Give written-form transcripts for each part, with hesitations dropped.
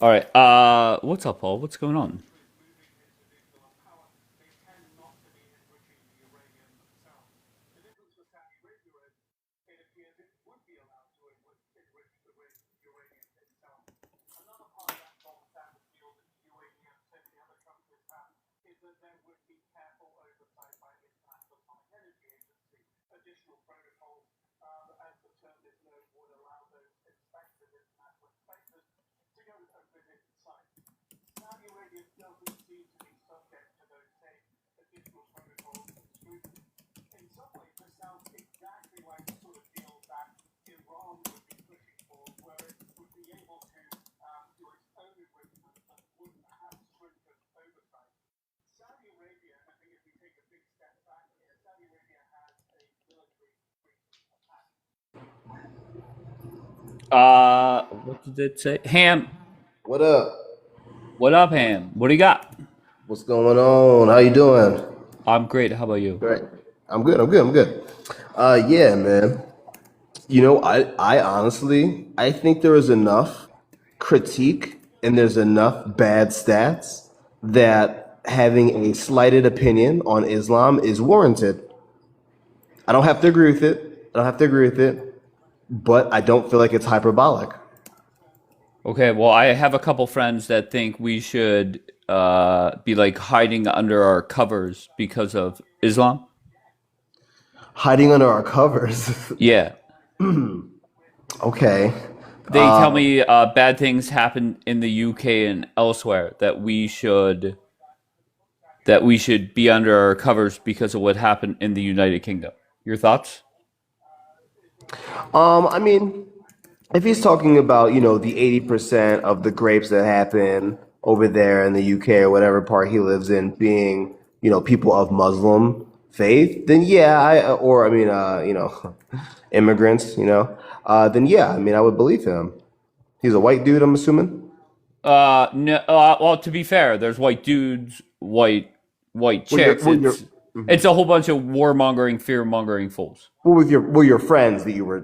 All right. What's up, Paul? What's going on? What did it say? Ham. What up? What up, Ham? What do you got? What's going on? How you doing? I'm great. How about you? Great. I'm good. I'm good. I'm good. Yeah, man. I honestly, I think there is enough critique and there's enough bad stats that having a slighted opinion on Islam is warranted. I don't have to agree with it. I don't have to agree with it, but I don't feel like it's hyperbolic. Okay. Well, I have a couple friends that think we should be like hiding under our covers because of Islam. Hiding under our covers. Yeah. Okay. They tell me bad things happen in the UK and elsewhere that we should be under our covers because of what happened in the United Kingdom. Your thoughts? I mean, if he's talking about, the 80% of the grapes that happen over there in the UK or whatever part he lives in being, people of Muslim faith, then yeah, immigrants, then yeah, I mean, I would believe him. He's a white dude, I'm assuming. No. Well, to be fair, there's white dudes, white Well, you're, chicks. well, you're, It's a whole bunch of warmongering, fear mongering fools. with your friends that you were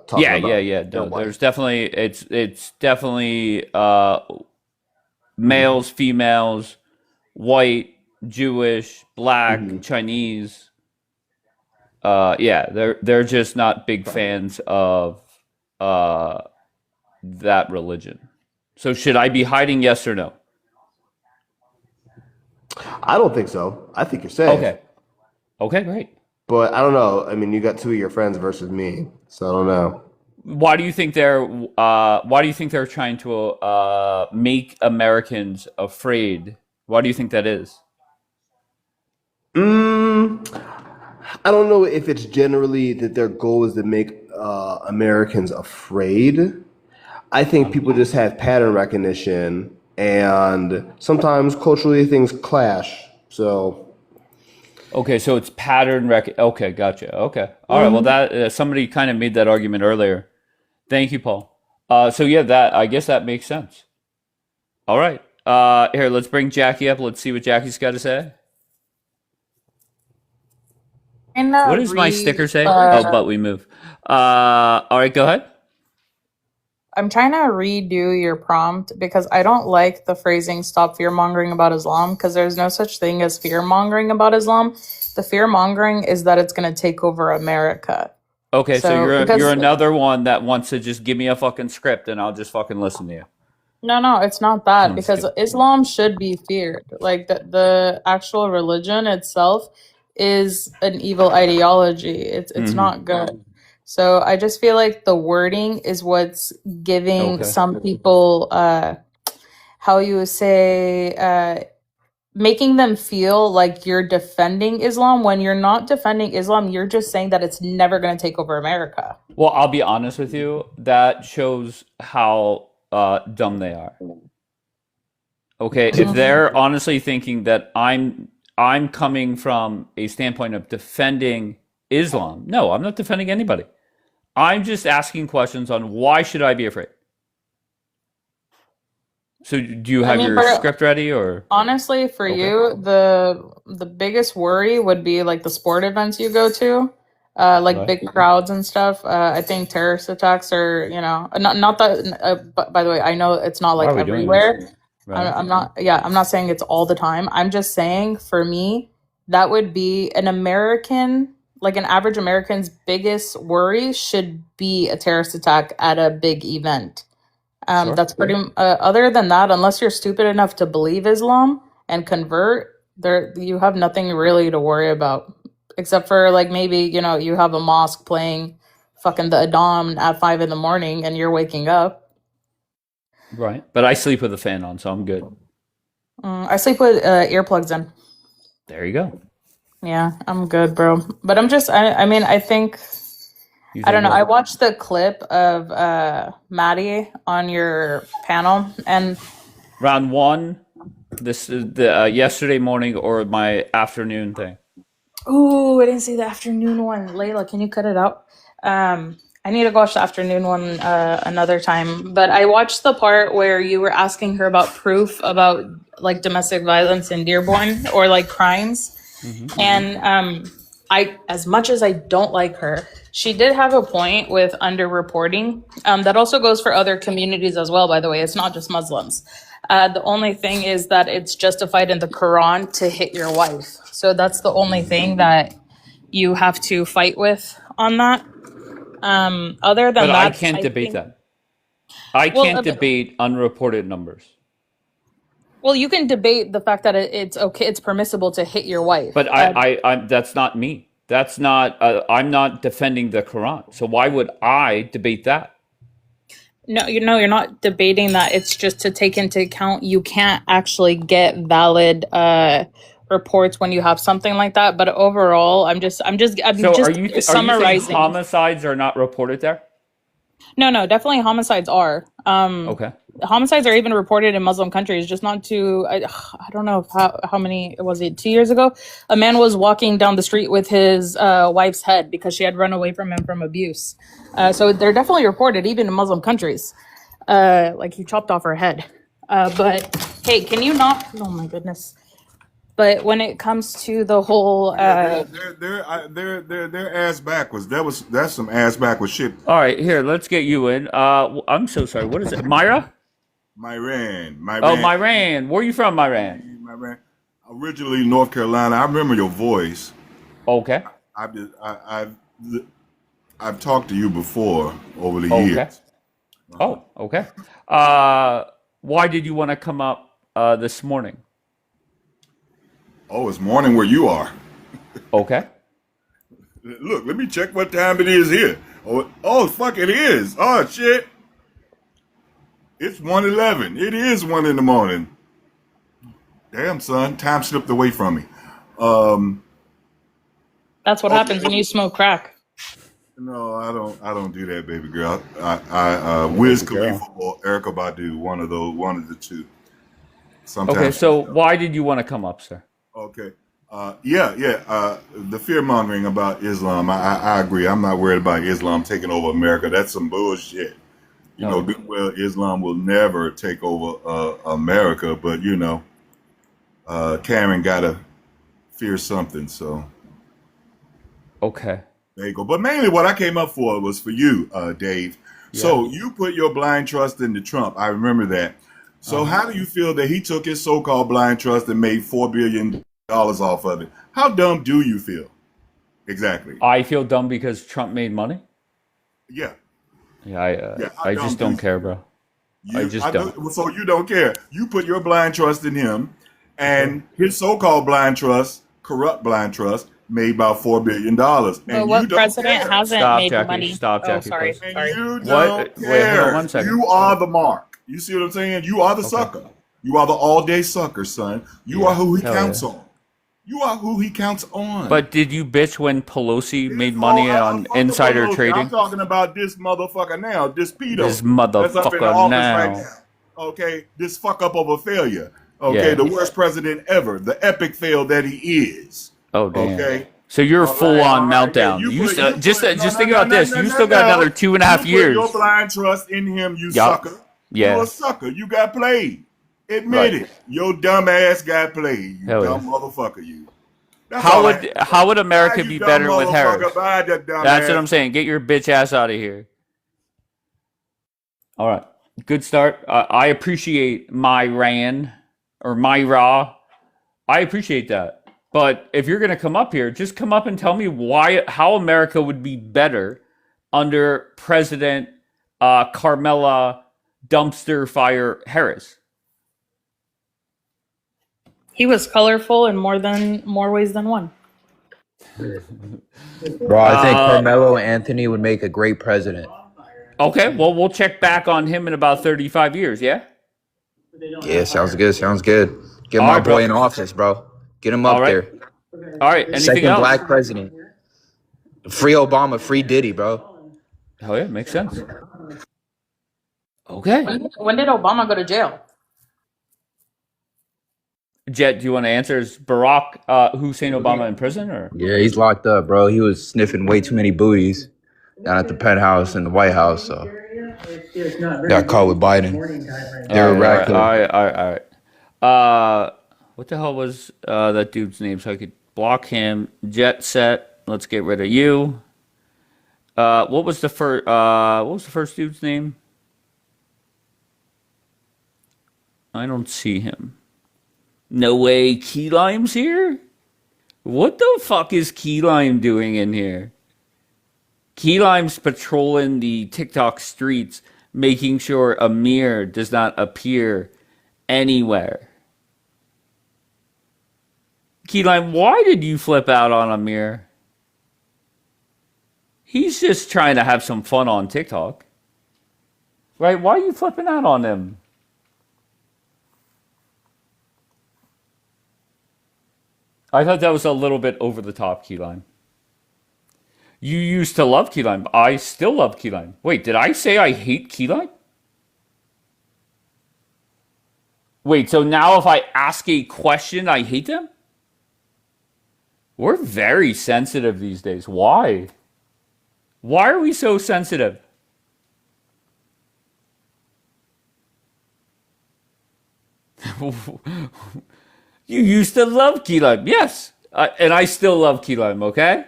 talking Yeah, yeah, about, yeah. they're No, white. there's definitely it's definitely males, females, white, Jewish, black, Chinese. Yeah, they're just not big fans of uh that religion. So should I be hiding? Yes or no? I don't think so. I think you're safe. Okay. Okay, great. But I don't know. I mean, you got two of your friends versus me, so I don't know. Why do you think they're trying to make Americans afraid? Why do you think that is? Mm, I don't know if it's generally that their goal is to make Americans afraid. I think people just have pattern recognition, and sometimes culturally things clash. So, Okay, so it's Okay, gotcha. Okay, all right. Well, mhm. that somebody kind of made that argument earlier. Thank you, Paul. So yeah, that I guess that makes sense. All right. Here, let's bring Jackie up. Let's see what Jackie's got to say. And What does my read sticker say? Oh, but we move. All right, go ahead. I'm trying to redo your prompt because I don't like the phrasing "stop fear mongering about Islam" because there's no such thing as fear mongering about Islam. The fear mongering is that it's going to take over America. Okay, so So you're because another one that wants to just give me a fucking script and I'll just fucking listen to you. no, it's not that I'm because stupid. Islam should be feared. Like the actual religion itself is an evil ideology. It's Hmm. not good. So I just feel like the wording is what's giving Okay. some people, how you would say, making them feel like you're defending Islam when you're not defending Islam. You're just saying that it's never going to take over America. Well, I'll be honest with you. That shows how dumb they are. Okay, if they're honestly thinking that I'm coming from a standpoint of defending Islam, no, I'm not defending anybody. I'm just asking questions on why should I be afraid. So, do you I have mean, your for script ready, or honestly, for okay? you, the biggest worry would be like the sport events you go to, like Right. big crowds and stuff. I think terrorist attacks are, not that. But by the way, I know it's not Why like are we doing this? everywhere. Right. I'm not. Yeah, I'm not saying it's all the time. I'm just saying for me, that would be an American, like an average American's biggest worry should be a terrorist attack at a big event. Sure. That's pretty. Other than that, unless you're stupid enough to believe Islam and convert, there you have nothing really to worry about, except for like maybe you have a mosque playing fucking the Adhan at 5 in the morning and you're waking up. Right. But I sleep with a fan on, so I'm good. I sleep with earplugs in. There you go. Yeah, I'm good, bro. But I'm just. I mean, I think. You I don't think know. I what? watched the clip of Maddie on your panel, and Round one. This is the yesterday morning or my afternoon thing. ooh, I didn't see the afternoon one. Layla, can you cut it out? I need to go watch the afternoon one another time. But I watched the part where you were asking her about proof about like domestic violence in Dearborn or like crimes. And I, as much as I don't like her, she did have a point with underreporting. That also goes for other communities as well, by the way. It's not just Muslims. The only thing is that it's justified in the Quran to hit your wife. So that's the only thing that you have to fight with on that. Other than But I that, can't I debate think, that. I well, can't debate unreported numbers. well, you can debate the fact that it's okay, it's permissible to hit your wife. But I that's not me. That's not. I'm not defending the Quran. So why would I debate that? No, you're not debating that. It's just to take into account you can't actually get valid reports when you have something like that. But overall, I'm just So are you are you saying summarizing. homicides are not reported there? No, definitely homicides are. Okay. Homicides are even reported in Muslim countries, just not to. I don't know how many was it 2 years ago? A man was walking down the street with his wife's head because she had run away from him from abuse. So they're definitely reported even in Muslim countries. Like he chopped off her head. But hey, can you not? Oh my goodness. But when it comes to the whole, They're ass backwards. That's some ass backwards shit. All right. Here, let's get you in. I'm so sorry. What is it? Myra? Myran, Oh, Myran, Myran. Where are you from, Myran? Myran. Originally North Carolina. I remember your voice. Okay. I've talked to you before over the Okay. years. Oh, okay. Why did you want to come up this morning? Oh, it's morning where you are. Okay. Look, let me check what time it is here. Oh, fuck, it is. Oh, shit. It's 1:11. It is 1 in the morning. Damn, son, time slipped away from me. that's what happens when you smoke crack. No, I don't do that, baby girl. Wiz Khalifa or Erica Badu, one of the two. Okay. Sometimes. So why did you want to come up, sir? Okay. The fear mongering about Islam, I agree. I'm not worried about Islam taking over America. That's some bullshit. No. Well, Islam will never take over America, but Karen gotta fear something. So Okay. there you go. But mainly, what I came up for was for you, Dave. So Yeah. you put your blind trust into Trump. I remember that. So how do you feel that he took his so-called blind trust and made $4 billion off of it? How dumb do you feel? Exactly. I feel dumb because Trump made money. Yeah. Yeah. Yeah. How I dumb just do don't you care, feel? bro. I just don't. So you don't care. You put your blind trust in him, and his so-called blind trust, corrupt blind trust, made about $4 billion. But And you what don't president care. hasn't Stop, made Jackie. money? Stop, Oh, Jackie, sorry, please. And sorry. you What? don't Wait, hold care. on 1 second. You are the mark. You see what I'm saying? You are the sucker. You are the all-day sucker, son. You are who he Hell counts yeah. on. You are who he counts on. But did you bitch when Pelosi This made whole- money I on fuck insider with Pelosi. trading? I'm talking about this motherfucker now, this pedo. This That's up in the motherfucker office now. right now. Okay, this fuck up of a failure. Okay, Yeah. the worst president ever, the epic fail that he is. Oh damn. Okay. So you're All full right, on all right. meltdown. Yeah, You put- still you just put- just no, think no, about no, this. no, You no, still got no. another 2.5 You years. put your blind trust in him, you Yup. sucker. Yeah. You're a sucker. You got played. Admit Right. it. Your dumb ass got played. You Hell dumb yeah. motherfucker. You. That's How all I would have. how would America Bye, you be dumb better with motherfucker. Harris? Bye, that dumb That's ass. what I'm saying. Get your bitch ass out of here. All right. Good start. I appreciate Myran or Myra. I appreciate that. But if you're going to come up here, just come up and tell me how America would be better under President Carmela Dumpster Fire Harris. He was colorful in more ways than one. Bro, I think Carmelo Anthony would make a great president. Okay, well, we'll check back on him in about 35 years, yeah? Yeah, sounds good. Sounds good. Get All my right, bro. boy in office, bro. Get him All up right. there. All right, anything Second else? black president. Free Obama, free Diddy, bro. Oh, yeah, makes sense. Okay. When did Obama go to jail? Jet, do you want to answer? Is Barack Hussein Obama in prison? Or Yeah, he's locked up, bro. He was sniffing way too many booties down at the penthouse in the White House, so got caught with Biden. They were racking. All right. What the hell was that dude's name? So I could block him. Jet set. Let's get rid of you. What was the first dude's name? I don't see him. No way, Key Lime's here? What the fuck is Key Lime doing in here? Key Lime's patrolling the TikTok streets, making sure Amir does not appear anywhere. Key Lime, why did you flip out on Amir? He's just trying to have some fun on TikTok. Right? Why are you flipping out on him? I thought that was a little bit over the top, Key Lime. You used to love Key Lime. I still love Key Lime. Wait, did I say I hate Key Lime? Wait, so now if I ask a question, I hate them? We're very sensitive these days. Why? Why are we so sensitive? You used to love Key Lime. Yes. And I still love Key Lime, okay?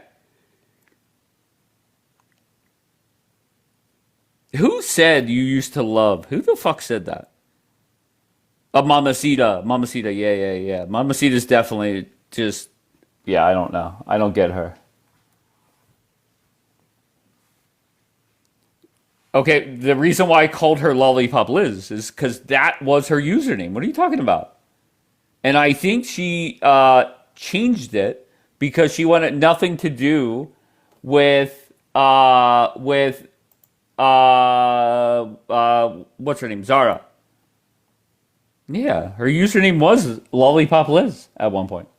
Who said you used to love? Who the fuck said that? Mamacita. Mamacita, yeah. Mamacita's definitely just, yeah, I don't know. I don't get her. Okay, the reason why I called her Lollipop Liz is because that was her username. What are you talking about? And I think she changed it because she wanted nothing to do with what's her name? Zara. Yeah, her username was Lollipop Liz at one point.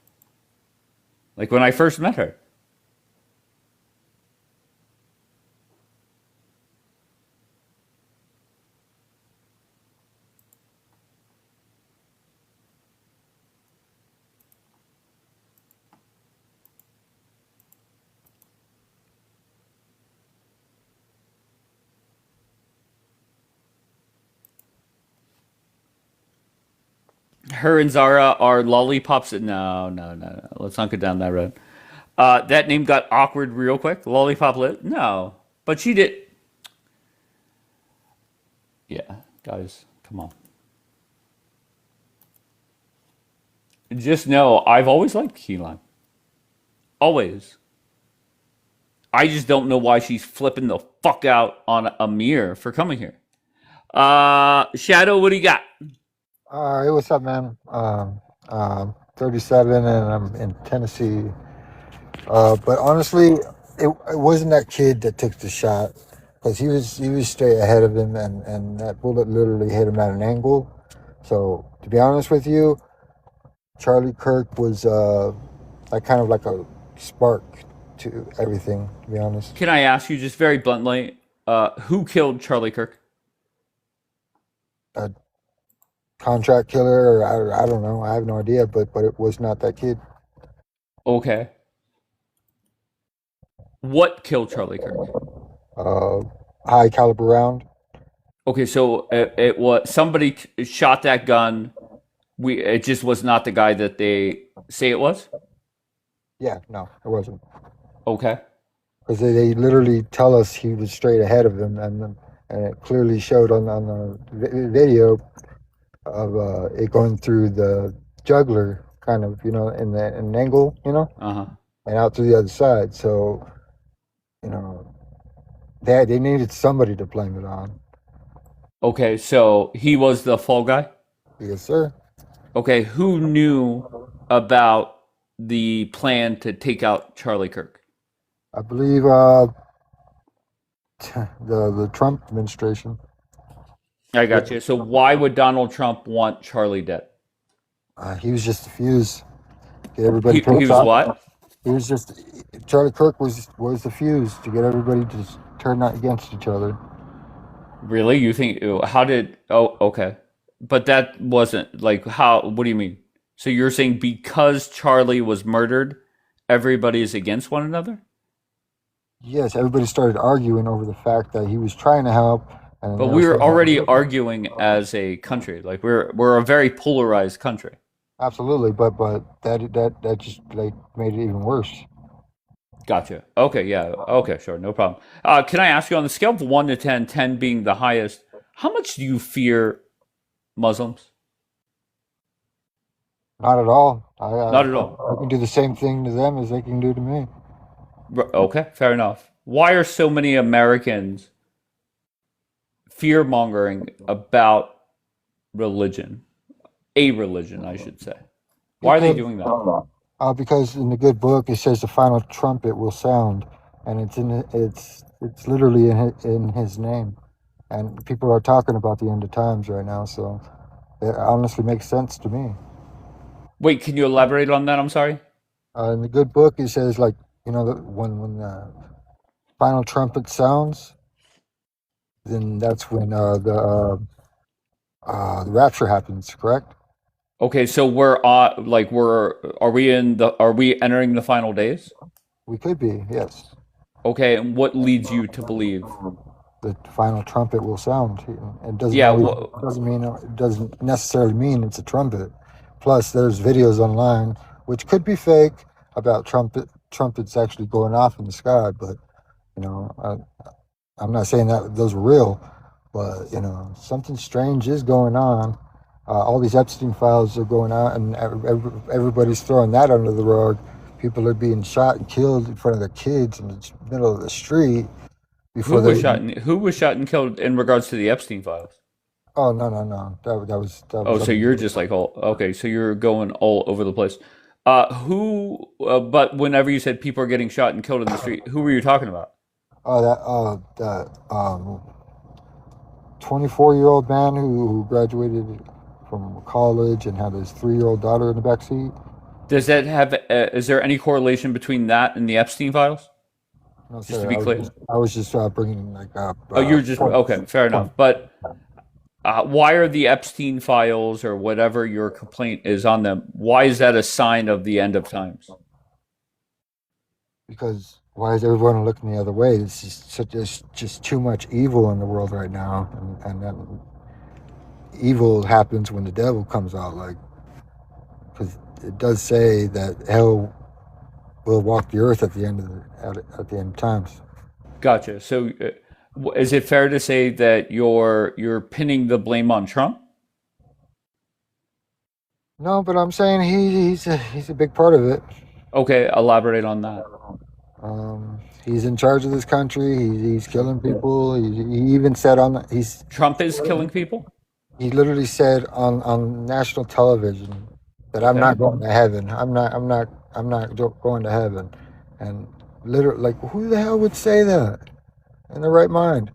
Like when I first met her. Her and Zara are lollipops. No. Let's not go down that road. That name got awkward real quick. Lollipop Liz? No. But she did. Yeah, guys, come on. Just know, I've always liked Key Lime. Always. I just don't know why she's flipping the fuck out on Amir for coming here. Shadow, what do you got? Hey, what's up, man? 37, and I'm in Tennessee. But honestly, it wasn't that kid that took the shot because he was straight ahead of him, and that bullet literally hit him at an angle. So to be honest with you, Charlie Kirk was like kind of like a spark to everything. To be honest, Can I ask you just very bluntly, who killed Charlie Kirk? a contract killer, or I don't know. I have no idea, but it was not that kid. Okay. What killed Charlie Kirk? Uh, High caliber round. Okay, so it was somebody shot that gun. It just was not the guy that they say it was. Yeah, no, it wasn't. Okay. Because they literally tell us he was straight ahead of him, and it clearly showed on the video of it going through the jugular, kind of, in an angle, Uh-huh. and out to the other side. So, you know, they needed somebody to blame it on. Okay, so he was the fall guy. Yes, sir. Okay, who knew about the plan to take out Charlie Kirk? I believe the Trump administration. I got you. So why would Donald Trump want Charlie dead? He was just the fuse. Get everybody He was what? He was just Charlie Kirk was the fuse to get everybody to just turn against each other. Really? You think? How did? Oh, okay. But that wasn't like how. What do you mean? So you're saying because Charlie was murdered, everybody is against one another? Yes, everybody started arguing over the fact that he was trying to help, and But they were we're saying, already arguing as a country. Like we're a very polarized country. absolutely, but that just like made it even worse. Gotcha. Okay, yeah. Okay, sure, no problem. Can I ask you on the scale of 1 to 10, 10 being the highest, how much do you fear Muslims? Not at all. Not at all. I can do the same thing to them as they can do to me. Okay, fair enough. Why are so many Americans fear mongering about religion? A religion, I should say. Why are they doing that? Because in the good book it says the final trumpet will sound, and it's literally in his name, and people are talking about the end of times right now. So it honestly makes sense to me. Wait, can you elaborate on that? I'm sorry. In the good book, it says like that when the final trumpet sounds, then that's when the rapture happens. Correct? Okay, so are we entering the final days? We could be, yes. Okay, and what leads you to believe? The final trumpet will sound. It doesn't Yeah, always, it doesn't necessarily mean it's a trumpet. Plus, there's videos online which could be fake about trumpets actually going off in the sky, but you know, I'm not saying that those are real, but something strange is going on. All these Epstein files are going out, and everybody's throwing that under the rug. People are being shot and killed in front of their kids in the middle of the street before Who was shot and killed in regards to the Epstein files? Oh, no. That Oh, was so you're just like all okay, so you're going all over the place. But whenever you said people are getting shot and killed in the street, who were you talking about? that 24-year-old man who graduated from college and had his 3-year-old daughter in the back seat. Does that have, is there any correlation between that and the Epstein files? No, Just sir. to be clear. I was just bringing like up. Oh, you're just, okay, fair enough. But why are the Epstein files or whatever your complaint is on them, why is that a sign of the end of times? Because why is everyone looking the other way? It's just too much evil in the world right now, and that evil happens when the devil comes out. Like, because it does say that hell will walk the earth at the end of the end of times. Gotcha. So, is it fair to say that you're pinning the blame on Trump? No, but I'm saying he's a big part of it. Okay, elaborate on that. He's in charge of this country. He's killing people. He even said Trump is killing people? he literally said on national television that I'm not going to heaven. I'm not going to heaven. And literally, like, who the hell would say that in their right mind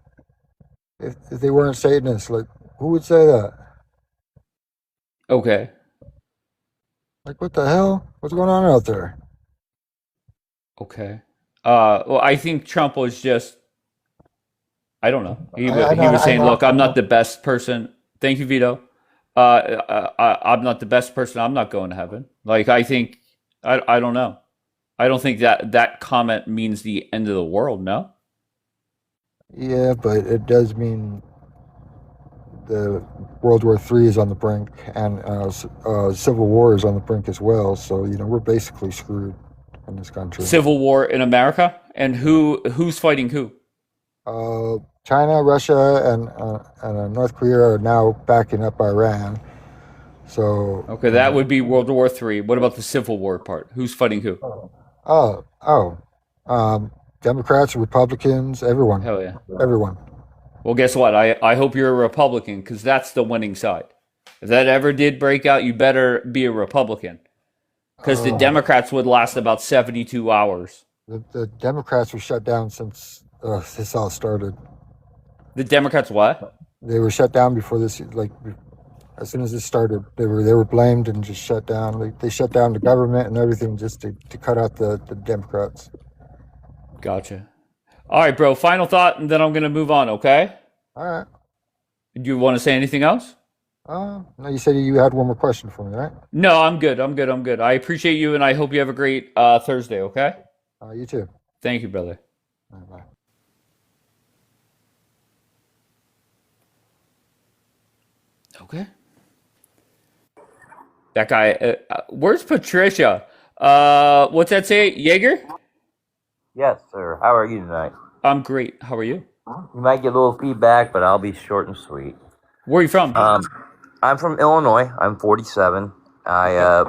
if they weren't Satanists? Like, who would say that? Okay. Like, what the hell? What's going on out there? Okay. Well, I think Trump was just, I don't know. I He know, was I saying, know. "Look, I'm not the best person." Thank you, Vito. I'm not the best person. I'm not going to heaven. Like, I think, I don't know. I don't think that comment means the end of the world. No. Yeah, but it does mean the World War III is on the brink, and Civil War is on the brink as well. So we're basically screwed in this country. Civil war in America, and who's fighting who? China, Russia, and North Korea are now backing up Iran. So Okay, that would be World War III. What about the Civil War part? Who's fighting who? oh oh, Democrats, Republicans, everyone, Hell yeah. everyone. Well, guess what? I hope you're a Republican because that's the winning side. If that ever did break out, you better be a Republican because the Democrats would last about 72 hours. The Democrats were shut down since this all started. The Democrats what? They were shut down before this. Like as soon as this started, they were blamed and just shut down. They shut down the government and everything just to cut out the Democrats. Gotcha. All right, bro. Final thought, and then I'm gonna move on. Okay? All right. Do you want to say anything else? No, you said you had one more question for me, right? No, I'm good. I'm good. I'm good. I appreciate you, and I hope you have a great Thursday. Okay? You too. Thank you, brother. All right, bye. Okay. That guy. Where's Patricia? What's that say? Jaeger? Yes, sir. How are you tonight? I'm great. How are you? You might get a little feedback, but I'll be short and sweet. Where are you from? I'm from Illinois. I'm 47. I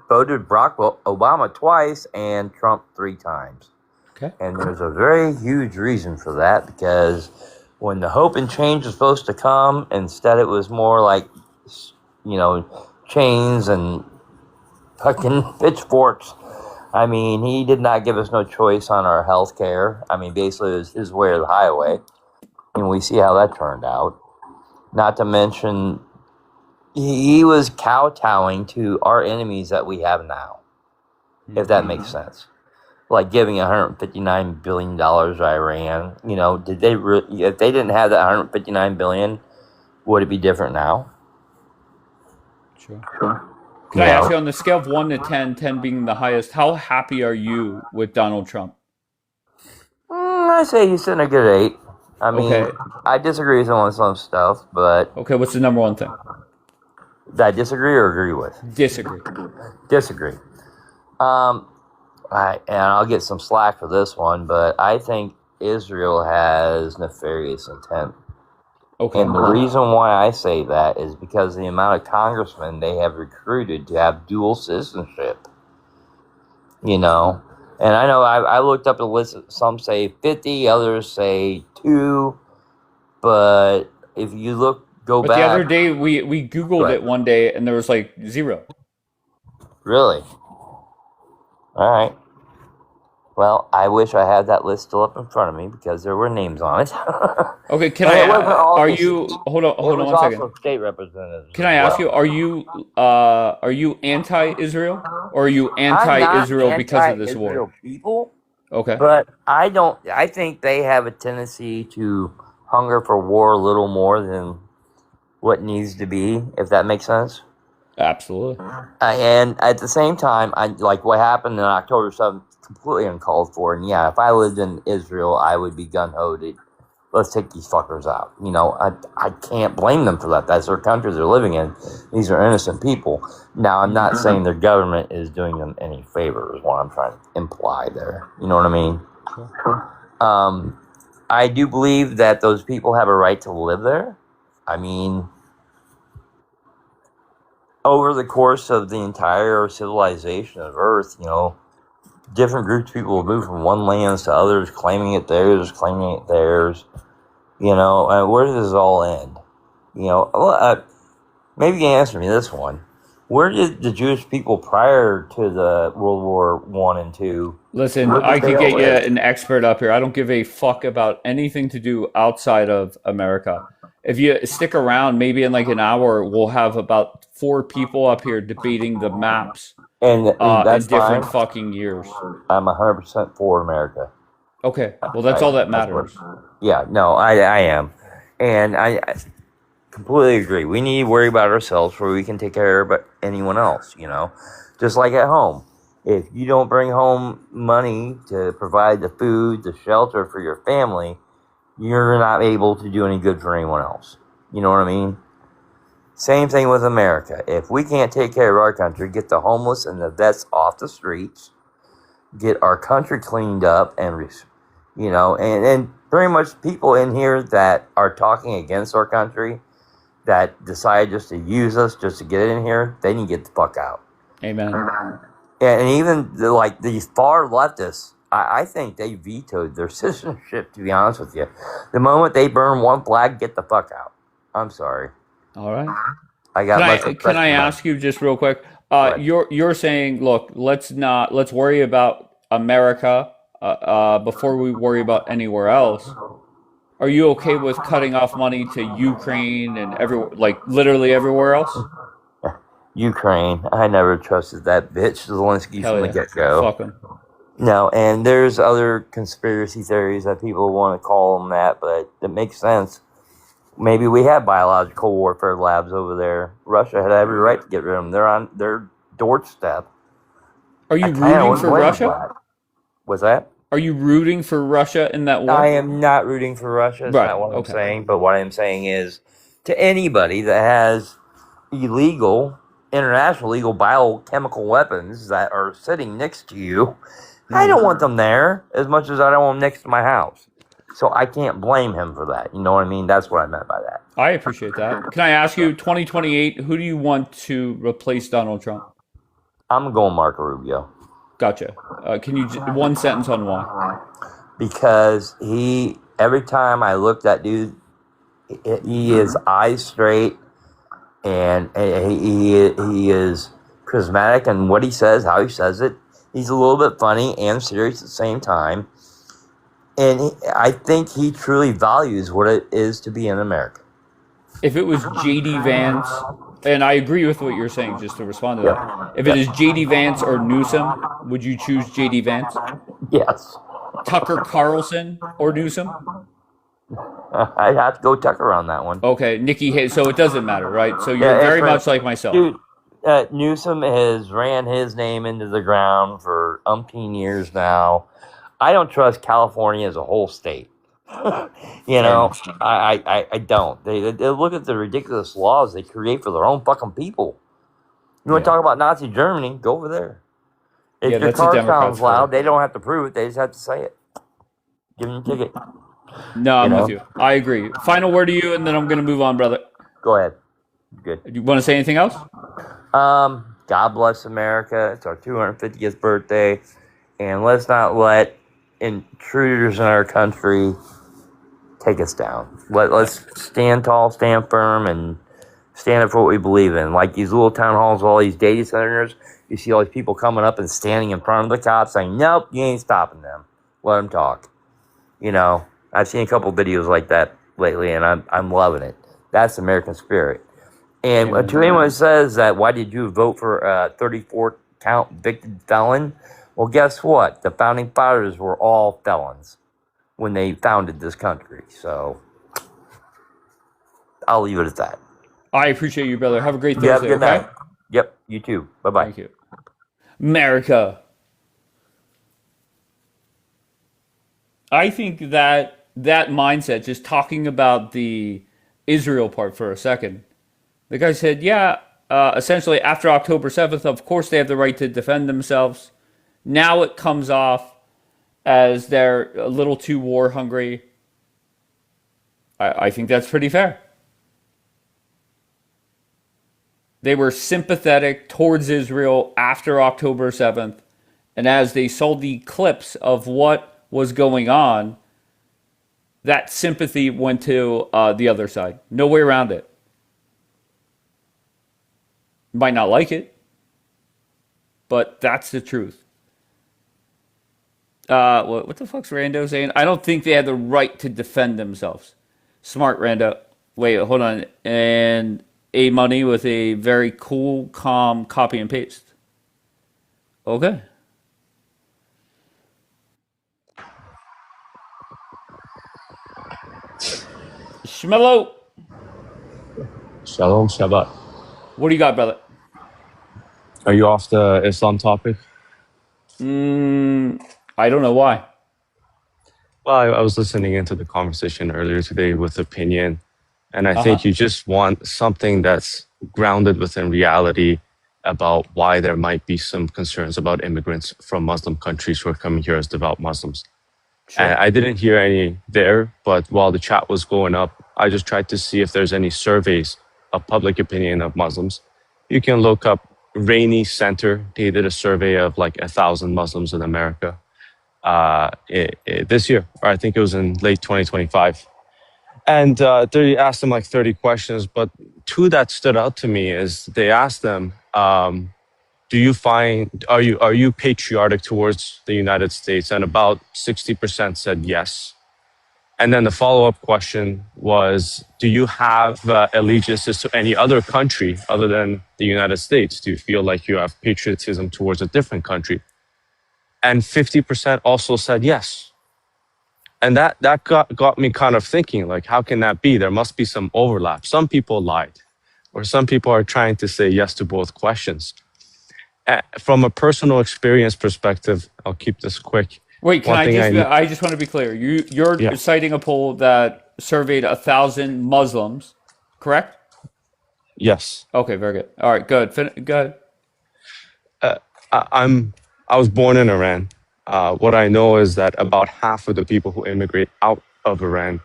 voted Barack Obama twice and Trump 3 times. Okay. And there's a very huge reason for that because when the hope and change was supposed to come, instead it was more like, chains and fucking pitchforks. I mean, he did not give us no choice on our health care. I mean, basically, it was his way or the highway. And we see how that turned out. Not to mention, he was kowtowing to our enemies that we have now, if that makes sense. Like giving $159 billion to Iran. Did they if they didn't have that $159 billion, would it be different now? Sure. Can I ask you on the scale of 1 to 10, 10 being the highest, how happy are you with Donald Trump? I say he's sitting a good 8. I mean, Okay. I disagree with him on some stuff, but Okay, what's the number one thing? that I disagree or agree with? Disagree. Disagree. And I'll get some slack for this one, but I think Israel has nefarious intent. Okay. And the reason why I say that is because of the amount of congressmen they have recruited to have dual citizenship. And I know I looked up a list. Some say 50, others say 2. But if you go But back. the other day, we Googled Right. it one day, and there was like 0. Really? All right. Well, I wish I had that list still up in front of me because there were names on it. Okay, can And I? it wasn't all Are just- you? Hold on It was one also second. state representatives. Can I ask you? Are you anti-Israel, or are you anti-Israel because of this war? People, Okay. but I think they have a tendency to hunger for war a little more than what needs to be, if that makes sense. Absolutely. And at the same time, I like what happened in October 7th, completely uncalled for. And yeah, if I lived in Israel, I would be gun-ho to, let's take these fuckers out. I can't blame them for that. That's their country they're living in. These are innocent people. Now, I'm not saying their government is doing them any favor, is what I'm trying to imply there. You know what I mean? Sure. I do believe that those people have a right to live there. I mean, over the course of the entire civilization of Earth, different groups of people will move from one lands to others, claiming it theirs. And where does this all end? Maybe you can answer me this one. Where did the Jewish people prior to the World War One and Two? Listen, Where I did they could all get you live? an expert up here. I don't give a fuck about anything to do outside of America. If you stick around, maybe in like an hour, we'll have about 4 people up here debating the maps And in that's different fine. fucking years. I'm 100% for America. Okay, well, that's all that That's what. matters. Yeah, no, I am, and I completely agree. We need to worry about ourselves before we can take care of anyone else. Just like at home. If you don't bring home money to provide the food, the shelter for your family, you're not able to do any good for anyone else. You know what I mean? Same thing with America. If we can't take care of our country, get the homeless and the vets off the streets, get our country cleaned up, and pretty much people in here that are talking against our country, that decide just to use us just to get in here, they need to get the fuck out. Amen. And even these far leftists, I think they vetoed their citizenship, to be honest with you. The moment they burn one flag, get the fuck out. I'm sorry. All right. I got less respect Can I for them. ask you just real quick? But You're saying, look, let's worry about America before we worry about anywhere else. Are you okay with cutting off money to Ukraine and literally everywhere else? Ukraine, I never trusted that bitch Zelensky Hell from the yeah, get-go. fuck him. No, and there's other conspiracy theories that people want to call them that, but it makes sense. Maybe we have biological warfare labs over there. Russia had every right to get rid of them. They're on their doorstep. Are I you kind of rooting wouldn't for blame them for Russia? that. What's that? Are you rooting for Russia in that I war? am not rooting for Russia. That's Right. not what I'm Okay. saying. But what I'm saying is, to anybody that has international legal biochemical weapons that are sitting next to you, I don't want them there as much as I don't want them next to my house. So I can't blame him for that. You know what I mean? That's what I meant by that. I appreciate that. Can I ask you, 2028, who do you want to replace Donald Trump? I'm going Marco Rubio. Gotcha. Can you one sentence on why? Because every time I look at that dude, he is eyes straight, and he is charismatic, and what he says, how he says it, he's a little bit funny and serious at the same time. And I think he truly values what it is to be in America. If it was JD Vance, and I agree with what you're saying, just to respond to that. If it is JD Vance or Newsom, would you choose JD Vance? Yes. Tucker Carlson or Newsom? I'd have to go Tucker on that one. Okay, Nikki Haley. So it doesn't matter, right? So you're very much like myself. Dude, Newsom has ran his name into the ground for umpteen years now. I don't trust California as a whole state. I don't. They look at the ridiculous laws they create for their own fucking people. You want to talk about Nazi Germany? Go over there. If your car sounds loud, they don't have to prove it. They just have to say it. Give them a ticket. No, I'm with you. I agree. Final word to you, and then I'm going to move on, brother. Go ahead. Good. Do you want to say anything else? God bless America. It's our 250th birthday. And let's not let intruders in our country take us down. Let's stand tall, stand firm, and stand up for what we believe in. Like these little town halls, all these data centers, you see all these people coming up and standing in front of the cops saying, nope, you ain't stopping them. Let them talk. I've seen a couple videos like that lately, and I'm loving it. That's American spirit. And to anyone who says that, why did you vote for a 34-count convicted felon? Well, guess what? The founding fathers were all felons when they founded this country. So I'll leave it at that. I appreciate you, brother. Have a great Thursday. You have a good okay? night. Yep, you too. Bye-bye. Thank you. America. I think that mindset, just talking about the Israel part for a second, the guy said, essentially after October 7th, of course they have the right to defend themselves. Now it comes off as they're a little too war hungry. I think that's pretty fair. They were sympathetic towards Israel after October 7th. And as they saw the clips of what was going on, that sympathy went to the other side. No way around it. Might not like it, but that's the truth. What the fuck's Rando saying? I don't think they had the right to defend themselves. Smart Rando. Wait, hold on. And A Money with a very cool, calm copy and paste. Okay. Shmello. Shalom Shabbat. What do you got, brother? Are you off the Islam topic? I don't know why. Well, I was listening into the conversation earlier today with opinion, and I Uh think huh. you just want something that's grounded within reality about why there might be some concerns about immigrants from Muslim countries who are coming here as devout Muslims. And Sure. I didn't hear any there, but while the chat was going up, I just tried to see if there's any surveys of public opinion of Muslims. You can look up Rainey Center. They did a survey of like 1,000 Muslims in America this year, or I think it was in late 2025. And they asked them like 30 questions, but two that stood out to me is they asked them, do you find are you patriotic towards the United States? And about 60% said yes. And then the follow-up question was, do you have allegiances to any other country other than the United States? Do you feel like you have patriotism towards a different country? And 50% also said yes. And that got me kind of thinking, like, how can that be? There must be some overlap. Some people lied, or some people are trying to say yes to both questions. From a personal experience perspective, I'll keep this quick. Wait, can One I thing just? I, I just want to be clear. You're yeah, citing a poll that surveyed 1,000 Muslims, correct? yes. Okay, very good. All right, good. Good. I was born in Iran. What I know is that about half of the people who immigrate out of Iran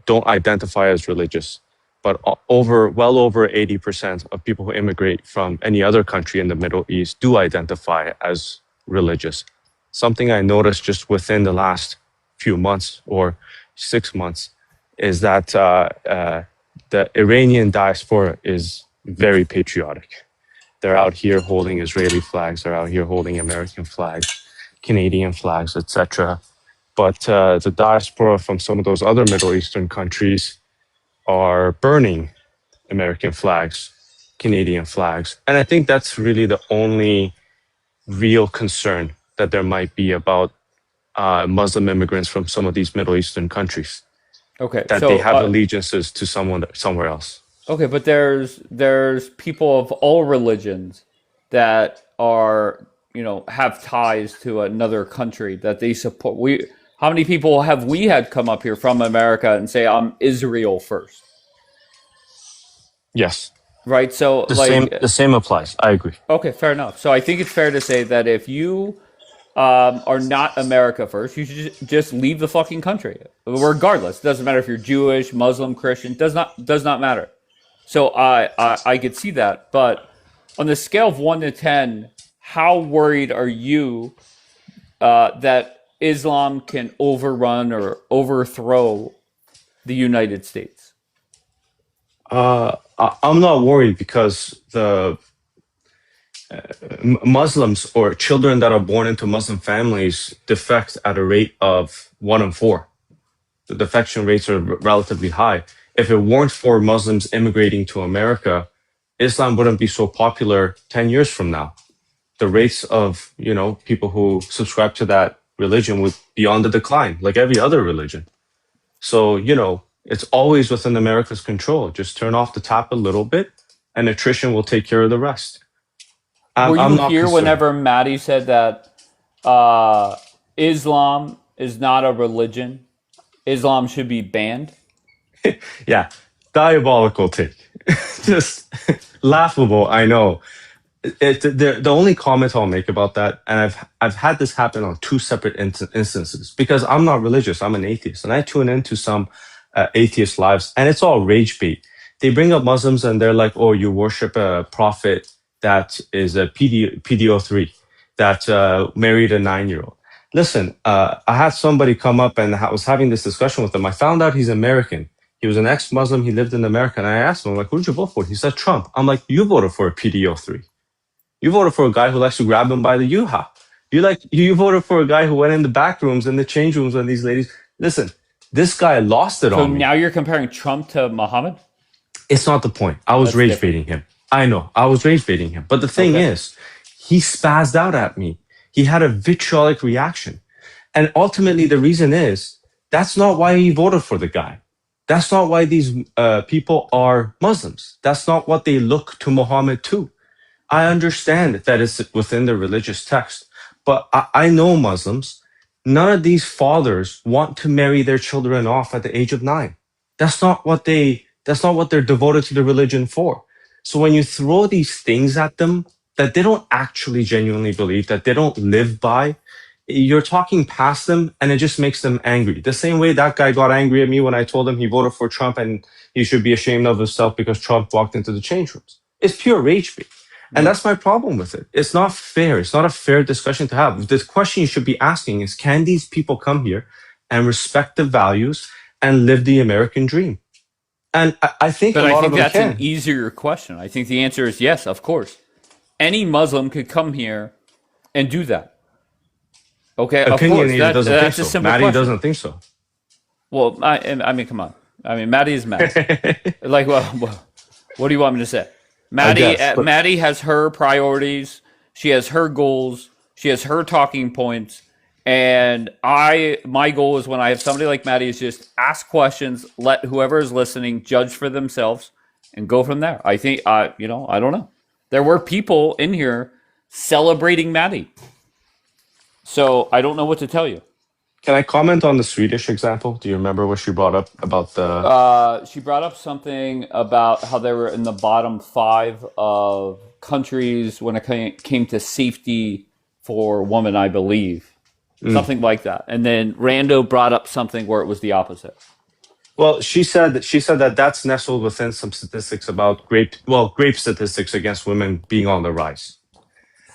don't identify as religious, but well over 80% of people who immigrate from any other country in the Middle East do identify as religious. Something I noticed just within the last few months or 6 months is that the Iranian diaspora is very patriotic. They're out here holding Israeli flags. They're out here holding American flags, Canadian flags, etc. But the diaspora from some of those other Middle Eastern countries are burning American flags, Canadian flags. And I think that's really the only real concern that there might be about Muslim immigrants from some of these Middle Eastern countries, Okay, that they so have allegiances to someone somewhere else. okay, but there's people of all religions that are have ties to another country that they support. How many people have we had come up here from America and say I'm Israel first, Yes, right? So the same applies. I agree. okay, fair enough. So I think it's fair to say that if you are not America first, you should just leave the fucking country, regardless. It doesn't matter if you're Jewish, Muslim, Christian. Does not matter. So I could see that, but on the scale of 1 to 10, how worried are you that Islam can overrun or overthrow the United States? I'm not worried because the Muslims or children that are born into Muslim families defect at a rate of 1 in 4. The defection rates are relatively high. If it weren't for Muslims immigrating to America, Islam wouldn't be so popular 10 years from now. The rates of, people who subscribe to that religion would be on the decline, like every other religion. So, it's always within America's control. Just turn off the tap a little bit and attrition will take care of the rest. Were I'm you not here concerned. whenever Maddie said that Islam is not a religion? Islam should be banned? Yeah, diabolical take. Just laughable, I know. The only comment I'll make about that, and I've had this happen on two separate instances, because I'm not religious, I'm an atheist, and I tune into some atheist lives, and it's all rage bait. They bring up Muslims, and they're like, "Oh, you worship a prophet that is a PDO3 that married a 9-year-old." Listen, I had somebody come up, and I was having this discussion with him. I found out he's American. He was an ex-Muslim. He lived in America. And I asked him, like, who did you vote for? He said Trump. I'm like, you voted for a PDO3. You voted for a guy who likes to grab him by the yuha. You voted for a guy who went in the back rooms and the change rooms when these ladies. Listen, this guy lost it So on me. now you're comparing Trump to Muhammad? It's not the point. I was That's rage different. baiting him. I know. I was rage baiting him. But the thing Okay. is, he spazzed out at me. He had a vitriolic reaction. And ultimately, the reason is that's not why he voted for the guy. That's not why these people are Muslims. That's not what they look to Muhammad to. I understand that it's within the religious text, but I know Muslims. None of these fathers want to marry their children off at the age of 9. That's not what they're devoted to the religion for. So when you throw these things at them that they don't actually genuinely believe, that they don't live by, you're talking past them and it just makes them angry. The same way that guy got angry at me when I told him he voted for Trump and he should be ashamed of himself because Trump walked into the change rooms. It's pure rage bait. And that's my problem with it. It's not fair. It's not a fair discussion to have. The question you should be asking is, can these people come here and respect the values and live the American dream? And I think But a I lot think of them that's can. an easier question. I think the answer is yes, of course. Any Muslim could come here and do that. Okay, of course. Opinionated doesn't think That's a so. simple Maddie question. doesn't think so. Well, I mean, come on. I mean, Maddie is Maddie. Like, well, what do you want me to say? Maddie has her priorities. She has her goals. She has her talking points. And my goal is when I have somebody like Maddie is just ask questions, let whoever is listening judge for themselves, and go from there. I think, I don't know. There were people in here celebrating Maddie, so I don't know what to tell you. Can I comment on the Swedish example? Do you remember what she brought up about the? She brought up something about how they were in the bottom 5 of countries when it came to safety for women, I believe. Something like that. And then Rando brought up something where it was the opposite. Well, she said that that's nestled within some statistics about rape statistics against women being on the rise.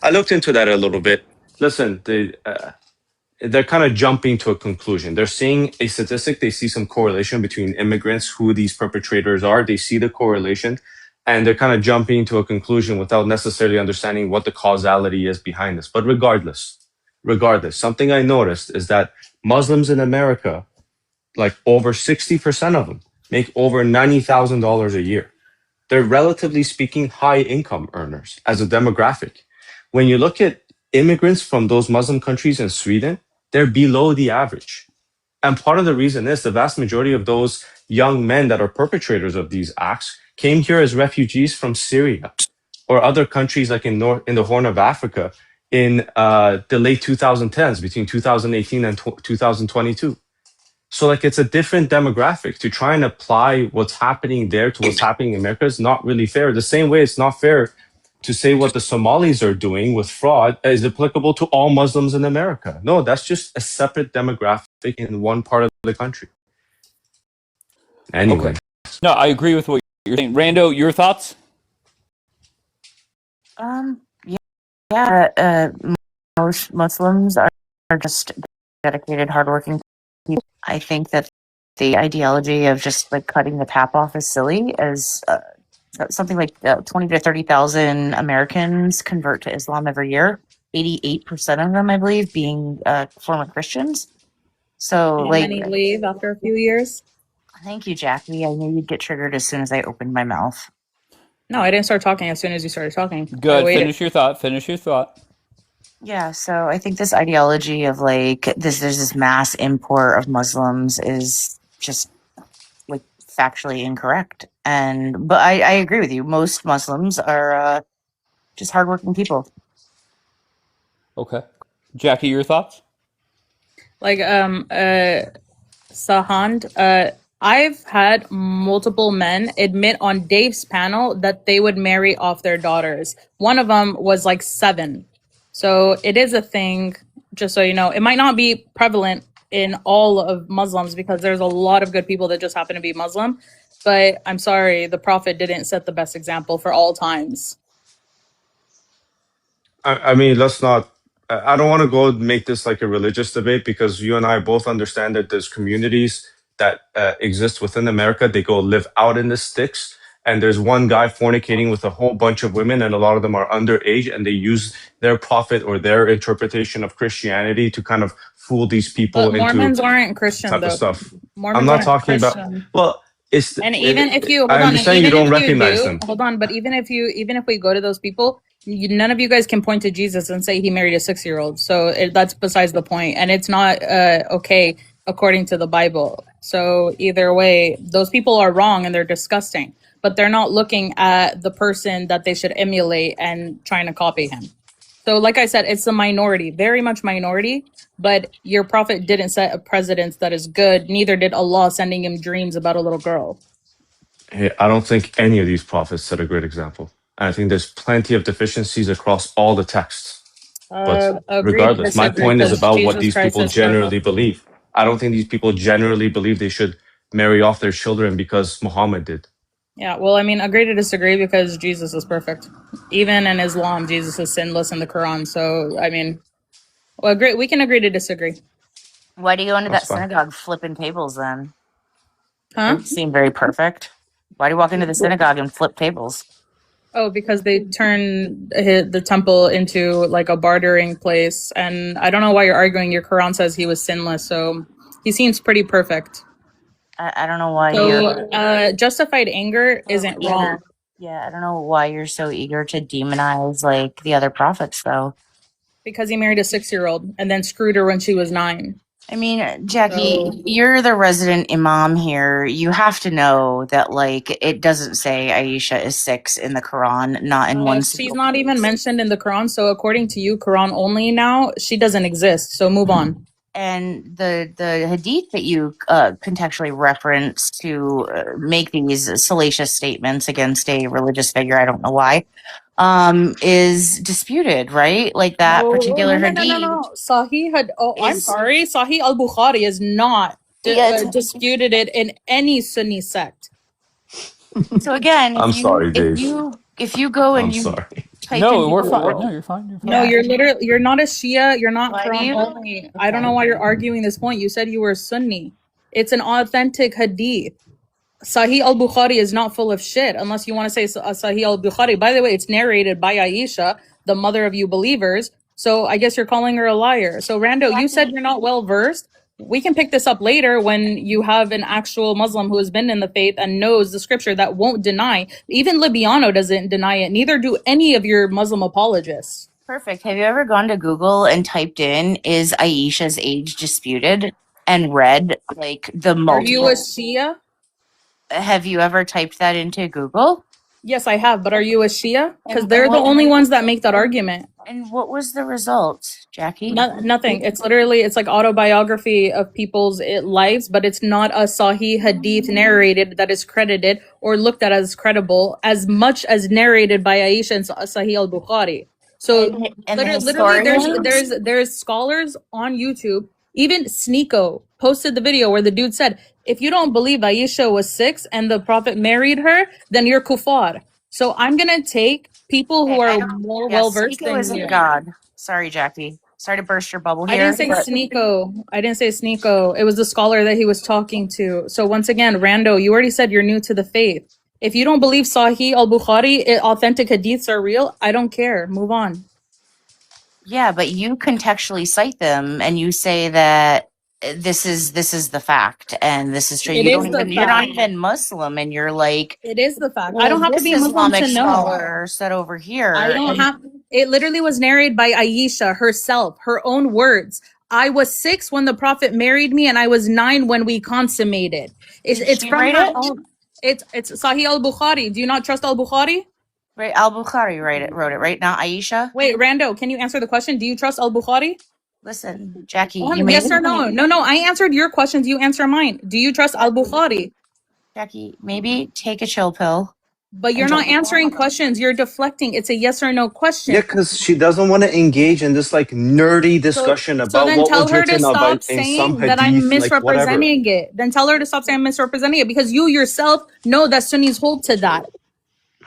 I looked into that a little bit. Listen, they're kind of jumping to a conclusion. They're seeing a statistic. They see some correlation between immigrants, who these perpetrators are. They see the correlation, and they're kind of jumping to a conclusion without necessarily understanding what the causality is behind this. But regardless, something I noticed is that Muslims in America, like over 60% of them, make over $90,000 a year. They're relatively speaking high income earners as a demographic. When you look at immigrants from those Muslim countries in Sweden, they're below the average. And part of the reason is the vast majority of those young men that are perpetrators of these acts came here as refugees from Syria or other countries like in the Horn of Africa in the late 2010s, between 2018 and 2022. So like it's a different demographic. To try and apply what's happening there to what's happening in America is not really fair. The same way it's not fair to say what the Somalis are doing with fraud is applicable to all Muslims in America. No, that's just a separate demographic in one part of the country. Anyway. Okay. No, I agree with what you're saying. Rando, your thoughts? Most Muslims are just dedicated, hardworking people. I think that the ideology of just like cutting the tap off is silly, as something like 20 to 30,000 Americans convert to Islam every year. 88% of them, I believe, being former Christians. So, And like, many leave after a few years. thank you, Jackie. I knew you'd get triggered as soon as I opened my mouth. No, I didn't start talking as soon as you started talking. Good. Finish your thought. Yeah, so I think this ideology of like there's this mass import of Muslims is just like factually incorrect. But I agree with you. Most Muslims are just hardworking people. Okay. Jackie, your thoughts? Like Sahand, I've had multiple men admit on Dave's panel that they would marry off their daughters. One of them was like 7. So it is a thing, just so you know. It might not be prevalent in all of Muslims because there's a lot of good people that just happen to be Muslim. But I'm sorry, the Prophet didn't set the best example for all times. I mean, let's not. I don't want to go make this like a religious debate because you and I both understand that there's communities that exist within America. They go live out in the sticks, and there's one guy fornicating with a whole bunch of women, and a lot of them are underage, and they use their prophet or their interpretation of Christianity to kind of fool these people But into Mormons aren't Christian type of though. stuff. Mormons I'm not aren't talking about. Christian. Well, it's. And even if you hold I on, and understand you even don't if you recognize do, them. hold on, but even if we go to those people, none of you guys can point to Jesus and say he married a 6-year-old. So that's besides the point, and it's not okay according to the Bible. So either way, those people are wrong and they're disgusting, but they're not looking at the person that they should emulate and trying to copy him. So like I said, it's a minority, very much minority, but your prophet didn't set a precedence that is good. Neither did Allah sending him dreams about a little girl. Hey, I don't think any of these prophets set a great example. And I think there's plenty of deficiencies across all the texts. But Agree to regardless, my disagree point is because about what Jesus these Christ people is perfect. generally believe. I don't think these people generally believe they should marry off their children because Muhammad did. Yeah, well, I mean, agree to disagree because Jesus is perfect. Even in Islam, Jesus is sinless in the Quran. So, I mean, well, agree. We can agree to disagree. Why do you go into That's that fine. synagogue flipping tables then? Huh? It seemed very perfect. Why do you walk into the synagogue and flip tables? Oh, because they turn the temple into like a bartering place. And I don't know why you're arguing. Your Quran says he was sinless. So he seems pretty perfect. I don't know why So justified anger so isn't eager. wrong. Yeah, I don't know why you're so eager to demonize like the other prophets though. Because he married a 6-year-old and then screwed her when she was 9. I mean, Jackie, So you're the resident imam here. You have to know that, like, it doesn't say Aisha is 6 in the Quran, not in one she's single not even place. mentioned in the Quran. So according to you, Quran only now, she doesn't exist. So move on. And the hadith that you contextually reference to make these salacious statements against a religious figure, I don't know why, is disputed, right? Like that particular hadith. No. Sahih had. Oh, I'm Is- sorry. Sahih al Bukhari is not Yeah, it's- disputed it in any Sunni sect. So again, I'm sorry, Dave. if you go and I'm you sorry. type No, into we're fine. Google- No, you're fine. You're fine. No, Yeah. you're not a Shia. You're not Why do Quran you? only. I don't Okay. know why you're arguing this point. You said you were Sunni. It's an authentic hadith. Sahih al Bukhari is not full of shit unless you want to say Sahih al Bukhari. By the way, it's narrated by Aisha, the mother of you believers. So I guess you're calling her a liar. So Rando, you said you're not well versed. We can pick this up later when you have an actual Muslim who has been in the faith and knows the scripture that won't deny. Even Libiano doesn't deny it. Neither do any of your Muslim apologists. Perfect. Have you ever gone to Google and typed in "is Aisha's age disputed" and read like the Are you a multiple? Shia? Have you ever typed that into Google? Yes, I have. But are you a Shia? Because And they're the what- only ones that make that argument. And what was the result, Jackie? Nothing. It's literally, it's like autobiography of people's lives, but it's not a Sahih hadith narrated that is credited or looked at as credible as much as narrated by Aisha and Sahih al Bukhari. So And the literally, historians? there's scholars on YouTube. Even Sneeko posted the video where the dude said, "If you don't believe Aisha was 6 and the Prophet married her, then you're kuffar." So I'm gonna take people who are more well versed Sneeko than isn't you. God. Sorry, Jackie. Sorry to burst your bubble I here. didn't say but- Sneeko. I didn't say Sneeko. It was the scholar that he was talking to. So once again, Rando, you already said you're new to the faith. If you don't believe Sahih al-Bukhari, authentic hadiths are real, I don't care. Move on. Yeah, but you contextually cite them and you say that this is the fact and this is true. It You is don't the even, you're not fact. even Muslim and you're like, It is the fact. well, I don't have to this be Muslim Islamic to know. scholar said over here. I don't and- have. It literally was narrated by Aisha herself, her own words. I was 6 when the Prophet married me, and I was 9 when we consummated. It's Did it's she from write her it? own. It's Sahih al-Bukhari. Do you not trust al-Bukhari? Right, Al-Bukhari wrote it, right? Not Aisha? Wait, Rando, can you answer the question? Do you trust al-Bukhari? Listen, Jackie, you Yes may or no? No. I answered your questions. You answer mine. Do you trust al-Bukhari? Jackie, maybe take a chill pill. But you're not answering questions. You're deflecting. It's a yes or no question. Yeah, because she doesn't want to engage in this like nerdy discussion So about then what tell was her to written stop about in saying some that I'm hadith, like whatever. misrepresenting it. Then tell her to stop saying I'm misrepresenting it because you yourself know that Sunnis hold to that.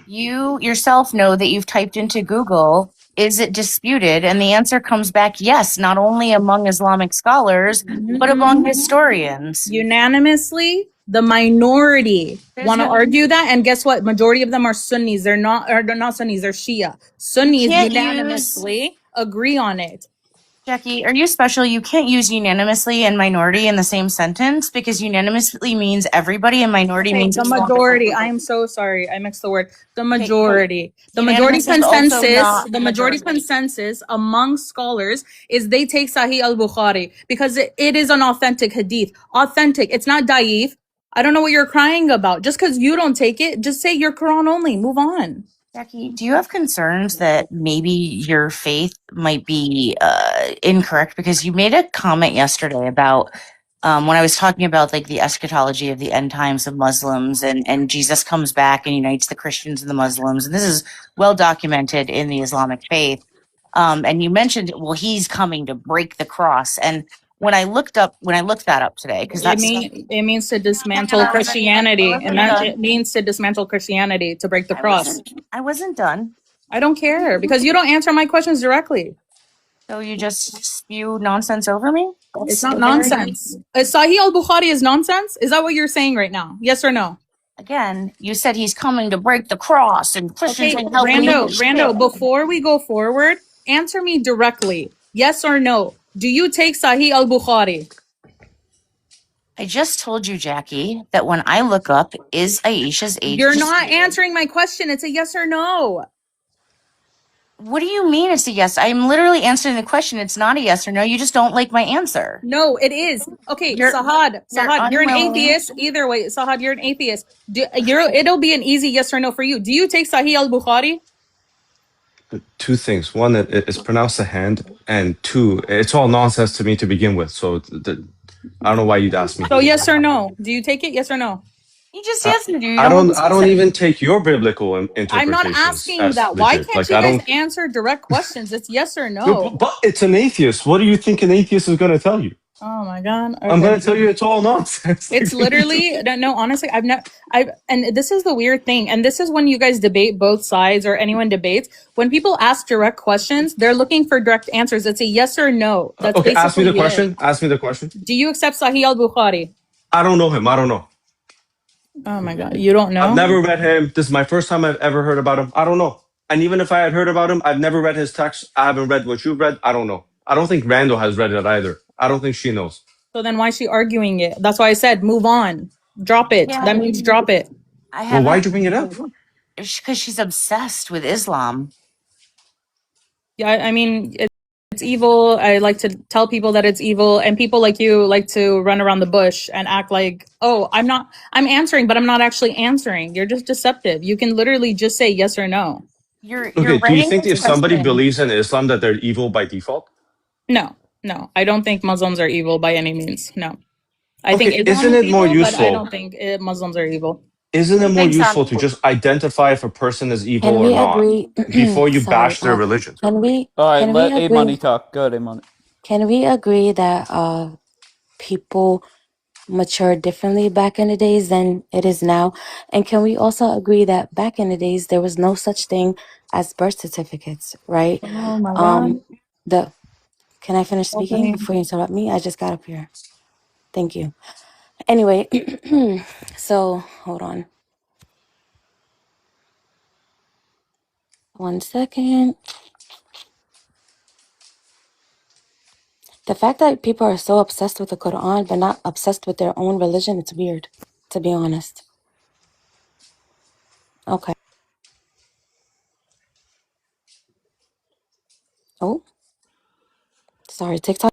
You yourself know that you've typed into Google is it disputed? And the answer comes back yes, not only among Islamic scholars, but among historians. Unanimously, the minority want to argue that, and guess what? Majority of them are Sunnis. They're not Sunnis. They're Shia. Sunnis unanimously agree on it. Jackie, are you special? You can't use unanimously and minority in the same sentence because unanimously means everybody and minority means the majority. I am so sorry. I mixed the word. The majority. The majority consensus. The majority consensus among scholars is they take Sahih al-Bukhari because it is an authentic hadith. Authentic. It's not daif. I don't know what you're crying about. Just because you don't take it, just say you're Quran only. Move on. Jackie, do you have concerns that maybe your faith might be incorrect? Because you made a comment yesterday about when I was talking about like the eschatology of the end times of Muslims and Jesus comes back and unites the Christians and the Muslims. And this is well documented in the Islamic faith. And you mentioned, well, he's coming to break the cross. And when I looked that up today, because it means to dismantle Christianity, and that it means to dismantle Christianity to break the cross. I wasn't done. I don't care because you don't answer my questions directly. So you just spew nonsense over me? It's not nonsense. Sahih al-Bukhari is nonsense? Is that what you're saying right now? Yes or no? Again, you said he's coming to break the cross and Christians okay, Rando, before we go forward, answer me directly. Yes or no? Do you take Sahih al-Bukhari? I just told you, Jackie, that when I look up, is Aisha's age? You're not answering my question. It's a yes or no. What do you mean it's a yes? I'm literally answering the question. It's not a yes or no. You just don't like my answer. No, it is. Okay, Sahad, you're an atheist. Either way, Sahad, you're an atheist. It'll be an easy yes or no for you. Do you take Sahih al-Bukhari? Two things. One, it's pronounced a hand, and two, it's all nonsense to me to begin with. So I don't know why you'd ask me. So yes or no? Do you take it? Yes or no? You just answered. I don't even take your biblical interpretations. I'm not asking that. Why can't you guys answer direct questions? It's yes or no. But it's an atheist. What do you think an atheist is going to tell you? Oh my god! Okay. I'm going to tell you it's all nonsense. It's literally no. Honestly, and this is the weird thing, and this is when you guys debate both sides or anyone debates. When people ask direct questions, they're looking for direct answers. It's a yes or no. That's okay. Ask me the question. Ask me the question. Do you accept Sahih al-Bukhari? I don't know him. I don't know. Oh my god, you don't know? I've never read him. This is my first time I've ever heard about him. I don't know. And even if I had heard about him, I've never read his text. I haven't read what you've read. I don't know. I don't think Randall has read it either. I don't think she knows. So then why is she arguing it? That's why I said move on. Drop it. Yeah. That means drop it. Well, why'd you bring it up? Because she's obsessed with Islam. Yeah, I mean, it's evil. I like to tell people that it's evil, and people like you like to run around the bush and act like, oh, I'm answering, but I'm not actually answering. You're just deceptive. You can literally just say yes or no. You're do you think if somebody believes in Islam that they're evil by default? No, I don't think Muslims are evil by any means. No. I think isn't it more useful? But I don't think Muslims are evil. Isn't it more useful to just identify if a person is evil or not before you bash their religion? All right, let Amani talk. Go ahead, Amani. Can we agree that people mature differently back in the days than it is now? And can we also agree that back in the days there was no such thing as birth certificates, right? Oh my God. Can I finish speaking before you interrupt me? I just got up here. Thank you. Anyway, so hold on. 1 second. The fact that people are so obsessed with the Quran but not obsessed with their own religion, it's weird, to be honest. Okay. Oh. Sorry, TikTok.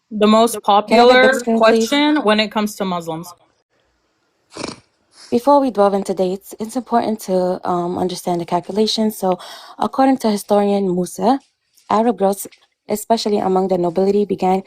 The most popular question when it comes to Muslims. Before we delve into dates, it's important to understand the calculations. So, according to historian Musa, Arab girls, especially among the nobility, began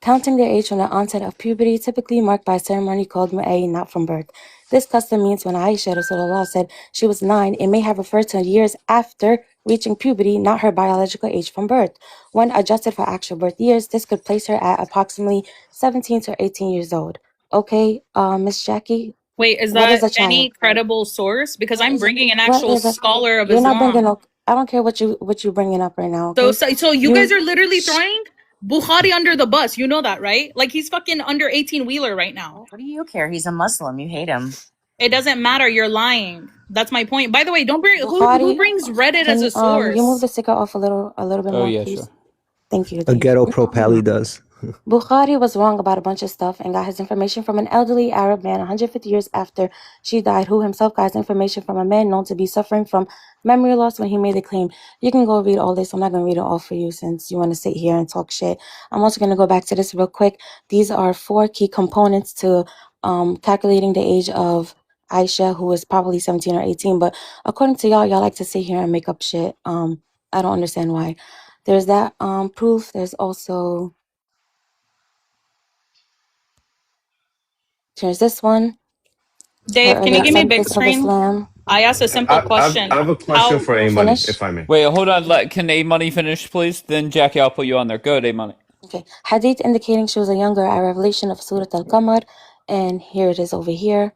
counting their age from the onset of puberty, typically marked by a ceremony called Mu'ay, not from birth. This custom means when Aisha Rasulullah said she was 9, it may have referred to years after reaching puberty, not her biological age from birth. When adjusted for actual birth years, this could place her at approximately 17 to 18 years old. Okay, Miss Jackie? Wait, is that any credible source? Because I'm bringing an actual scholar of Islam. I don't care what you bringing up right now. So, Okay? so you guys are literally throwing Bukhari under the bus. You know that, right? Like he's fucking under 18 wheeler right now. What do you care? He's a Muslim. You hate him. It doesn't matter. You're lying. That's my point. By the way, don't bring who Bukhari, brings Reddit can as a source. you move the sticker off a little bit Oh more, yeah, please? sure. Thank you. A Thank ghetto you. pro pally does. Bukhari was wrong about a bunch of stuff and got his information from an elderly Arab man 150 years after she died, who himself got his information from a man known to be suffering from memory loss when he made the claim. You can go read all this. I'm not going to read it all for you since you want to sit here and talk shit. I'm also going to go back to this real quick. These are 4 key components to calculating the age of Aisha, who was probably 17 or 18. But according to y'all like to sit here and make up shit. I don't understand why. There's that proof. There's also... Here's this one. Dave, can you give me a big screen? Islam. I asked a simple question. I have a question for A Money, Finish? if I may. Wait, hold on. Can A Money finish, please? Then Jackie, I'll put you on there. Go ahead, A Money. Okay. Hadith indicating she was a younger, a revelation of Surah Al-Qamar. And here it is over here.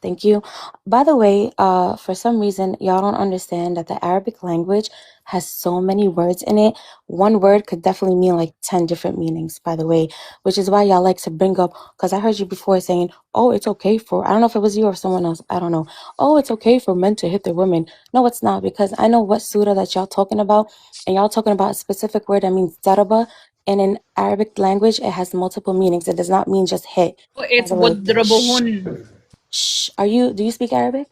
Thank you. By the way, for some reason, y'all don't understand that the Arabic language has so many words in it. One word could definitely mean like 10 different meanings, by the way, which is why y'all like to bring up, because I heard you before saying, oh, it's okay for, I don't know if it was you or someone else, I don't know. Oh, it's okay for men to hit their women. No, it's not, because I know what surah that y'all talking about, and y'all talking about a specific word that means daraba, and in Arabic language, it has multiple meanings. It does not mean just hit. It's wadrabuhun. Shh. Do you speak Arabic?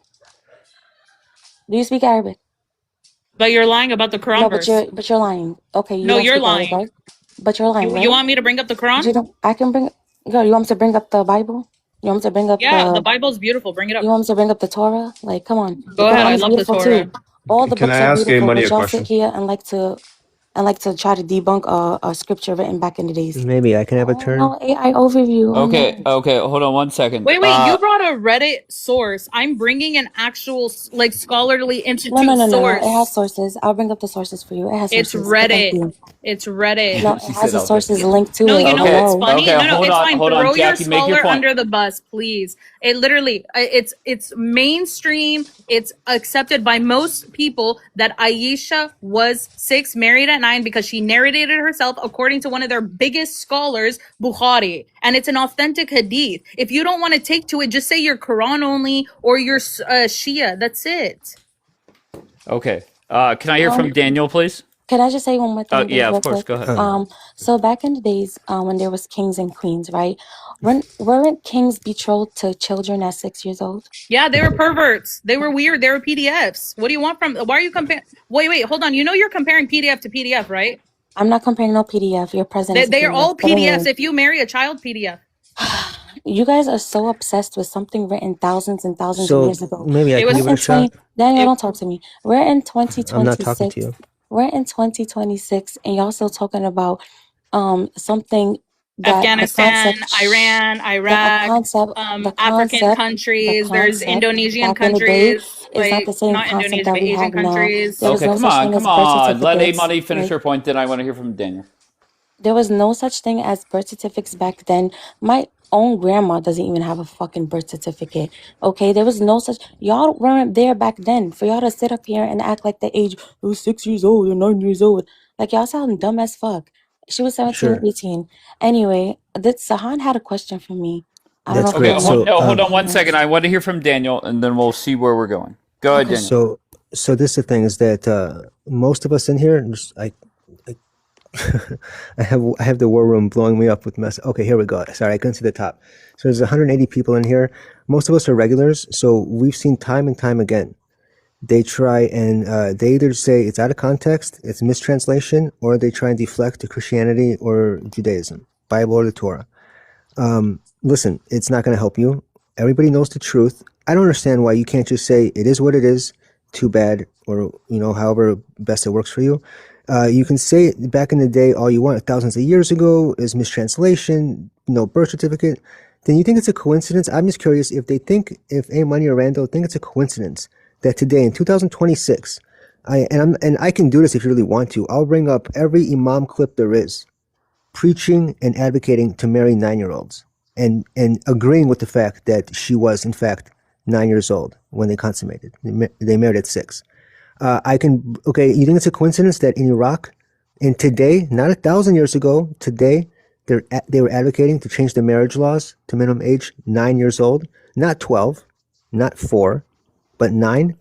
Do you speak Arabic? But you're lying about the Quran No, verse. but you're lying. Okay, you No, don't you're speak lying. Arabic, right? But you're lying, right? You want me to bring up the Quran? You don't. I can bring. Girl, you want me to bring up the Bible? You want me to bring up Yeah, the Bible's beautiful. Bring it up. You want me to bring up the Torah? Like, come on. Go ahead. I Quran is love the beautiful Torah. too. All the Can books I are ask A beautiful, Money but a y'all question? sit here and like to try to debunk a scripture written back in the days. Maybe I can have a turn. No, AI overview. Okay, hold on 1 second. Wait, you brought a Reddit source. I'm bringing an actual like scholarly institute No. source. It has sources. I'll bring up the sources for you. It has It's sources. Thank Reddit. you. It's Reddit. No, it She has said the sources okay. linked to No, it. you know Okay, what's funny? okay, No, hold it's on, fine. hold on, Throw your Jackie, make your scholar point. under the bus, please. It literally, it's mainstream. It's accepted by most people that Aisha was 6, married at 9, because she narrated it herself, according to one of their biggest scholars, Bukhari. And it's an authentic hadith. If you don't want to take to it, just say you're Quran only or you're Shia. That's it. Okay. Can I hear from Daniel, please? Can I just say one more thing? Yeah, real of course. quick? Go ahead. So back in the days, when there was kings and queens, right? Weren't kings betrothed to children at 6 years old? Yeah, they were perverts. They were weird. They were PDFs. What do you want from? Why are you comparing? Wait, hold on. You know you're comparing PDF to PDF, right? I'm not comparing no PDF. Your president. They are all PDFs. If you marry a child, PDF. You guys are so obsessed with something written thousands and thousands of years ago. Maybe I can give it a shot. Daniel, don't talk to me. We're in 2026. I'm not talking to you. We're in 2026, and y'all still talking about something that Afghanistan, Iran, Iraq, African countries. There's Indonesian countries. It's not the same not concept Indonesia, that but we Asian have countries. now. Okay, come on. Let A Money finish her point, then I want to hear from Daniel. There was no such thing as birth certificates back then. My own grandma doesn't even have a fucking birth certificate. Okay, there was no such. Y'all weren't there back then. For y'all to sit up here and act like the age was 6 years old or 9 years old, like y'all sound dumb as fuck. She was 17, 18. Anyway, Sahan had a question for me. That's great. Hold on 1 second. I want to hear from Daniel, and then we'll see where we're going. Go ahead, Daniel. So this is the thing is that most of us in here, I have the war room blowing me up with mess. Okay, here we go. Sorry, I couldn't see the top. So there's 180 people in here. Most of us are regulars, so we've seen time and time again. They try and they either say it's out of context, it's mistranslation, or they try and deflect to Christianity or Judaism, Bible or the Torah. Listen, it's not going to help you. Everybody knows the truth. I don't understand why you can't just say it is what it is, too bad, or however best it works for you. You can say back in the day all you want, thousands of years ago is mistranslation, birth certificate. Then you think it's a coincidence? I'm just curious if A Money or Randall think it's a coincidence that today in 2026, I can do this if you really want to. I'll bring up every imam clip there is, preaching and advocating to marry 9-year-olds and agreeing with the fact that she was in fact 9 years old when they consummated. They married at 6. Okay, you think it's a coincidence that in Iraq, and today, not 1,000 years ago, today, they were advocating to change the marriage laws to minimum age 9 years old, not 12, not 4, but 9?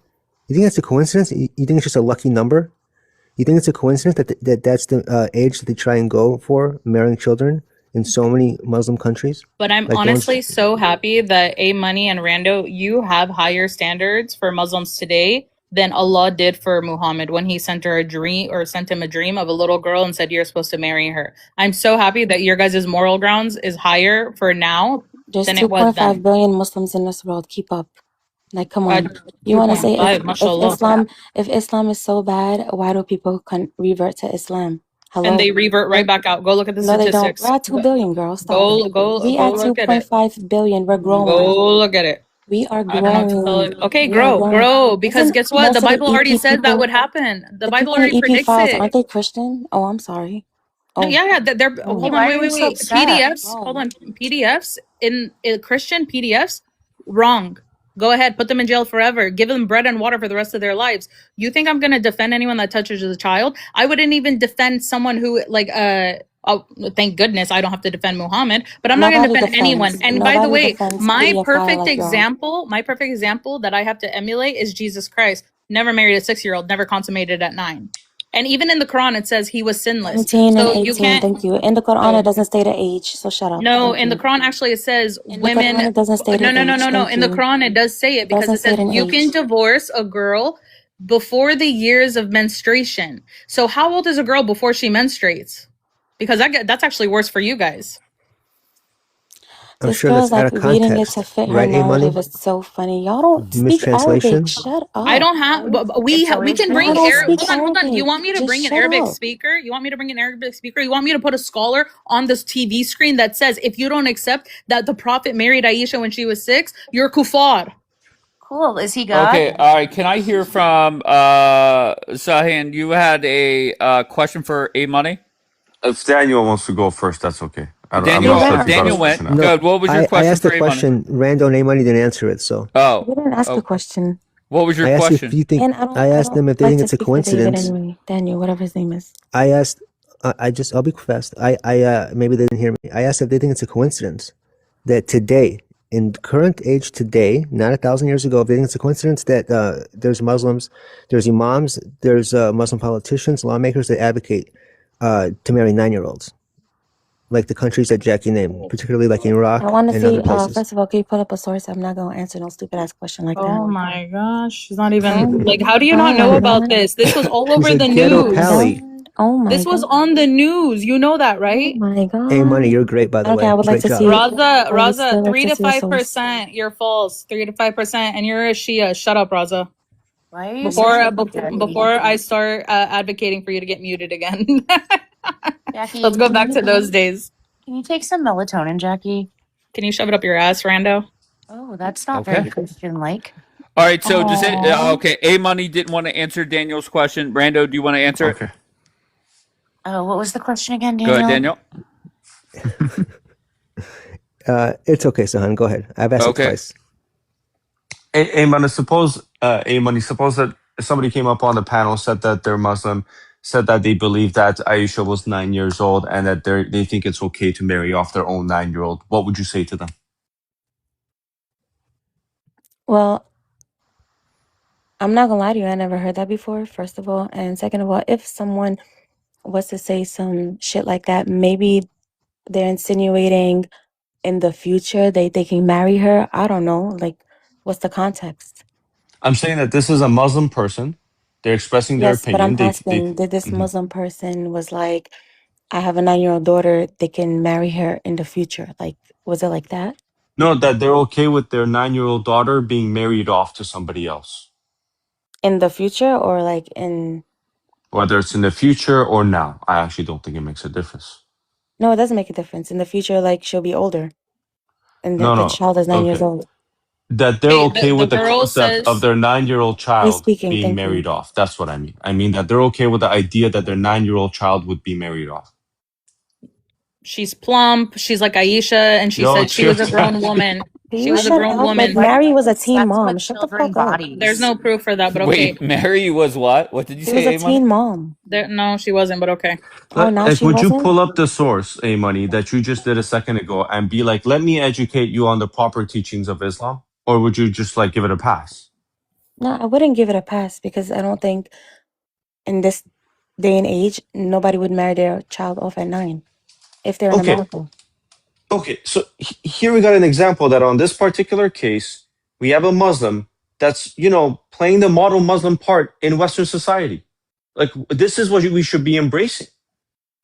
You think that's a coincidence? You think it's just a lucky number? You think it's a coincidence that's the age that they try and go for marrying children in so many Muslim countries? But I'm Like honestly so happy that A Money and Rando, you have higher standards for Muslims today than Allah did for Muhammad when he sent her a dream or sent him a dream of a little girl and said you're supposed to marry her. I'm so happy that your guys' moral grounds is higher for now There's than it was 2.5 then. billion Muslims in this world. Keep up. Like, come on. You want to say 2.5, if Islam is so bad, why do people revert to Islam? Hello. and they revert right back out. Go look at the No, they statistics. don't. We're at 2 billion, girl. Stop Go it. go We go at look at it. 2.5 billion. We're growing. Go look at it. We are I don't know what to tell growing. you. Okay, We are growing. grow. Because Isn't guess what? most The of the Bible already EP said that people- would happen. The Bible people in already EP predicts files, it. aren't they Christian? Oh, I'm sorry. No, yeah, they're Oh. hold Why on, are you wait. so upset? PDFs, Oh. hold on. PDFs in Christian PDFs, wrong. Go ahead, put them in jail forever. Give them bread and water for the rest of their lives. You think I'm gonna defend anyone that touches a child? I wouldn't even defend someone who oh, thank goodness I don't have to defend Muhammad, but I'm not gonna Nobody defend anyone. defends- And by the nobody way, defends my PDF perfect like y'all. example that I have to emulate is Jesus Christ. Never married a 6-year-old, never consummated at 9. And even in the Quran, it says he was sinless. 17 and So 18, you can't. thank you. In the Quran, So- it doesn't state the age, so shut up. No, Thank in the you. Quran, actually, it says In the women. Quran, it doesn't state No. an age, In thank the you. Quran, it does say it because doesn't it says state an you can age. divorce a girl before the years of menstruation. So how old is a girl before she menstruates? Because that's actually worse for you guys. I'm This sure girl's that's out like of reading it context, to fit her right, A-Money? narrative. It's so funny. Y'all don't speak Mistranslation? Arabic. Shut up. I don't have. But we It's always can been bring I don't Arabic. speak Hold on. You Arabic. want me to Just bring an shut Arabic up. speaker? You want me to bring an Arabic speaker? You want me to put a scholar on this TV screen that says if you don't accept that the Prophet married Aisha when she was 6, you're kuffar. Cool. Is he God? Okay, all right. Can I hear from Sahin? You had a question for A Money? If Daniel wants to go first, that's okay. Daniel, I'm not sure if you got a Daniel question went. after. Good. What was your I question asked for the A Money? question. Rando and A-Money didn't answer it, so. Oh, We didn't ask a okay. question. What was your I asked question? if you think. And I asked them if they like think to it's a speak for David coincidence. anyway. Daniel, whatever his name is. I asked. I'll be fast. Maybe they didn't hear me. I asked if they think it's a coincidence that today, in current age today, not 1,000 years ago, if they think it's a coincidence that there's Muslims, there's imams, there's Muslim politicians, lawmakers that advocate to marry 9-year-olds, like the countries that Jackie named, particularly like in Iraq I want to and see, other places. first of all, can you pull up a source? I'm not going to answer no stupid ass question like that. Oh my gosh, she's not even Oh like. How do you not my know God. about this? This was all She's over a the ghetto news. pally. Oh my This was God. on the news. You know that, right? Oh my God. Hey, Money, you're great, by the Okay, way. I would like Great to job. see. I would Raza, still like 3 to to see a source. 5%. You're false. 3 to 5%, and you're a Shia. Shut up, Raza. Why are you Before saying that, Jackie? before I start advocating for you to get muted again. Jackie, Let's go back to those days. Can you take some melatonin, Jackie? Can you shove it up your ass, Rando? Oh, that's not Okay. very Christian-like. All right. So does it? Aw. Okay. A Money didn't want to answer Daniel's question. Brando, do you want to answer it? Okay. Oh, what was the question again, Go Daniel? ahead, Daniel. It's okay, Sahan. Go ahead. I've asked it Okay. twice. Money, suppose that somebody came up on the panel, said that they're Muslim, said that they believe that Aisha was 9 years old and that they think it's okay to marry off their own 9-year-old. What would you say to them? Well, I'm not gonna lie to you. I never heard that before, first of all. And second of all, if someone was to say some shit like that, maybe they're insinuating in the future they can marry her. I don't know. Like, what's the context? I'm saying that this is a Muslim person. They're expressing their Yes, but I'm opinion. asking, did this Mhm. Muslim person was like, I have a 9-year-old daughter, they can marry her in the future. Like, was it like that? No, that they're okay with their 9-year-old daughter being married off to somebody else, In the future or like in... whether it's in the future or now. I actually don't think it makes a difference. No, it doesn't make a difference. In the future, like, she'll be older. And the No. child is 9 years Okay. old. That they're Hey, okay the with the girl concept of says their 9-year-old He's child speaking, being thank married you. off. That's what I mean. I mean that they're okay with the idea that their 9-year-old child would be married off. she's plump, she's like Aisha, and she Yo, said she was a chill, grown Jackie. woman. Can She you was a shut grown up? Like woman. Mary was a teen That's mom. what Shut the children fuck up. bodies. There's no proof for that, but okay. Wait, Mary was what? What did you She say, was a Money? teen mom. No, she wasn't, but okay. Oh, now Like, she would you wasn't? pull up the source, A Money, that you just did a second ago and be like, let me educate you on the proper teachings of Islam? Or would you just like give it a pass? No, I wouldn't give it a pass because I don't think in this day and age nobody would marry their child off at 9 if they're in Okay. America. Okay. So here we got an example that on this particular case, we have a Muslim that's, playing the model Muslim part in Western society. Like, this is what we should be embracing.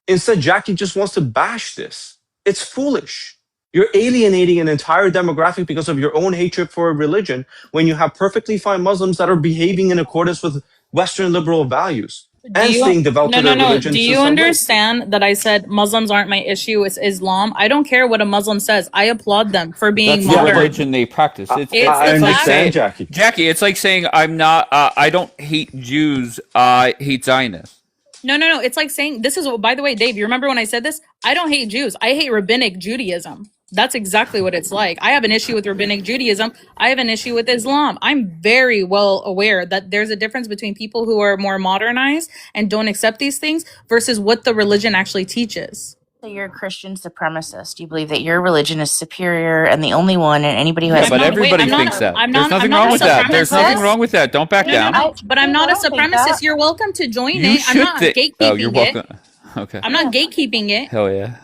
Instead, Jackie just wants to bash this. It's foolish. You're alienating an entire demographic because of your own hatred for a religion when you have perfectly fine Muslims that are behaving in accordance with Western liberal values and staying devout to their religion. Do you understand that I said Muslims aren't my issue? It's Islam. I don't care what a Muslim says. I applaud them for being That's modern. the religion they practice. It's I the fact- understand, Jackie. Jackie, it's like saying I don't hate Jews. I hate Zionists. No. It's like saying this is. By the way, Dave, you remember when I said this? I don't hate Jews. I hate rabbinic Judaism. That's exactly what it's like. I have an issue with rabbinic Judaism. I have an issue with Islam. I'm very well aware that there's a difference between people who are more modernized and don't accept these things versus what the religion actually teaches. So you're a Christian supremacist. You believe that your religion is superior and the only one, and anybody who has. But everybody thinks that. There's nothing wrong with that. There's nothing wrong with that. Don't back down. But I'm not a supremacist. You're welcome to join You it. I'm should not think. gatekeeping Oh, you're welcome. it. Okay. I'm not gatekeeping it. Hell yeah.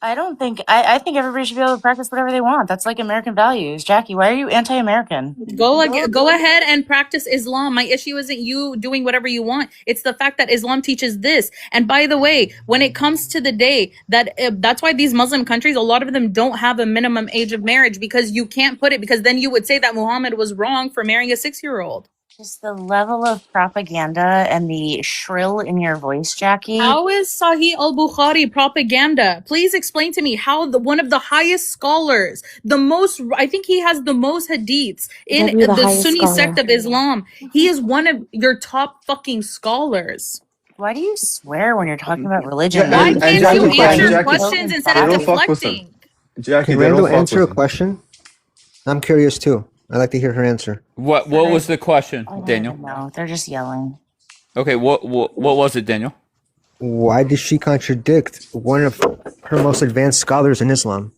I don't think. I think everybody should be able to practice whatever they want. That's like American values. Jackie, why are you anti-American? Go ahead and practice Islam. My issue isn't you doing whatever you want. It's the fact that Islam teaches this. And by the way, when it comes to the day that's why these Muslim countries, a lot of them don't have a minimum age of marriage because you can't put it because then you would say that Muhammad was wrong for marrying a 6-year-old. Just the level of propaganda and the shrill in your voice, Jackie. How is Sahih al-Bukhari propaganda? Please explain to me how one of the highest scholars, I think he has the most hadiths in the Sunni sect of Islam. He is one of your top fucking scholars. Why do you swear when you're talking about religion? Why can't you answer questions instead of deflecting? Jackie, Can Randall answer a question? I'm curious too. I'd like to hear her answer. What was the question, Daniel? No, they're just yelling. Okay, what was it, Daniel? Why does she contradict one of her most advanced scholars in Islam?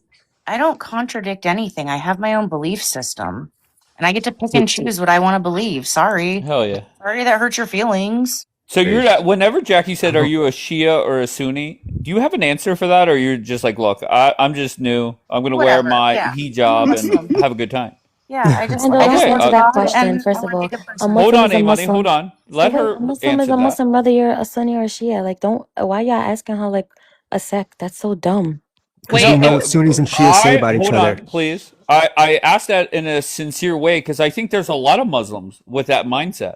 I don't contradict anything. I have my own belief system. And I get to pick and choose what I want to believe. Sorry. Hell yeah. Sorry that hurt your feelings. So you're not, whenever Jackie said, are you a Shia or a Sunni? Do you have an answer for that? Or you're just like, look, I'm just new. I'm going to wear my hijab and have a good time. Yeah, I just want to answer that question, first of all. Hold on, A-Money, hold on. Let her Muslim is a Muslim, whether you're a Sunni or a Shia. Like, why y'all asking her like a sect? That's so dumb. Because you know what Sunnis and Shias say about each other. Hold on, please. I asked that in a sincere way because I think there's a lot of Muslims with that mindset.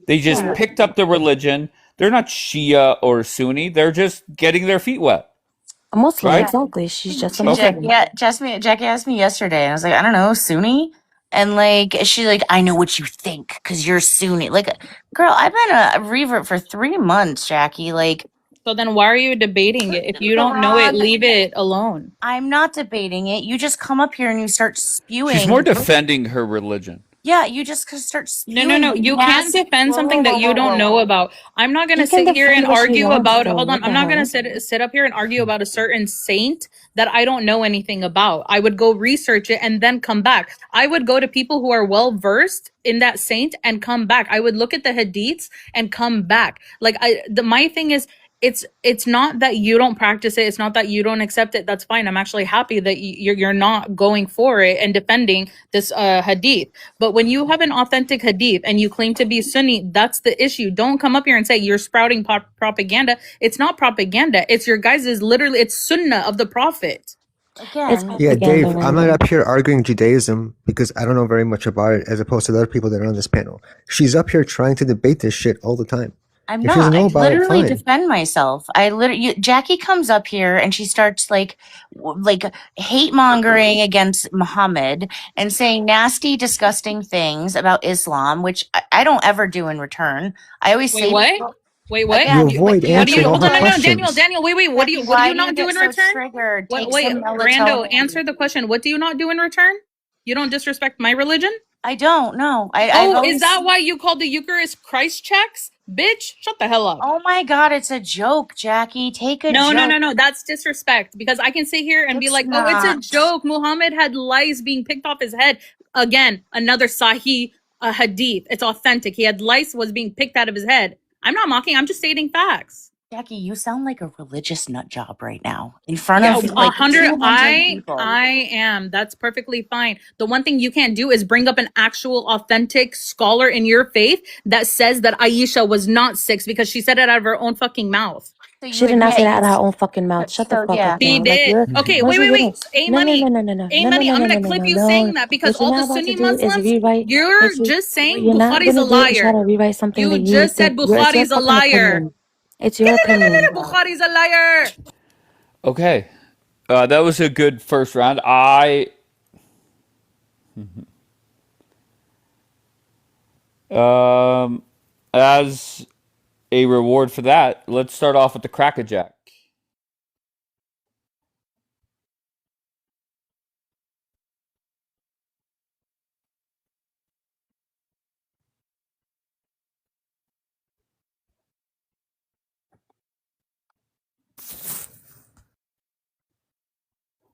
They just picked up the religion. They're not Shia or Sunni. They're just getting their feet wet. A Muslim, Right? Exactly. She's just a Muslim. Jackie asked me yesterday, and I was like, I don't know, Sunni? And like, she's like, I know what you think because you're Sunni. Like, girl, I've been a revert for 3 months, Jackie. Like, so then why are you debating it? If you don't know it, leave it alone. I'm not debating it. You just come up here and you start spewing. She's more defending her religion. Yeah, you just start spewing. No. You can't defend something that you don't know about. I'm not going to sit here and argue about. Hold on. I'm not going to sit up here and argue about a certain saint that I don't know anything about. I would go research it and then come back. I would go to people who are well versed in that saint and come back. I would look at the hadiths and come back. Like my thing is, it's not that you don't practice it. It's not that you don't accept it. That's fine. I'm actually happy that you're not going for it and defending this hadith. But when you have an authentic hadith and you claim to be Sunni, that's the issue. Don't come up here and say you're sprouting propaganda. It's not propaganda. It's your guys' it's sunnah of the prophet. Again, Yeah, Dave, I'm not up here arguing Judaism because I don't know very much about it as opposed to the other people that are on this panel. She's up here trying to debate this shit all the time. I'm If not. she doesn't know I about it, literally fine. defend myself. Jackie comes up here and she starts like hate mongering against Muhammad and saying nasty, disgusting things about Islam, which I don't ever do in return. I always say, what? Wait, what? You avoid answering all hold her on, no, questions. Daniel, wait, what do you not do in return? Triggered. Wait, Rando, answer the question. What do you not do in return? You don't disrespect my religion? I don't know. Is that why you called the Eucharist Christ checks? Bitch, shut the hell up. Oh my God, it's a joke, Jackie. Take a joke. No. That's disrespect because I can sit here and be like, oh, it's a joke. Muhammad had lice being picked off his head. Again, another Sahih hadith. It's authentic. He had lice was being picked out of his head. I'm not mocking. I'm just stating facts. Jackie, you sound like a religious nut job right now in front of like 100 people. I am. That's perfectly fine. The one thing you can't do is bring up an actual authentic scholar in your faith that says that Aisha was not 6 because she said it out of her own fucking mouth. So she did not say that out of her own fucking mouth. Shut the fuck up. She did. Okay, wait. A Money. No. A Money, I'm going to clip you saying that because all the Sunni Muslims, you're just saying Bukhari's a liar. Try to rewrite something you just said Bukhari's a liar. It's your opinion. Bukhari's a liar. Okay. That was a good first round. As a reward for that, let's start off with the Crackerjack.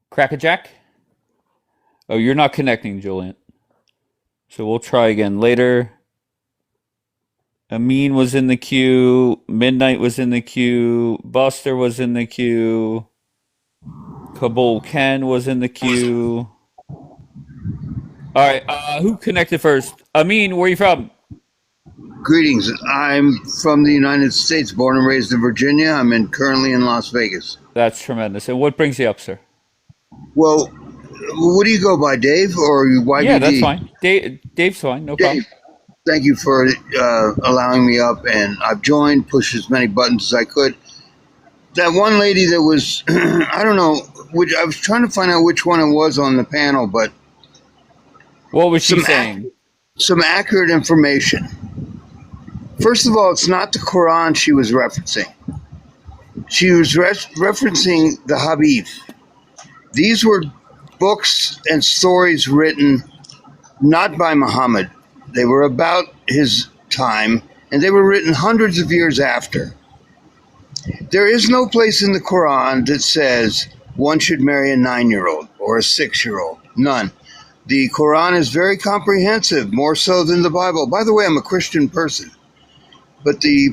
Crackerjack? Oh, you're not connecting, Julian. So we'll try again later. Amin was in the queue. Midnight was in the queue. Buster was in the queue. Kabul Ken was in the queue. All right, who connected first? Amin, where are you from? Greetings. I'm from the United States, born and raised in Virginia. I'm currently in Las Vegas. That's tremendous. And what brings you up, sir? Well, what do you go by, Dave or YBD? Yeah, that's fine. Dave's fine. No problem. Thank you for allowing me up, and I've joined, pushed as many buttons as I could. That one lady that was, I don't know, I was trying to find out which one it was on the panel, but what was she saying? Some accurate information. First of all, it's not the Quran she was referencing. She was referencing the Hadith. These were books and stories written not by Muhammad. They were about his time, and they were written hundreds of years after. There is no place in the Quran that says one should marry a 9-year-old or a 6-year-old. None. The Quran is very comprehensive, more so than the Bible. By the way, I'm a Christian person. But the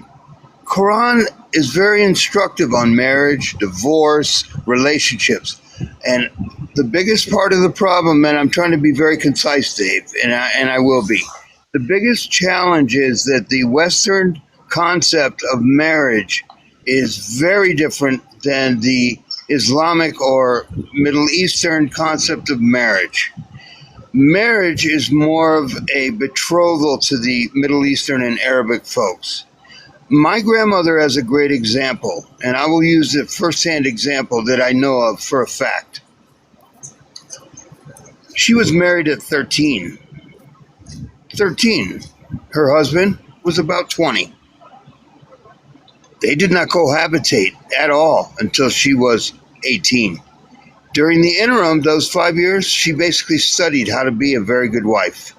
Quran is very instructive on marriage, divorce, relationships. And the biggest part of the problem, and I'm trying to be very concise, Dave, and I will be, the biggest challenge is that the Western concept of marriage is very different than the Islamic or Middle Eastern concept of marriage. Marriage is more of a betrothal to the Middle Eastern and Arabic folks. My grandmother has a great example, and I will use the first-hand example that I know of for a fact. She was married at 13. 13. Her husband was about 20. They did not cohabitate at all until she was 18. During the interim, those 5 years, she basically studied how to be a very good wife.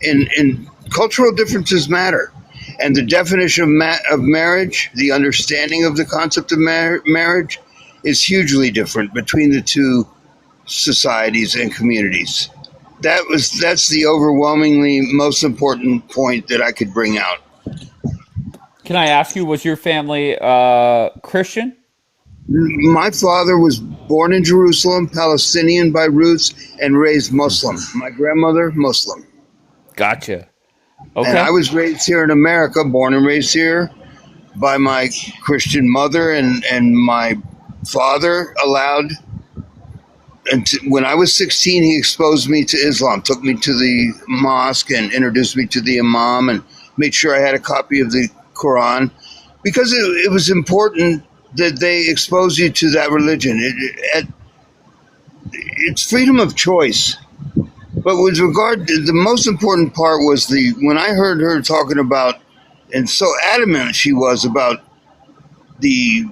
And cultural differences matter. And the definition of marriage, the understanding of the concept of marriage, is hugely different between the two societies and communities. That's the overwhelmingly most important point that I could bring out. Can I ask you, was your family Christian? My father was born in Jerusalem, Palestinian by roots, and raised Muslim. My grandmother, Muslim. Gotcha. Okay. And I was raised here in America, born and raised here by my Christian mother, and my father allowed. And when I was 16, he exposed me to Islam, took me to the mosque and introduced me to the imam and made sure I had a copy of the Quran, because it was important that they expose you to that religion. It's freedom of choice. But with regard to the most important part was when I heard her talking about, and so adamant she was about the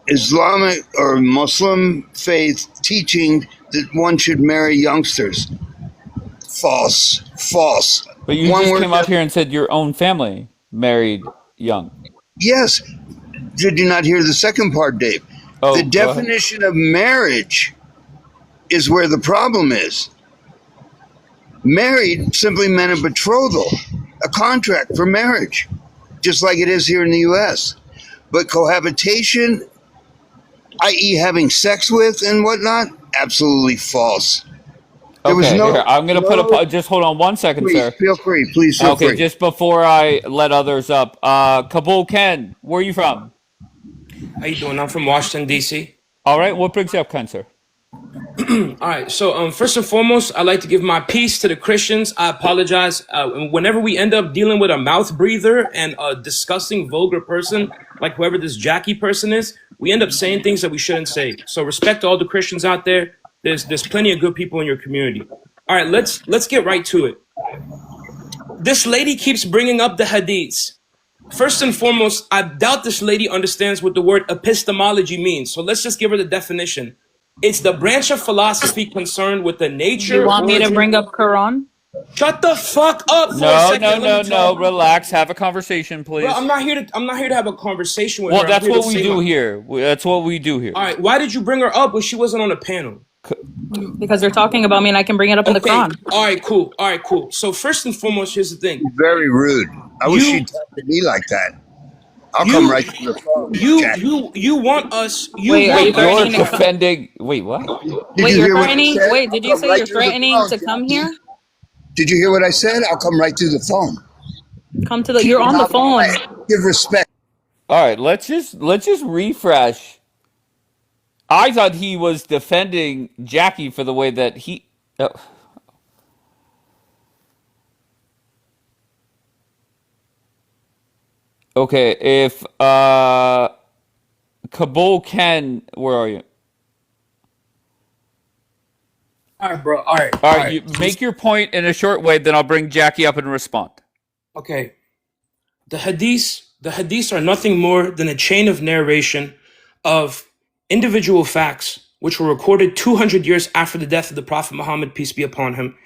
Islamic or Muslim faith teaching that one should marry youngsters. false. False. But you One just word. came up here and said your own family married young. Yes. Did you not hear the second part, Dave? Oh, The go ahead. definition of marriage is where the problem is. Married simply meant a betrothal, a contract for marriage, just like it is here in the U.S. But cohabitation, i.e., having sex with and whatnot, absolutely false. There was Okay, no. here, I'm going to put no, a... Just hold on one second, Please sir. feel free. Please feel Okay, free. just before I let others up, Kabul Ken, where are you from? How you doing? I'm from Washington, D.C. All right, what brings you up, Ken, sir? All right, so first and foremost, I'd like to give my peace to the Christians. I apologize. Whenever we end up dealing with a mouth breather and a disgusting, vulgar person, like whoever this Jackie person is, we end up saying things that we shouldn't say. So respect to all the Christians out there. There's plenty of good people in your community. All right, let's get right to it. This lady keeps bringing up the hadiths. First and foremost, I doubt this lady understands what the word epistemology means. So let's just give her the definition. It's the branch of philosophy concerned with the nature. You want me to origin- bring up Quran? Shut the fuck up for a No, second. no, Let me no, talk. no. Relax. Have a conversation, please. Bro, I'm not here to have a conversation with Well, her. that's I'm here what to we say do my- here. That's what we do here. All right, why did you bring her up when she wasn't on the panel? Because they're talking about me and I can bring it up in the Okay, Quran. all right, cool. All right, cool. So first and foremost, here's the thing. Very rude. I wish You- she'd talk to me like that. I'll You- come right to the phone. Jack. You want us. Wait, are you You're threatening to- defending... Wait, what? Did Wait, you you're hear what I threatening? said? Wait, did you I'll say come right you're through the threatening phone, to come Jackie. here? Did you hear what I said? I'll come right through the phone. Come to the. You're on the phone. Give respect. All right, let's just refresh. I thought he was defending Jackie for the way that he... Okay, if Kabul Ken, where are you? All right, bro. All right. All right, you make your point in a short way, then I'll bring Jackie up and respond. Okay. The hadiths are nothing more than a chain of narration of individual facts which were recorded 200 years after the death of the Prophet Muhammad, peace be upon him,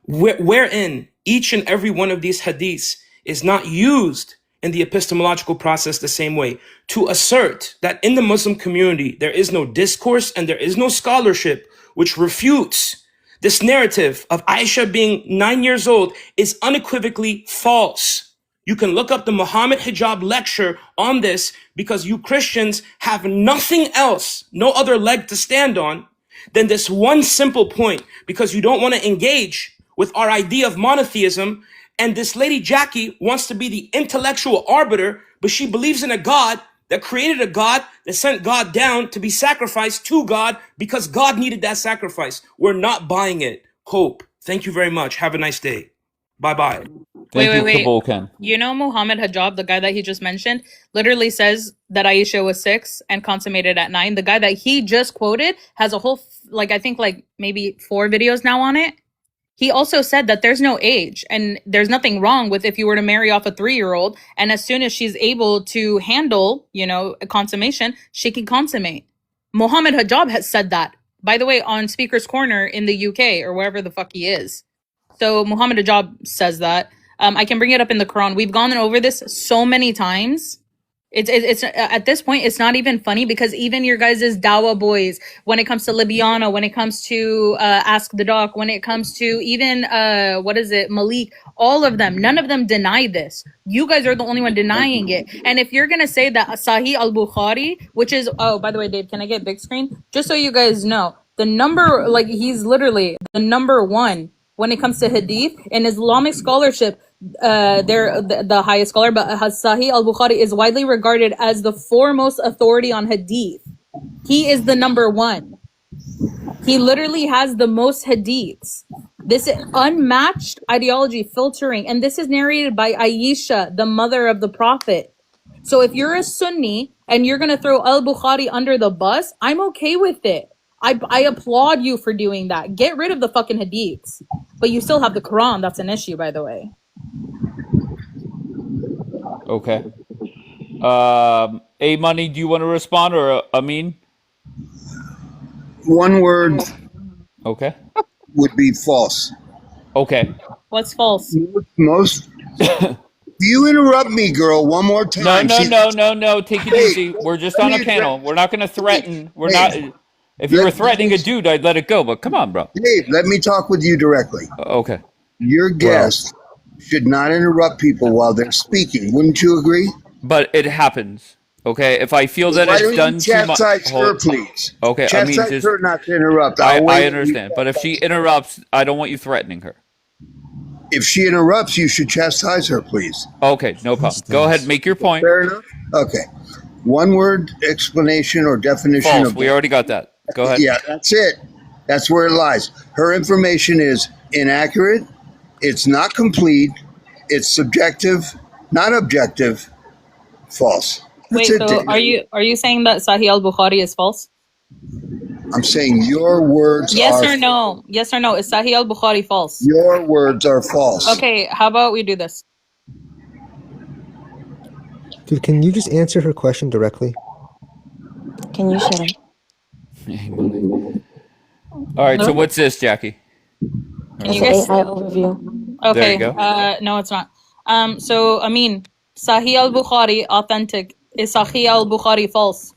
wherein each and every one of these hadiths is not used in the epistemological process the same way, to assert that in the Muslim community there is no discourse and there is no scholarship which refutes this narrative of Aisha being 9 years old is unequivocally false. You can look up the Muhammad Hijab lecture on this because you Christians have nothing else, no other leg to stand on than this one simple point, because you don't want to engage with our idea of monotheism. And this lady Jackie wants to be the intellectual arbiter, but she believes in a God that created a God that sent God down to be sacrificed to God because God needed that sacrifice. We're not buying it. Hope. Thank you very much. Have a nice day. Bye-bye. Thank you, Wait. Kabul Ken. You know Muhammad Hijab, the guy that he just mentioned, literally says that Aisha was 6 and consummated at 9. The guy that he just quoted has a whole, I think maybe 4 videos now on it. He also said that there's no age and there's nothing wrong with if you were to marry off a 3-year-old and as soon as she's able to handle, a consummation, she can consummate. Muhammad Hijab has said that, by the way, on Speaker's Corner in the UK or wherever the fuck he is. So Muhammad Hijab says that. I can bring it up in the Quran. We've gone over this so many times. It's at this point, it's not even funny because even your guys' Dawa boys, when it comes to Libyana, when it comes to Ask the Doc, when it comes to even, Malik, all of them, none of them deny this. You guys are the only one denying it. And if you're going to say that Sahih al-Bukhari, which is, oh, by the way, Dave, can I get big screen? Just so you guys know, the number, he's literally the number 1 when it comes to hadith in Islamic scholarship. They're the highest scholar, but Sahih al-Bukhari is widely regarded as the foremost authority on hadith. He is the number 1. He literally has the most hadiths. This is unmatched ideology filtering, and this is narrated by Aisha, the mother of the Prophet. So if you're a Sunni and you're gonna throw al-Bukhari under the bus, I'm okay with it. I applaud you for doing that. Get rid of the fucking hadiths. But you still have the Quran. That's an issue, by the way. Okay. A Money, do you want to respond or Amin? One word Okay. would be false. Okay. What's false? Most. You interrupt me, girl, one more time. No. Take it Hey, easy. We're just let on me a address. panel. We're not going to threaten. We're Hey, not. If you were let threatening me. a dude, I'd let it go. But come on, bro. Dave, let me talk with you directly. Okay. Your Well, guest should not interrupt people while they're speaking. Wouldn't you agree? but it happens. Okay. If I feel that Why it's don't you done too much, chastise her, please? okay. I mean, Chastise just her not to interrupt. I'll I wait. understand. But if she interrupts, I don't want you threatening her. If she interrupts, you should chastise her, please. Okay, no problem. Go ahead, make your point. Fair enough? Okay. One word explanation or definition False. of. We already got that. Go ahead. Yeah, that's it. That's where it lies. Her information is inaccurate. It's not complete. It's subjective, not objective. False. That's Wait, it, so David. are you saying that Sahih al-Bukhari is false? I'm saying your words Yes are. or no? Yes or no? Is Sahih al-Bukhari false? Your words are false. Okay, how about we do this? Dude, can you just answer her question directly? Can you shut up? Hey, money. All right. So No? what's this, Jackie? Can It's you an guys? AI overview. There you Okay. go. No, it's not. So I mean, Sahih al-Bukhari authentic. Is Sahih al-Bukhari false?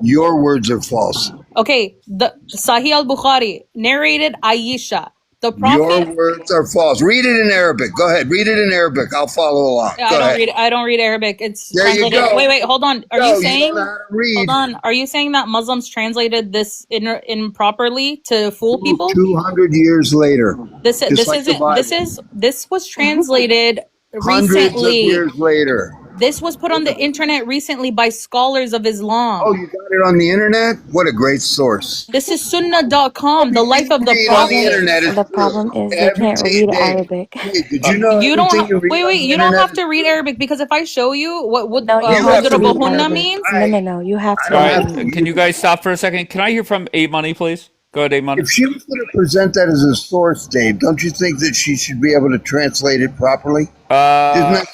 Your words are false. Okay, the Sahih al-Bukhari narrated Aisha. The Your Prophet. words are false. Read it in Arabic. Go ahead. Read it in Arabic. I'll follow along. Yeah, Go ahead. I don't read Arabic. It's There you translated. go. Wait, hold on. Are No, you you saying? don't know how to read. Hold on. Are you saying that Muslims translated this improperly to fool people? 200 years later. This Just like the isn't. This was translated Hundreds of recently. years later. This was put on the internet recently by scholars of Islam. Oh, you got it on the internet? What a great source. This is sunnah.com, the life of the Read on the Prophet. internet is The problem is they every can't read day. Arabic. Hey, did you know You don't everything you read wait, on wait, the you don't internet have to read Arabic because if I show you what would No, you You have to read Mudrabahunna Arabic. means, No. You have I to All don't read have to. right. Can you guys stop for a second? Can I hear from A Money, please? Go ahead, A Money. If she was going to present that as a source, Dave, don't you think that she should be able to translate it properly? Isn't that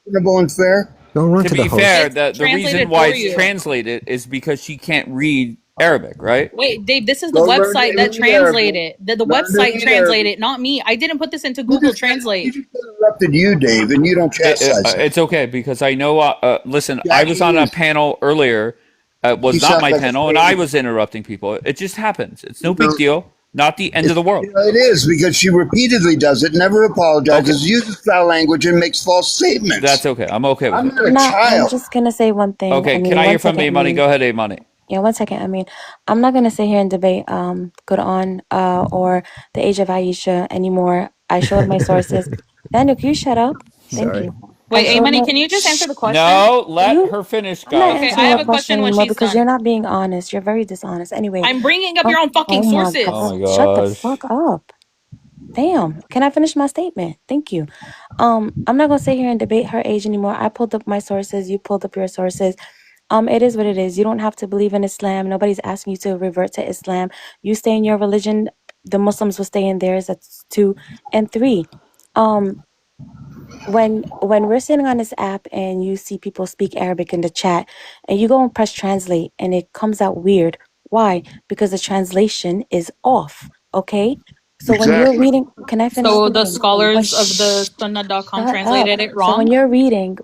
reasonable and fair? Don't run To to the be host. fair, It's the translated reason why for it's you. translated is because she can't read Arabic, right? Wait, Dave, this is the Go learn website to that read Arabic. translated. The Learn to website read translated, Arabic. not me. I didn't put this into He Google just Translate. interrupted you, Dave, and you don't chastise him. It's okay because I know. Listen, I was Jackie on a is- panel earlier. It was He not sounds my like a panel, and I crazy- was interrupting people. It just happens. It's no You big know, deal. Not the end of the world. You know, it is because she repeatedly does it, never apologizes, uses foul language, and makes false statements. That's okay. I'm okay with I'm it. not a I'm child. just gonna say one thing. Okay, can I hear from A Money? Go ahead, A Money. Yeah, 1 second. I'm not gonna sit here and debate Quran or the age of Aisha anymore. I showed my sources. Daniel, can you shut up? Thank Sorry. you. Wait, I A showed Money, my- can you just answer the question? No, let You- her finish, I'm not guys. Okay, answering I have your a question when anymore she's because done. you're not being honest. You're very dishonest. Anyway, I'm bringing up your own fucking oh my sources. God. Oh my Shut the gosh. fuck up. Damn. Can I finish my statement? Thank you. I'm not gonna sit here and debate her age anymore. I pulled up my sources. You pulled up your sources. It is what it is. You don't have to believe in Islam. Nobody's asking you to revert to Islam. You stay in your religion. The Muslims will stay in theirs. That's 2 and 3. When we're sitting on this app and you see people speak Arabic in the chat and you go and press translate and it comes out weird. Why? Because the translation is off. Okay? So when you're Exactly. reading, can I finish So the speaking? scholars of the sunnah.com Shut translated up. it So wrong. when you're reading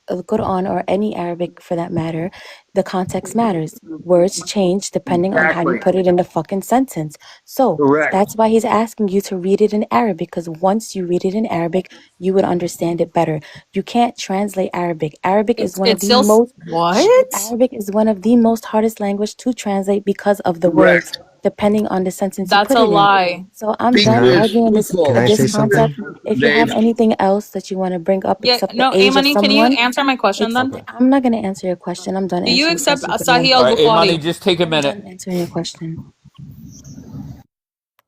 the Quran or any Arabic for that matter, the context matters. Words change depending on how you Exactly. put it in a fucking sentence. So Correct. that's why he's asking you to read it in Arabic, because once you read it in Arabic, you would understand it better. You can't translate Arabic. Arabic is one of It's the still most what? Arabic is one of the most hardest language to translate because of the words, Correct. depending on the sentence you That's put a it in. lie. So I'm Speak done Can I- arguing this truthful. Can I say concept. something? If you have Dave. anything else that you want to bring up Yeah, except no, the age of Money, can you someone, answer my question then? Okay. I'm not gonna answer your question. I'm done Do you answering your accept question. Sahih All right, A Money, al-Bukhari? just take a I'm done minute. answering your question.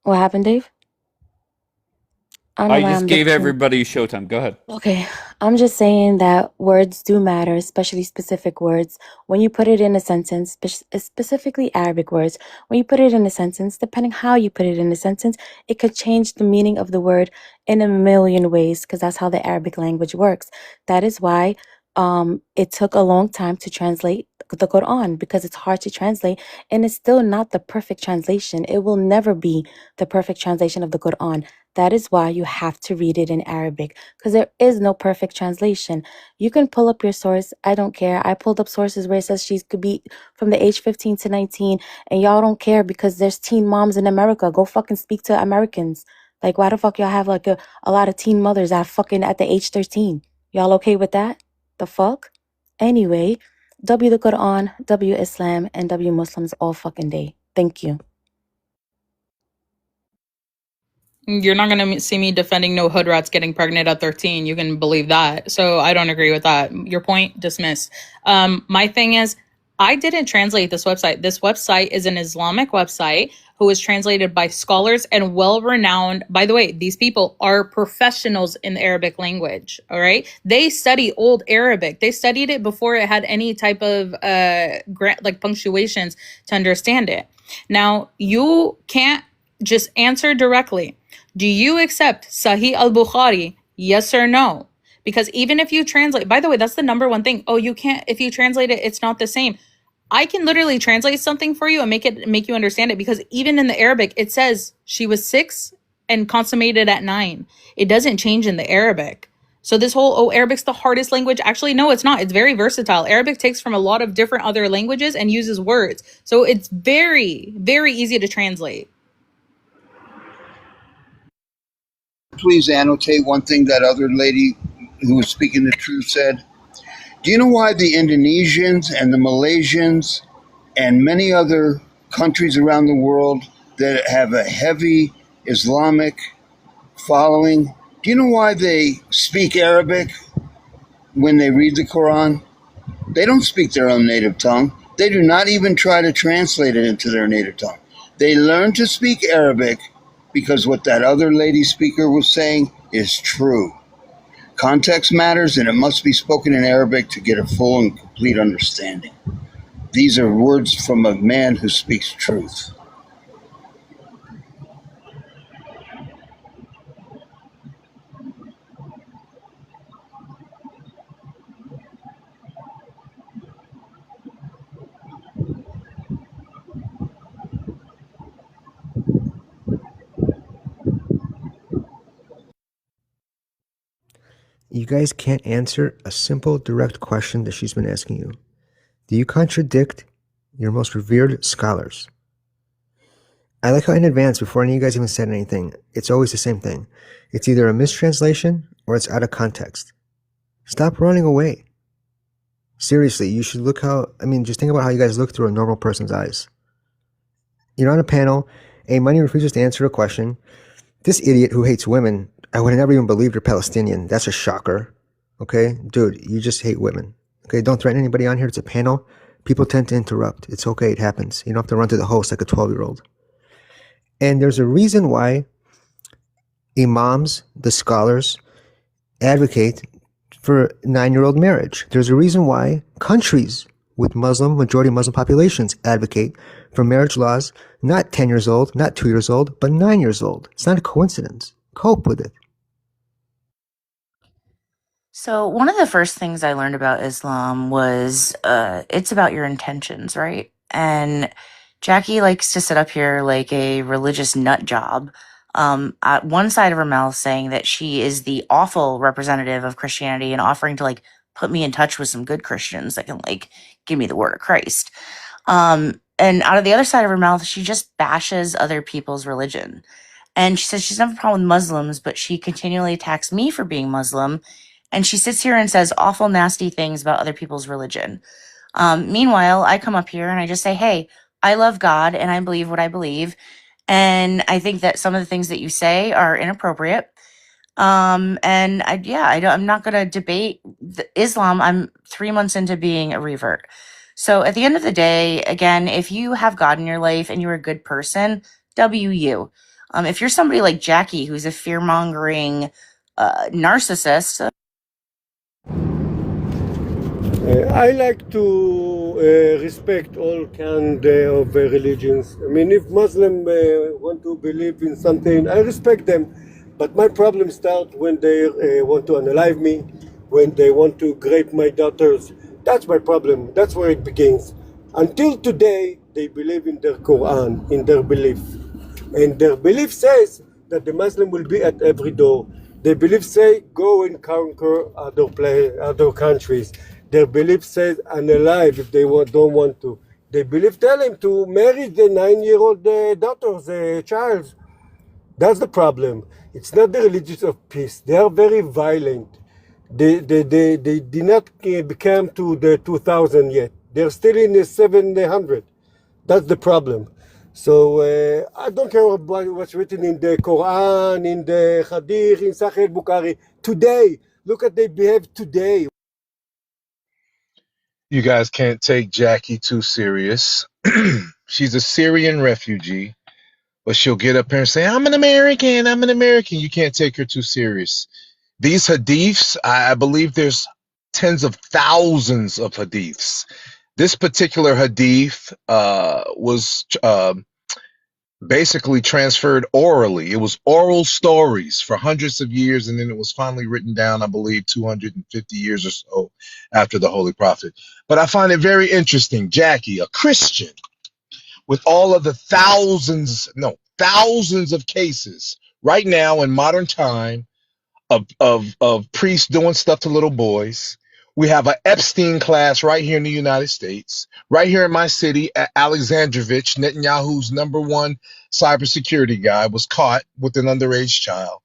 What happened, Dave? I don't know I why just I'm gave the everybody showtime. Go ahead. Okay, I'm just saying that words do matter, especially specific words. When you put it in a sentence, specifically Arabic words, when you put it in a sentence, depending how you put it in a sentence, it could change the meaning of the word in a million ways, because that's how the Arabic language works. That is why it took a long time to translate the Quran because it's hard to translate and it's still not the perfect translation. It will never be the perfect translation of the Quran. That is why you have to read it in Arabic because there is no perfect translation. You can pull up your source. I don't care. I pulled up sources where it says she could be from the age 15 to 19 and y'all don't care because there's teen moms in America. Go fucking speak to Americans. Like, why the fuck y'all have like a lot of teen mothers that fucking at the age 13? Y'all okay with that? The fuck? Anyway, W the Quran, W Islam, and W Muslims all fucking day. Thank you. You're not going to see me defending no hood rats getting pregnant at 13. You can believe that. So I don't agree with that. Your point, dismissed. My thing is, I didn't translate this website. This website is an Islamic website who is translated by scholars and well-renowned. By the way, these people are professionals in the Arabic language. All right. They study Old Arabic. They studied it before it had any type of like punctuations to understand it. Now, you can't just answer directly. Do you accept Sahih al-Bukhari? Yes or no? Because even if you translate, by the way, that's the number one thing. Oh, you can't, if you translate it, it's not the same. I can literally translate something for you and make you understand it because even in the Arabic, it says she was 6 and consummated at 9. It doesn't change in the Arabic. So this whole, Arabic's the hardest language. Actually, no, it's not. It's very versatile. Arabic takes from a lot of different other languages and uses words. So it's very, very easy to translate. Please annotate one thing that other lady who was speaking the truth said. Do you know why the Indonesians and the Malaysians and many other countries around the world that have a heavy Islamic following, do you know why they speak Arabic when they read the Quran? They don't speak their own native tongue. They do not even try to translate it into their native tongue. They learn to speak Arabic because what that other lady speaker was saying is true. Context matters, and it must be spoken in Arabic to get a full and complete understanding. These are words from a man who speaks truth. You guys can't answer a simple, direct question that she's been asking you. Do you contradict your most revered scholars? I like how in advance, before any of you guys even said anything, it's always the same thing. It's either a mistranslation or it's out of context. Stop running away. Seriously, you should look just think about how you guys look through a normal person's eyes. You're on a panel, a money refuses to answer a question. This idiot who hates women, I would have never even believed you're Palestinian. That's a shocker. Okay? Dude, you just hate women. Okay? Don't threaten anybody on here. It's a panel. People tend to interrupt. It's okay. It happens. You don't have to run to the host like a 12-year-old. And there's a reason why imams, the scholars, advocate for 9-year-old marriage. There's a reason why countries with majority Muslim populations advocate for marriage laws, not 10 years old, not 2 years old, but 9 years old. It's not a coincidence. Cope with it. So one of the first things I learned about Islam was it's about your intentions, right? And Jackie likes to sit up here like a religious nut job. At one side of her mouth saying that she is the awful representative of Christianity and offering to like put me in touch with some good Christians that can like give me the word of Christ. And out of the other side of her mouth, she just bashes other people's religion. And she says she's never had a problem with Muslims, but she continually attacks me for being Muslim. And she sits here and says awful, nasty things about other people's religion. Meanwhile, I come up here and I just say, hey, I love God and I believe what I believe. And I think that some of the things that you say are inappropriate. I'm not going to debate Islam. I'm 3 months into being a revert. So at the end of the day, again, if you have God in your life and you're a good person, you. If you're somebody like Jackie, who's a fear-mongering narcissist. I like to respect all kind of religions. I mean, if Muslims want to believe in something, I respect them. But my problem starts when they want to unalive me, when they want to rape my daughters, That's my problem. That's where it begins. Until today, they believe in their Quran, in their belief. And their belief says that the Muslim will be at every door. Their belief say, go and conquer other countries. Their belief says, unalive if they don't want to. Their belief tell him to marry the 9-year-old daughter, the child. That's the problem. It's not the religions of peace. They are very violent. They did not become to the 2000 yet. They're still in the 700. That's the problem. So I don't care about what's written in the Quran, in the Hadith, in Sahih Bukhari. Today, look at they behave today. You guys can't take Jackie too serious. She's a Syrian refugee, but she'll get up here and say, I'm an American, I'm an American. You can't take her too serious. These hadiths, I believe there's tens of thousands of hadiths. This particular hadith was basically transferred orally. It was oral stories for hundreds of years, and then it was finally written down, I believe, 250 years or so after the Holy Prophet. But I find it very interesting, Jackie, a Christian, with all of the thousands of cases right now in modern time of priests doing stuff to little boys. We have an Epstein class right here in the United States, right here in my city. Alexandrovich, Netanyahu's #1 cybersecurity guy, was caught with an underage child.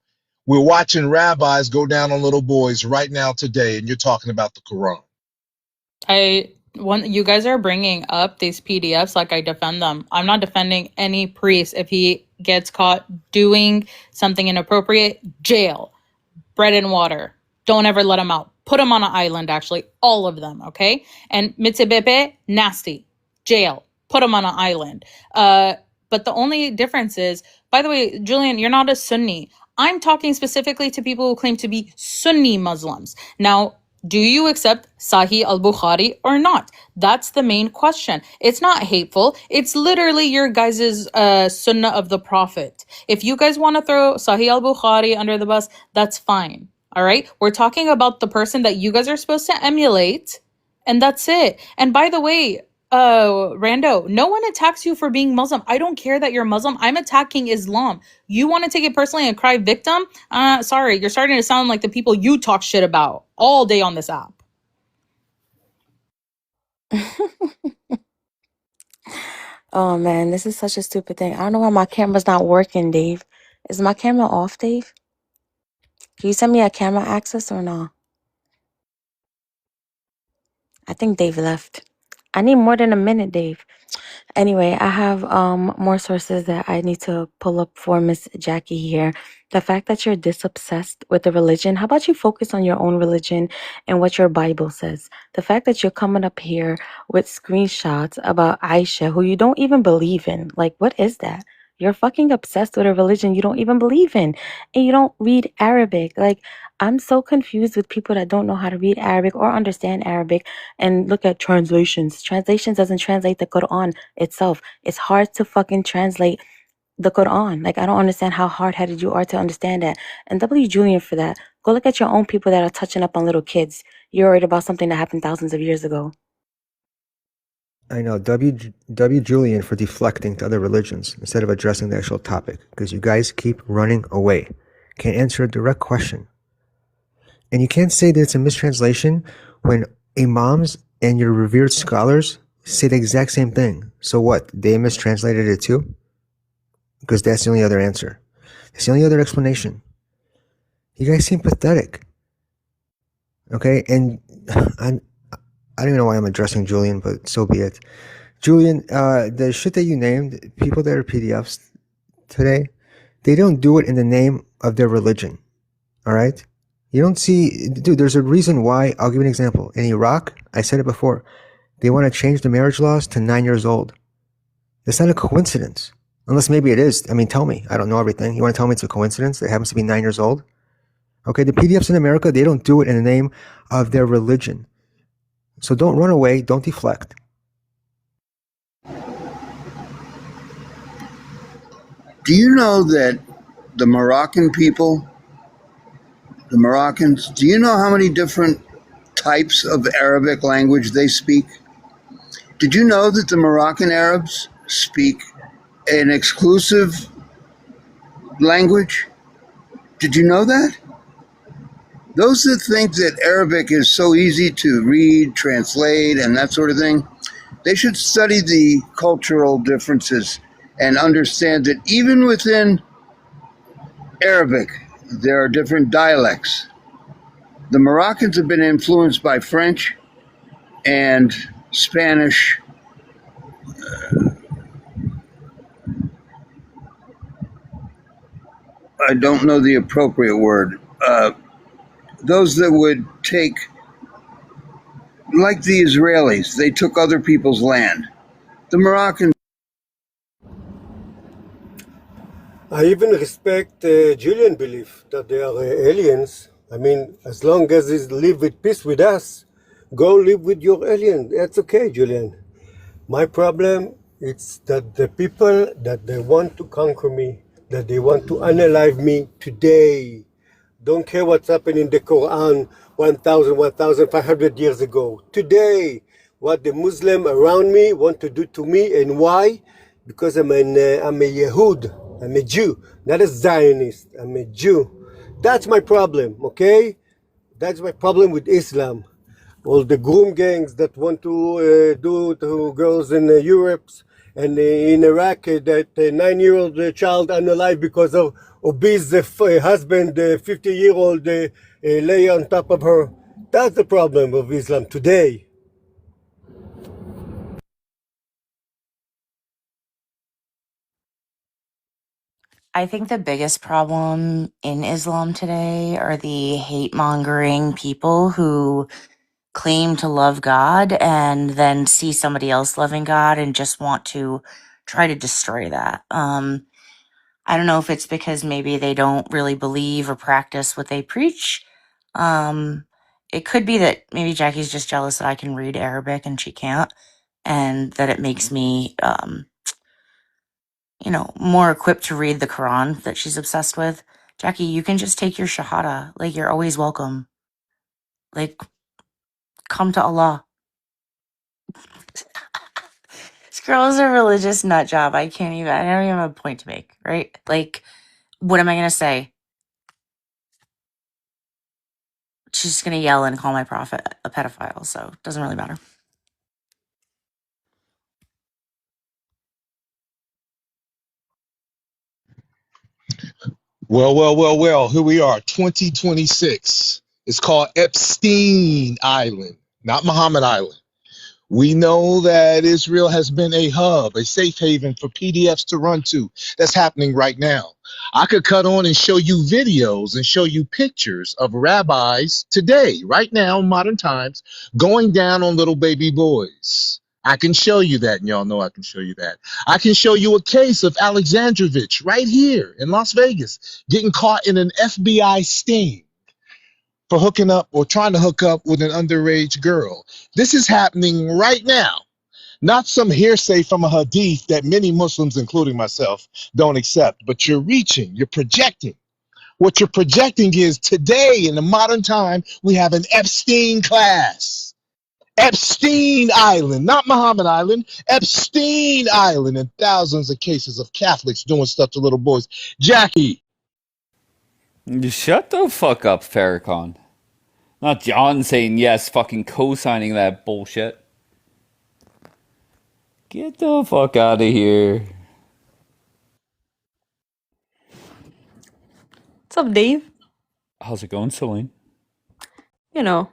We're watching rabbis go down on little boys right now today, and you're talking about the Quran. You guys are bringing up these PDFs like I defend them. I'm not defending any priest. If he gets caught doing something inappropriate, jail, bread and water. Don't ever let him out. Put him on an island, actually. All of them, okay? And Mitzibepe, nasty. Jail. Put him on an island. But the only difference is, by the way, Julian, you're not a Sunni. I'm talking specifically to people who claim to be Sunni Muslims. Now, do you accept Sahih al-Bukhari or not? That's the main question. It's not hateful. It's literally your guys' sunnah of the Prophet. If you guys want to throw Sahih al-Bukhari under the bus, that's fine. All right? We're talking about the person that you guys are supposed to emulate, and that's it. And by the way, Rando, no one attacks you for being Muslim. I don't care that you're Muslim. I'm attacking Islam. You want to take it personally and cry victim? Sorry, you're starting to sound like the people you talk shit about all day on this app. Oh man, this is such a stupid thing. I don't know why my camera's not working, Dave. Is my camera off, Dave? Can you send me a camera access or no? I think Dave left. I need more than a minute, Dave. Anyway, I have more sources that I need to pull up for Miss Jackie here. The fact that you're this obsessed with the religion, how about you focus on your own religion and what your Bible says? The fact that you're coming up here with screenshots about Aisha, who you don't even believe in. Like, what is that? You're fucking obsessed with a religion you don't even believe in. And you don't read Arabic. Like, I'm so confused with people that don't know how to read Arabic or understand Arabic and look at translations. Translations doesn't translate the Quran itself. It's hard to fucking translate the Quran. Like, I don't understand how hard-headed you are to understand that. And W. Julian for that. Go look at your own people that are touching up on little kids. You're worried about something that happened thousands of years ago. I know, W. Julian for deflecting to other religions instead of addressing the actual topic, because you guys keep running away. Can't answer a direct question. And you can't say that it's a mistranslation when imams and your revered scholars say the exact same thing. So what? They mistranslated it too? Because that's the only other answer. That's the only other explanation. You guys seem pathetic. Okay? And I don't even know why I'm addressing Julian, but so be it. Julian, the shit that you named, people that are PDFs today, they don't do it in the name of their religion. All right? You don't see, dude, there's a reason why. I'll give you an example. In Iraq, I said it before, they want to change the marriage laws to 9 years old. That's not a coincidence. Unless maybe it is. I mean, tell me. I don't know everything. You want to tell me it's a coincidence that it happens to be 9 years old? Okay, the PDFs in America, they don't do it in the name of their religion. So don't run away. Don't deflect. Do you know that the Moroccan people, the Moroccans, do you know how many different types of Arabic language they speak? Did you know that the Moroccan Arabs speak an exclusive language? Did you know that? Those that think that Arabic is so easy to read, translate, and that sort of thing, they should study the cultural differences and understand that even within Arabic, there are different dialects. The Moroccans have been influenced by French and Spanish. I don't know the appropriate word. Those that would take, like the Israelis, they took other people's land. The Moroccans. I even respect Julian belief that they are aliens. I mean, as long as they live with peace with us, go live with your alien. That's okay, Julian. My problem is that the people that they want to conquer me, that they want to unalive me today, don't care what's happened in the Quran 1,500 years ago. Today, what the Muslim around me want to do to me, and why? Because I'm a Yehud, I'm a Jew, not a Zionist, I'm a Jew. That's my problem, okay? That's my problem with Islam. All the groom gangs that want to do to girls in Europe and in Iraq, that 9-year-old child unalive because of obese husband, 50-year-old lay on top of her. That's the problem of Islam today. I think the biggest problem in Islam today are the hate mongering people who claim to love God and then see somebody else loving God and just want to try to destroy that. I don't know if it's because maybe they don't really believe or practice what they preach. It could be that maybe Jackie's just jealous that I can read Arabic and she can't, and that it makes me, more equipped to read the Quran that she's obsessed with. Jackie, you can just take your Shahada. Like, you're always welcome. Like, come to Allah. This girl is a religious nut job. I don't even have a point to make, right? Like, what am I going to say? She's just going to yell and call my prophet a pedophile, so it doesn't really matter. Well. Here we are, 2026. It's called Epstein Island, not Muhammad Island. We know that Israel has been a hub, a safe haven for PDFs to run to. That's happening right now. I could cut on and show you videos and show you pictures of rabbis today, right now, in modern times, going down on little baby boys. I can show you that, and y'all know I can show you that. I can show you a case of Alexandrovich right here in Las Vegas getting caught in an FBI sting for hooking up or trying to hook up with an underage girl. This is happening right now, not some hearsay from a hadith that many Muslims, including myself, don't accept, but you're reaching, you're projecting. What you're projecting is today in the modern time, we have an Epstein class. Epstein Island, not Muhammad Island, Epstein Island, and thousands of cases of Catholics doing stuff to little boys. Jackie. Shut the fuck up, Farrakhan. Not John saying yes, fucking co-signing that bullshit. Get the fuck out of here. What's up, Dave? How's it going, Celine? You know,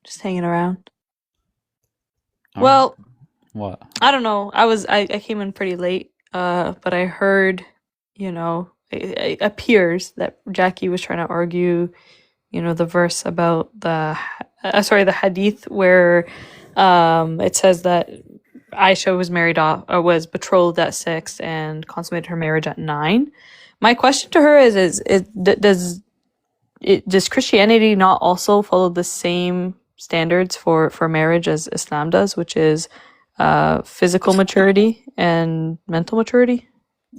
just hanging around. All Well, right. What? I don't know. I came in pretty late, but I heard, it appears that Jackie was trying to argue, the verse about the hadith where it says that Aisha was married off or was betrothed at 6 and consummated her marriage at 9. My question to her is does Christianity not also follow the same standards for marriage as Islam does, which is physical maturity and mental maturity?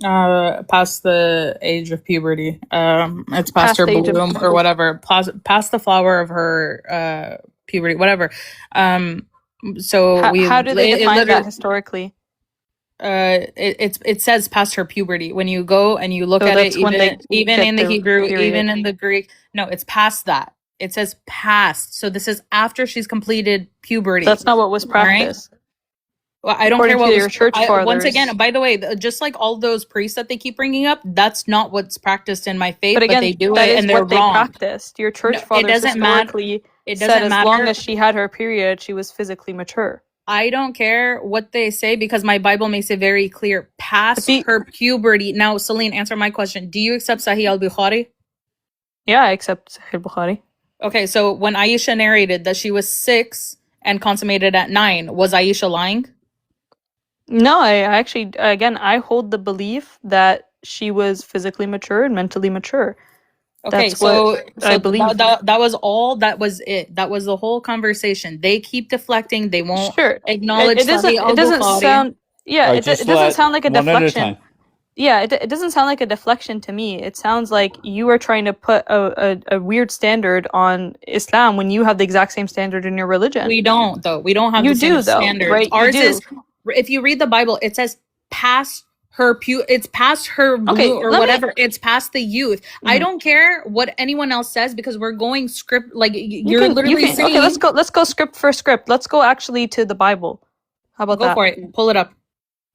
Past the age of puberty. It's past Past her the age of bloom or whatever. Past the flower of her puberty, whatever. So How do they it define literally that historically? it says past her puberty. When you go and you look So at it, that's when they even get in the their Hebrew, period. even in the Greek, no, it's past that. It says past. So this is after she's completed puberty. That's not what was All right. practiced. Well, I don't care According what to was your church once fathers. again. By the way, just like all those priests that they keep bringing up, that's not what's practiced in my faith. But again, they do that it, is and they're what they wrong. practiced. Your church No, it fathers doesn't matter. historically It said doesn't as long matter. as she had her period, she was physically mature. I don't care what they say because my Bible makes it very clear. Past her puberty. Now, Celine, answer my question. Do you accept Sahih al-Bukhari? Yeah, I accept Sahih Bukhari. Okay, so when Aisha narrated that she was 6 and consummated at 9, was Aisha lying? No, I actually, again, I hold the belief that she was physically mature and mentally mature. Okay, That's what I believe. that was all. That was it. That was the whole conversation. They keep deflecting. They won't acknowledge. It doesn't. It doesn't sound. Yeah, Alright, it doesn't sound like a one at a deflection. time. Yeah, it doesn't sound like a deflection to me. It sounds like you are trying to put a weird standard on Islam when you have the exact same standard in your religion. We don't, though. We don't have You the same do, though, standards. right? Ours You do. is, if you read the Bible, it says past her it's past her blue Okay, or let me- whatever. It's past the youth. I don't care what anyone else says because we're going script like you're literally saying. Okay, let's go script for script. Let's go actually to the Bible. How about Go that? for it. Pull it up.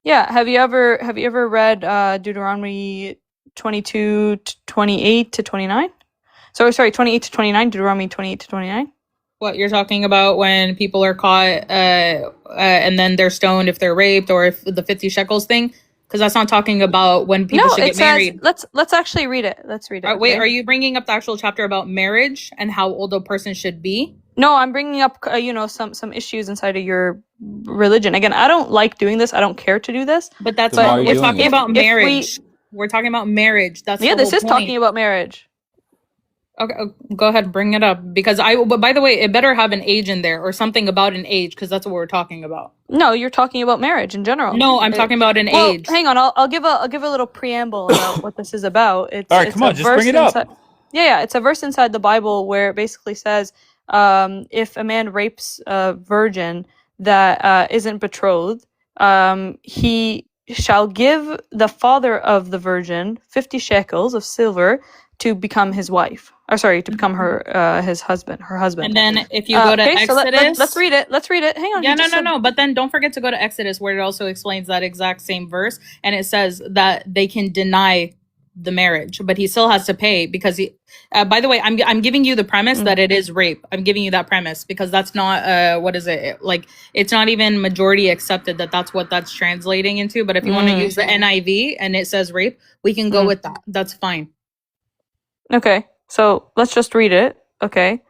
Yeah. Have you ever read Deuteronomy 22 to 28 to 29? Sorry, 28 to 29. Deuteronomy 28 to 29. What you're talking about when people are caught and then they're stoned if they're raped or if the 50 shekels thing? Because that's not talking about when people should get married. Let's actually read it. Let's read it. Wait, okay? are you bringing up the actual chapter about marriage and how old a person should be? No, I'm bringing up some issues inside of your religion. Again, I don't like doing this. I don't care to do this. But that's Then why what are you we're doing talking it? about marriage. We're talking about marriage. That's Yeah, the this whole is point. talking about marriage. Okay, go ahead, bring it up because but by the way, it better have an age in there or something about an age because that's what we're talking about. No, you're talking about marriage in general. No, I'm talking about an age. Hang on, I'll give a little preamble about what this is about. It's All right, it's come on, a just verse bring it up. Yeah, it's a verse inside the Bible where it basically says, if a man rapes a virgin that isn't betrothed, he shall give the father of the virgin 50 shekels of silver to become his wife. Or sorry, to become her husband. And then if you go to okay, Exodus, so let's read it. Let's read it. Hang on. Yeah, no. But then don't forget to go to Exodus where it also explains that exact same verse, and it says that they can deny the marriage, but he still has to pay because he. By the way, I'm giving you the premise that it is rape. I'm giving you that premise because that's not what is it like? It's not even majority accepted that that's what that's translating into. But if you want to use the NIV and it says rape, we can go with that. That's fine. Okay, so let's just read it. Okay.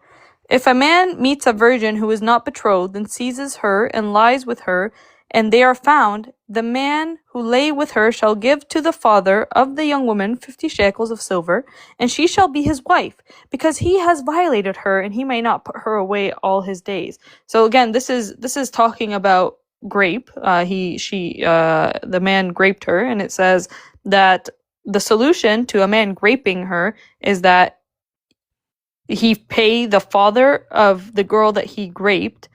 If a man meets a virgin who is not betrothed and seizes her and lies with her, and they are found, the man who lay with her shall give to the father of the young woman 50 shekels of silver, and she shall be his wife, because he has violated her, and he may not put her away all his days. So again, this is talking about grape. The man graped her, and it says that the solution to a man graping her is that he pay the father of the girl that he graped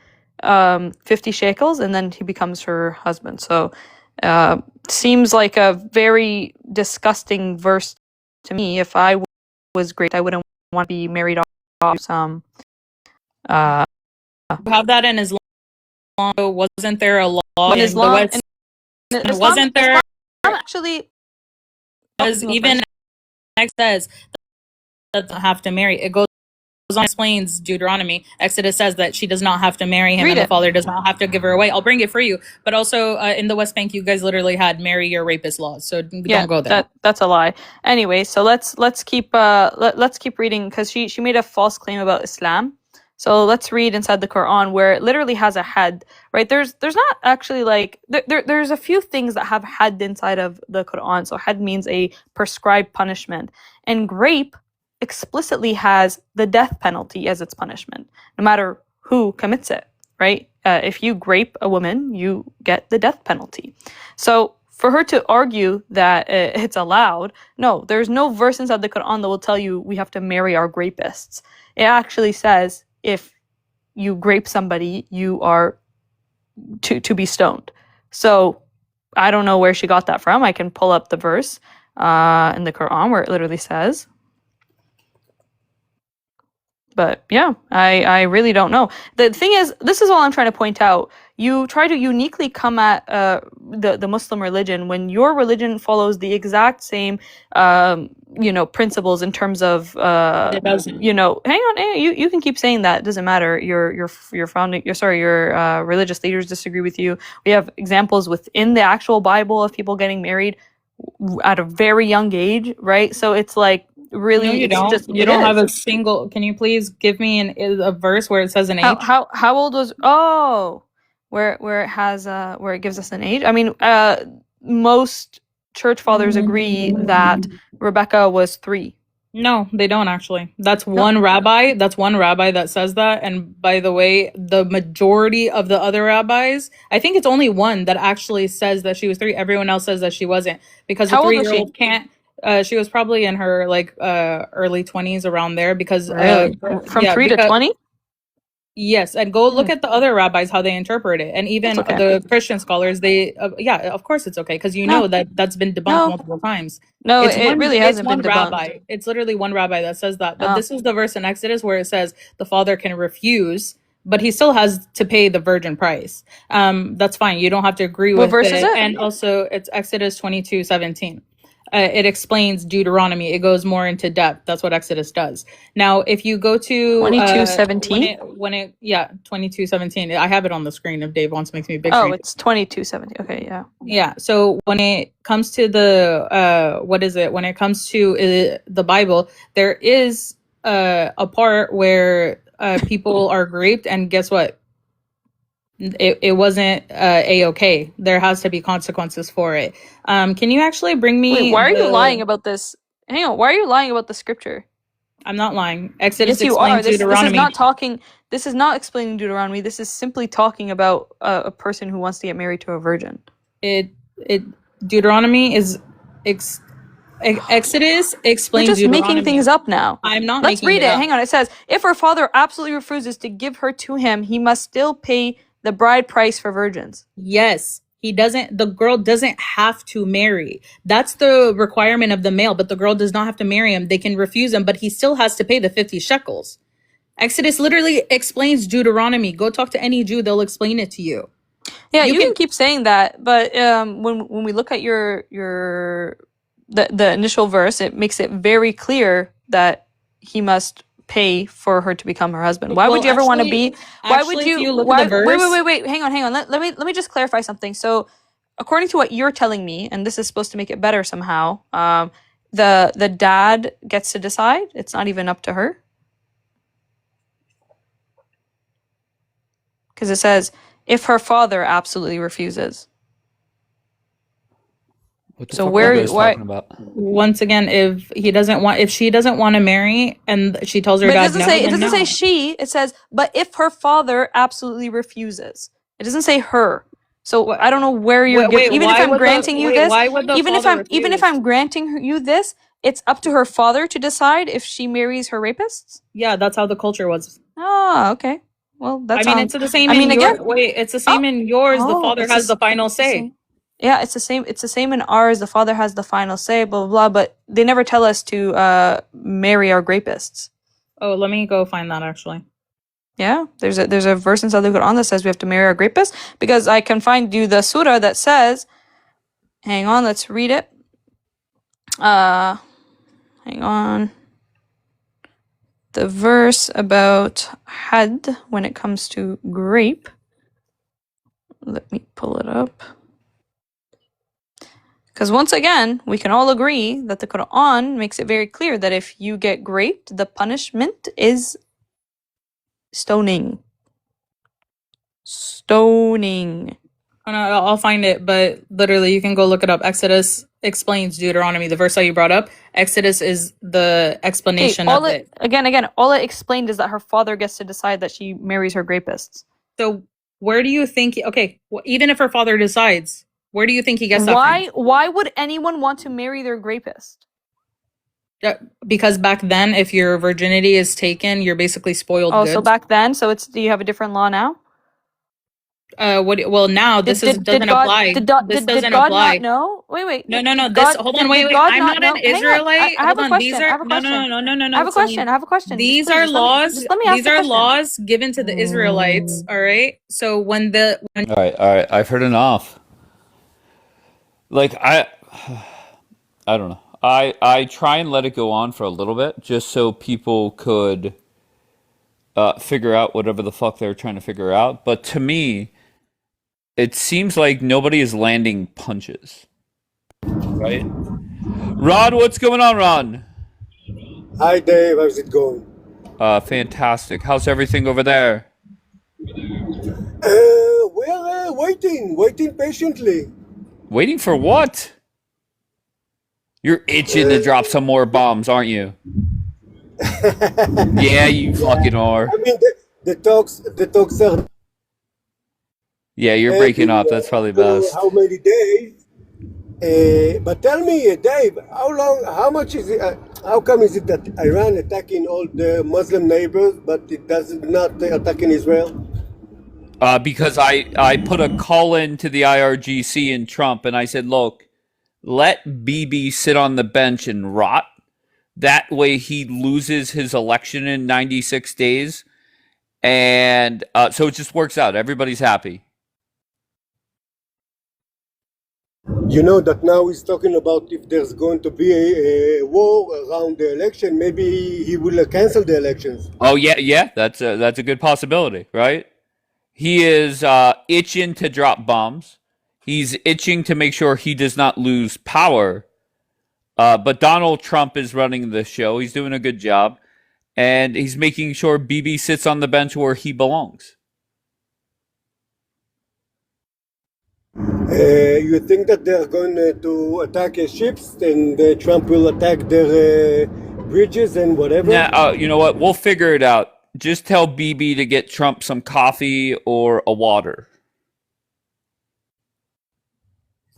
50 shekels, and then he becomes her husband. So seems like a very disgusting verse to me. If I was raped, I wouldn't want to be married off some. You have that in Islam. Wasn't there a law in Islam? The West? Islam Wasn't there? Islam actually, Because even X says that doesn't have to marry. It goes on, explains Deuteronomy. Exodus says that she does not have to marry him, and the father does not have to give her away. I'll bring it for you. But also in the West Bank, you guys literally had marry your rapist laws. So don't go there. That's a lie. Anyway, so let's keep reading because she made a false claim about Islam. So let's read inside the Quran where it literally has a had, right? There's not actually like there's a few things that have had inside of the Quran. So had means a prescribed punishment, and grape explicitly has the death penalty as its punishment, no matter who commits it, right? If you grape a woman, you get the death penalty. So for her to argue that it's allowed, no, there's no verse inside the Quran that will tell you we have to marry our grapists. It actually says if you grape somebody, you are to be stoned. So I don't know where she got that from. I can pull up the verse in the Quran where it literally says. But yeah, I really don't know. The thing is, this is all I'm trying to point out. You try to uniquely come at the Muslim religion when your religion follows the exact same, principles in terms of, It doesn't. hang on, you can keep saying that. It doesn't matter. Your religious leaders disagree with you. We have examples within the actual Bible of people getting married at a very young age, right? So it's like, really, No, you it's don't. just You it don't have is. a single. Can you please give me a verse where it says an age? How old was where it has where it gives us an age? I mean, most church fathers agree that Rebecca was 3. No, they don't actually. That's one rabbi. That's one rabbi that says that. And by the way, the majority of the other rabbis, I think it's only one that actually says that she was 3. Everyone else says that she wasn't, because How a old was she? 3-year-old can't. She was probably in her early 20s, around there, because Really? From 3 to 20? yes, and go look at the other rabbis how they interpret it, and even That's okay. the Christian scholars. They of course it's okay, because know that that's been debunked multiple times. No, It's it one, really it's hasn't one been debunked. rabbi. It's literally one rabbi that says that. But Oh. this is the verse in Exodus where it says the father can refuse, but he still has to pay the virgin price. That's fine. You don't have to agree What with verse is it? And also, it's Exodus 22:17. It explains Deuteronomy. It goes more into depth. That's what Exodus does. Now, if you go to 22:17? 22:17. I have it on the screen if Dave wants to make me a big Oh, screen. it's 22:17. Okay, yeah. Yeah. So when it comes to the when it comes to the Bible, there is a part where people are raped, and guess what? It wasn't a-okay. There has to be consequences for it. Can you actually bring me? Wait, why are you lying about this? Hang on, why are you lying about the scripture? I'm not lying. Exodus Yes, you are. explains This is Deuteronomy. not talking. This is not explaining Deuteronomy. This is simply talking about a person who wants to get married to a virgin. Deuteronomy is Exodus explains. You're just Deuteronomy. making things up now. I'm not. Let's making read it. up. Hang on. It says, if her father absolutely refuses to give her to him, he must still pay the bride price for virgins. Yes. He doesn't. The girl doesn't have to marry. That's the requirement of the male, but the girl does not have to marry him. They can refuse him, but he still has to pay the 50 shekels. Exodus literally explains Deuteronomy. Go talk to any Jew; they'll explain it to you. Yeah, you can keep saying that, but when we look at the initial verse, it makes it very clear that he must pay for her to become her husband. Why would you ever want to be? Why would you? If you look at the verse, wait. Hang on. Let me just clarify something. So, according to what you're telling me, and this is supposed to make it better somehow, the dad gets to decide. It's not even up to her, because it says if her father absolutely refuses. What the fuck are you guys talking about? Once again, if she doesn't want to marry, and she tells her But dad no, it doesn't say she. It says, but if her father absolutely refuses. It doesn't say her. So I don't know where you're giving. Even if I'm granting you this, even if I'm granting you this, it's up to her father to decide if she marries her rapists. Yeah, that's how the culture was. Oh, okay. Well, that's. it's the same. It's the same in yours. The father has the final say. Yeah, it's the same. It's the same in ours. The father has the final say. Blah blah blah. But they never tell us to marry our rapists. Oh, let me go find that actually. Yeah, there's a verse in the Quran that says we have to marry our rapists, because I can find you the surah that says. Hang on, let's read it. Hang on. The verse about had when it comes to grape. Let me pull it up. Because once again, we can all agree that the Quran makes it very clear that if you get raped, the punishment is stoning. Stoning. Oh, no, I'll find it, but literally you can go look it up. Exodus explains Deuteronomy. The verse that you brought up, Exodus is the explanation of it. Again, all it explained is that her father gets to decide that she marries her rapists. So where do you think, even if her father decides, where do you think he gets that from? Why would anyone want to marry their rapist? Because back then, if your virginity is taken, you're basically spoiled Oh, goods. so back then, so it's do you have a different law now? Well, now this doesn't apply. This doesn't God apply. not know? Wait. No. Hold on, Did wait. God I'm not an know? Israelite. I have Hold a on. question. These are no. I have a question. I have a question. These Just please, are laws. Just let me ask These the are question. laws given to the Israelites. All right. So when All right. I've heard enough. Like I don't know. I try and let it go on for a little bit just so people could figure out whatever the fuck they're trying to figure out. But to me, it seems like nobody is landing punches. Right? Ron, what's going on, Ron? Hi, Dave. How's it going? Fantastic. How's everything over there? We're waiting patiently. Waiting for what? You're itching to drop some more bombs, aren't you? Yeah, you fucking are. I mean, the talks are. Yeah, you're breaking up. That's probably best. How many days? But tell me, Dave, how much is it? How come is it that Iran attacking all the Muslim neighbors, but it does not attacking Israel? Because I put a call in to the IRGC and Trump, and I said, look, let Bibi sit on the bench and rot. That way he loses his election in 96 days. And so it just works out. Everybody's happy. You know that now he's talking about if there's going to be a war around the election, maybe he will cancel the elections. Oh, yeah. That's a good possibility, right? He is itching to drop bombs. He's itching to make sure he does not lose power. But Donald Trump is running the show. He's doing a good job. And he's making sure Bibi sits on the bench where he belongs. You think that they're going to attack ships and Trump will attack their bridges and whatever? Nah, you know what? We'll figure it out. Just tell Bibi to get Trump some coffee or a water.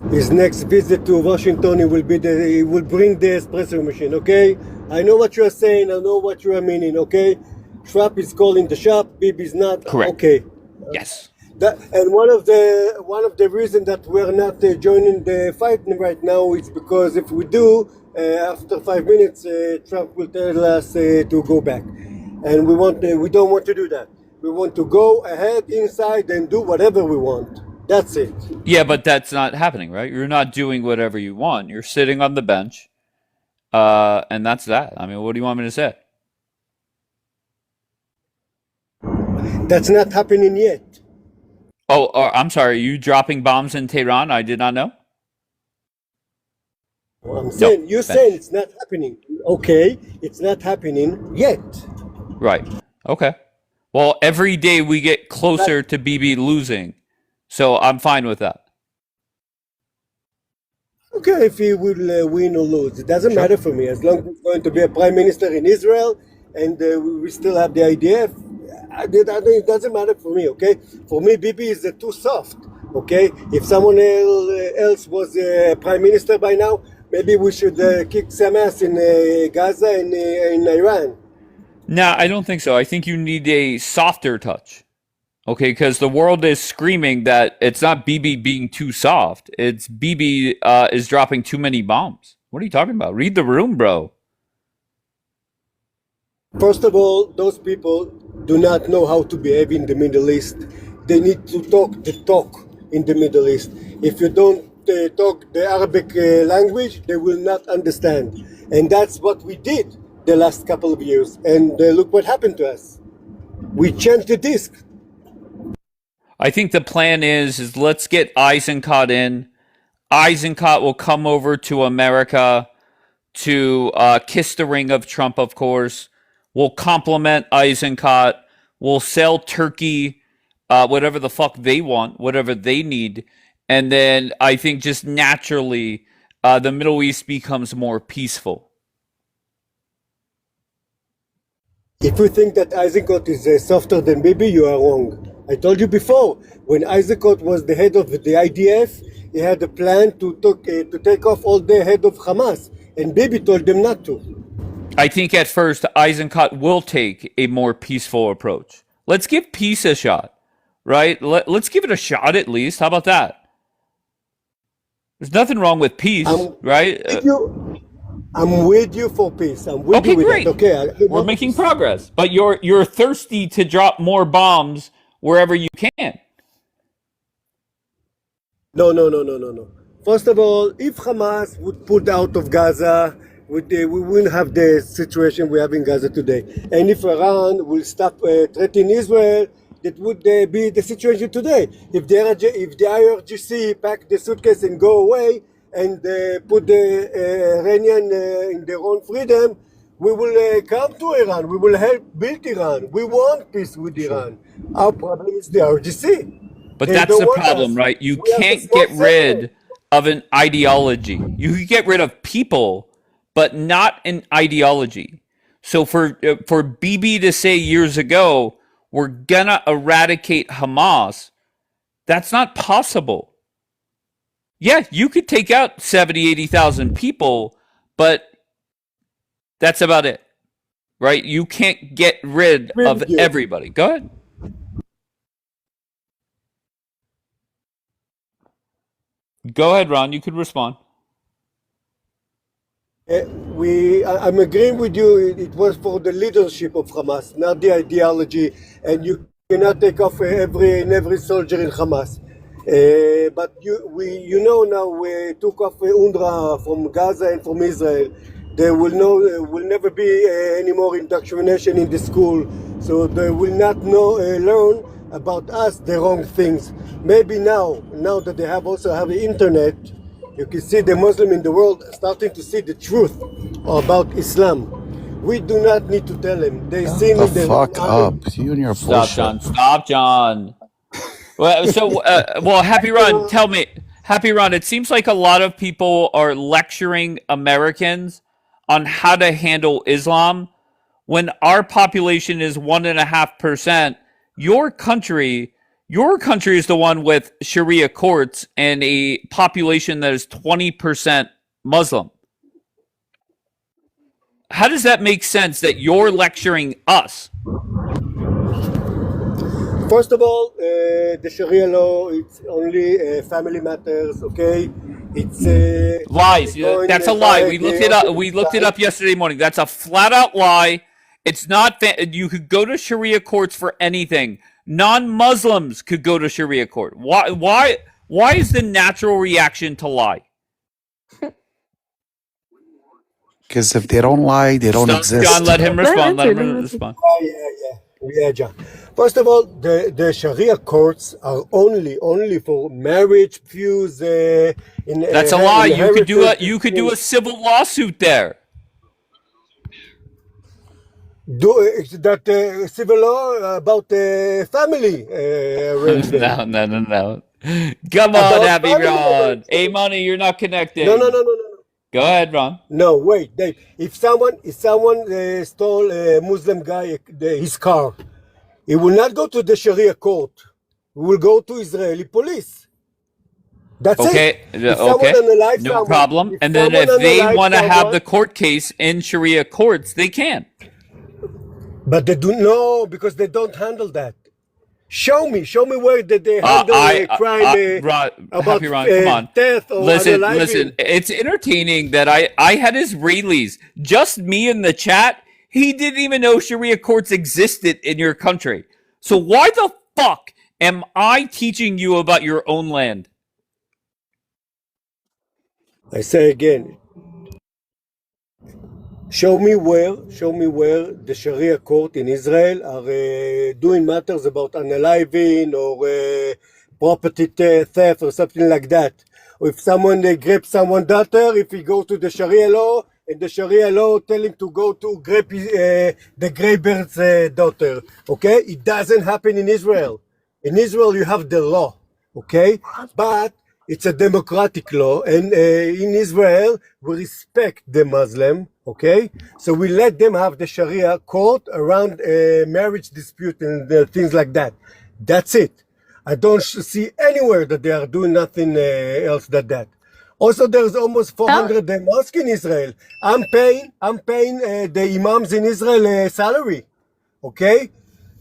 His next visit to Washington, he will bring the espresso machine, okay? I know what you're saying, I know what you're meaning, okay? Trump is calling the shop, Bibi's not. Correct. Okay. Yes. And one of the reasons that we're not joining the fight right now is because if we do, after 5 minutes, Trump will tell us to go back, and we don't want to do that. We want to go ahead inside and do whatever we want. That's it. Yeah, but that's not happening, right? You're not doing whatever you want. You're sitting on the bench, and that's that. I mean, what do you want me to say? That's not happening yet. Oh, I'm sorry. Are you dropping bombs in Tehran? I did not know. I'm saying, you're saying it's not happening. Okay, it's not happening yet. Right. Okay. Well, every day we get closer to Bibi losing, so I'm fine with that. Okay, if he will win or lose, it doesn't matter for me. As long as he's going to be a prime minister in Israel and we still have the IDF, it doesn't matter for me, okay? For me, Bibi is too soft, okay? If someone else was prime minister by now, maybe we should kick some ass in Gaza and in Iran. No, I don't think so. I think you need a softer touch. Okay, because the world is screaming that it's not Bibi being too soft. It's Bibi is dropping too many bombs. What are you talking about? Read the room, bro. First of all, those people do not know how to behave in the Middle East. They need to talk the talk in the Middle East. If you don't talk the Arabic language, they will not understand. And that's what we did the last couple of years. And look what happened to us. We changed the disc. I think the plan is let's get Eisenkot in. Eisenkot will come over to America to kiss the ring of Trump, of course. We'll compliment Eisenkot. We'll sell Turkey whatever the fuck they want, whatever they need. And then I think just naturally the Middle East becomes more peaceful. If you think that Eisenkot is softer than Bibi, you are wrong. I told you before, when Eisenkot was the head of the IDF, he had a plan to take off all the head of Hamas, and Bibi told them not to. I think at first Eisenkot will take a more peaceful approach. Let's give peace a shot, right? Let's give it a shot at least. How about that? There's nothing wrong with peace, right? I'm with you for peace. I'm with Okay, you with great. that. Okay, We're making progress, but you're thirsty to drop more bombs wherever you can. No. First of all, if Hamas would put out of Gaza, we wouldn't have the situation we have in Gaza today. And if Iran will stop threatening Israel, that would be the situation today. If the IRGC pack the suitcase and go away and put the Iranian in their own freedom, we will come to Iran. We will help build Iran. We want peace with Iran. Our problem is the IRGC. But They that's don't the want problem, us. right? You We are the can't small get rid segment. of an ideology. You can get rid of people, but not an ideology. So for Bibi to say years ago, we're gonna eradicate Hamas, that's not possible. Yeah, you could take out 70, 80,000 people, but that's about it, right? You can't get rid Agree of with you. everybody. Go ahead. Go ahead, Ron. You could respond. I'm agreeing with you. It was for the leadership of Hamas, not the ideology. And you cannot take off every soldier in Hamas. But you know now we took off UNRWA from Gaza and from Israel. There will never be any more indoctrination in the school, so they will not learn about us the wrong things. Maybe now that they also have the internet, you can see the Muslim in the world starting to see the truth about Islam. We do not need to tell them. They see Shut me the fuck up. You and your Stop, bullshit. John. Stop, John. Well, so, Happy Ron, tell me, Happy Ron, it seems like a lot of people are lecturing Americans on how to handle Islam when our population is 1.5%. Your country is the one with Sharia courts and a population that is 20% Muslim. How does that make sense that you're lecturing us? First of all, the Sharia law, it's only family matters, okay? It's lies. That's a lie. We looked it up. We looked it up yesterday morning. That's a flat out lie. It's not. You could go to Sharia courts for anything. Non-Muslims could go to Sharia court. Why is the natural reaction to lie? Because if they don't lie, they don't Stop, exist. John, let him respond. Let him respond. Yeah, John. First of all, the Sharia courts are only for marriage, feuds. That's a lie. You could do a civil lawsuit there. That civil law about family arrangement. No. Come on, Happy Ron. Hey, Money, you're not connecting. No. Go ahead, Ron. No, wait, Dave. If someone stole a Muslim guy his car, he will not go to the Sharia court. He will go to Israeli police. That's it. Okay. No problem. And then if they want to have the court case in Sharia courts, they can. But they do no, because they don't handle that. Show me where did they handle a crime about Happy Ron, come on. death or Listen. It's entertaining that I had Israelis, just me in the chat. He didn't even know Sharia courts existed in your country. So why the fuck am I teaching you about your own land? I say again. Show me where the Sharia court in Israel are doing matters about unaliving or property theft or something like that. Or if someone grabs someone's daughter, if he go to the Sharia law, and the Sharia law tell him to go to grab the grabber's daughter. Okay? It doesn't happen in Israel. In Israel, you have the law. Okay? But it's a democratic law, and in Israel, we respect the Muslim, okay? So we let them have the Sharia court around marriage dispute and things like that. That's it. I don't see anywhere that they are doing nothing else than that. Also, there's almost 400 mosques in Israel. I'm paying the imams in Israel salary, okay?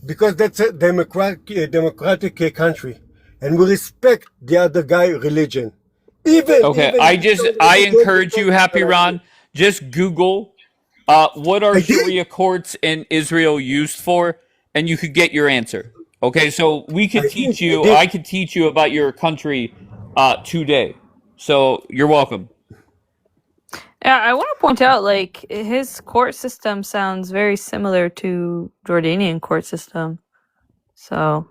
Because that's a democratic country, and we respect the other guy religion. Okay, I encourage you, Happy Ron, just Google what are Sharia courts in Israel used for, and you could get your answer. Okay, so we could teach you. I could teach you about your country today. So you're welcome. Yeah, I want to point out, like, his court system sounds very similar to Jordanian court system. So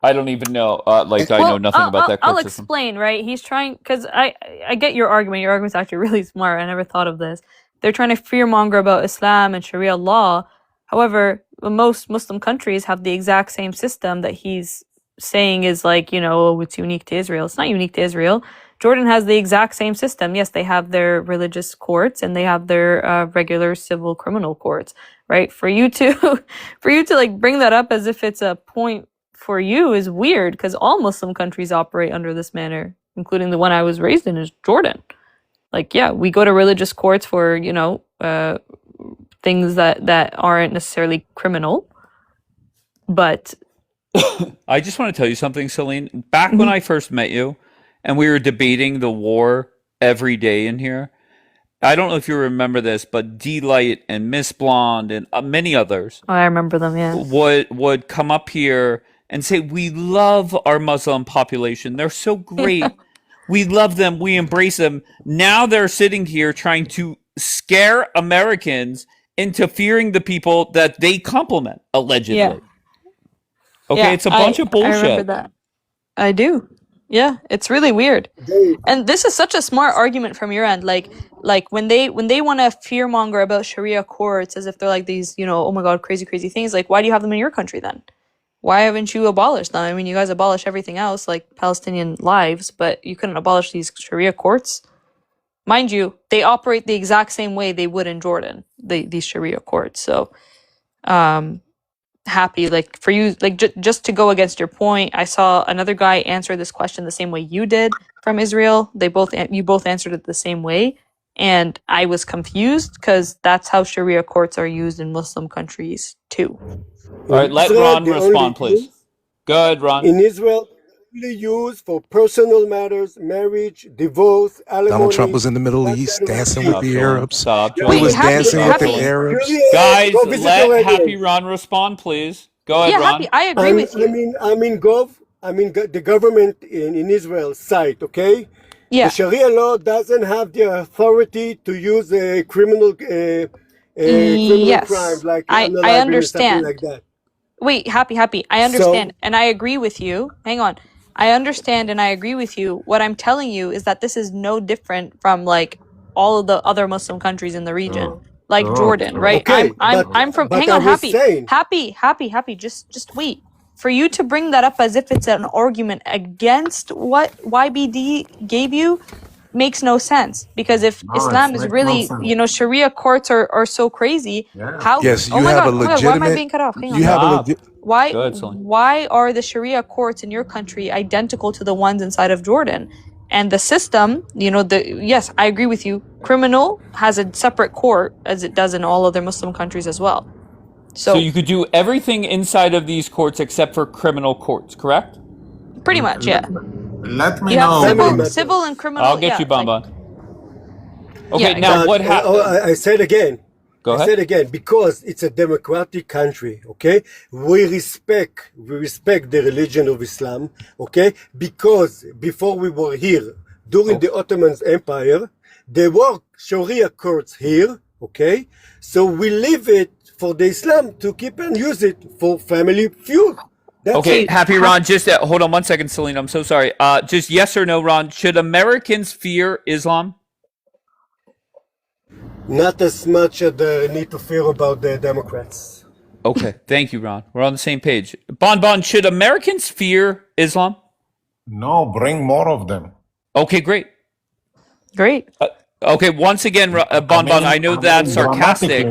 I don't even know. I know nothing about that court I'll system. explain, right? He's trying, because I get your argument. Your argument's actually really smart. I never thought of this. They're trying to fearmonger about Islam and Sharia law. However, most Muslim countries have the exact same system that he's saying is like, it's unique to Israel. It's not unique to Israel. Jordan has the exact same system. Yes, they have their religious courts and they have their regular civil criminal courts, right? For you to like bring that up as if it's a point for you is weird, because all Muslim countries operate under this manner, including the one I was raised in, is Jordan. Like, yeah, we go to religious courts for, things that aren't necessarily criminal. But I just want to tell you something, Celine. Back when I first met you and we were debating the war every day in here, I don't know if you remember this, but D-Light and Miss Blonde and many others I remember them, yeah. would come up here and say, we love our Muslim population. They're so great. We love them. We embrace them. Now they're sitting here trying to scare Americans into fearing the people that they compliment, allegedly. Yeah. Okay, Yeah, it's a bunch of bullshit. I remember that. I do. Yeah, it's really weird. And this is such a smart argument from your end. Like when they want to fearmonger about Sharia courts as if they're like these, oh my God, crazy things. Like, why do you have them in your country then? Why haven't you abolished them? I mean, you guys abolish everything else, like Palestinian lives, but you couldn't abolish these Sharia courts. Mind you, they operate the exact same way they would in Jordan, these Sharia courts. So, happy, like, for you, like, just to go against your point, I saw another guy answer this question the same way you did from Israel. You both answered it the same way, and I was confused because that's how Sharia courts are used in Muslim countries too. All right, let Ron respond, please. Go ahead, Ron. In Israel, only used for personal matters, marriage, divorce, alimony. Donald Trump was in the Middle East dancing with the Arabs. He was dancing with the Arabs. Guys, let Happy Ron respond, please. Go ahead, Ron. Happy, I agree with you. The government in Israel side, okay? Yeah. The Sharia law doesn't have the authority to use a criminal crime like I understand. Like that. Wait, Happy, I understand, and I agree with you. Hang on. I understand and I agree with you. What I'm telling you is that this is no different from like all of the other Muslim countries in the region, like Jordan, right? Okay, I'm from. Hang on, Happy. Just wait. For you to bring that up as if it's an argument against what YBD gave you makes no sense, because if Islam is really, Sharia courts are so crazy. How? Yes, you oh my have God, a legitimate. why am I being cut off? Hang on. You have a Why are the Sharia courts in your country identical to the ones inside of Jordan? And the system, yes, I agree with you. Criminal has a separate court as it does in all other Muslim countries as well. So you could do everything inside of these courts except for criminal courts, correct? Pretty much, yeah. Let me You know. have civil and criminal. I'll get you, Bamba. Okay, yeah, now what happened? I said again. Go ahead. I said again, because it's a democratic country, okay? We respect the religion of Islam, okay? Because before we were here, during the Ottoman Empire, there were Sharia courts here, okay? So we leave it for the Islam to keep and use it for family feud. That's Okay, it. Happy Ron, just hold on 1 second, Celine. I'm so sorry. Just yes or no, Ron. Should Americans fear Islam? Not as much as the need to fear about the Democrats. Okay, thank you, Ron. We're on the same page. Bon, should Americans fear Islam? No, bring more of them. Okay, great. Great. Okay, once again, Bon, I know that's sarcastic.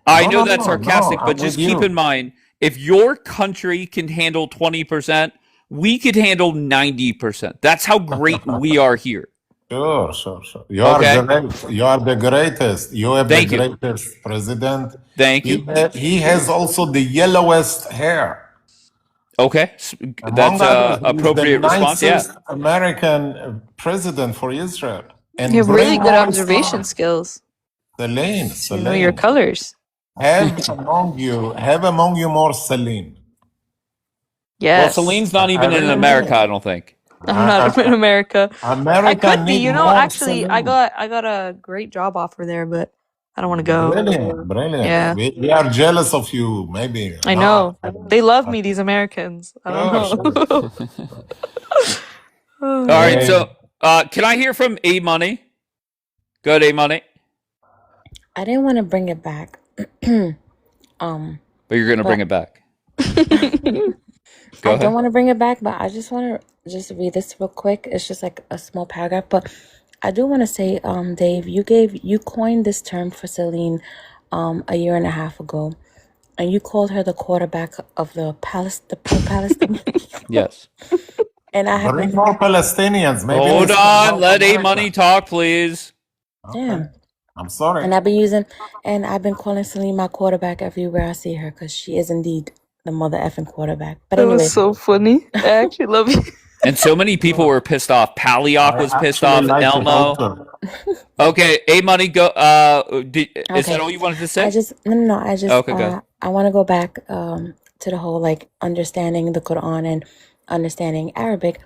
I know that's sarcastic, but just keep in mind, if your country can handle 20%, we could handle 90%. That's how great we are here. Sure. You are Okay. great. You are the greatest. You have Thank the you. greatest president. Thank you. He has also the yellowest hair. Okay. That's Among others, a he is the appropriate response. Yeah. nicest American president for Israel. You And have really bring good more observation Islam. skills. Celine, You know your colors. have among you more Celine. Well, Yes. Celine's not I even in really America, mean I it. don't think. I'm not in America. I America could be, need you know, more actually I Celine. got a great job offer there, but I don't want to go. Brilliant. Yeah. We are jealous of you, maybe. I know. They love me, these Americans. I don't know. All right, so can I hear from A Money? Good, A Money. I didn't want to bring it back. But you're gonna bring it back. Go I ahead. don't want to bring it back, but I just want to just read this real quick. It's just like a small paragraph, but I do want to say, Dave, you coined this term for Celine, a year and a half ago, and you called her the quarterback of the pro-Palestinian. Yes. And I have Bring been more Palestinians. Maybe Hold this can on, help let A America. Money talk, please. damn. I'm sorry. And I've been calling Celine my quarterback everywhere I see her because she is indeed the mother effing quarterback. But That anyway, was so funny. I actually love you. And so many people were pissed off. Palioc was pissed off. Like to Elmo. help her. Okay, A Money, go. Is that all you wanted to say? I just Okay, good. I want to go back to the whole like understanding the Quran and understanding Arabic.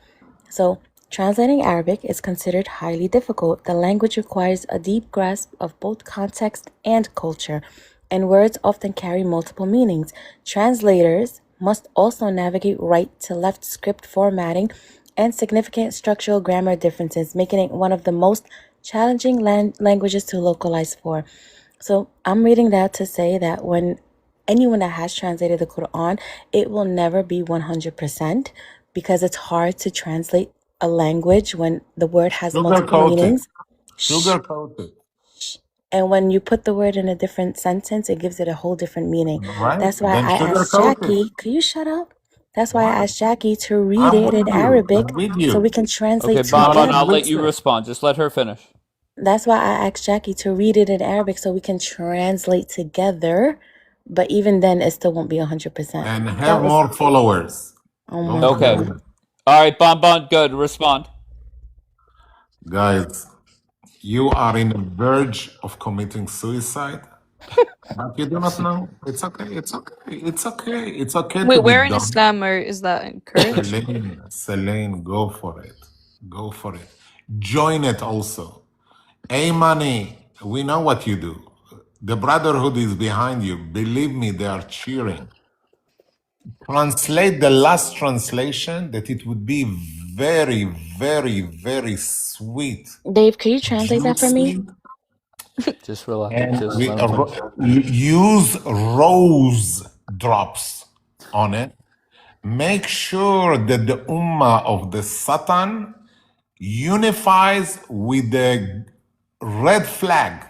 So translating Arabic is considered highly difficult. The language requires a deep grasp of both context and culture, and words often carry multiple meanings. Translators must also navigate right to left script formatting and significant structural grammar differences, making it one of the most challenging languages to localize for. So I'm reading that to say that when anyone that has translated the Quran, it will never be 100% because it's hard to translate a language when the word has multiple meanings. Sugar-coated. And when you put the word in a different sentence, it gives it a whole different meaning. Right? That's why Then I asked sugar-coated. Jackie, could you shut up? That's why I asked Jackie to read it in Arabic so we can translate Okay, Bonbon, together. I'll let you respond. Just let her finish. That's why I asked Jackie to read it in Arabic so we can translate together. But even then, it still won't be 100%. And have more followers. Oh my Okay. God. All right, Bonbon, good. Respond. Guys, you are in the verge of committing suicide, but you do not know. It's okay. It's okay Wait, to be where in dumb. Islam is that encouraged? Celine, go for it. Join it also. A Money, we know what you do. The Brotherhood is behind you. Believe me, they are cheering. Translate the last translation that it would be very, very, very sweet. Dave, can you translate that for me? Just relax. And Just let him finish. use rose drops on it. Make sure that the ummah of the Satan unifies with the red flag.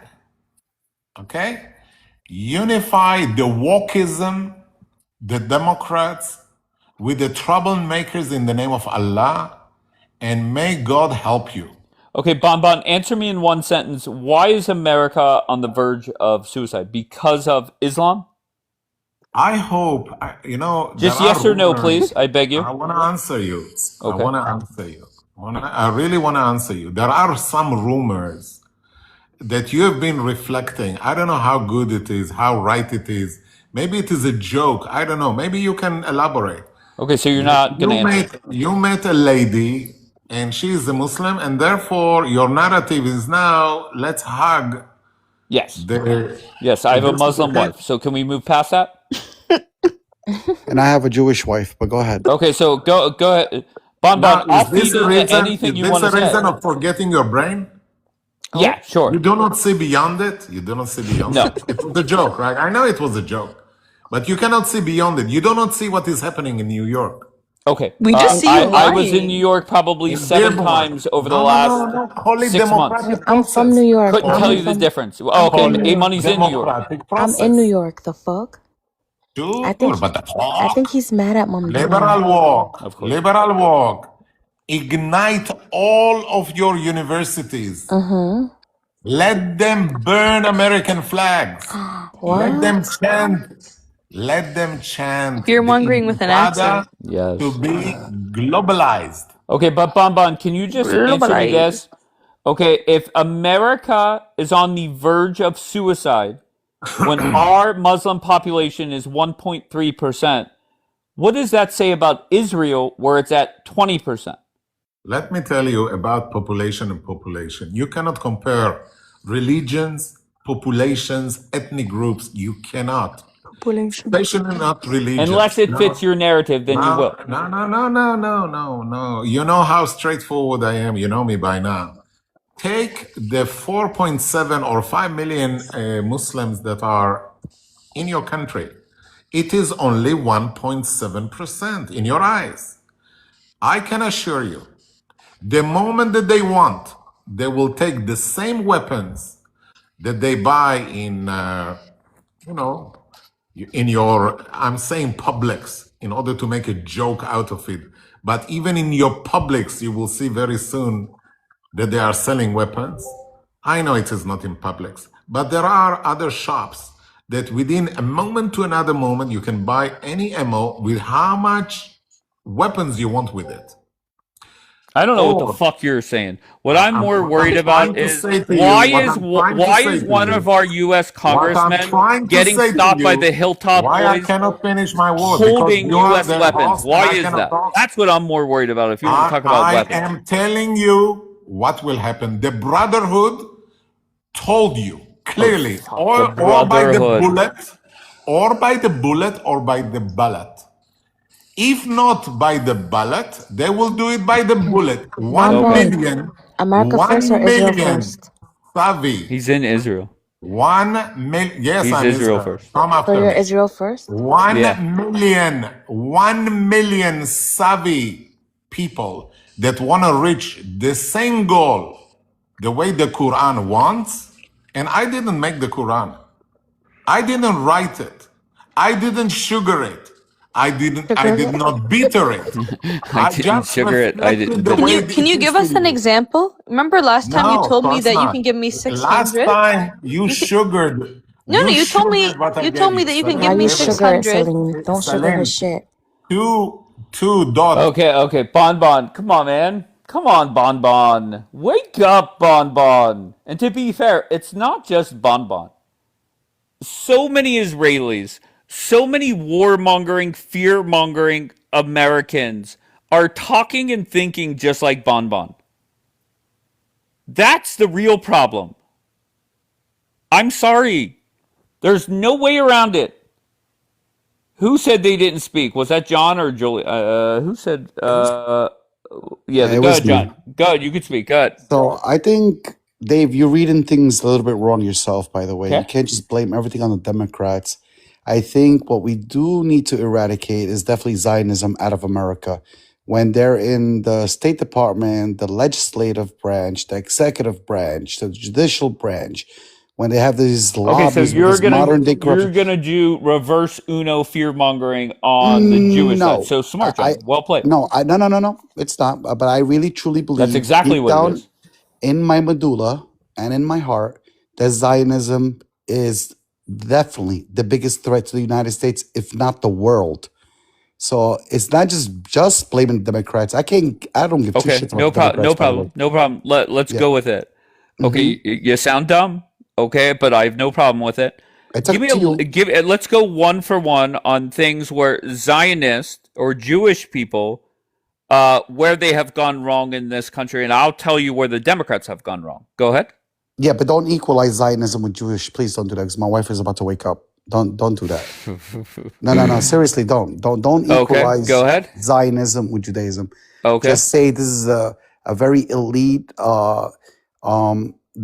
Okay? Unify the wokeism, the Democrats, with the troublemakers in the name of Allah, and may God help you. Okay, Bonbon, answer me in one sentence. Why is America on the verge of suicide? Because of Islam? I hope, Just there yes are or no, rumors. please. I beg you. I want to answer you. Okay. I really want to answer you. There are some rumors that you have been reflecting. I don't know how good it is, how right it is. Maybe it is a joke. I don't know. Maybe you can elaborate. Okay, so you're not going to answer. You met a lady and she is a Muslim, and therefore your narrative is now let's hug. Yes. Yes, I have a Muslim wife. So can we move past that? And I have a Jewish wife, but go ahead. Okay, so go ahead. Bonbon, I'll feed into anything you want to say. Is this a reason of forgetting your brain? Yeah, sure. You do not see beyond it? No. It was a joke, right? I know it was a joke. But you cannot see beyond it. You do not see what is happening in New York. Okay. We just see you I was in lying. New York probably 7 times over the last Holy 6 months. democratic I'm from New York. Couldn't tell you the difference. Oh, okay, A Money's in New York. I'm in New York. The fuck? Sure, I think he's mad at Mom. Liberal walk. Ignite all of your universities. Mm-hmm. Let them burn American flags. Let them What? chant. Let them chant Fear the mongering with an intifada accent. to Yes. be globalized. Okay, but Bon, can you just answer me Globalize. this? Okay, if America is on the verge of suicide when our Muslim population is 1.3%, what does that say about Israel where it's at 20%? Let me tell you about population and population. You cannot compare religions, populations, ethnic groups. You cannot. Population. Especially not Unless religions. it fits No, your narrative, then you no, will. no, no, no, no, no, no, no. You know how straightforward I am. You know me by now. Take the 4.7 or 5 million Muslims that are in your country. It is only 1.7% in your eyes. I can assure you, the moment that they want, they will take the same weapons that they buy in, you know, in your, I'm saying Publix, in order to make a joke out of it. But even in your Publix, you will see very soon that they are selling weapons. I know it is not in Publix, but there are other shops that within a moment to another moment, you can buy any ammo with how much weapons you want with it. I don't know what the Or fuck you're saying. What I'm more what I'm worried trying about to is say to you, what I'm trying to why say is to one you, of our U.S. what I'm congressmen trying to getting say to stopped by the you, Hilltop why I boys cannot finish my word, because holding you are U.S. the weapons? host and Why I is cannot that? talk. That's what I'm more worried about. If you want to talk about I weapons, am telling you what will happen. The Brotherhood told you oh clearly, fuck, the or by the Brotherhood. bullet, or by the ballot. If not by the ballot, they will do it by the bullet. One Okay, Bonbon. million, America first or one Israel million first? Savi, he's in Israel. 1 million. Yes, He's I'm Israel Israel. first. Come So after you're me. Israel first? 1 million savvy people that want to reach the same goal the way the Quran wants. And I didn't make the Quran. I didn't write it. I didn't sugar it. I Sugar did it? not bitter it. I I didn't just sugar it. I reflected the didn't. way Can it you is give to us an you. example? Remember last time you No, of told me course that you can not. give me Last 600? time you You can sugared, No, no, you you told me sugared what I gave you. that you can Now give Salim, me you give it. sugar it, 600. Celine. Don't sugar her Salim, shit. two dot. Okay, Bon. Come on, man. Come on, Bon. Wake up, Bon. And to be fair, it's not just Bon. So many Israelis, so many warmongering, fear-mongering Americans are talking and thinking just like Bon. That's the real problem. I'm sorry. There's no way around it. Who said they didn't speak? Was that John or Julie? Who said? Yeah, It go was ahead, me. John. Go ahead. You can speak. Go ahead. So I think, Dave, you're reading things a little bit wrong yourself, by the way. You Okay. can't just blame everything on the Democrats. I think what we do need to eradicate is definitely Zionism out of America. When they're in the State Department, the legislative branch, the executive branch, the judicial branch, when they have these Okay, so lobbies with this modern day you're corruption. gonna do reverse Uno fear mongering on the Jewish side. No, So smart, I John. Well played. no, no. It's not. But I really truly That's believe exactly deep what it down is. in my medulla and in my heart that Zionism is definitely the biggest threat to the United States, if not the world. So it's not just blaming Democrats. I don't give two Okay, shits about the Democrats, by the way. no problem. Let's Yeah. go with it. Okay, Hmm. you sound dumb. Okay, but I have no problem with it. It's up to you. Let's go one for one on things where Zionist or Jewish people where they have gone wrong in this country, and I'll tell you where the Democrats have gone wrong. Go ahead. Yeah, but don't equalize Zionism with Jewish. Please don't do that because my wife is about to wake up. Don't do that. No. Seriously, don't Okay, go equalize ahead. Zionism with Judaism. Okay. Just say this is a very elite,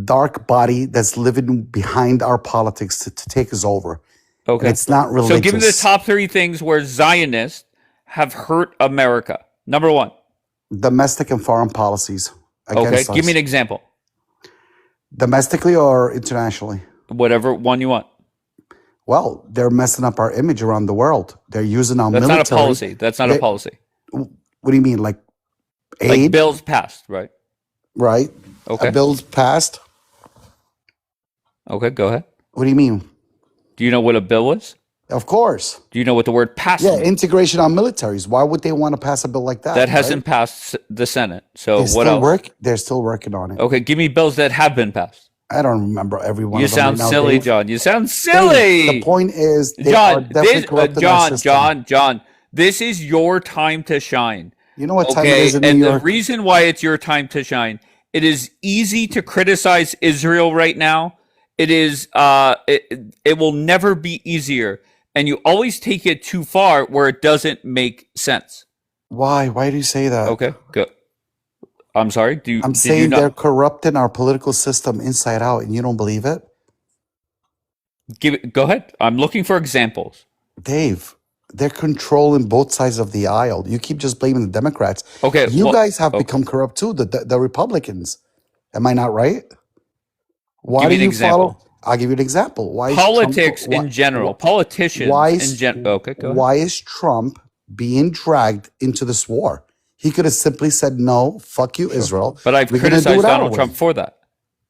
dark body that's living behind our politics to take us over. And Okay. it's not So give me the religious. top 3 things where Zionists have hurt America. Number 1. Domestic and foreign policies Okay. against Give me us. an example. Domestically or internationally? Whatever one you want. Well, they're messing up our image around the world. They're using our That's military. not a policy. That's not a policy. What do you mean? Like Like Aid, bills passed, right? right? Okay. A bill's passed. Okay, go ahead. What do you mean? Do you know what a bill is? Of course. Do you know what the word pass Yeah, means? integration on militaries. Why would they want to pass a bill like that? That hasn't right? passed the Senate. So They're what still else? They're still working on it. Okay, give me bills that have been passed. I don't remember every one You of them right sound now, silly, Dave. John. You sound Dave, silly. the point is they are John, definitely this corrupting our system. John, this is your time to shine. You know what time it Okay, is in New and the York? reason why it's your time to shine, it is easy to criticize Israel right now. It is it will never be easier, and you always take it too far where it doesn't make sense. Why? Why do you say that? Okay, good. I'm sorry. I'm Did you saying they're not corrupting our political system inside out, and you don't believe it? go ahead? I'm looking for examples. Dave, they're controlling both sides of the aisle. You keep just blaming the Democrats. Okay, You well, guys have okay. become corrupt too, the Republicans. Am I not right? Why Give do me an you example. follow? I'll give you an example. Why is Politics Trump, in general, why, politicians in general. Okay, go ahead. why is Trump being dragged into this war? He could have simply said, no, fuck you, Israel. But I've We're going to do criticized it our Donald way. Trump for that.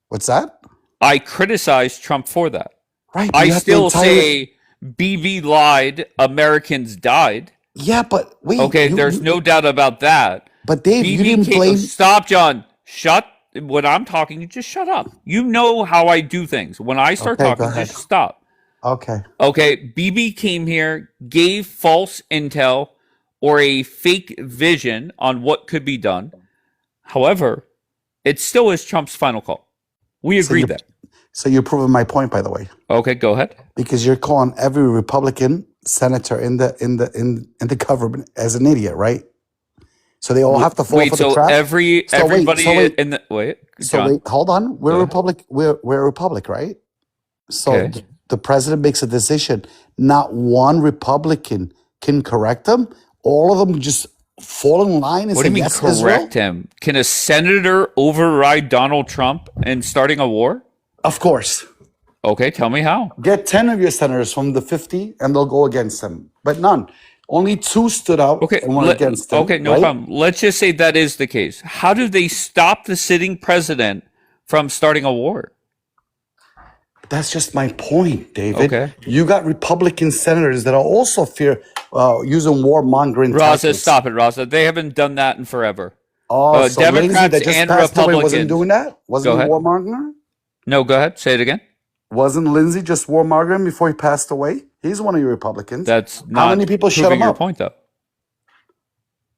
What's that? I criticized Trump for that. Right. But I you have to still entirely. say BB lied, Americans died. Yeah, but wait. Okay, there's no doubt about that. But Dave, you BB didn't came, blame. stop, John. Shut. When I'm talking, you just shut up. You know how I do things. When I start Okay, go talking, ahead. just stop. Okay. Okay, BB came here, gave false intel or a fake vision on what could be done. However, it still is Trump's final call. We So agreed you, that. so you're proving my point, by the way, Okay, go ahead. because you're calling every Republican senator in the government as an idiot, right? So they all have to fall Wait, for the so trap. everybody wait. in the wait, So John. wait, hold on. We're Go a ahead. republic. We're a republic, right? So Okay. the president makes a decision. Not one Republican can correct them. All of them just fall in line and What say do you mean yes, correct Israel. him? Can a senator override Donald Trump in starting a war? Of course. Okay, tell me how. Get 10 of your senators from the 50 and they'll go against him. But none. Only 2 stood out Okay, and went against him. okay, no right? problem. Let's just say that is the case. How do they stop the sitting president from starting a war? That's just my point, David. Okay. You got Republican senators that are also using warmongering Raza, tactics. stop it, Raza. They haven't done that in forever. Oh, so Lindsay Democrats that just and passed away wasn't Republicans. doing that? Wasn't Go he ahead. warmonger? No, go ahead. Say it again. Wasn't Lindsay just warmongering before he passed away? He's one of your Republicans. That's How not many people shut proving him your up? point, though.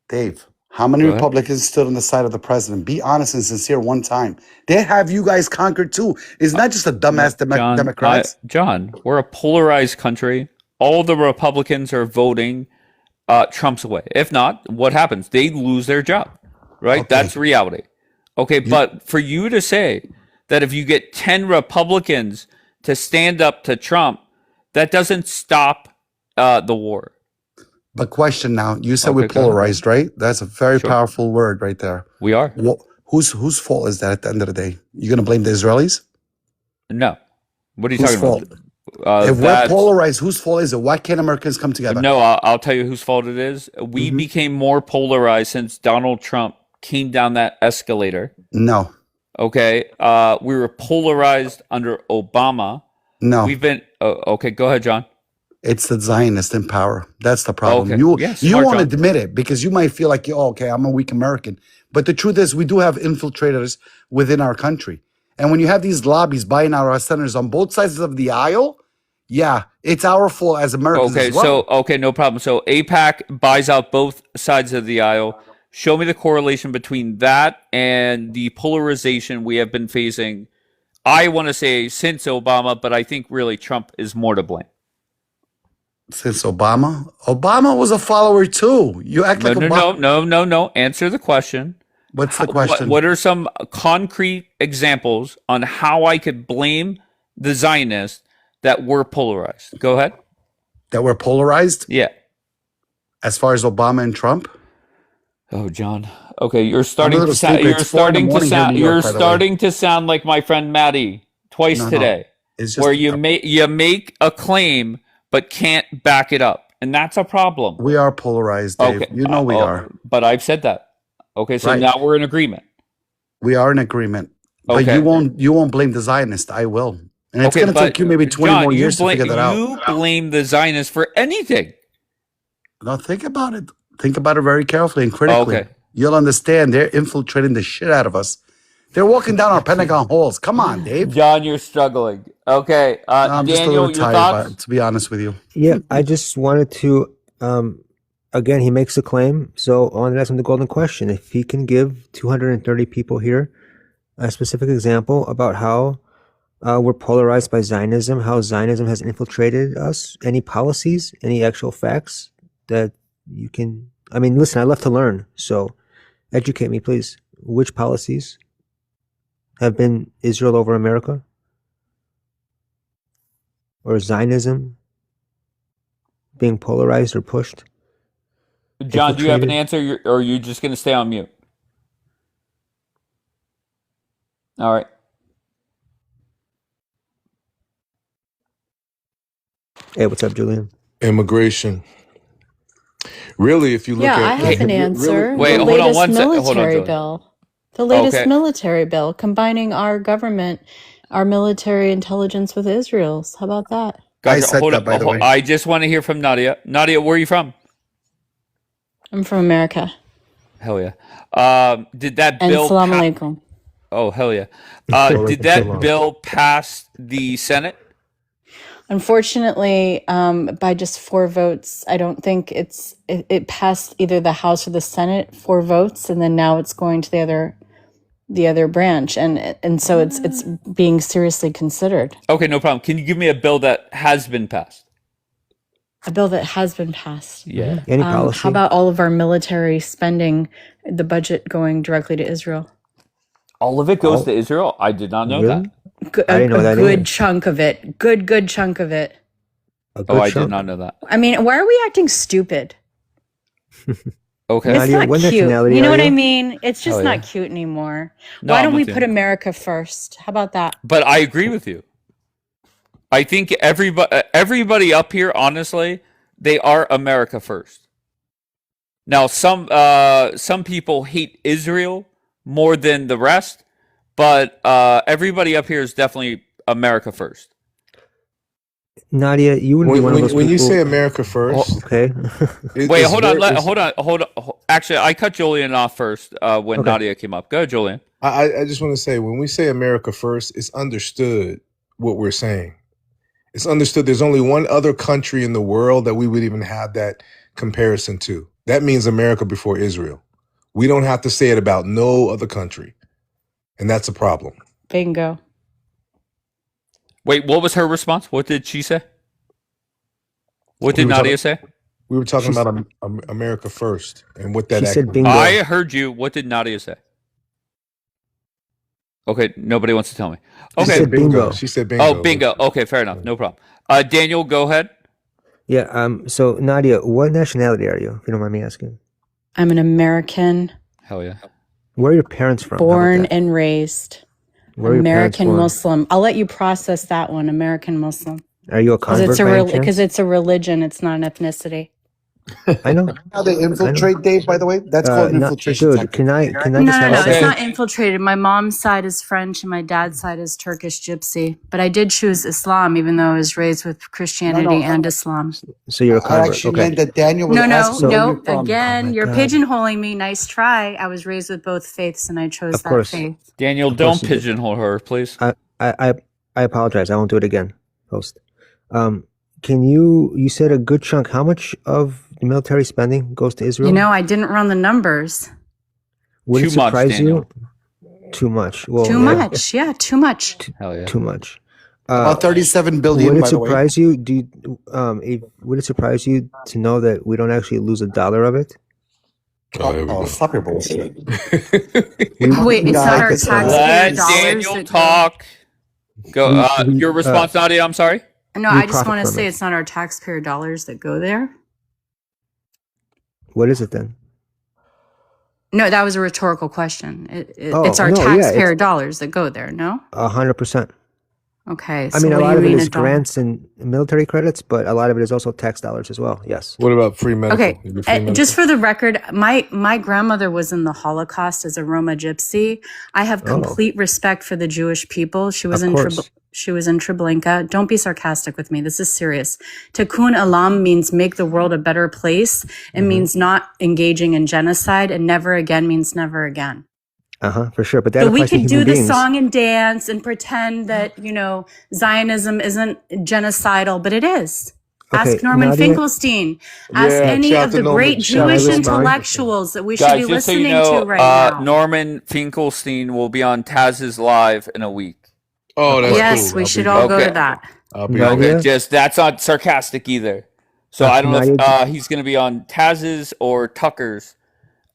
Dave, how many Go ahead. Republicans stood on the side of the president? Be honest and sincere one time. They have you guys conquered too. It's not just the dumbass Democrats. John, we're a polarized country. All the Republicans are voting Trump's way. If not, what happens? They lose their job, right? Okay. That's reality. Okay, but for you to say that if you get 10 Republicans to stand up to Trump, that doesn't stop the war. But question now, you said Okay, we're go ahead. polarized, right? That's a very Sure. powerful word right there. We are. Whose fault is that at the end of the day? You gonna blame the Israelis? No. What are you Whose talking fault? about? If we're polarized, whose fault is it? Why can't Americans come together? No, I'll tell you whose fault it is. We became more polarized since Donald Trump came down that escalator. No. Okay. We were polarized under Obama. No. We've been okay, go ahead, John. It's the Zionist in power. That's the problem. Okay. You Yes, you smart, won't John. admit it because you might feel like, oh, okay, I'm a weak American. But the truth is, we do have infiltrators within our country. And when you have these lobbies buying out our senators on both sides of the aisle, yeah, it's our fault as Americans Okay, as well. so no problem. So APAC buys out both sides of the aisle. Show me the correlation between that and the polarization we have been facing. I want to say since Obama, but I think really Trump is more to blame. Since Obama was a follower too. You act like Obama. No. Answer the question. What's the question? What are some concrete examples on how I could blame the Zionists that were polarized? Go ahead. That we're polarized? Yeah. As far as Obama and Trump? Oh, John. Okay, you're starting to sound. You're starting to sound like my friend Maddie twice today, It's just where you make a claim but can't back it up, and that's a problem. We are polarized, Dave. Okay, You know we are. But I've said that. Okay, so Right. now we're in agreement. We are in agreement. But Okay. you won't blame the Zionist. I will. And it's Okay, going to take you maybe 20 John, more years to blame, figure that out. you blame the Zionists for anything. Now think about it. Think about it very carefully and critically. Okay. You'll understand they're infiltrating the shit out of us. They're walking down our Pentagon halls. Come on, Dave. John, you're struggling. Okay, I'm just a Daniel, little your tired, thoughts? to be honest with you. Yeah, I just wanted to. Again, he makes a claim, so I wanted to ask him the golden question: if he can give 230 people here a specific example about how we're polarized by Zionism, how Zionism has infiltrated us, any policies, any actual facts that you can. I mean, listen, I love to learn, so educate me, please. Which policies have been Israel over America? Or Zionism being polarized or pushed? John, do you have an Infiltrated? answer, or are you just going to stay on mute? All right. Hey, what's up, Julian? Immigration. Really, if you look Yeah, I at have an answer. Wait, The hold on latest one sec. Hold on, military Julian. bill. The latest Okay. military bill combining our government, our military intelligence with Israel's. How about that? I Gotcha. said Hold that, on. by the way. I just want to hear from Nadia. Nadia, where are you from? I'm from America. Hell yeah. Did that And bill salam pass? alaikum. Oh, hell yeah. Did Alaikum that salam. bill pass the Senate? Unfortunately, by just 4 votes, I don't think it passed either the House or the Senate, 4 votes, and then now it's going to the other branch, and so it's being seriously considered. Okay, no problem. Can you give me a bill that has been passed? A bill that has been passed. Yeah. Any policy? How about all of our military spending, the budget going directly to Israel? All of it goes to Israel? I did not know Really? that. I didn't know A that good either. chunk of it. Good chunk of it. A good Oh, I did chunk. not know that. I mean, why are we acting stupid? Okay. It's Nadia, not what cute. nationality You know are what I you? mean? It's just Hell not yeah. cute anymore. No, Why I'm don't we with put you. America first? How about that? But I agree with you. I think everybody up here, honestly, they are America first. Now, some people hate Israel more than the rest, but everybody up here is definitely America first. Nadia, you would be one of those when you people. say America Oh, first, okay. Wait, hold on. Actually, I cut Julian off first when Okay. Nadia came up. Go ahead, Julian. I just want to say, when we say America first, it's understood what we're saying. It's understood there's only one other country in the world that we would even have that comparison to. That means America before Israel. We don't have to say it about no other country. And that's a problem. Bingo. Wait, what was her response? What did she say? What did Nadia say? We were talking about America first and what that She said actually bingo. I heard you. What did Nadia say? Okay, nobody wants to tell me. She Okay. said bingo. bingo. She said bingo. Oh, bingo. Okay, fair enough. No problem. Daniel, go ahead. Yeah. So Nadia, what nationality are you? If you don't mind me asking. I'm an American, Hell yeah. Where are your parents from? How about born that? and raised. Where are your parents American born? Muslim. I'll let you process that one. American Muslim. Are you a convert Because it's a religion. It's not an ethnicity. I know. How they infiltrate, Dave, by the way? That's called an infiltration dude, tactic. can I just No, have a it's second? not infiltrated. My mom's side is French and my dad's side is Turkish Gypsy. But I did choose Islam, even though I was raised with Christianity and Islam. So you're a I convert. actually Okay. meant that Daniel was No, asking where you're no. from. Again, Oh my you're God. pigeonholing me. Nice try. I was raised with both faiths and I chose Of that course. faith. Daniel, Of course don't you did. pigeonhole her, please. I apologize. I won't do it again, host. Can you said a good chunk. How much of the military spending goes to Israel? You know, I didn't run the numbers. Would it Too much, surprise Daniel. you? Too much. Well, Too yeah, much. Yeah, too much. Hell yeah. Too much. About 37 billion, Would it by the way. surprise you? Would it surprise you to know that we don't actually lose $1 of it? Oh, stop your bullshit. Wait, it's not our taxpayer Let dollars Daniel that talk. Go. Your response, Nadia. I'm sorry. No, we I just profit want to from say it. it's not our taxpayer dollars that go there. What is it then? No, that was a rhetorical question. Oh, It's our no, yeah, taxpayer it's- dollars that go there, no? 100%. Okay, I so mean, a what do lot you of it mean is a dollar? grants and military credits, but a lot of it is also tax dollars as well. Yes. What about free medical? Okay, You get free medical? just for the record, my grandmother was in the Holocaust as a Roma gypsy. I have Oh, complete respect for the Jewish people. She was of in course. Treblinka. Don't be sarcastic with me. This is serious. Tikkun Olam means make the world a better place. It means not engaging in genocide, and never again means never again. For sure. But that So we applies to could human do the beings. song and dance and pretend that, Zionism isn't genocidal, but it is. Okay, Ask Norman Nadia, Finkelstein. Ask Yeah, any shout out of to the Norman. great can I Jewish respond? intellectuals that we should Guys, be just so you listening to know, right now. Norman Finkelstein will be on Taz's live in a week. Oh, Of that's course. Yes, cool. we I'll should be all there. go to Okay. that. I'll be there. Okay, Nadia, just that's not sarcastic either. So I don't know Nadia, if he's going to be on Taz's or Tucker's,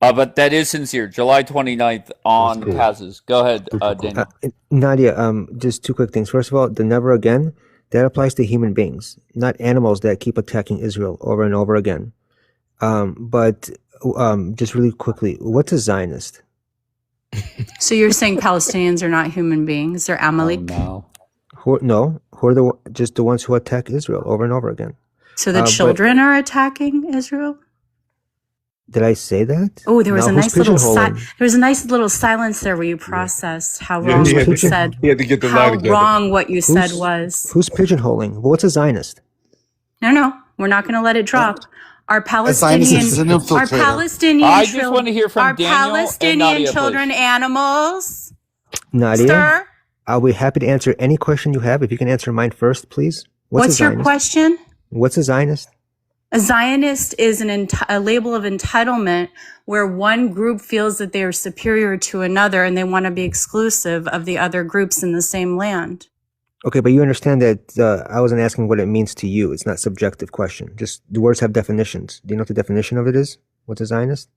but that is sincere. July 29th on cool. Taz's. Go ahead, Super cool. Daniel. Nadia, just two quick things. First of all, the never again, that applies to human beings, not animals that keep attacking Israel over and over again. But just really quickly, what's a Zionist? So you're saying Palestinians are not human beings? They're Oh Amalek? no. Who are just the ones who attack Israel over and over again? So the But children are attacking Israel? did I say that? Oh, there was Now, a who's nice little pigeonholing? silence there where you processed how Yeah, wrong he what had you to, said. he had to get the line How together. wrong what you said Who's was. who's pigeonholing? What's a Zionist? No, we're not going to let it drop. Our A Zionist Palestinian, is an our infiltrator. Palestinian, I just want to hear from our Daniel and Palestinian Nadia, children, please. animals. Nadia, Sir, I'll be happy to answer any question you have. If you can answer mine first, please. what's your Zionist? question? What's a Zionist? A Zionist is a label of entitlement where one group feels that they are superior to another and they want to be exclusive of the other groups in the same land. Okay, but you understand that I wasn't asking what it means to you. It's not a subjective question. Just the words have definitions. Do you know what the definition of it is? What's a Zionist?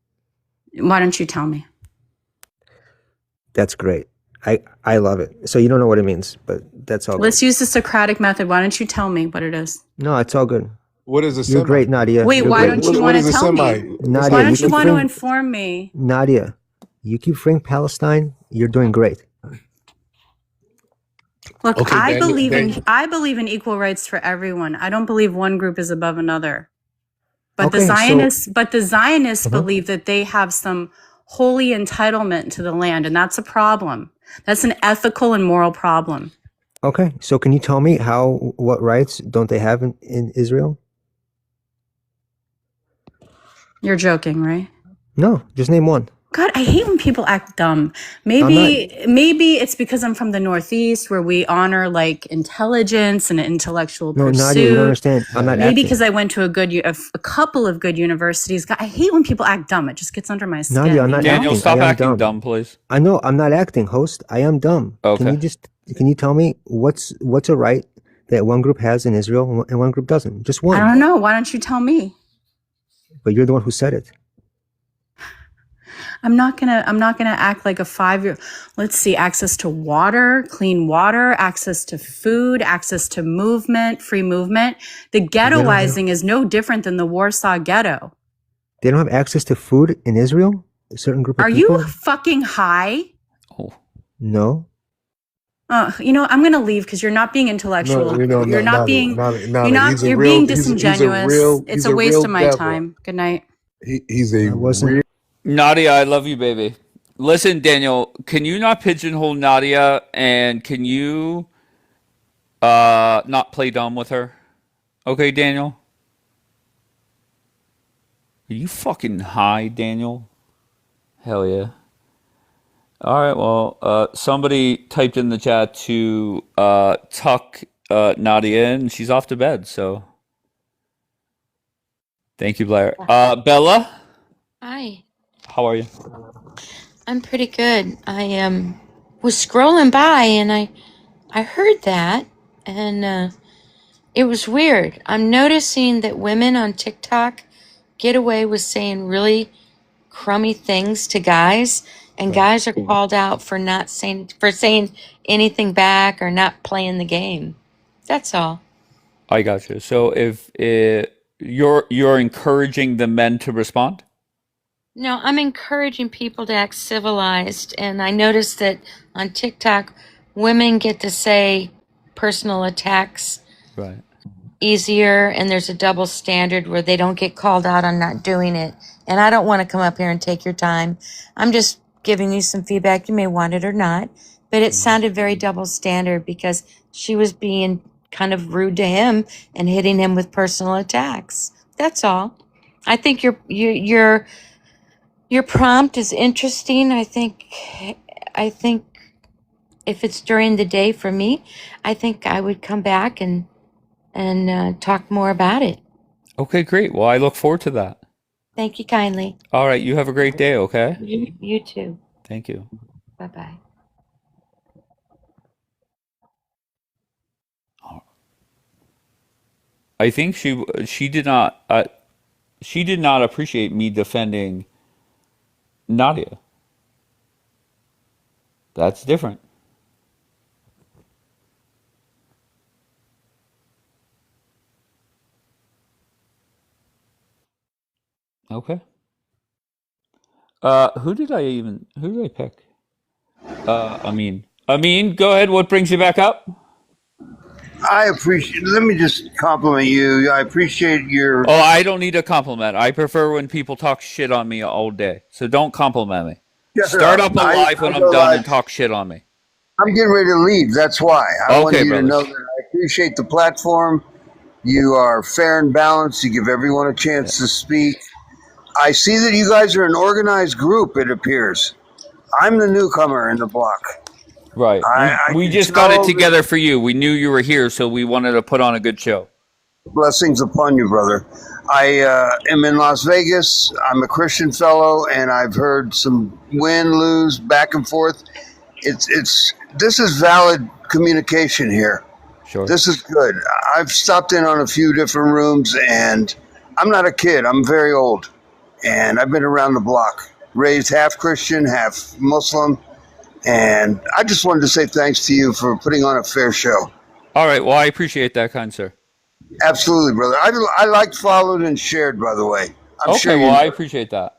Why don't you tell me? That's great. I love it. So you don't know what it means, but that's all Let's good. use the Socratic method. Why don't you tell me what it is? No, it's all good. What is a You're Semite? great, Nadia. Wait, You're why great. don't you What want is to a tell me? Semite? Nadia, Why don't you keep want to freeing- inform me? Nadia, you keep freeing Palestine. You're doing great. Look, Okay, I Daniel. believe in equal rights for everyone. I don't believe one group is above another. But the Okay, so- Zionists Mhm. believe that they have some holy entitlement to the land, and that's a problem. That's an ethical and moral problem. Okay, so can you tell me what rights don't they have in Israel? You're joking, right? No, just name one. God, I hate when people act dumb. Maybe it's because I'm from the Northeast where we honor like intelligence and intellectual No, pursuit. Nadia, you don't understand. I'm not Maybe acting. because I went to a couple of good universities. God, I hate when people act dumb. It just gets under my skin. Nadia, I'm not Daniel, acting. stop I am acting dumb, please. I know I'm not acting, host. I am dumb. Okay. Can you tell me what's a right that one group has in Israel and one group doesn't? Just one. I don't know. Why don't you tell me? But you're the one who said it. I'm not gonna act like a 5-year. Let's see, access to water, clean water, access to food, access to movement, free movement. The ghettoizing is no different than the Warsaw Ghetto. They don't have access to food in Israel? A certain group of Are people? you fucking high? Oh. No. I'm gonna leave because you're not being intellectual. You're not being. You're being disingenuous. It's a waste of my time. Good night. He's a real. Nadia, I love you, baby. Listen, Daniel, can you not pigeonhole Nadia, and can you not play dumb with her? Okay, Daniel? Are you fucking high, Daniel? Hell yeah. All right, well, somebody typed in the chat to tuck Nadia in, and she's off to bed, so. Thank you, Blair. Bella, Hi, how are you? I'm pretty good. I was scrolling by and I heard that and it was weird. I'm noticing that women on TikTok get away with saying really crummy things to guys, and guys are called out for saying anything back or not playing the game. That's all. I got you. So if you're encouraging the men to respond? No, I'm encouraging people to act civilized, and I noticed that on TikTok, women get to say personal attacks Right. easier, and there's a double standard where they don't get called out on not doing it. And I don't want to come up here and take your time. I'm just giving you some feedback. You may want it or not, but it sounded very double standard because she was being kind of rude to him and hitting him with personal attacks. That's all. I think your prompt is interesting. I think if it's during the day for me, I think I would come back and talk more about it. Okay, great. Well, I look forward to that. Thank you kindly. All right, you have a great day, okay? You too. Thank you. Bye-bye. I think she did not appreciate me defending Nadia. That's different. Okay. Who did I pick? Amin, go ahead. What brings you back up? Let me just compliment you. I appreciate your. Oh, I don't need a compliment. I prefer when people talk shit on me all day. So don't compliment me. Start up a live when I'm done and talk shit on me. I'm getting ready to leave. That's why. I want you brother. to know that I appreciate the platform. You are fair and balanced. You give everyone a chance to speak. I see that you guys are an organized group, it appears. I'm the newcomer in the block. Right. We just got it together for you. We knew you were here, so we wanted to put on a good show. Blessings upon you, brother. I am in Las Vegas. I'm a Christian fellow, and I've heard some win, lose, back and forth. This is valid communication here. Sure. This is good. I've stopped in on a few different rooms, and I'm not a kid. I'm very old, and I've been around the block. Raised half Christian, half Muslim, and I just wanted to say thanks to you for putting on a fair show. All right. Well, I appreciate that, kind sir. Absolutely, brother. I liked, followed, and shared, by the way. I'm okay, sure well, I appreciate that.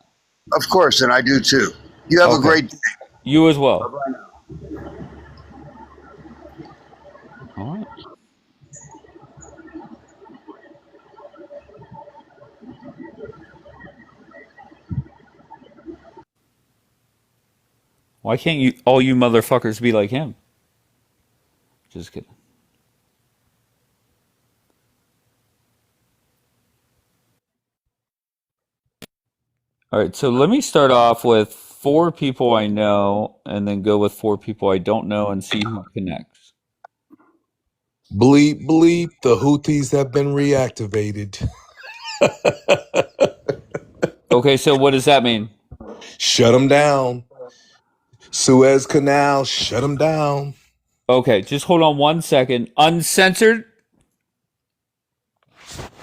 Of course, and I do too. You have a great day. You as well. Bye-bye now. All right. Why can't all you motherfuckers be like him? Just kidding. All right, so let me start off with 4 people I know and then go with 4 people I don't know and see who connects. Bleep, bleep. The Houthis have been reactivated. Okay, so what does that mean? Shut them down. Suez Canal, shut them down. Okay, just hold on 1 second. Uncensored?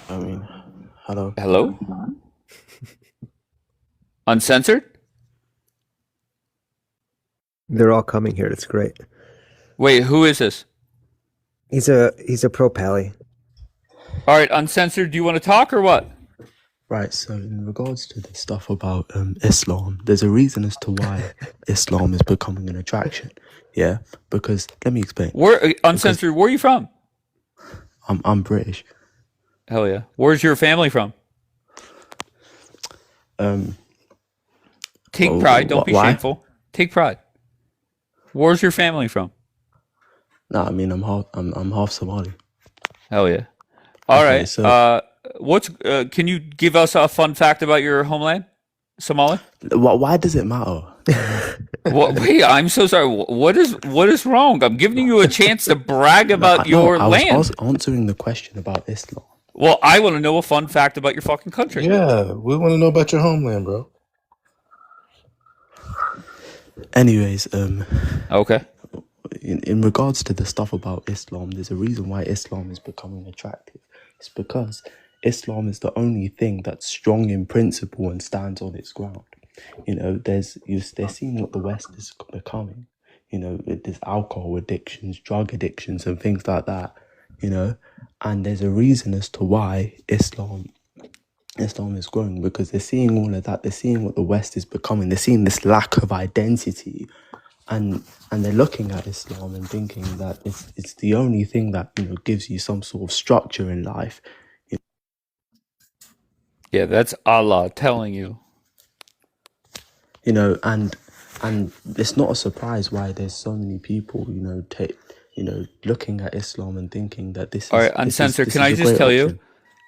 Hello? Hello? Uncensored? They're all coming here. It's great. Wait, who is this? He's a pro pally. All right, Uncensored, do you want to talk or what? Right, so in regards to the stuff about Islam, there's a reason as to why Islam is becoming an attraction. Yeah, because let me explain. Uncensored, where are you from? I'm British. Hell yeah. Where's your family from? Take pride. Don't be shameful. Take pride. Where's your family from? No, I mean I'm half Somali. Hell yeah. All Okay, right. so- Can you give us a fun fact about your homeland, Somalia? Why does it matter? Wait, I'm so sorry. What is wrong? I'm giving you a chance to brag about your land. I was answering the question about Islam. Well, I want to know a fun fact about your fucking country. Yeah, we want to know about your homeland, bro. Anyways, okay. In regards to the stuff about Islam, there's a reason why Islam is becoming attractive. It's because Islam is the only thing that's strong in principle and stands on its ground. You know, they're seeing what the West is becoming. You know, there's alcohol addictions, drug addictions, and things like that. You know, and there's a reason as to why Islam is growing, because they're seeing all of that. They're seeing what the West is becoming. They're seeing this lack of identity and they're looking at Islam and thinking that it's the only thing that gives you some sort of structure in life. Yeah, that's Allah telling you. And it's not a surprise why there's so many people looking at Islam and thinking that All right, Uncensored, can I just tell you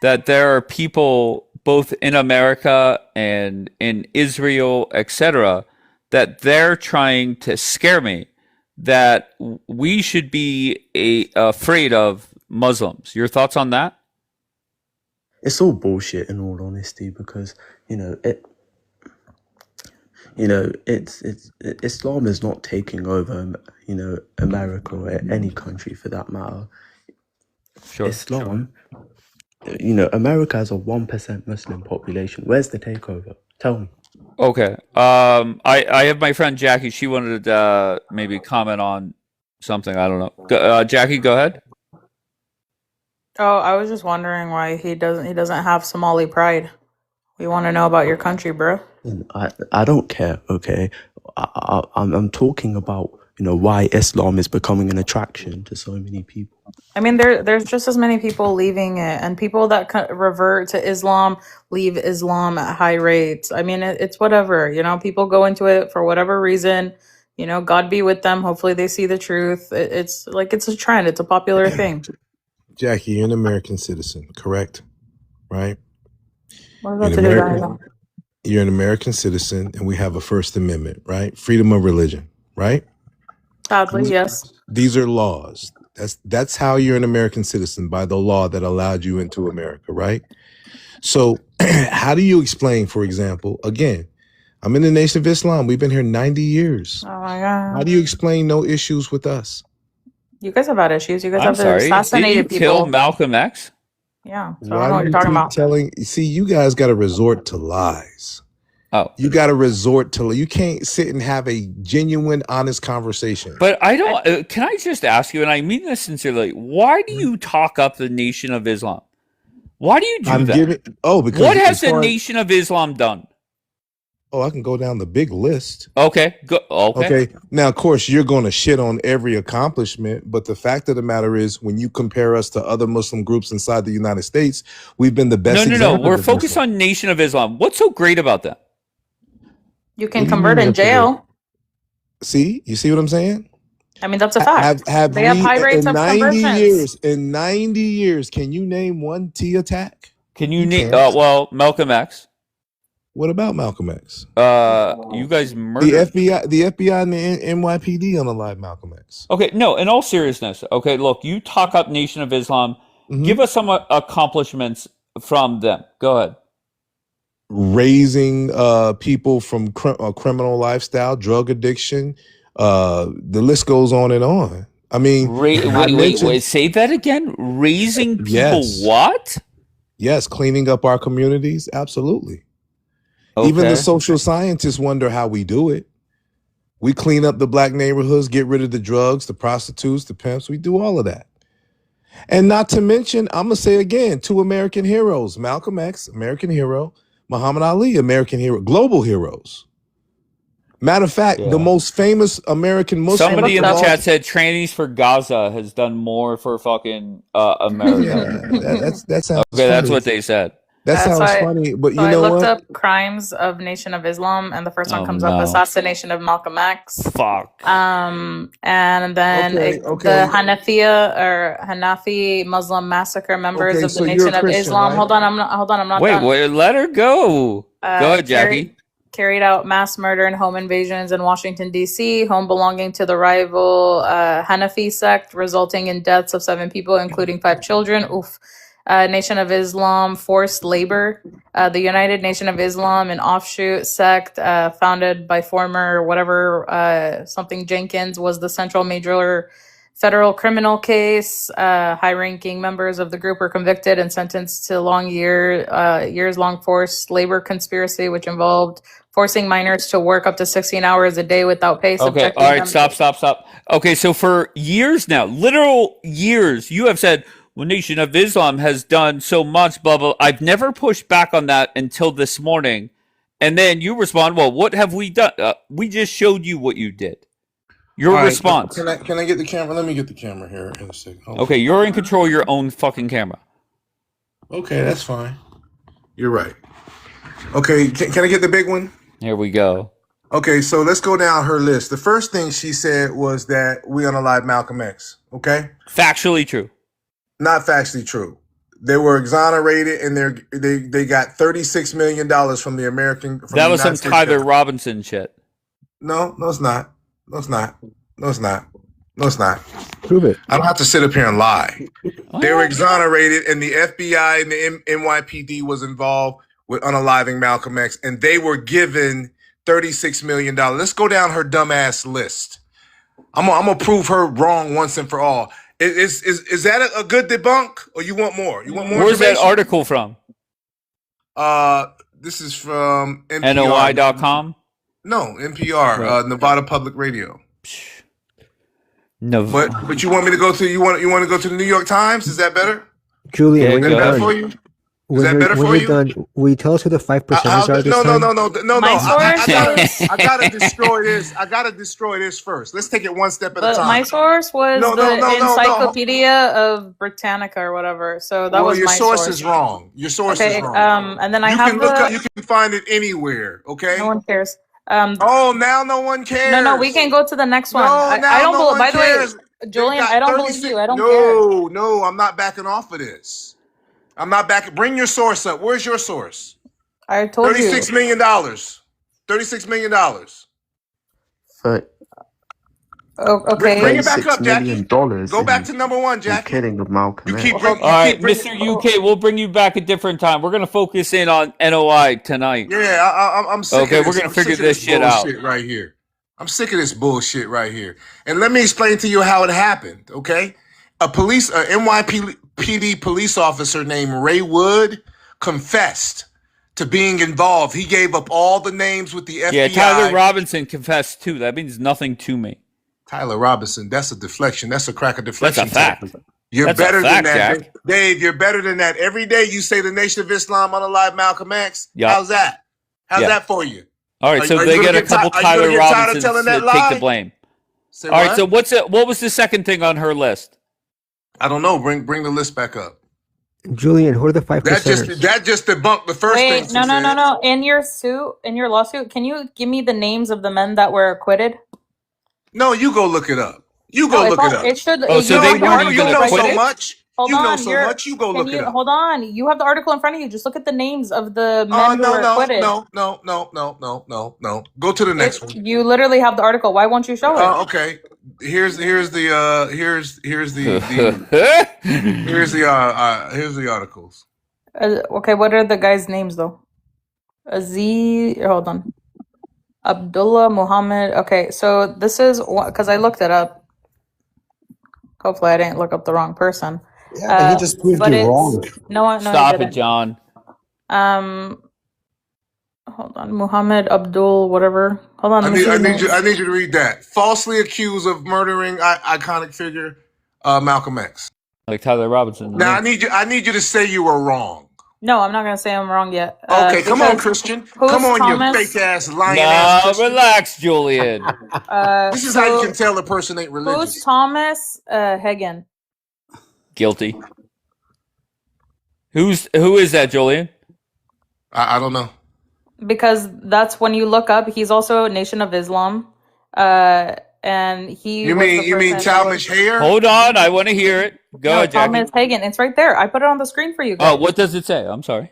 that there are people both in America and in Israel, etc., that they're trying to scare me that we should be afraid of Muslims. Your thoughts on that? It's all bullshit, in all honesty, because Islam is not taking over America or any country for that matter. Sure. Islam, America has a 1% Muslim population. Where's the takeover? Tell me. Okay. I have my friend Jackie. She wanted to maybe comment on something. I don't know. Jackie, go ahead. Oh, I was just wondering why he doesn't have Somali pride. We want to know about your country, bro. I don't care. Okay, I'm talking about why Islam is becoming an attraction to so many people. I mean, there's just as many people leaving it, and people that revert to Islam leave Islam at high rates. I mean, it's whatever, people go into it for whatever reason. God be with them. Hopefully they see the truth. It's a trend. It's a popular thing. Jackie, you're an American citizen, correct? Right? What does that to do with that? You're an American citizen, and we have a First Amendment, right? Freedom of religion, right? Sadly, yes. These are laws. That's how you're an American citizen, by the law that allowed you into America, right? So how do you explain, for example, again, I'm in the Nation of Islam. We've been here 90 years. Oh my God. How do you explain no issues with us? You guys have had issues. You guys I'm have sorry. assassinated Did you people. kill Malcolm X? Yeah. So I don't know what you're talking about. See, you guys got to resort to lies. Oh. You got to resort to, you can't sit and have a genuine, honest conversation. But I don't, can I just ask you, and I mean this sincerely, why do you talk up the Nation of Islam? Why do you do that? Because what has the Nation of Islam done? Oh, I can go down the big list. Okay. Okay. Now, of course, you're going to shit on every accomplishment, but the fact of the matter is, when you compare us to other Muslim groups inside the United States, we've been the best. No. We're focused on Nation of Islam. What's so great about that? You can convert in jail. See? You see what I'm saying? I mean, that's a fact. They have high rates of conversions. In 90 years, can you name one T attack? Can you name? Well, Malcolm X. What about Malcolm X? You guys murdered the FBI and the NYPD unalived Malcolm X. Okay, no, in all seriousness, okay, look, you talk up Nation of Islam. Mm-hmm. Give us some accomplishments from them. Go ahead. Raising people from criminal lifestyle, drug addiction. The list goes on and on. I mean, wait, say that again. Raising people, what? Yes, cleaning up our communities. Absolutely. Okay. Even the social scientists wonder how we do it. We clean up the black neighborhoods, get rid of the drugs, the prostitutes, the pimps. We do all of that. And not to mention, I'm going to say again, two American heroes, Malcolm X, American hero, Muhammad Ali, American hero, global heroes. Matter of fact, the most famous American Muslim. Somebody in the chat said Trannies for Gaza has done more for fucking America. Yeah, that sounds okay, that's what they said. That sounds funny, but you know what? I looked up crimes of Nation of Islam, and the first one comes up: assassination of Malcolm X. Fuck. And then the Hanafi Muslim massacre members of the Nation of Islam. Right? Hold on, I'm not. Wait, let her go. Go ahead, Jackie. Carried out mass murder and home invasions in Washington, D.C., home belonging to the rival Hanafi sect, resulting in deaths of 7 people, including 5 children. Oof. Nation of Islam, forced labor. The United Nation of Islam, an offshoot sect founded by former something Jenkins, was the central major federal criminal case. High-ranking members of the group were convicted and sentenced to years-long forced labor conspiracy, which involved forcing minors to work up to 16 hours a day without pay. Okay, all right, stop. Okay, so for years now, literal years, you have said, well, Nation of Islam has done so much, blah, blah. I've never pushed back on that until this morning. And then you respond, well, what have we done? We just showed you what you did. Your All right, response. can I get the camera? Let me get the camera here in a second. Hold Okay, you're in control of your own fucking camera. Okay, that's fine. You're right. Okay, can I get the big one? Here we go. Okay, so let's go down her list. The first thing she said was that we unalive Malcolm X. Okay, factually true. Not factually true. They were exonerated, and they got $36 million from the American. From That the was some United States Tyler government. Robinson shit. No, it's not. No, it's not. No, it's not. No, it's not. Prove it. I don't have to sit up here and lie. They were exonerated, and the FBI and the NYPD was involved with unaliving Malcolm X, and they were given $36 million. Let's go down her dumbass list. I'm gonna prove her wrong once and for all. Is that a good debunk, or you want more? You want more? Where's that article from? This is from NPR. NOI.com? No, NPR, Nevada Public Radio. No, but you want me to go to you want to go to the New York Times? Is that better? Julian, when Is you're that better done, for you? Is that better for you? done, will you tell us who the 5%ers are this No. time? I gotta destroy this. I gotta destroy this first. Let's take it one step at a time. My source was the Encyclopedia of Britannica or whatever. So that was your my source source. is wrong. Your source is wrong. And then I you have can look up, you can find it anywhere. Okay. No one cares. Now no one cares. No, we can go to the next one. No, I don't no believe. one By the way, cares. Julian, I don't believe you. I don't care. No, I'm not backing off of this. I'm not back. Bring your source up. Where's your source? I told you. $36 million. $36 million. Okay. Bring it back up, $36 Jackie. million Go back to number one, the Jackie. killing of Malcolm X. All right, Mr. UK, we'll bring you back a different time. We're going to focus in on NOI tonight. Yeah, I'm sick of this. We're going to figure sick of this shit out. bullshit right here. I'm sick of this bullshit right here. And let me explain to you how it happened, okay? A NYPD police officer named Ray Wood confessed to being involved. He gave up all the names with the FBI. Yeah, Tyler Robinson confessed too. That means nothing to me. Tyler Robinson, that's a deflection. That's a crack of deflection. That's a fact. You're That's better a fact, than that. Jack. Dave, you're better than that. Every day you say the Nation of Islam unalive Malcolm X. Yep. How's that? How's Yep. that for you? All right, so Are they you get gonna a couple are you Tyler gonna get tired of Robinsons telling that to take lie? the blame. Say All right, what? so what was the second thing on her list? I don't know. Bring the list back up. Julian, who are the 5%ers? That just debunked the first thing. Wait, no. In your lawsuit, can you give me the names of the men that were acquitted? No, you go look it up. You go look it up. It should. Oh, so they weren't you even know acquitted? so much. Hold You know on, so you're- much. You go look it up. Hold on. You have the article in front of you. Just look at the names of the men who were acquitted. No. Go to the next one. You literally have the article. Why won't you show it? Okay. Here's the articles. Okay, what are the guys' names though? Hold on. Abdullah Muhammad. Okay, so this is because I looked it up. Hopefully, I didn't look up the wrong person. Yeah, he just proved you wrong. No, Stop he it, didn't. John. Hold on, Muhammad Abdul, whatever. Hold on, I let me see the names. need you to read that. Falsely accused of murdering iconic figure Malcolm X. Like Tyler Robinson. Now I need you to say you were wrong. No, I'm not gonna say I'm wrong yet. Okay, come on, because Christian. who's Come on, Thomas? you fake ass lying No, ass Christian. relax, Julian. This is how you can tell a person ain't religious. Who's Thomas Hagen? Guilty. Who is that, Julian? I don't know. Because that's when you look up. He's also a Nation of Islam, and he. You mean Talmadge Hayer? Hold on, I want to hear it. Go ahead, Jackie. Thomas Hagen. It's right there. I put it on the screen for you guys. Oh, what does it say? I'm sorry.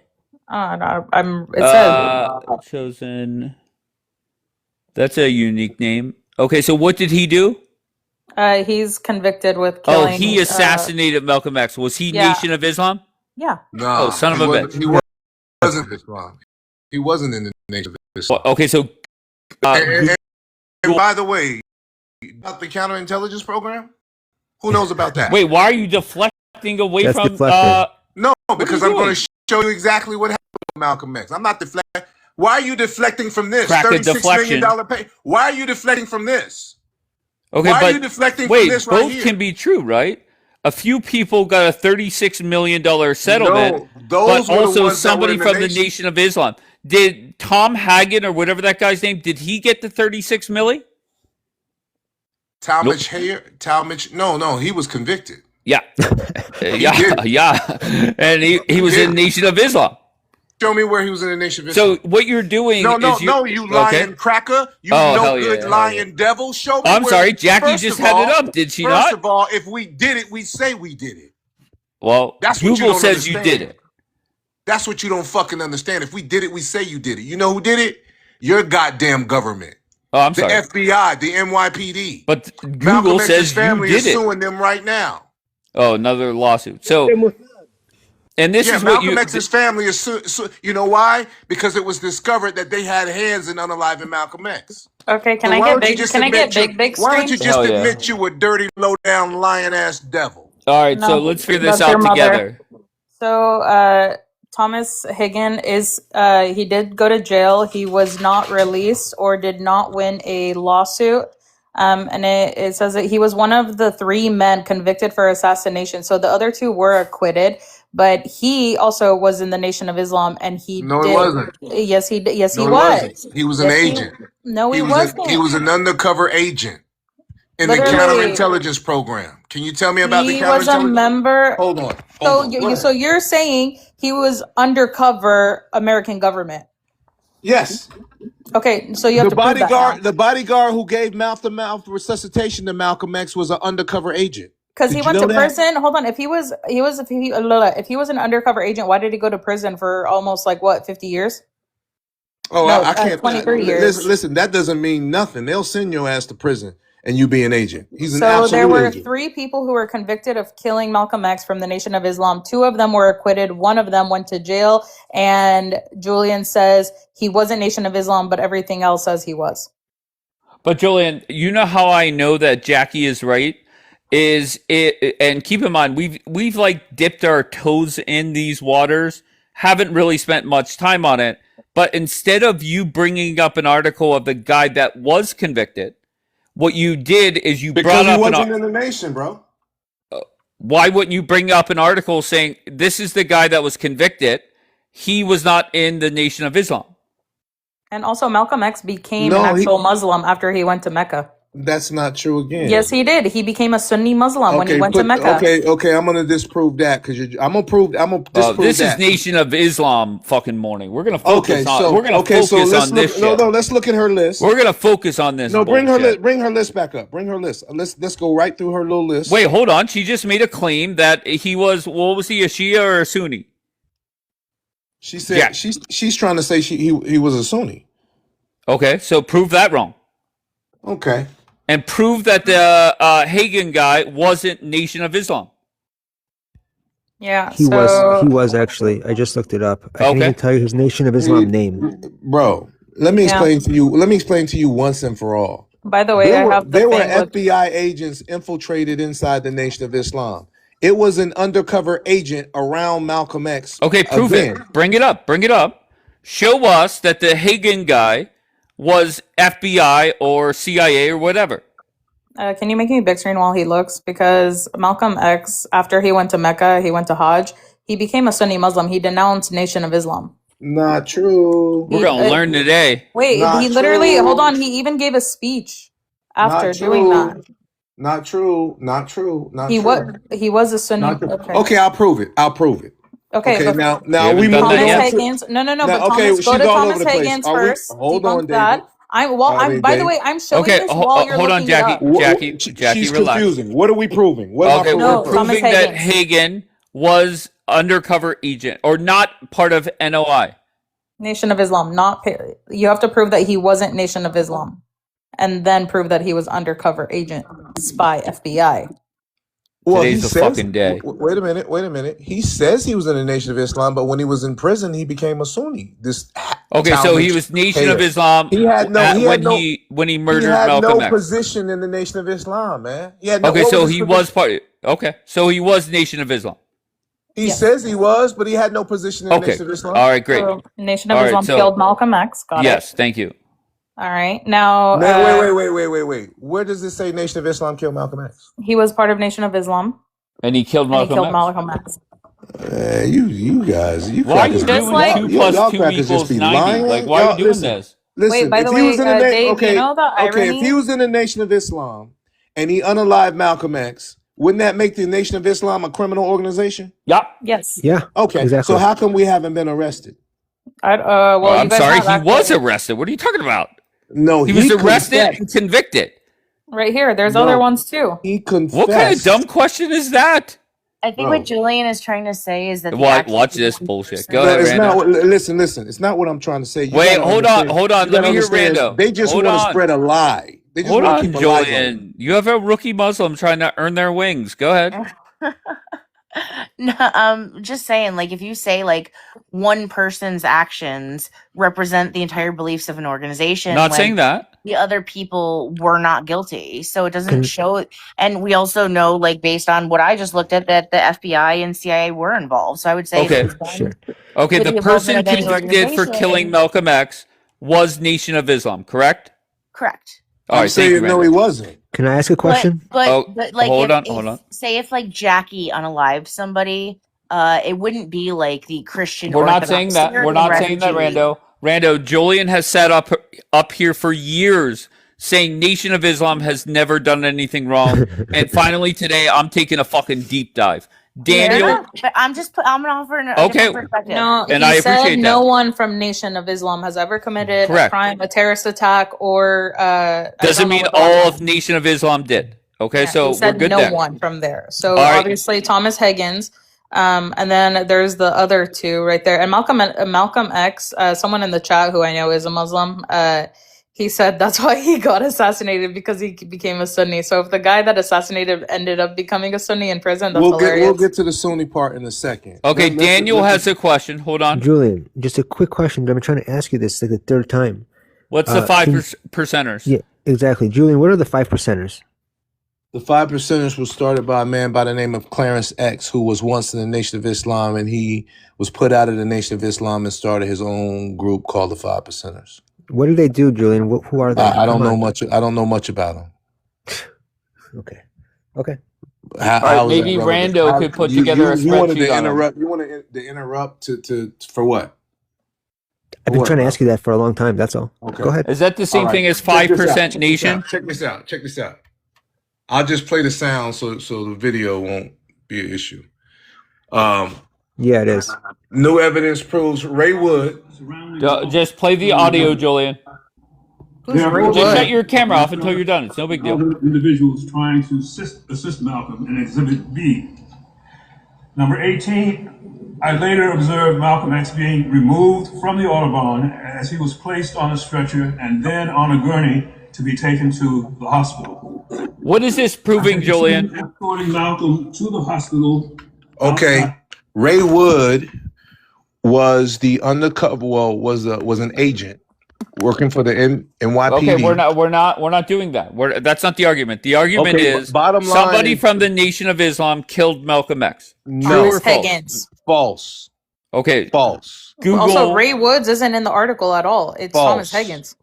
No, it says. Chosen. That's a unique name. Okay, so what did he do? He's convicted with killing. Oh, he assassinated Malcolm X. Was he yeah. Nation of Islam? Yeah. No. Oh, son of a bitch. He wasn't Islam. He wasn't in the Nation of Islam. Okay, so. And by the way, about the counterintelligence program, who knows about that? Wait, why are you deflecting away That's from? deflected. No, because are you I'm going doing? to show you exactly what happened with Malcolm X. I'm not deflecting. Why are you deflecting from this? Crack a $36 million deflection. pay. Why are you deflecting from this? Okay, Why but are you deflecting wait, from this right both here? can be true, right? A few people got a $36 million settlement, No, those but were the also ones that were somebody in the from the nation. Nation of Islam. Did Tom Hagen or whatever that guy's name? Did he get the 36 milli? Talmadge Hayer? Talmadge? No, he was convicted. Yeah. Yeah. And he was in Nation of Islam. Show me where he was in the Nation of Islam. So what you're doing you lying cracker. You no good lying devil. Show me. I'm sorry, Jackie just had it up, did she not? First of all, if we did it, we say we did it. Well, that's Google says you did it. That's what you don't fucking understand. If we did it, we say you did it. You know who did it? Your goddamn government. Oh, I'm sorry. The FBI, the NYPD. But Google Malcolm says X's family you did is it. suing them right now. Oh, another lawsuit. So, and this is what Malcolm X's family is you know why? Because it was discovered that they had hands in unaliving Malcolm X. Okay, can I get big screen? Why don't you just admit you a dirty, low down, lying ass devil? All right, so let's figure this out together. So, Thomas Hagen he did go to jail. He was not released or did not win a lawsuit. And it says that he was one of the 3 men convicted for assassination. So the other 2 were acquitted, but he also was in the Nation of Islam, and he he wasn't. Yes, he did. Yes, No, he he was. wasn't. He was an agent. He wasn't. He was an undercover agent in the counterintelligence program. Can you tell me about the counterintelligence? He was a member. Hold on. So you're saying he was undercover American government? Yes. Okay, so you have to prove that now. The bodyguard who gave mouth-to-mouth resuscitation to Malcolm X was an undercover agent. Because he went to prison. Hold on. If he was an undercover agent, why did he go to prison for almost 50 years? Oh, no, I can't. 23 years. Listen, that doesn't mean nothing. They'll send your ass to prison and you be an agent. He's an So absolute there were agent. 3 people who were convicted of killing Malcolm X from the Nation of Islam. 2 of them were acquitted. 1 of them went to jail. And Julian says he wasn't Nation of Islam, but everything else says he was. But Julian, you know how I know that Jackie is right? And keep in mind, we've dipped our toes in these waters, haven't really spent much time on it. But instead of you bringing up an article of the guy that was convicted, what you did is you brought up he wasn't in the nation, bro. Why wouldn't you bring up an article saying this is the guy that was convicted? He was not in the Nation of Islam. And also, Malcolm X became an actual Muslim after he went to Mecca. That's not true again. Yes, he did. He became a Sunni Muslim when he went to Mecca. Okay, I'm gonna disprove that because I'm gonna disprove this that. is Nation of Islam fucking morning. We're gonna focus on. This. No, let's look at her list. We're gonna focus on this. No, bring her list back up. Bring her list. Let's go right through her little list. Wait, hold on. She just made a claim that he was. What was he? A Shia or a Sunni? She said she's trying to say he was a Sunni. Okay, so prove that wrong. Okay. And prove that the Hagen guy wasn't Nation of Islam. Yeah, He was actually. I just looked it up. I can't even tell you his Nation of Islam name. Bro, let me explain to you. Let me explain to you once and for all. By the way, there were FBI agents infiltrated inside the Nation of Islam. It was an undercover agent around Malcolm X. Okay, prove it. Bring it up. Bring it up. Show us that the Hagen guy was FBI or CIA or whatever. Can you make me big screen while he looks? Because Malcolm X, after he went to Mecca, he went to Hajj, he became a Sunni Muslim. He denounced Nation of Islam. Not true. We're going to learn today. Wait, he literally, hold on, he even gave a speech after doing that. Not true. He was a Sunni. Okay, I'll prove it. Okay, now we move Thomas on. Higgins. No. But Thomas, go to Thomas Higgins first. Hold on, David. By the way, I'm showing this while you're hold on, looking Jackie, she's relax. confusing. What are we proving? We're proving that Hagen was undercover agent or not part of NOI. Nation of Islam. You have to prove that he wasn't Nation of Islam, and then prove that he was undercover agent, spy, FBI. Well, Today's the fucking day. Wait a minute. He says he was in the Nation of Islam, but when he was in prison, he became a Sunni. So he was Nation of Islam. When he murdered Malcolm X. He had no position in the Nation of Islam, man. He was part. So he was Nation of Islam. He says he was, but he had no position in the Nation of Islam. All right, great. So Nation of Islam killed Malcolm X. Got it. Yes, thank you. All right, now. Wait. Where does it say Nation of Islam killed Malcolm X? He was part of Nation of Islam. And he killed Malcolm X. You guys, why are you doing 2 plus 2 equals 90? Like, why are you doing this? Listen, wait, by the way, Dave, you know the irony? Okay, if he was in the Nation of Islam and he unalived Malcolm X, wouldn't that make the Nation of Islam a criminal organization? Yep. Yes. Yeah. Okay. Exactly. So how come we haven't been arrested? Well, you I'm guys sorry, have he was actually arrested. What are you talking about? No, He was arrested confessed. and convicted. right here. There's No, other ones too. he confessed. What kind of dumb question is that? I think Bro. what Julian is trying to say is that the What? actual Watch this bullshit. Go No, ahead, it's Rando. not. Listen. It's not what I'm trying to say. You Wait, gotta hold on, understand- hold on. you Let gotta me hear understand, Rando. They just Hold want to on. spread a lie. They just Hold want to on, keep a lie going. Julian. You have a rookie Muslim trying to earn their wings. Go ahead. No, just saying, like, if you say like one person's actions represent the entire beliefs of an organization, Not when saying that. the other people were not guilty, so it doesn't Can- show. And we also know, like, based on what I just looked at, that the FBI and CIA were involved. So I would say Okay. if it was done Okay, with the the person involvement of any convicted for organization- killing Malcolm X was Nation of Islam, correct? correct. All I'm right, thank you, saying no, Rando. he wasn't. Can I ask a question? But like, hold if, on, hold on. say if like Jackie unalived somebody, it wouldn't be like the Christian. We're not Orthodox saying that. We're Syrian not saying that, refugee. Rando. Rando, Julian has sat up here for years saying Nation of Islam has never done anything wrong, and finally today I'm taking a fucking deep dive. Daniel, Yeah, but I'm gonna offer a Okay. different perspective. No, And he I said appreciate no that. one from Nation of Islam has ever committed Correct. a crime, a terrorist attack, or I doesn't don't know mean what the all other of Nation of Islam did. Okay, Yeah, so he we're said good no there. one from there. So All right. obviously Thomas Higgins, and then there's the other two right there. And Malcolm X, someone in the chat who I know is a Muslim, he said that's why he got assassinated, because he became a Sunni. So if the guy that assassinated ended up becoming a Sunni in prison, that's We'll hilarious. get to the Sunni part in a second. Okay, Let's- Daniel let's- has a question. Hold on. Julian, just a quick question. I've been trying to ask you this like the third time. What's the five can- percenters? Yeah, exactly. Julian, what are the 5%ers? The 5%ers was started by a man by the name of Clarence X, who was once in the Nation of Islam, and he was put out of the Nation of Islam and started his own group called the 5%ers. What do they do, Julian? Who are they? I don't Come know on. much. I don't know much about them. Okay. Okay. How, All right, how is maybe that relevant? Rando How- could put you- together a you wanted spreadsheet to on 'em. interrupt. You wanted to interrupt to for what? I've been What, trying to bro? ask you that for a long time. That's all. Okay. Go ahead. Is that the same All right. thing as Check this out. 5% Check this nation? out. Check this out. Check this out. I'll just play the sound so the video won't be an issue. Yeah, it is. New evidence proves Ray Wood. Just play the audio, Julian. Who's Ray Just Wood? shut your camera off until you're done. It's no big deal. Individuals trying to assist Malcolm in Exhibit B. Number 18, I later observed Malcolm X being removed from the Autobahn as he was placed on a stretcher and then on a gurney to be taken to the hospital. What is this proving, Julian? Escorting Malcolm to the hospital. Okay, Ray Wood was the undercover. Well, was an agent working for the NYPD. Okay, we're not doing that. That's not the argument. The argument Okay, is bottom line somebody is- from the Nation of Islam killed Malcolm X. No. True or Thomas false? Higgins. False. Okay, False. Google. Also, Ray Woods isn't in the article at all. It's Thomas False. Higgins.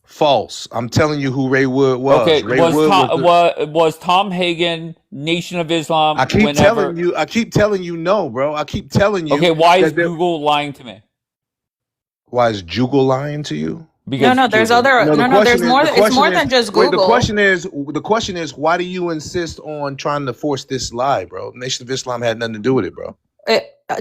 False. I'm telling you who Ray Wood was. Okay, Ray was Wood Tom, the- was Tom Hagen Nation of Islam? I keep whenever... telling you no, bro. I keep telling you. Okay, why is that there- Google lying to me? Why is Jugal lying to you? No, there's other. the No, question there's is- more. the It's question more is- than just wait, Google. the question is, why do you insist on trying to force this lie, bro? Nation of Islam had nothing to do with it, bro.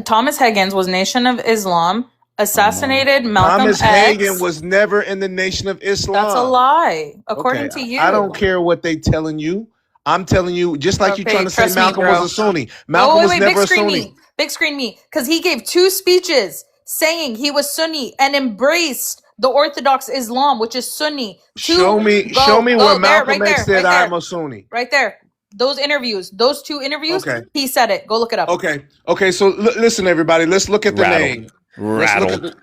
Thomas Higgins was Nation of Islam, assassinated Malcolm Thomas X. Hagen was never in the Nation of Islam. That's a lie, according Okay, to you. I don't care what they telling you. I'm telling you, just like you Okay, trying to say trust me, Malcolm bro. was a Sunni. Malcolm was never big a screen Sunni. me, big screen me, because he gave 2 speeches saying he was Sunni and embraced the Orthodox Islam, which is Sunni. Show me where Malcolm X said I'm a Sunni. Right there. Those interviews, those 2 interviews, Okay. he said it. Go look it up. Okay. So listen, everybody. Let's look at the name. Rattled.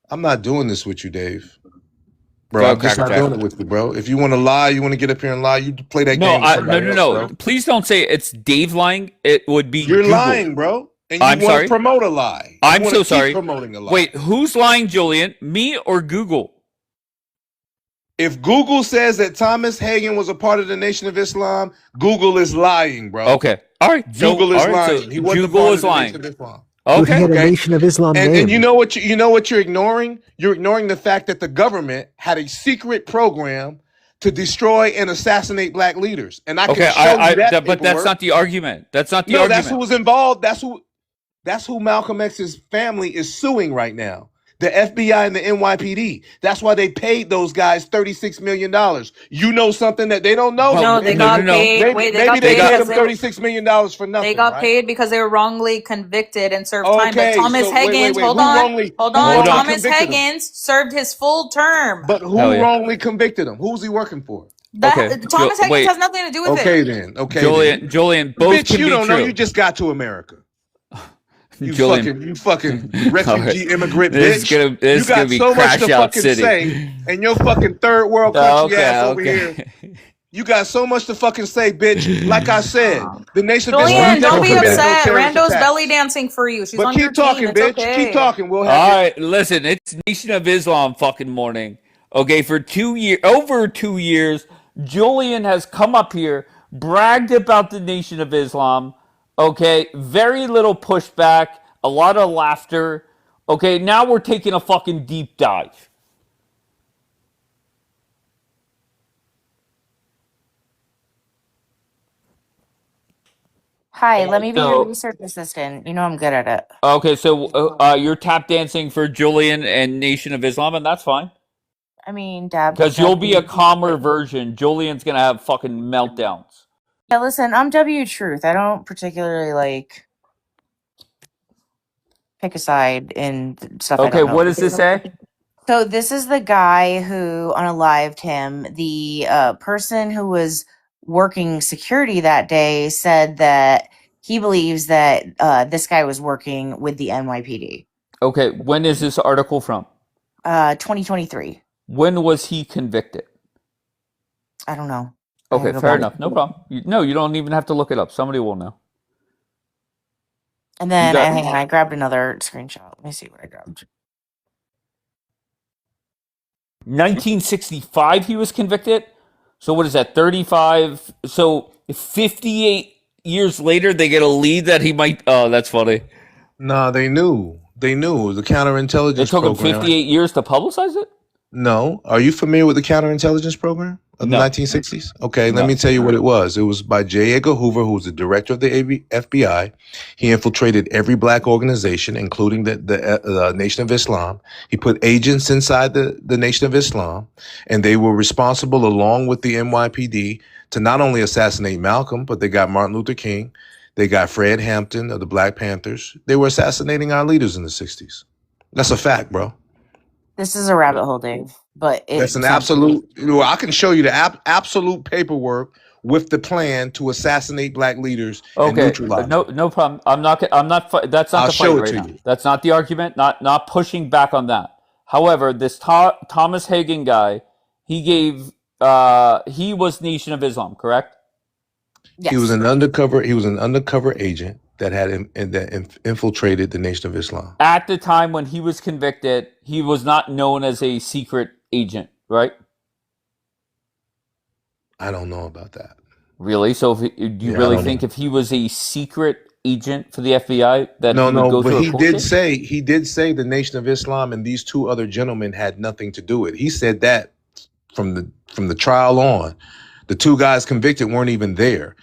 I'm not doing this with you, Dave. Go, Bro, I'm just Cracker not Jack. doing it with you, bro. If you want to lie, you want to get up here and lie, you play that No, game. with somebody no. else, bro. Please don't say it's Dave lying. It would be You're Google. lying, bro. And you I'm want sorry. to promote a lie. You I'm wanna so keep sorry. Promoting a lie. Wait, who's lying, Julian? Me or Google? If Google says that Thomas Hagen was a part of the Nation of Islam, Google is lying, bro. Okay. All right. Google is all right, lying. So He wasn't a Google part is of the lying. Nation of Islam. Dude, he Okay. had a Nation of Islam name. And you know what you're ignoring? You're ignoring the fact that the government had a secret program to destroy and assassinate black leaders, and I can Okay, show you that but that's paperwork. not the argument. That's not the No, argument. that's who was involved. That's who Malcolm X's family is suing right now. The FBI and the NYPD. That's why they paid those guys $36 million. You know something that they don't know? No, they got paid. Wait, they got Maybe they paid paid because them $36 million for nothing. they got right? paid because they were wrongly convicted and served time. But Okay, Thomas so wait, Higgins, wait. hold Who on, wrongly- hold who on. wrongly Thomas convicted him? Higgins served his full term. But who wrongly convicted him? Who's he working for? Thomas Higgins has nothing to do with Okay it. then. Okay. Julian, both Bitch, can you be don't know. true. You just got to America. You Julian. fucking refugee immigrant This bitch. is this You is got gonna be so much crash to out fucking city. say, and your fucking third world country Okay, ass over okay. here. You got so much to fucking say, bitch. Like I said, the nation of Julian, Islam don't never be committed no upset. terrorist Rando's attacks. belly dancing for you. She's But on keep your talking, team. bitch. It's okay. Keep talking. We'll All have right, listen, it's Nation of Islam fucking morning. Okay, for over 2 years, Julian has come up here, bragged about the Nation of Islam. Okay, very little pushback, a lot of laughter. Okay, now we're taking a fucking deep dive. Hi, let me be your So, research assistant. You know I'm good at it. okay, so you're tap dancing for Julian and Nation of Islam, and that's fine. I mean, dab. Because you'll be a calmer version. Julian's gonna have fucking meltdowns. Yeah, listen, I'm W Truth. I don't particularly like pick a side in stuff I Okay, don't know. what does this say? So this is the guy who unalived him. The person who was working security that day said that he believes that this guy was working with the NYPD. Okay, when is this article from? 2023. When was he convicted? I don't know. I Okay, gotta go fair back. enough. No problem. You don't even have to look it up. Somebody will know. And then got- hang on, I grabbed another screenshot. Let me see what I grabbed. 1965 he was convicted. So what is that? 35. So 58 years later they get a lead that he might. Oh, that's funny. Nah, they knew. They knew. It was a counterintelligence It took him program. 58 years to publicize it. No. Are you familiar with the counterintelligence program of the No. 1960s? Okay, No. let me tell you what it was. It was by J. Edgar Hoover, who was the director of the FBI. He infiltrated every black organization, including the Nation of Islam. He put agents inside the Nation of Islam, and they were responsible, along with the NYPD, to not only assassinate Malcolm, but they got Martin Luther King. They got Fred Hampton of the Black Panthers. They were assassinating our leaders in the 60s. That's a fact, bro. This is a rabbit hole, Dave. But That's an absolute. Well, I can show you the absolute paperwork with the plan to assassinate black leaders and Okay, neutralize. no problem. I'm not. That's not I'll the show fight it right to now. you. That's not the argument. Not pushing back on that. However, this Thomas Hagen guy, he gave. He was Nation of Islam, correct? Yes. He was an undercover agent that had infiltrated the Nation of Islam. At the time when he was convicted, he was not known as a secret agent, right? I don't know about that. Really? So, do you really think if he was a secret agent for the FBI, that he would go but through a he court did case? say the Nation of Islam and these two other gentlemen had nothing to do with it. He said that from the trial on. The two guys convicted weren't even there.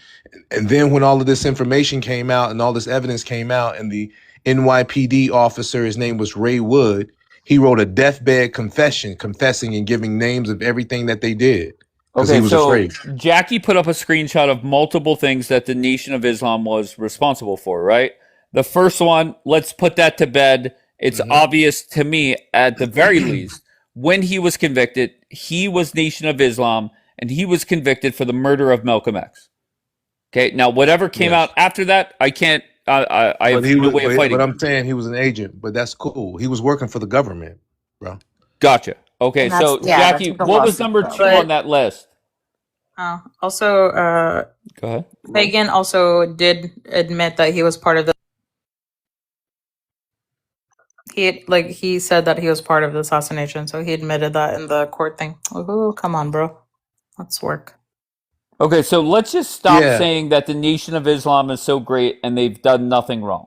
And then when all of this information came out and all this evidence came out, and the NYPD officer, his name was Ray Wood, he wrote a deathbed confession, confessing and giving names of everything that they did. Because he was afraid. Jackie put up a screenshot of multiple things that the Nation of Islam was responsible for, right? The first one, let's put that to bed. It's obvious to me, at the very least, when he was convicted, he was Nation of Islam, and he was convicted for the murder of Malcolm X. Okay, now whatever came out after that, I can't. I have no way of fighting. But I'm saying he was an agent, but that's cool. He was working for the government, bro. Gotcha. Okay, so Jackie, what was number 2 on that list? Also, Go ahead. Hagen also did admit that he was part of the. He said that he was part of the assassination, so he admitted that in the court thing. Oh, come on, bro, let's work. Okay, so let's just stop saying that the Nation of Islam is so great and they've done nothing wrong.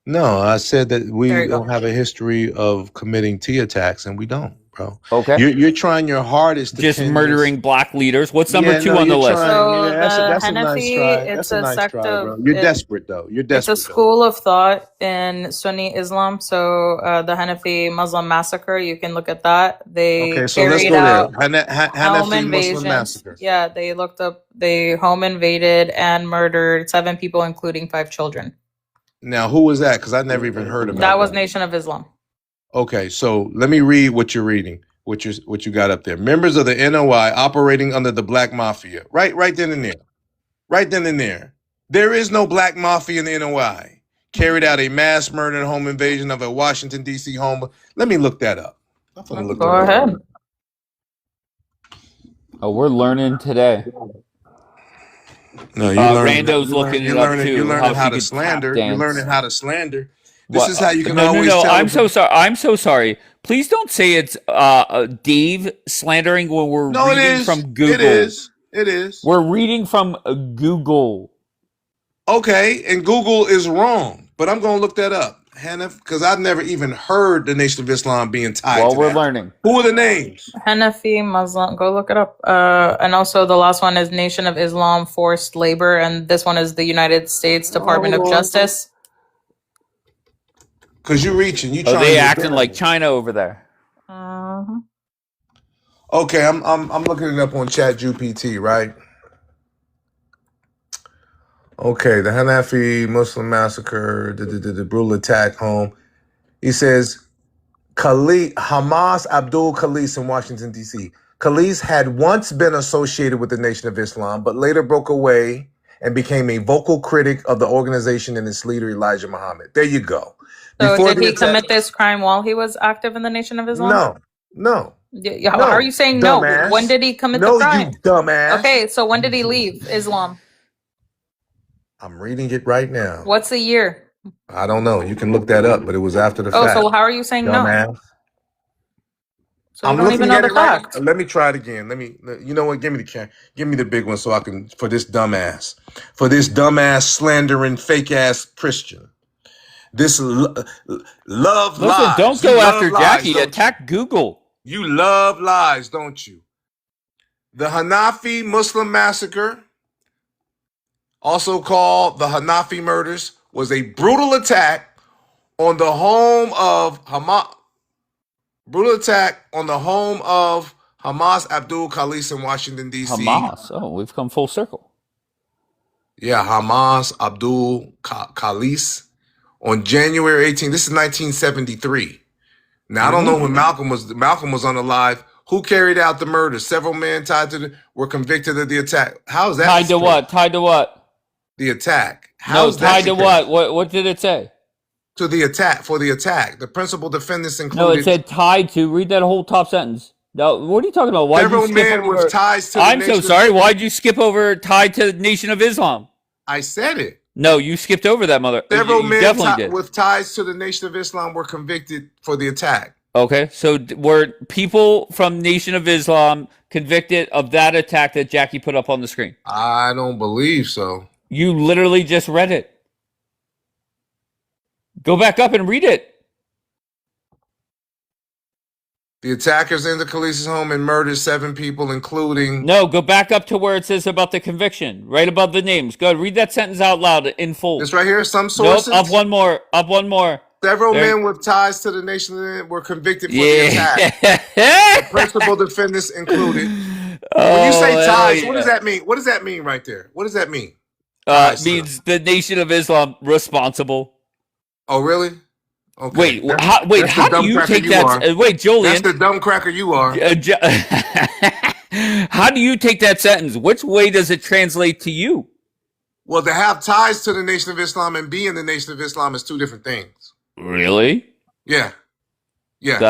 No, I said that we don't have a history of committing T attacks, and we don't. bro. Okay. You're trying your hardest to Just pin murdering this. black leaders. What's number Yeah, 2 no, on the you're list? trying. So Yeah, the that's a nice Hanafi, try. it's That's a a nice sect try, of bro. You're it. desperate though. You're It's a desperate though. school of thought in Sunni Islam. So the Hanafi Muslim massacre, you can look at that. They Okay, so let's carried go there. out home Hanafi Muslim invasions. massacre. Yeah, they home invaded and murdered 7 people, including 5 children. Now, who was that? Because I never even heard about That was that. Nation of Islam. Okay, so let me read what you're reading, what you got up there. Members of the NOI operating under the Black Mafia. Right then and there. Right then and there. There is no Black Mafia in the NOI. Carried out a mass murder and home invasion of a Washington, D.C. home. Let me look that up. I'm gonna look Go that up. ahead. Oh, we're learning today. No, you learning. Rando's looking it up You're too. learning How how she to could tap slander. You're learning dance. how to slander. This What? is how you can No. always tell. I'm so sorry. I'm so sorry. Please don't say it's Dave slandering when we're No, it reading is. from Google. It is. It is. We're reading from Google. Okay, and Google is wrong, but I'm gonna look that up, Hannah, because I've never even heard the Nation of Islam being tied Well, to we're that. learning. Who are the names? Hanafi Muslim. Go look it up. And also the last one is Nation of Islam Forced Labor, and this one is the United States Department of Justice. Because you're reaching. You Oh, trying. they your acting like best. China over there. Okay, I'm looking it up on ChatGPT, right? Okay, the Hanafi Muslim massacre, the brutal attack home. He says, Hamas Abdul Khalis in Washington, D.C. Khalis had once been associated with the Nation of Islam, but later broke away and became a vocal critic of the organization and its leader, Elijah Muhammad. There you go. So Before did the he attack, commit this crime while he was active in the Nation of Islam? No. How are you saying dumbass. no? When did he commit No, the crime? you dumbass. Okay, so when did he leave Islam? I'm reading it right now. What's the year? I don't know. You can look that up, but it was after the fact. So how are you saying dumbass. no? So you I'm don't looking even know at the it right fact. now. Let me try it again. You know what? Give me the big one so I can, for this dumbass slandering fake ass Christian. This love Listen, lies. don't You go love after lies, Jackie. don't Attack Google. you love lies, don't you? The Hanafi Muslim massacre, also called the Hanafi murders, was a brutal attack on the home of Hamas. Brutal attack on the home of Hamas Abdul Khalis in Washington, D.C. Hamas. Oh, we've come full circle. Yeah, Hamas Abdul Khalis on January 18th. This is 1973. Now, I don't know when Malcolm was unalive. Who carried out the murder? Several men were convicted of the attack. How is that? Tied to what? Tied to what? The attack. No, tied to what? What did it say? To the attack, for the attack. The principal defendants included... No, it said tied to. Read that whole top sentence. No, what are you talking about? Several men with ties to the I'm so sorry. Why'd you skip over tied to the Nation of Islam? I said it. No, you skipped over that, mother. Several you men definitely did. with ties to the Nation of Islam were convicted for the attack. Okay, so were people from Nation of Islam convicted of that attack that Jackie put up on the screen? I don't believe so. You literally just read it. Go back up and read it. The attackers entered Khaleesi's home and murdered 7 people, including... No, go back up to where it says about the conviction, right above the names. Go ahead, read that sentence out loud in full. This right here, some sources... Nope, up one more, up one more. Several men with ties to the Nation were convicted for the attack. The principal defendants included. When you say ties, what does that mean? What does that mean right there? What does that mean? Means the Nation of Islam responsible. Oh, really? Okay. Wait, how do you take that? Wait, Julian. That's the dumb cracker you are. How do you take that sentence? Which way does it translate to you? Well, to have ties to the Nation of Islam and be in the Nation of Islam is 2 different things. Really? Yeah. It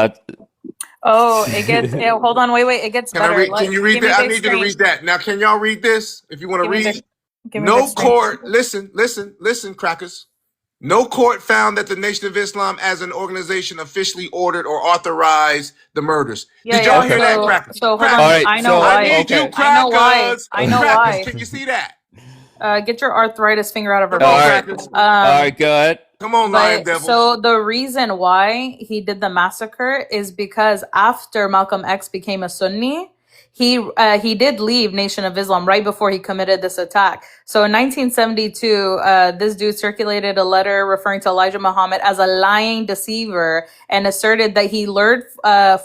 gets. Hold on, wait. It gets better. Can you read that? I need you to read that. Now, can y'all read this? If you want to read. No court. Listen, crackers. No court found that the Nation of Islam as an organization officially ordered or authorized the murders. Did y'all hear that, crackers? So hold on. Right, I know why. I need you, crackers. I know why. Can you see that? Get your arthritis finger out of her All mouth. right, go ahead. Come on, Lion But Devils. so the reason why he did the massacre is because after Malcolm X became a Sunni, he did leave Nation of Islam right before he committed this attack. So in 1972, this dude circulated a letter referring to Elijah Muhammad as a lying deceiver and asserted that he lured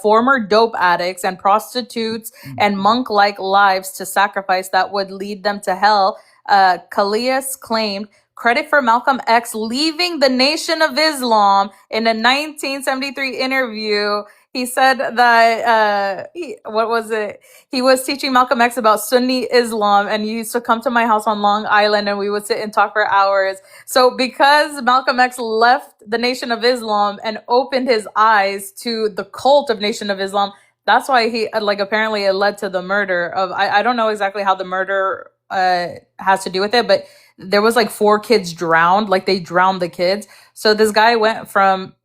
former dope addicts and prostitutes and monk-like lives to sacrifice that would lead them to hell. Callias claimed credit for Malcolm X leaving the Nation of Islam in a 1973 interview. He said that what was it? He was teaching Malcolm X about Sunni Islam, and he used to come to my house on Long Island, and we would sit and talk for hours. So because Malcolm X left the Nation of Islam and opened his eyes to the cult of Nation of Islam, that's why he apparently it led to the murder of. I don't know exactly how the murder has to do with it, but there was 4 kids drowned, they drowned the kids. So this guy went from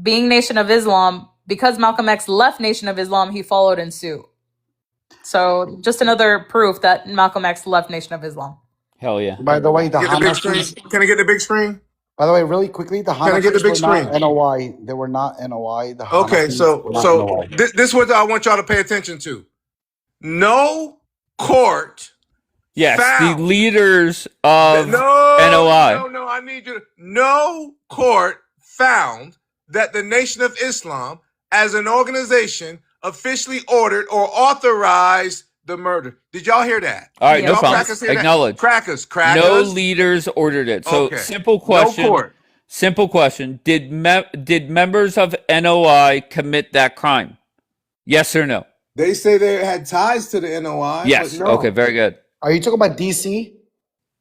being Nation of Islam, because Malcolm X left Nation of Islam, he followed in suit. So just another proof that Malcolm X left Nation of Islam. Hell yeah. By the way, the Get the big screen. Hanafis. Can I get the big screen? By the way, really quickly, the Can I get the Hanafis big were screen? not NOI. They were not NOI. The Okay, Hanafis were not so NOI. this is what I want y'all to pay attention to. No court Yes, found the leaders of no, NOI. no, I need you to. No court found that the Nation of Islam, as an organization, officially ordered or authorized the murder. Did y'all hear that? All right, Did no y'all problem. crackers hear that? Acknowledge. Crackers. No leaders ordered it. So Okay. simple No question. court. Simple question. Did members of NOI commit that crime? Yes or no? They say they had ties to the NOI. Yes. But no. Okay, very good. Are you talking about DC?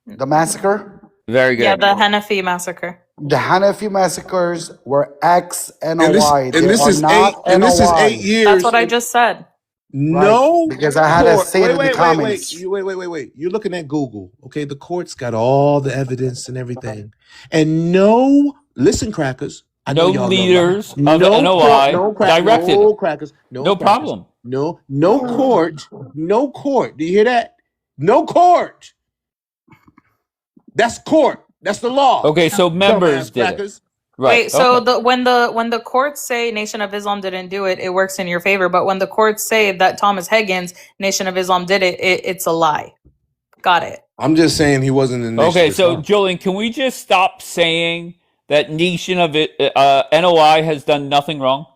The massacre? Very good. Yeah, the Hanafi massacre. The Hanafi massacres were ex-NOI. And this They are is not and this is NOI. 8 years. That's what I just said. No, Right, because I had to court. say it in the comments. Wait. You're looking at Google. Okay, the court's got all the evidence and everything. And no, listen, crackers. I know No y'all leaders know. of No NOI court, no directed. No crackers. No crackers. problem. No court. No court. Do you hear that? No court. That's court. That's the law. Okay, so members Dumbass did it. crackers. Right. Wait, so okay. when the courts say Nation of Islam didn't do it, it works in your favor. But when the courts say that Thomas Higgins, Nation of Islam, did it, it's a lie. Got it. I'm just saying he wasn't in the Nation Okay, of so Islam. Julian, can we just stop saying that Nation of NOI has done nothing wrong?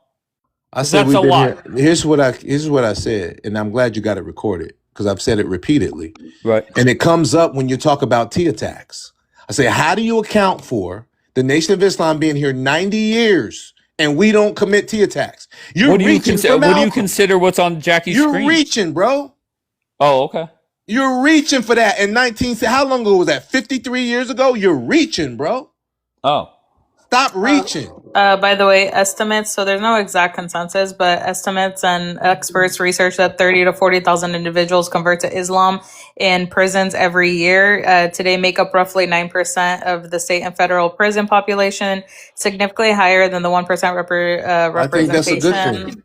I said that's a lie. Here's what I said, and I'm glad you got it recorded because I've said it repeatedly. Right. And it comes up when you talk about T attacks. I say, how do you account for the Nation of Islam being here 90 years and we don't commit T attacks? What do you consider what's on Jackie's You're screen? reaching, bro. Oh, okay. You're reaching for that. In how long ago was that? 53 years ago? You're reaching, bro. Oh. Stop reaching. By the way, estimates, so there's no exact consensus, but estimates and experts research that 30 to 40,000 individuals convert to Islam in prisons every year. Today make up roughly 9% of the state and federal prison population, significantly higher than the 1% representation. I think that's a good thing.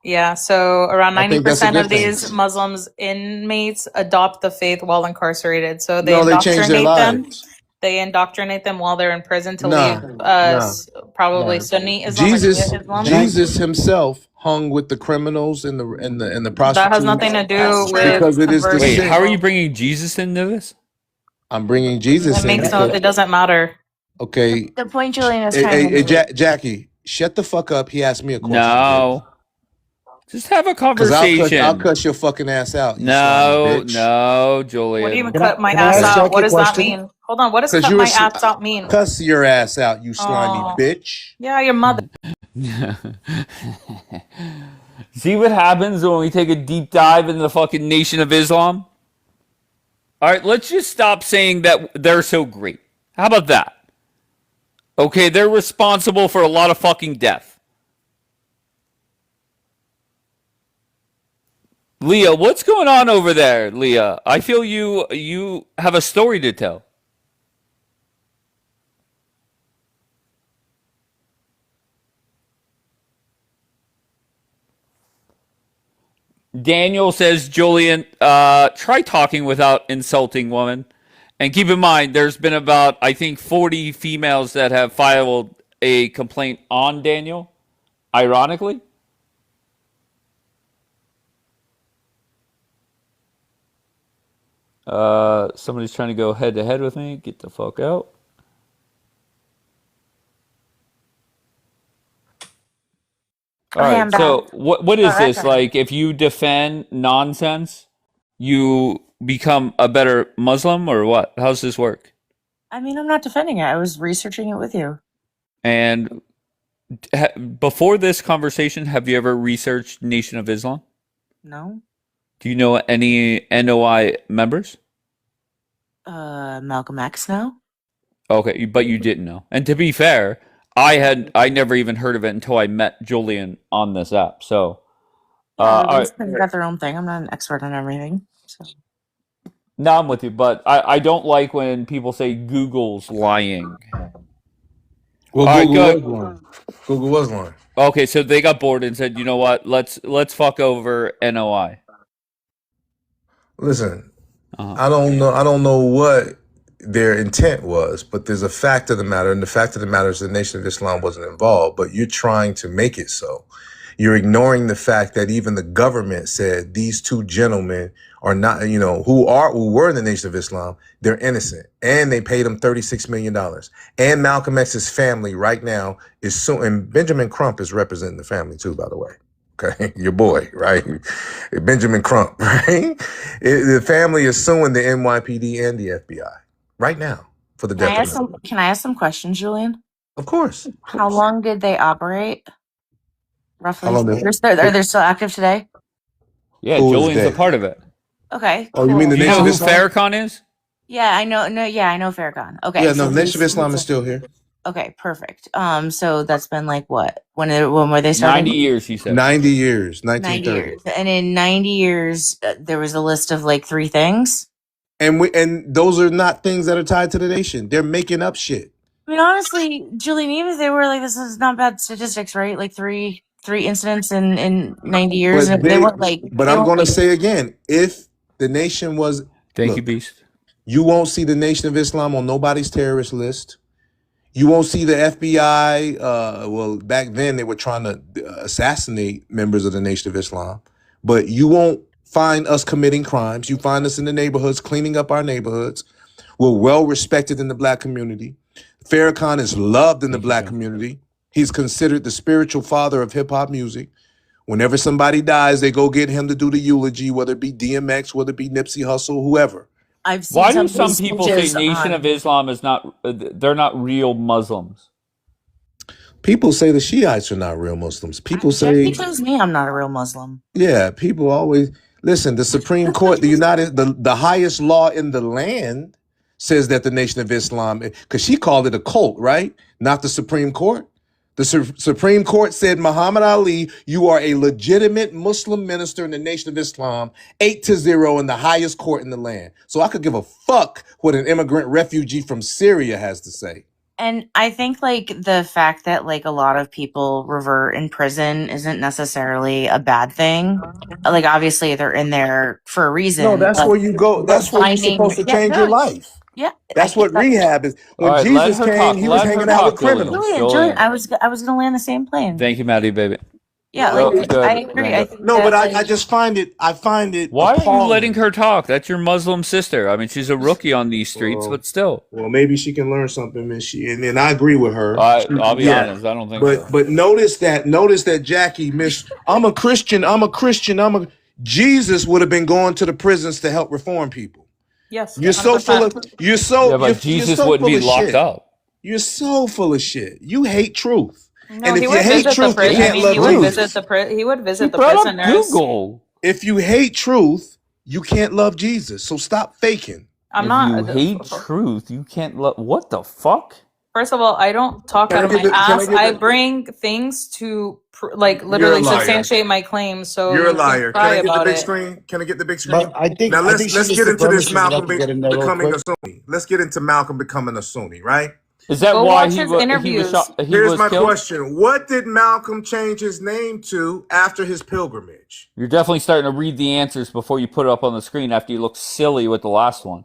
Yeah, so around I think that's a 90% good of these thing. Muslims inmates adopt the faith while incarcerated. So they No, they change their indoctrinate them. lives. They indoctrinate them while they're in prison to Nah, leave probably Sunni Islam. Jesus himself hung with the criminals and the prostitutes. That has nothing to do with because it is the conversion. Wait, sin. how are you bringing Jesus into this? I'm bringing Jesus in. It doesn't matter. Okay. The point Julian is Hey, trying to make. Jackie, shut the fuck up. He asked me a question. No. Just have a 'Cause conversation. I'll cuss your fucking ass out. You No, slimy bitch. no, Julian. What do you even Can I- cut my can I ass ask out? Jackie What a does that question? mean? Hold on. What does 'Cause cut you my were ass out mean? Cuss your ass out, you slimy Oh. bitch. Yeah, your mother. See what happens when we take a deep dive into the fucking Nation of Islam? All right, let's just stop saying that they're so great. How about that? Okay, they're responsible for a lot of fucking death. Leah, what's going on over there, Leah? I feel you have a story to tell. Daniel says, Julian, try talking without insulting women. And keep in mind, there's been about, I think, 40 females that have filed a complaint on Daniel, ironically. Somebody's trying to go head to head with me. Get the fuck out. All Okay, I'm right. back. So what is All right, this? then. Like, if you defend nonsense, you become a better Muslim, or what? How's this work? I mean, I'm not defending it. I was researching it with you. And before this conversation, have you ever researched Nation of Islam? No. Do you know any NOI members? Malcolm X now? Okay, but you didn't know. And to be fair, I never even heard of it until I met Julian on this app. So, Yeah, all everybody's right. got their own thing. I'm not an expert on everything. So. No, I'm with you, but I don't like when people say Google's lying. Well, All right, Google was good. lying. Google was lying. Okay, so they got bored and said, you know what? Let's fuck over NOI. Listen, I don't know what their intent was, but there's a fact of the matter, and the fact of the matter is the Nation of Islam wasn't involved, but you're trying to make it so. You're ignoring the fact that even the government said these two gentlemen are not, who were in the Nation of Islam, they're innocent, and they paid them $36 million. And Malcolm X's family right now is suing, and Benjamin Crump is representing the family too, by the way. Okay, your boy, right? Benjamin Crump, right? The family is suing the NYPD and the FBI right now for the death of Malcolm. Can I ask some questions, Julian? Of course. How long did they operate? Roughly. How long did- Are they still active today? Yeah, Who is Julian's a they? part of it. Okay. Oh, you mean the Do you Nation know of who Islam? Farrakhan is? Yeah, I know. No, yeah, I know Farrakhan. Okay. Yeah, so no, Nation of Islam is still here. Okay, perfect. So that's been like what? When were they started? 90 years, he said. 90 years, 90 1930. years. And in 90 years, there was a list of like 3 things. And those are not things that are tied to the nation. They're making up shit. I mean, honestly, Julian, even if they were like, this is not bad statistics, right? Like three incidents in 90 years. But They weren't like. But I'm going to say again, if the nation was, Thank you, Beast. You won't see the Nation of Islam on nobody's terrorist list. You won't see the FBI. Well, back then they were trying to assassinate members of the Nation of Islam, but you won't find us committing crimes. You find us in the neighborhoods, cleaning up our neighborhoods. We're well respected in the black community. Farrakhan is loved in the black community. He's considered the spiritual father of hip hop music. Whenever somebody dies, they go get him to do the eulogy, whether it be DMX, whether it be Nipsey Hussle, whoever. I've seen Why do some people say Nation of Islam is not, they're not real Muslims? People say the Shiites are not real Muslims. People say, He tells me I'm not a real Muslim. yeah, people always, listen, the Supreme Court, the highest law in the land says that the Nation of Islam, because she called it a cult, right? Not the Supreme Court. The Supreme Court said, Muhammad Ali, you are a legitimate Muslim minister in the Nation of Islam, 8-0 in the highest court in the land. So I could give a fuck what an immigrant refugee from Syria has to say. And I think like the fact that like a lot of people revert in prison isn't necessarily a bad thing. Like obviously they're in there for a reason. No, that's where you go. That's where you're supposed to change your life. Yeah, that's what rehab is. When All right, Jesus came, he was hanging out with criminals. Julian, I was gonna land the same plane. Thank you, Maddie, baby. Yeah, like, I agree. I think No, but that, I just find it. I find it. Why are you appalling. letting her talk? That's your Muslim sister. I mean, she's a rookie on these streets, but still. Well, maybe she can learn something, and I agree with her. I'll be honest. I don't think so. But notice that Jackie missed. I'm a Christian. Jesus would have been going to the prisons to help reform people. Yes, You're so full of. You're so. Yeah, but Jesus wouldn't be locked up. You're so full of shit. You hate truth. No, and if he you would hate visit truth, the you prison. can't love He would truth. visit the prisoners. Google. If you hate truth, you can't love Jesus. So stop faking. I'm if not. you hate truth, you can't love. What the fuck? First of all, I don't talk out of my ass. I bring things to like literally substantiate my claims. So you're a liar. Can I get the big it. screen? Can I get the big screen? But I think now I let's think get Sister into Brother this should Malcolm get in there real becoming a quick. Sunni. Let's get into Malcolm becoming a Sunni, right? Is that Go why watch he his was interviews. shot? Here's was my killed? question: what did Malcolm change his name to after his pilgrimage? You're definitely starting to read the answers before you put it up on the screen after you look silly with the last one.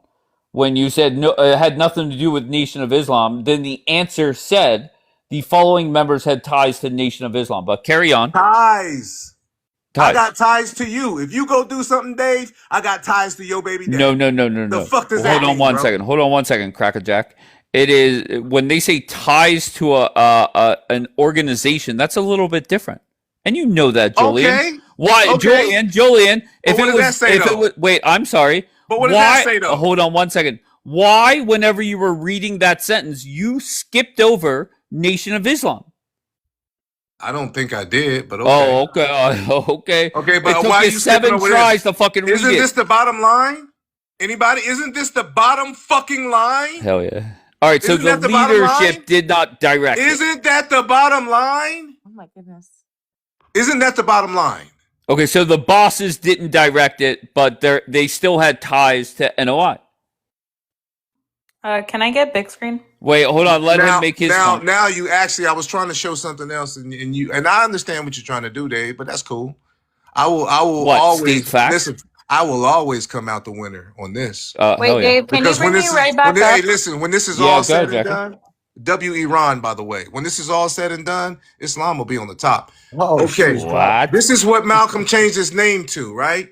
when you said no, it had nothing to do with Nation of Islam, then the answer said the following members had ties to Nation of Islam. But carry on. Ties. I Ties. got ties to you. If you go do something, Dave, I got ties to your baby daddy. No. The fuck does Hold that on mean, one bro? second. Hold on one second, Crackerjack. It is when they say ties to an organization. That's a little bit different, and you know that, Julian. Okay. Why, Okay. Julian? If But what it does that was, say, if it though? was, wait, I'm sorry. But what does Why? that say, though? Hold on one second. Why, whenever you were reading that sentence, you skipped over Nation of Islam? I don't think I did, but okay. Oh, okay. Okay. Okay, It but took why are you you skipping 7 over tries this? to fucking read Isn't it. this the bottom line? Anybody? Isn't this the bottom fucking line? Hell yeah. All right, so Isn't the that the bottom leadership line? did not direct it. Isn't that the bottom line? Oh my goodness. Isn't that the bottom line? Okay, so the bosses didn't direct it, but they still had ties to NOI. Can I get big screen? Wait, hold on. Let him make his point. Now you actually, I was trying to show something else, and I understand what you're trying to do, Dave, but that's cool. I will What, always state facts? listen. I will always come out the winner on this. Wait, hell yeah. Dave, can you Because bring when me this is, right back when, hey, up? listen, when this is Yeah, all go said ahead, and Jackie. done, W. Iran, by the way, when this is all said and done, Islam will be on the top. Oh, Okay, shoot. What? this is what Malcolm changed his name to, right?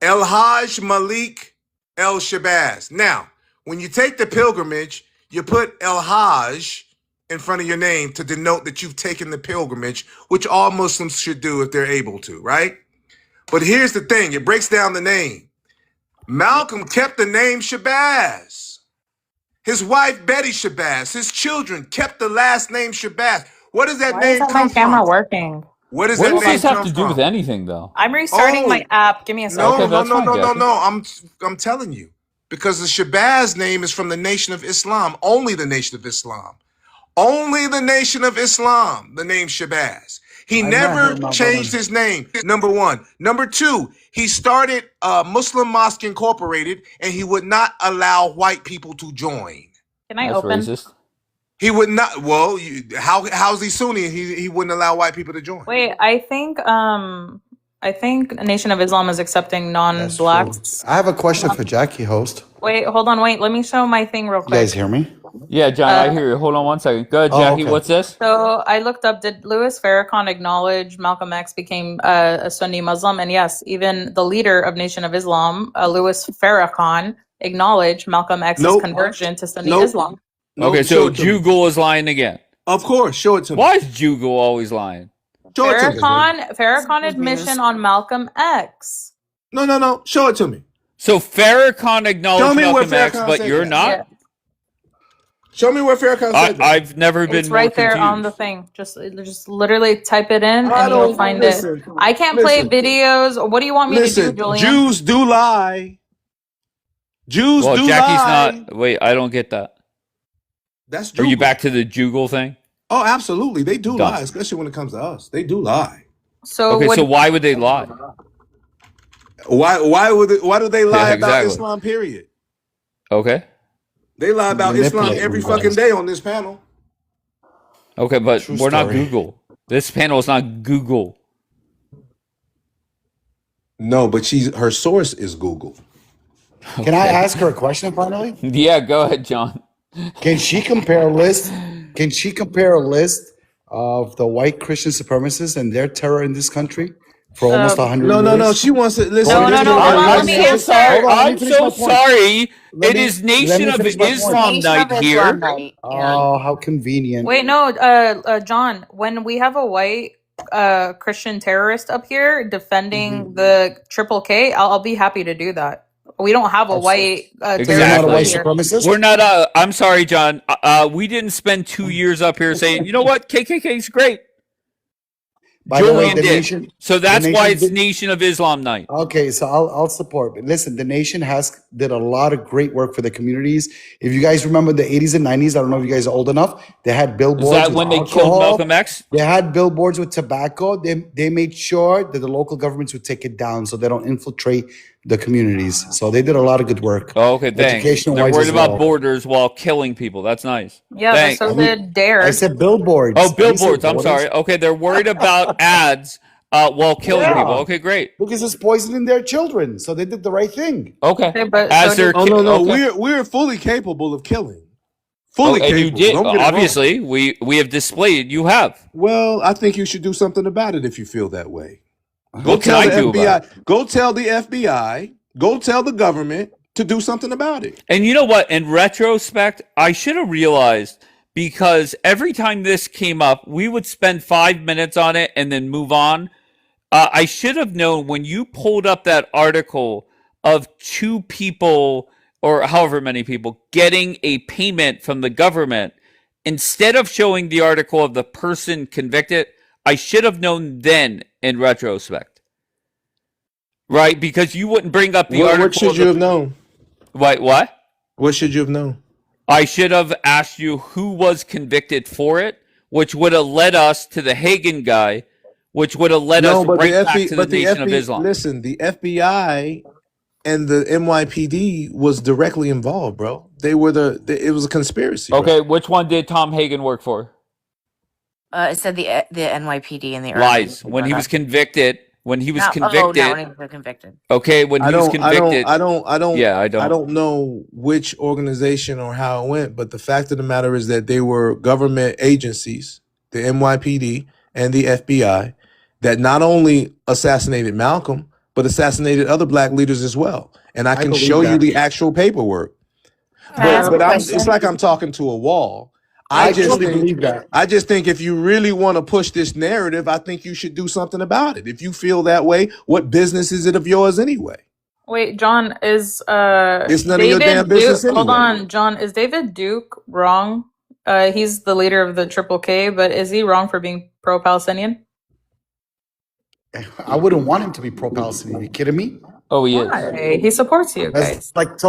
El Hajj Malik El Shabazz. Now, when you take the pilgrimage, you put El Hajj in front of your name to denote that you've taken the pilgrimage, which all Muslims should do if they're able to, right? But here's the thing, it breaks down the name. Malcolm kept the name Shabazz. His wife, Betty Shabazz. His children kept the last name Shabazz. What does that Why name isn't my come camera from? working? What does What that does name this have come to do with from? anything, though? I'm restarting my Oh, app. Give me a second. Okay, that's fine, Jackie. No. I'm telling you. Because the Shabazz name is from the Nation of Islam. Only the Nation of Islam. Only the Nation of Islam, the name Shabazz. He I met never her, my changed brother. his name, number one. Number two, he started Muslim Mosque Incorporated, and he would not allow white people to join. Can I That's open? racist. He would not. Well, how's he Sunni? He wouldn't allow white people to join. Wait, I think Nation of Islam is accepting That's true. non-blacks. I have a question for Jackie, host. Wait, hold on, wait. Let me show my thing real You guys quick. hear me? Yeah, John, I hear you. Hold on one second. Go ahead, Oh, Jackie. okay. What's this? So I looked up, did Louis Farrakhan acknowledge Malcolm X became a Sunni Muslim? And yes, even the leader of Nation of Islam, Louis Farrakhan, acknowledged Malcolm X's Nope. conversion to Sunni Nope. Islam. Okay, Nope, so show it to me. Jugul is lying again. Of course, show it to me. Why is Jugul always lying? Show it to me. Farrakhan admission on Malcolm X. No. Show it to me. So Farrakhan acknowledged Show me where Malcolm X, Farrakhan but said you're that. not? Yeah, Show me where Farrakhan said that. I've never been it's more right there confused. on the thing. Just literally type it in I and you'll don't find listen. it. I can't play Listen. videos. What do you want me to do, Listen, Julian? Jews do lie. Jews Well, do Jackie's lie. not. Wait, I don't get that. That's Are you Jugul. back to the Jugul thing? Oh, absolutely. They do Done. lie, especially when it comes to us. They do lie. So Okay, what? so why would they lie? Why do they lie Yeah, about exactly. Islam, period? Okay. They lie about Islam Manipulate every everybody. fucking day on this panel. Okay, but True we're not story. Google. This panel is not Google. No, but her source is Google. Can I ask her a question finally? Yeah, go ahead, John. Can she compare a list? Can she compare a list of the white Christian supremacists and their terror in this country for almost 100 years? No. She wants to listen. No, Hold hold on, on, let me I'm answer. sorry. Hold on, let me I'm finish so my point. sorry. Let It me- is let me Nation of finish my point. Islam Nation night of here. Islam night. Yeah. Oh, how convenient. Wait, no, John. When we have a white Christian terrorist up here defending the Triple K, I'll be happy to do that. We don't have a white terrorist You're not a up white here. supremacist? We're not. I'm sorry, John. We didn't spend 2 years up here saying, you know what, KKK's great. By the way, Julian the did. nation. So that's the why nation it's did- Nation of Islam night. Okay, so I'll support. But listen, the nation did a lot of great work for the communities. If you guys remember the 80s and 90s, I don't know if you guys are old enough. They had billboards. Is that with when they alcohol. killed Malcolm X? They had billboards with tobacco. They made sure that the local governments would take it down so they don't infiltrate the communities. So they did a lot of good work. Oh, okay, thanks. Educational They're wise worried as about well. borders while killing people. That's nice. Yeah, but Thanks. so did Dare. I said billboards. Oh, I didn't say billboards. I'm borders. sorry. Okay, they're worried about ads While killing people. Yeah, Okay, great. because it's poisoning their children, so they did the right thing. Okay. Okay, but As so their did, Oh no, no, okay. we're fully capable of killing. Oh, Fully and you capable. did. Don't get it wrong. Obviously, we have displayed you have. Well, I think you should do something about it if you feel that way. Go What can tell I the do about it? FBI. Go tell the FBI. Go tell the government to do something about it. And you know what? In retrospect, I should have realized, because every time this came up, we would spend 5 minutes on it and then move on. I should have known when you pulled up that article of 2 people or however many people getting a payment from the government, instead of showing the article of the person convicted, I should have known then in retrospect. Right? Because you wouldn't bring up the article. What should you have known? Wait, what? What should you have known? I should have asked you who was convicted for it, which would have led us to the Hagen guy, which would have led us right back to the Nation of Islam. Listen, the FBI and the NYPD was directly involved, bro. They were it was a conspiracy. Okay, which one did Tom Hagen work for? It said the NYPD and the Lies. When he was convicted. When he was convicted. Oh, not when he was convicted. Okay, when he was convicted. I don't. Yeah, I don't. I don't know which organization or how it went, but the fact of the matter is that they were government agencies, the NYPD and the FBI, that not only assassinated Malcolm, but assassinated other black leaders as well. And I can show you the actual paperwork. But it's like I'm talking to a wall. I just think if you really want to push this narrative, I think you should do something about it. If you feel that way, what business is it of yours anyway? wait, John, is It's none of your David damn business Duke? Hold anyway. on, John, is David Duke wrong? He's the leader of the Triple K, but is he wrong for being pro-Palestinian? I wouldn't want him to be pro-Palestinian. Are you kidding me? Oh, he is. Why? He supports you guys. That's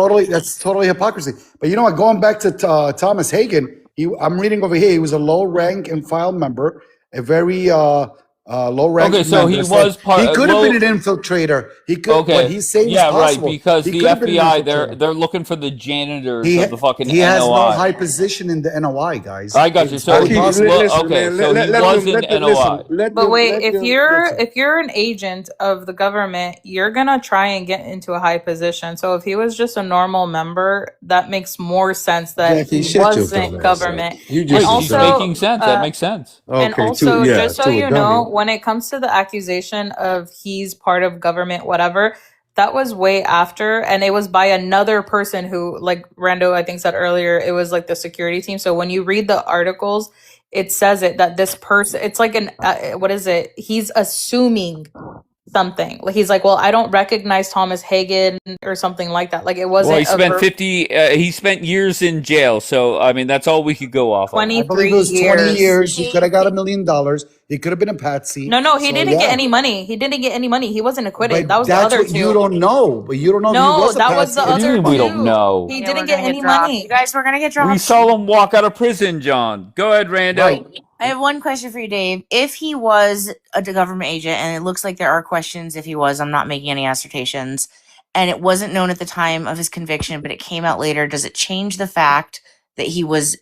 totally hypocrisy. But you know what? Going back to Thomas Hagen, I'm reading over here. He was a low rank and file member, a very low rank. Okay, so he was part. He could have been an infiltrator. He could. Okay, What he's saying is right, possible. because He the could have been an FBI they're infiltrator. looking for the janitors He of the fucking he has NOI. no high position in the NOI, guys. I got you. It's So very he was possible. okay. So he was in NOI. But wait, if you're an agent of the government, you're gonna try and get into a high position. So if he was just a normal member, that makes more sense that Jackie, he shut your wasn't dumb ass government. up. You And just He's also, making sense. That makes sense. and Okay, also, to just so a you know, dummy. when it comes to the accusation of he's part of government, whatever, that was way after, and it was by another person who, like Rando, I think said earlier, it was like the security team. So when you read the articles, it says that this person, it's like what is it? He's assuming something. Like he's like, well, I don't recognize Thomas Hagen or something like that. Like it wasn't. Well, he spent 50. He spent years in jail. So I mean, that's all we could go off of. 23 I believe it was 20 years. He could have got $1 million. He could have been a patsy. No, he So, didn't get yeah. any money. He didn't get any money. He wasn't acquitted. But that was the that's other what two. you don't know. But you don't know if he No, was a that was patsy. the What do you other mean we don't two. know? He Yeah, didn't we're get gonna any dropped. money. You guys, we're gonna get dropped. We saw him walk out of prison, John. Go ahead, Rando. Right. I have one question for you, Dave. If he was a government agent, and it looks like there are questions if he was, I'm not making any assertions, and it wasn't known at the time of his conviction, but it came out later, does it change the fact that he was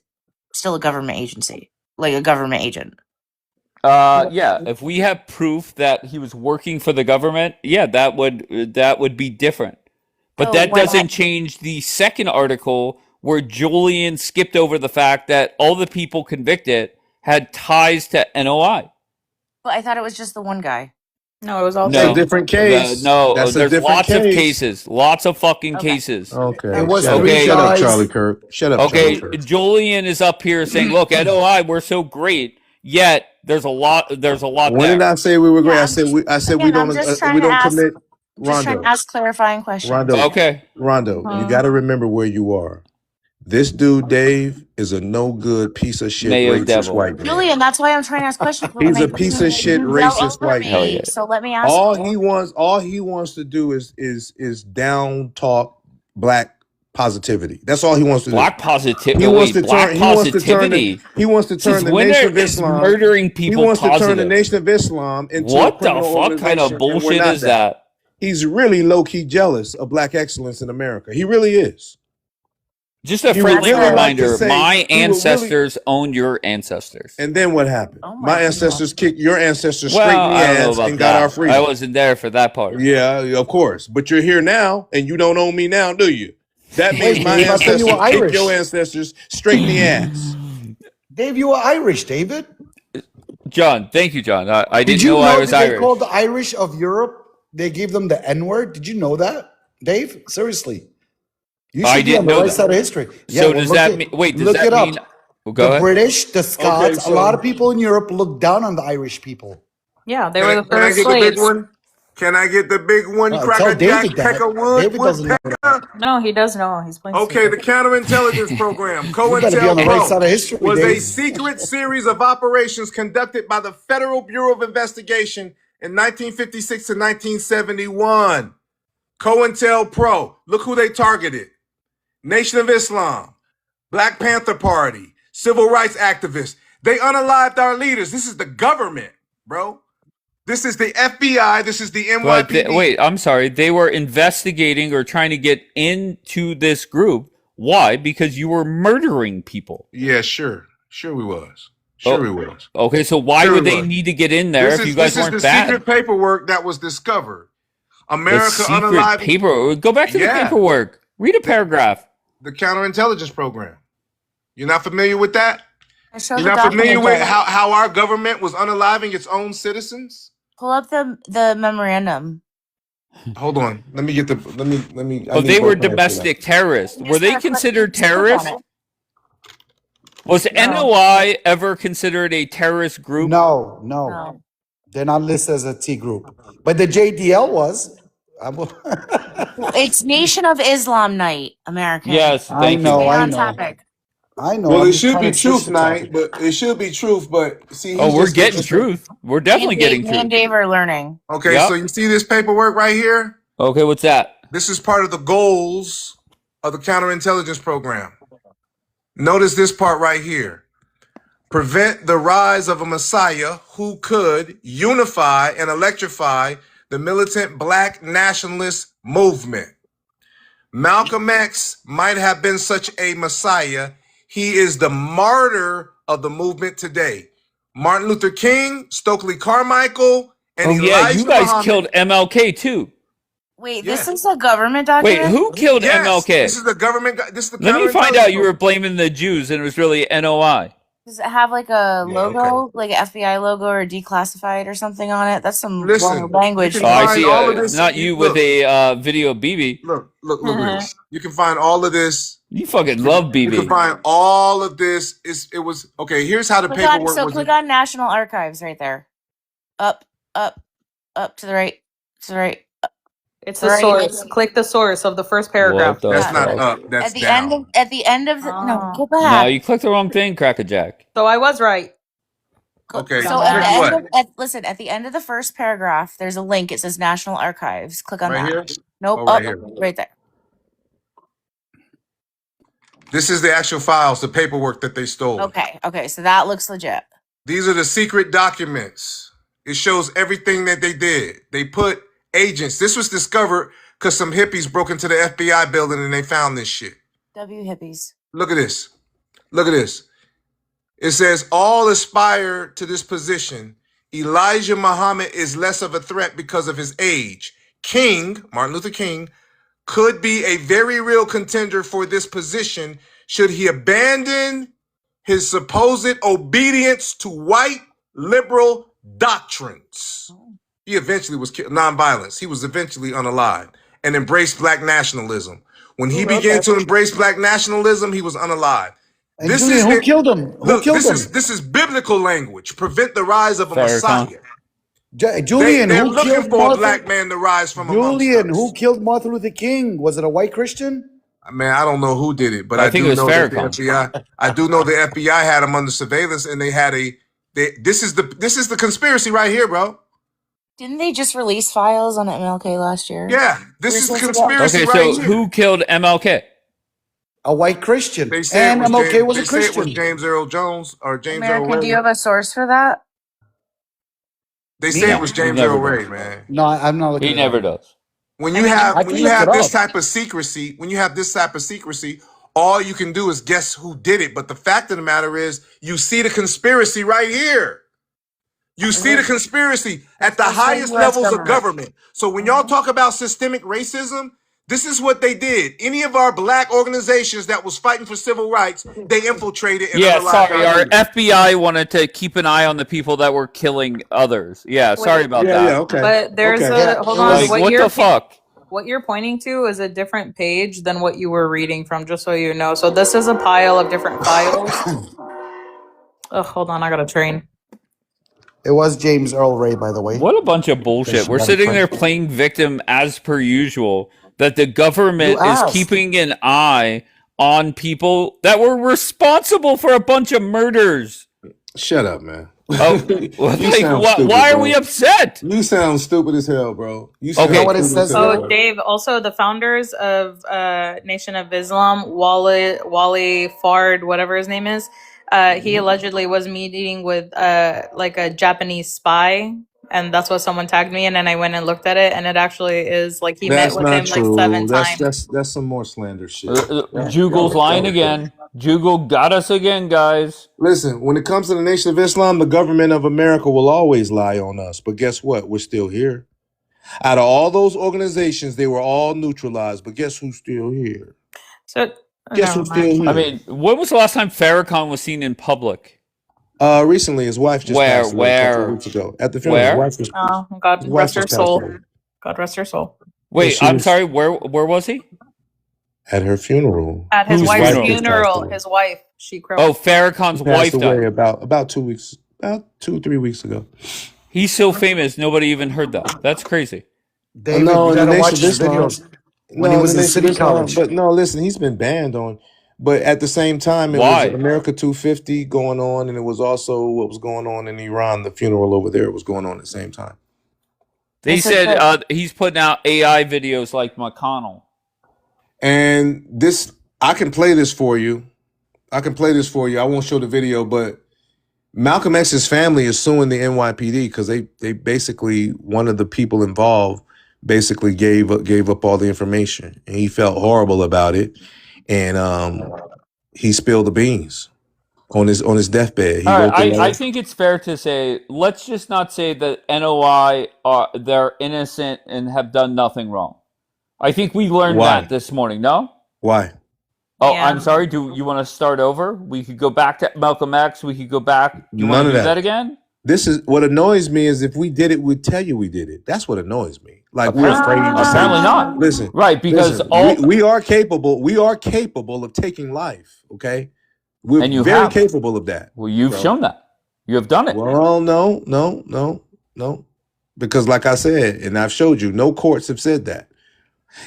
still a government agency, like a government agent? Yeah. If we have proof that he was working for the government, yeah, that would be different. But Oh, that why doesn't not? change the second article where Julian skipped over the fact that all the people convicted had ties to NOI. But I thought it was just the one guy. No, it was all That's No. a different case. No, That's a there's different lots of case. cases. Lots of fucking Okay. cases. Okay. It was Shut up. three Shut up, guys. Charlie Kirk. Shut up, Okay, Charlie Kirk. Julian is up here saying, "Look, NOI, we're so great." Yet there's a lot. There's a lot When there. did I say we were great? Yeah, I said we again, I'm don't just trying we to don't ask- commit. Just trying to Rondo, ask clarifying questions. Rondo, Okay. Rondo, you got to remember where you are. This dude, Dave, is a no good piece of shit Mayo racist devil. white man. Julian, that's why I'm trying to ask questions. He's a piece of shit You yell racist over white me, Hell yeah. So let me ask. All he wants to do is down talk black positivity. That's all he wants to do. Black positivity. He wants to Black turn. He wants to turn. positivity. He wants to turn Since the when Nation of is Islam. murdering He people wants to turn the positive? Nation of Islam into What a the criminal fuck kind of organization, and we're bullshit not is that? He's really low key jealous of black excellence in America. He really is. Just a He would friendly really like to reminder: say my he would really. ancestors owned your ancestors. And then what happened? Oh My my god. ancestors kicked your ancestors straight in Well, the I don't know ass about and got our that. I freedom. wasn't there for that part. Yeah, of course. But you're here now, and you don't own me now, do you? That means Wait, my Dave, I thought you were ancestors kicked your Irish. ancestors straight in the ass. Dave, you were Irish, David. John, thank you, John. I Did didn't you know I know was that they Irish. called the Irish of Europe? They gave them the N-word. Did you know that, Dave? Seriously, you I should be on didn't the know right that. side of history. Yeah, So well, does look that it, mean? Wait, does look that it mean? up. Well, The go ahead. British, the Scots, Okay, a lot so of people in Europe look down on the Irish people. Yeah, they can were I, the can I first get the big slaves. one? Can I get the big one? Tell Cracker Jack, David that. Peckerwood, David doesn't know that. Woodpecker. No, he does know. He's playing Okay, the stupid. counterintelligence program, You better be on the right COINTELPRO, side of history, was a Dave. secret series of operations conducted by the Federal Bureau of Investigation in 1956 to 1971. COINTELPRO, look who they targeted. Nation of Islam, Black Panther Party, civil rights activists. They unalived our leaders. This is the government, bro. This is the FBI. This is the But NYPD. wait, I'm sorry. They were investigating or trying to get into this group. Why? Because you were murdering people. Yeah, sure. Sure we was. Sure we was. Okay, so why Sure would we they was. need to get in there if you guys This is weren't the secret bad? paperwork that was discovered. The America secret unalived. paper. Go back to the Yeah. paperwork. Read a paragraph. The counterintelligence program. You're not familiar with that? Show You're the not familiar document. with how our government was unaliving its own citizens? Pull up the memorandum. Hold on. Let me get the let me I Oh, need they were both hands for that. domestic terrorists. You Were just they gotta click- considered just click on terrorists? it. Was NOI ever considered a terrorist group? No. No. They're not listed as a T group. But the JDL was. It's Nation of Islam Night, American. Yes, I thank you. know, Stay I on know. topic. I know. Well, I'm it just should trying be to switch truth the night, topic. but it should be truth, but see, Oh, he's we're just getting truth. We're definitely getting Me and truth. Dave are learning. Okay, Yep. so you see this paperwork right here? Okay, what's that? This is part of the goals of the counterintelligence program. Notice this part right here. Prevent the rise of a messiah who could unify and electrify the militant black nationalist movement. Malcolm X might have been such a messiah. He is the martyr of the movement today. Martin Luther King, Stokely Carmichael, and Oh yeah, Elijah you guys Muhammad. killed MLK too. Wait, Yeah. this is a government Wait, document? who killed Yes, MLK? this is the government. This is the Let me find out you were counterintelligence. blaming the Jews and it was really NOI. Does it have like a Yeah, logo, okay. like an FBI logo or declassified or something on it? That's some Listen, wrong language. you can Oh, I find see. all of this. Not you Look, with a video of BB. look at this. You can find all of this. You fucking love You can BB. find all of this. It was okay. Here's how the paperwork was. Click on National Archives right there. Up to the right. To the right. It's the Right. source. Click the source of the first paragraph. What the That's not fuck? up. That's At the down. end of the no, go No, back. you clicked the wrong thing, Cracker Jack. So I was right. Okay. So click at the what? end of listen, at the end of the first paragraph, there's a link. It says National Archives. Click on Right that. here? Nope, Oh, right up, here. right there. This is the actual files, the paperwork that they stole. Okay, so that looks legit. These are the secret documents. It shows everything that they did. They put agents. This was discovered because some hippies broke into the FBI building and they found this shit. W hippies. Look at this. Look at this. It says, all aspire to this position. Elijah Muhammad is less of a threat because of his age. King, Martin Luther King, could be a very real contender for this position should he abandon his supposed obedience to white liberal doctrines. He eventually was killed, nonviolence. He was eventually unalived and embraced black nationalism. When he began to embrace black nationalism, he was unalived. And Julian, who killed him? Who killed him? This is biblical language. Prevent the rise of a Farrakhan. messiah. Julian, They're who looking killed for a Martin? black man to rise from amongst Julian, us. who killed Martin Luther King? Was it a white Christian? Man, I don't know who did it, but I I think do it was know that the Farrakhan. FBI. I do know the FBI had him under surveillance, and they had this is the conspiracy right here, bro. Didn't they just release files on MLK last year? Yeah, this is conspiracy Okay, right so here. who killed MLK? A white Christian. They said And MLK was a they said it was Christian. James Earl Jones or James Earl America, do you Ray. have a source for that? They said it was James never Earl does. Ray, man. No, I'm not looking He at never it up. does. When you have I when can you look have it this up. type of secrecy, all you can do is guess who did it. But the fact of the matter is, you see the conspiracy right here. You see the conspiracy at the highest levels of government. So when y'all talk about systemic racism, this is what they did. Any of our black organizations that was fighting for civil rights, they infiltrated and Yeah, unalived sorry. our Our leaders. FBI wanted to keep an eye on the people that were killing others. Yeah, sorry about Yeah, that. okay. But there's Okay. hold on. Like, what the fuck? What you're pointing to is a different page than what you were reading from, just so you know. So this is a pile of different files. Hold on, I got to train. It was James Earl Ray, by the way. What a bunch of bullshit. We're sitting there playing victim as per usual, that the government You is asked. keeping an eye on people that were responsible for a bunch of murders. Shut up, man. Oh, why are we upset? You sound stupid as hell, bro. You sound know what it says So, here? Dave, also the founders of Nation of Islam, Wally Fard, whatever his name is, he allegedly was meeting with like a Japanese spy, and that's what someone tagged me in, and I went and looked at it, and it actually is like he met with him like 7 times. That's some more slander shit. Jugal's lying again. Jugal got us again, guys. Listen, when it comes to the Nation of Islam, the government of America will always lie on us. But guess what? We're still here. Out of all those organizations, they were all neutralized. But guess who's still here? So guess who's still here? I mean, when was the last time Farrakhan was seen in public? Recently, his wife just passed away a couple of weeks ago. At the funeral, Where? his wife just, God his wife rest her just passed soul. away. God rest her soul. Wait, she I'm was- sorry. Where was he? At her funeral. At his Whose wife's funeral? funeral, his wife, she crowed. Oh, Farrakhan's She wife passed away died. about 2 weeks, about 2-3 weeks ago. He's so famous, nobody even heard that. That's crazy. David, No, you in the gotta Nation watch of his Islam. videos when No, he was the in Nation City of Islam, College. but no, listen, he's been banned on. But at the same time, it Why? was America 250 going on, and it was also what was going on in Iran. The funeral over there was going on at the same time. They said he's putting out AI videos like McConnell. And this, I can play this for you. I won't show the video, but Malcolm X's family is suing the NYPD because they basically, one of the people involved basically gave up all the information, and he felt horrible about it, and he spilled the beans on his deathbed. He All wrote the right, letter. I think it's fair to say, let's just not say that NOI they're innocent and have done nothing wrong. I think we learned Why? that this morning. No? Why? Oh, Yeah. I'm sorry. Do you want to start over? We could go back to Malcolm X. We could go back. You want None to of do that. that again? This is what annoys me is if we did it, we'd tell you we did it. That's what annoys me. Like we're afraid to say. Apparently not. Listen, Right, because listen, we are capable. We are capable of taking life. Okay, we're And you very have. capable of that. Well, you've shown that. You have done it. Well, no, because like I said, and I've showed you, no courts have said that.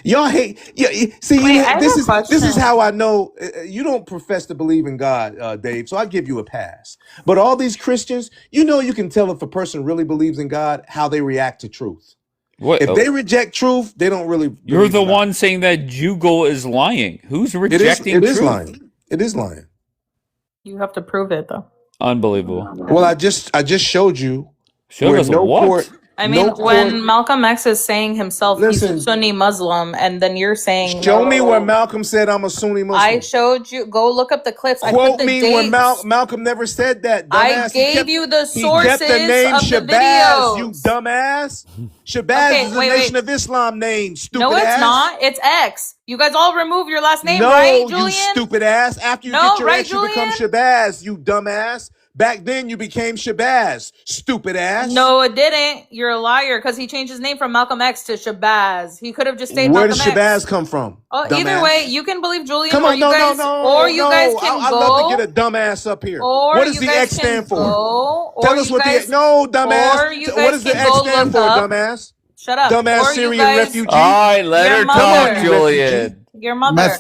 Y'all hate. Yeah, see, Wait, I have this a is question. how I know you don't profess to believe in God, Dave. So I give you a pass. But all these Christians, you can tell if a person really believes in God how they react to truth. What? If they reject truth, they don't really. You're believe the in God. one saying that Jugal is lying. Who's rejecting It is truth? lying. It is lying. You have to prove it, though. Unbelievable. Well, I just showed you. Showed where us no what? court. I mean, no court. when Malcolm X is saying himself he's Listen. a Sunni Muslim, and then you're saying Show no. me where Malcolm said I'm a Sunni Muslim. I showed you. Go look up the clips. I Quote put the me dates. when Malcolm never said that. I Dumbass. gave you the He sources kept the name of the Shabazz, you videos. dumbass. Shabazz Okay, is a wait. Nation of Islam name, stupid No, it's ass. not. It's X. You guys all remove your last name, No, right, Julian? you stupid ass. After you No, get your right, X, you become Julian? Shabazz, you dumbass. Back then, you became Shabazz, stupid ass. No, it didn't. You're a liar because he changed his name from Malcolm X to Shabazz. He could have just stayed Where Malcolm did Shabazz X. come from? Oh, dumbass? either way, you can believe Julian, Come or on, you guys, or you guys can I go. love to get a dumbass up here. Or What does you the guys X can stand for? go, or Tell us you what guys- the no dumbass. or you What guys does the can X go stand look for, up- dumbass? Shut up. Dumbass Or you Syrian guys- refugee. All right, let Your her mother. talk, Julian. Your mother.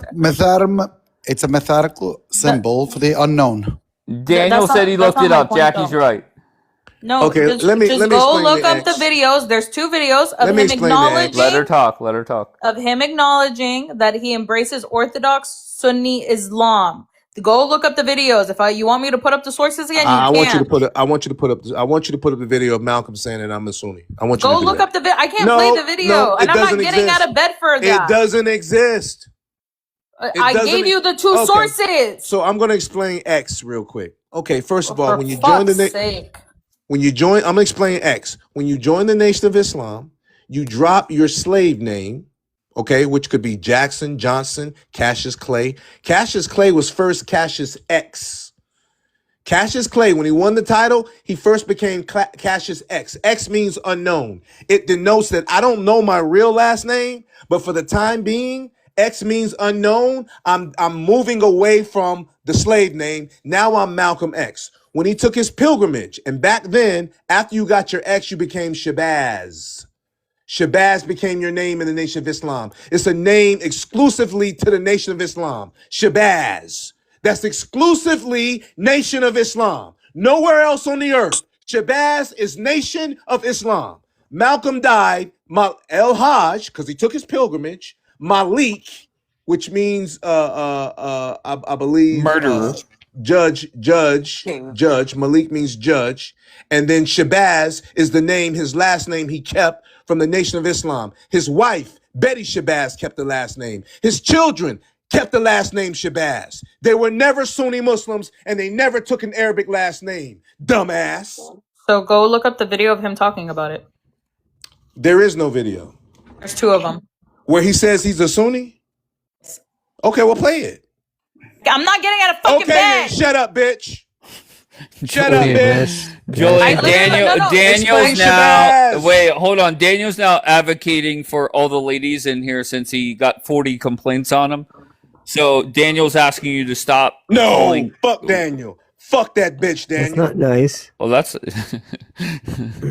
It's a mathematical symbol for the unknown. Daniel said he looked it up. Jackie's right. No, Okay, just, let me just go explain look the up the X. videos. There's 2 videos of Let me him explain the X. Let her acknowledging talk. Let her talk. of him acknowledging that he embraces Orthodox Sunni Islam. Go look up the videos. If you want me to put up the sources again, you I can. want you to put. I want you to put up. I want you to put up the video of Malcolm saying that I'm a Sunni. I want you Go to do look that. up the video. I can't No, play the video, no, and it I'm not doesn't getting exist. out of bed for that. It doesn't exist. It I doesn't. gave you the two Okay. sources. So I'm going to explain X real quick. Okay, first of all, For when you join fuck's sake. I'm going to explain X. When you join the Nation of Islam, you drop your slave name, okay, which could be Jackson, Johnson, Cassius Clay. Cassius Clay was first Cassius X. Cassius Clay, when he won the title, he first became Cassius X. X means unknown. It denotes that I don't know my real last name, but for the time being, X means unknown. I'm moving away from the slave name. Now I'm Malcolm X. When he took his pilgrimage, and back then, after you got your X, you became Shabazz. Shabazz became your name in the Nation of Islam. It's a name exclusively to the Nation of Islam. Shabazz. That's exclusively Nation of Islam. Nowhere else on the earth. Shabazz is Nation of Islam. Malcolm died. El Hajj, because he took his pilgrimage. Malik, which means I believe Murderer. judge. Malik means judge. And then Shabazz is the name, his last name he kept from the Nation of Islam. His wife, Betty Shabazz, kept the last name. His children kept the last name Shabazz. They were never Sunni Muslims, and they never took an Arabic last name. Dumbass. So go look up the video of him talking about it. There is no video. There's two of them. Where he says he's a Sunni? Okay, well, play it. I'm not getting out of fucking okay, bed. Then shut up, bitch. Shut up, bitch. Julian, Daniel's now. Wait, hold on. Daniel's now advocating for all the ladies in here since he got 40 complaints on him. So Daniel's asking you to stop. No, fuck Daniel. Fuck that bitch, Daniel. That's not nice. Well, that's.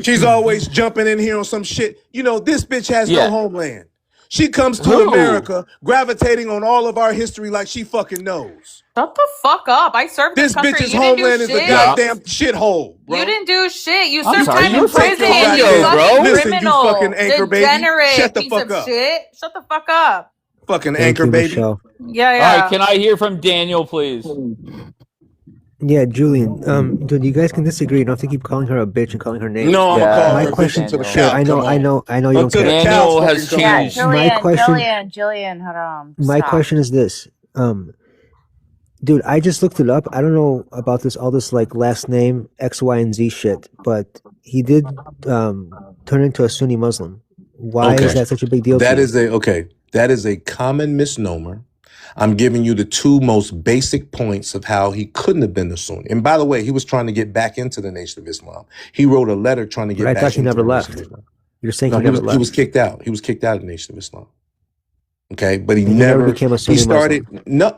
She's always jumping in here on some shit. You know, this bitch has no homeland. She comes to Who? America, gravitating on all of our history like she fucking knows. Shut the fuck up. I served this country. bitch's You didn't homeland do is the shit. goddamn shithole, bro. You didn't do shit. You I'm served sorry, time you in prison. fucking You goddamn- fucking Listen, you criminal. fucking anchor baby. Degenerate Shut the piece fuck of up. shit. Shut the fuck up. Fucking Thank anchor you, baby. Michelle. Yeah, All right, can I hear from Daniel, please? Yeah, Julian. Dude, you guys can disagree. You don't have to keep calling her a bitch and calling her names. No, I'm gonna call my her a question bitch until the Sure, cows I know, come I on. know, I know you don't Until care. the cows fucking come Yeah, on. Julian, hold on. My Stop. question is this. Dude, I just looked it up. I don't know about all this like last name X, Y, and Z shit, but he did turn into a Sunni Muslim. Why is that such a big deal? That to is that is a common misnomer. I'm giving you the two most basic points of how he couldn't have been a Sunni. And by the way, he was trying to get back into the Nation of Islam. He wrote a letter trying to get But I back thought he into never the left. Nation of Islam. You're saying No, he never he left. was kicked out. He was kicked out of the Nation of Islam. Okay, but he And he never never became a he Sunni started no.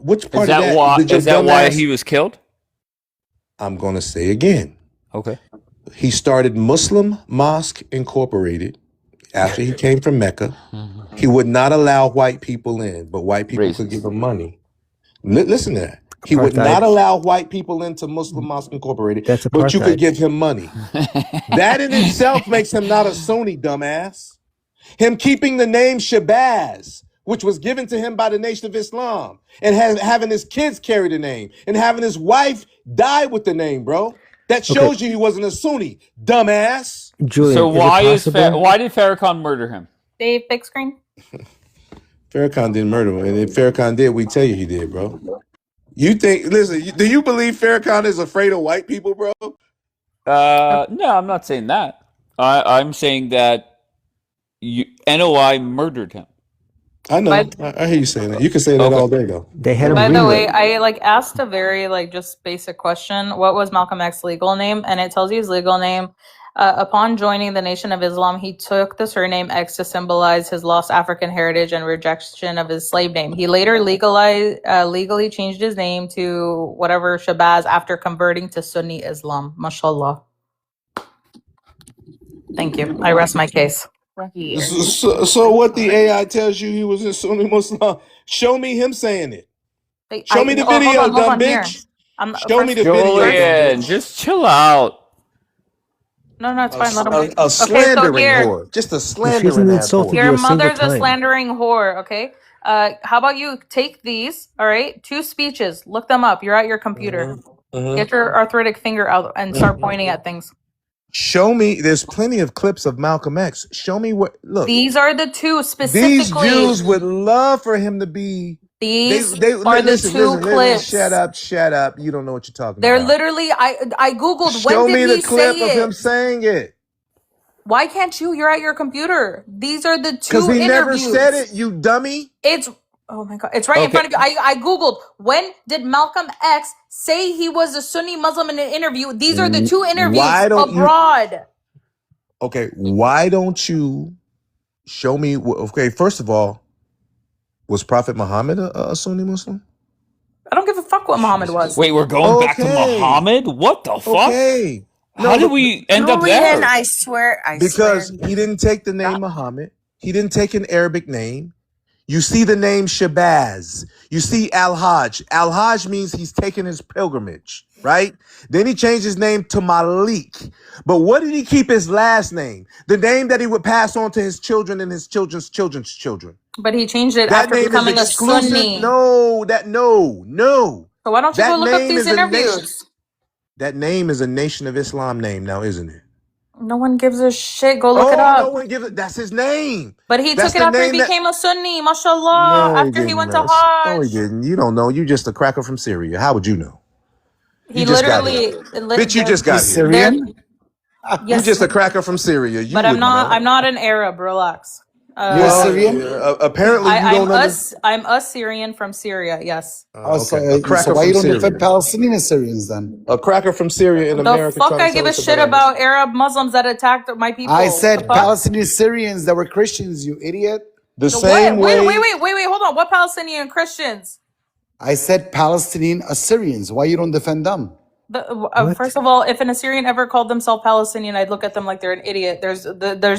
Which part Is that of that? why? Did your Is that why dumbass- he was killed? I'm going to say again. Okay. He started Muslim Mosque Incorporated after he came from Mecca. He would not allow white people in, but white people could give him money. Listen to that. He would Apartheid. not allow white people into Muslim Mosque Incorporated, That's but you apartheid. could give him money. That in itself makes him not a Sunni, dumbass. Him keeping the name Shabazz, which was given to him by the Nation of Islam, and having his kids carry the name, and having his wife die with the name, bro. That shows you he wasn't a Sunni, dumbass. Julian, So is it why possible? why did Farrakhan murder him? Dave, big screen. Farrakhan didn't murder him, and if Farrakhan did, we tell you he did, bro. You think? Listen, do you believe Farrakhan is afraid of white people, bro? No, I'm not saying that. I'm saying that NOI murdered him. I know. I hear you saying that. You can say that all day, though. They had him By the greenlit. way, I asked a very just basic question. What was Malcolm X's legal name? And it tells you his legal name. Upon joining the Nation of Islam, he took the surname X to symbolize his lost African heritage and rejection of his slave name. He later legally changed his name to whatever Shabazz after converting to Sunni Islam. Mashallah. Thank you. I rest my case. So what the AI tells you he was a Sunni Muslim? Show me him saying it. Show me the video, dumb bitch. Show me the video. Julian, just chill out. No, it's fine. Let him. A slandering here. whore. Just a slandering insulted asshole. Your mother's a slandering whore, okay? How about you take these, all right? 2 speeches. Look them up. You're at your computer. Get your arthritic finger out and start pointing at things. Show me. There's plenty of clips of Malcolm X. Show me what. Look. These are the 2 specifically. These Jews would love for him to be These are the two clips. Shut up. You don't know what you're talking They're about. literally, I Googled, Show when me did the he clip say of him it? saying it. Why can't you? You're at your computer. These are the two Because he never interviews. said it, you dummy. Oh my God. It's right in front of you. I Googled, when did Malcolm X say he was a Sunni Muslim in an interview? These are the two interviews abroad. Okay, why don't you show me? Okay, first of all, was Prophet Muhammad a Sunni Muslim? I don't give a fuck what Muhammad was. Wait, we're going back to Muhammad? What the fuck? Okay. How did we end up there? Julian, I swear. Because he didn't take the name Muhammad. He didn't take an Arabic name. You see the name Shabazz. You see Al-Hajj. Al-Hajj means he's taking his pilgrimage, right? Then he changed his name to Malik. But what did he keep his last name? The name that he would pass on to his children and his children's children's children. But he changed it That after name becoming is exclusive. a Sunni. No. So why don't you go look up these interviews? That name is a Nation of Islam name now, isn't it? No one gives a shit. Go look it up. No one gives it. That's his name. But he took it after he became a Sunni, mashallah, after he went to No, Hajj. he didn't. You don't know. You just a cracker from Syria. How would you know? He literally, Bitch, you just got here. Syrian? You're just a cracker from Syria. But I'm not an Arab. Relax. You're Syrian? Apparently, you don't understand. I'm a Syrian from Syria. Yes. So why you don't defend Palestinian Syrians then? A cracker from Syria in America. The fuck I give a shit about Arab Muslims that attacked my people. I said Palestinian Syrians that were Christians, you idiot. The same way. Wait, hold on. What Palestinian Christians? I said Palestinian Assyrians. Why you don't defend them? First of all, if an Assyrian ever called themselves Palestinian, I'd look at them like they're an idiot. There's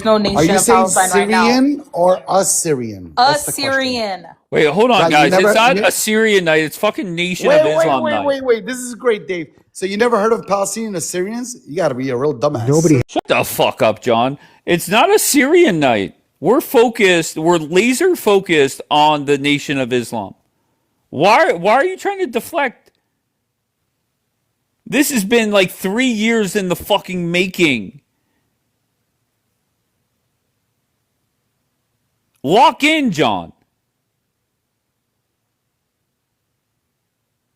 no nation Are you of saying Palestine right now. Syrian or Assyrian? Assyrian. Wait, hold on, guys. It's not Assyrian night. It's fucking Nation of Islam night. Wait. This is great, Dave. So you never heard of Palestinian Assyrians? You got to be a real dumbass. Shut the fuck up, John. It's not Assyrian night. We're laser focused on the Nation of Islam. Why are you trying to deflect? This has been like 3 years in the fucking making. Lock in, John.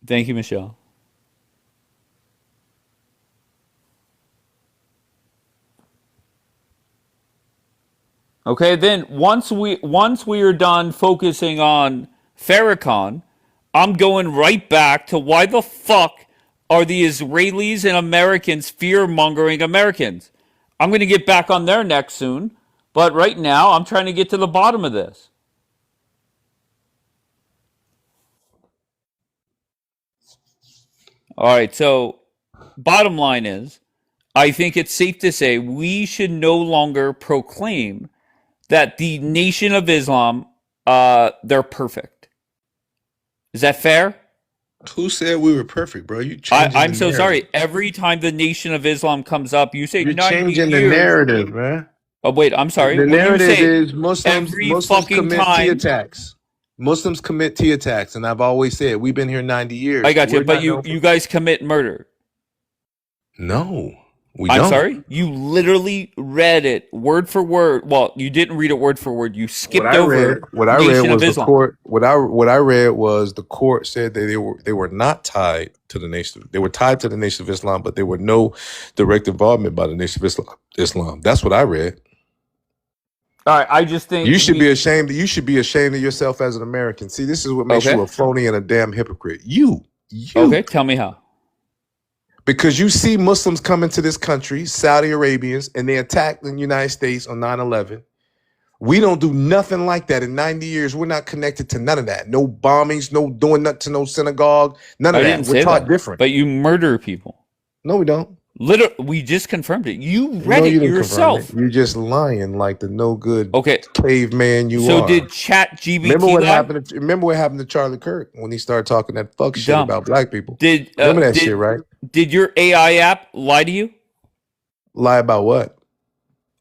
Thank you, Michelle. Okay, then once we are done focusing on Farrakhan, I'm going right back to why the fuck are the Israelis and Americans fear-mongering Americans? I'm going to get back on their neck soon, but right now I'm trying to get to the bottom of this. All right, so bottom line is, I think it's safe to say we should no longer proclaim that the Nation of Islam, they're perfect. Is that fair? Who said we were perfect, bro? I'm so sorry. Every time the Nation of Islam comes up, you say you're 90 changing years. the narrative, man. Oh wait, I'm sorry. The narrative is Muslims fucking commit time. T attacks. Muslims commit T attacks, and I've always said we've been here 90 years. I got you, but you guys commit murder. No, we I'm don't. sorry. You literally read it word for word. Well, you didn't read it word for word. You skipped over. What I read was the court. What I read was the court said that they were not tied to the nation. They were tied to the Nation of Islam, but there were no direct involvement by the Nation of Islam. That's what I read. All right, I just think you should be ashamed. You should be ashamed of yourself as an American. See, this is what makes you a phony and a damn hypocrite. You. Okay, tell me how. Because you see Muslims come into this country, Saudi Arabians, and they attack the United States on 9/11. We don't do nothing like that in 90 years. We're not connected to none of that. No bombings, no doing nothing to no synagogue, none of that. We're taught different. But you murder people. No, we don't. Literally, we just confirmed it. You read it yourself. You're just lying like the no good caveman you are. So did ChatGPT Remember what happened to Charlie Kirk when he started talking that fuck shit about black people? Remember that shit, right? Did your AI app lie to you? Lie about what?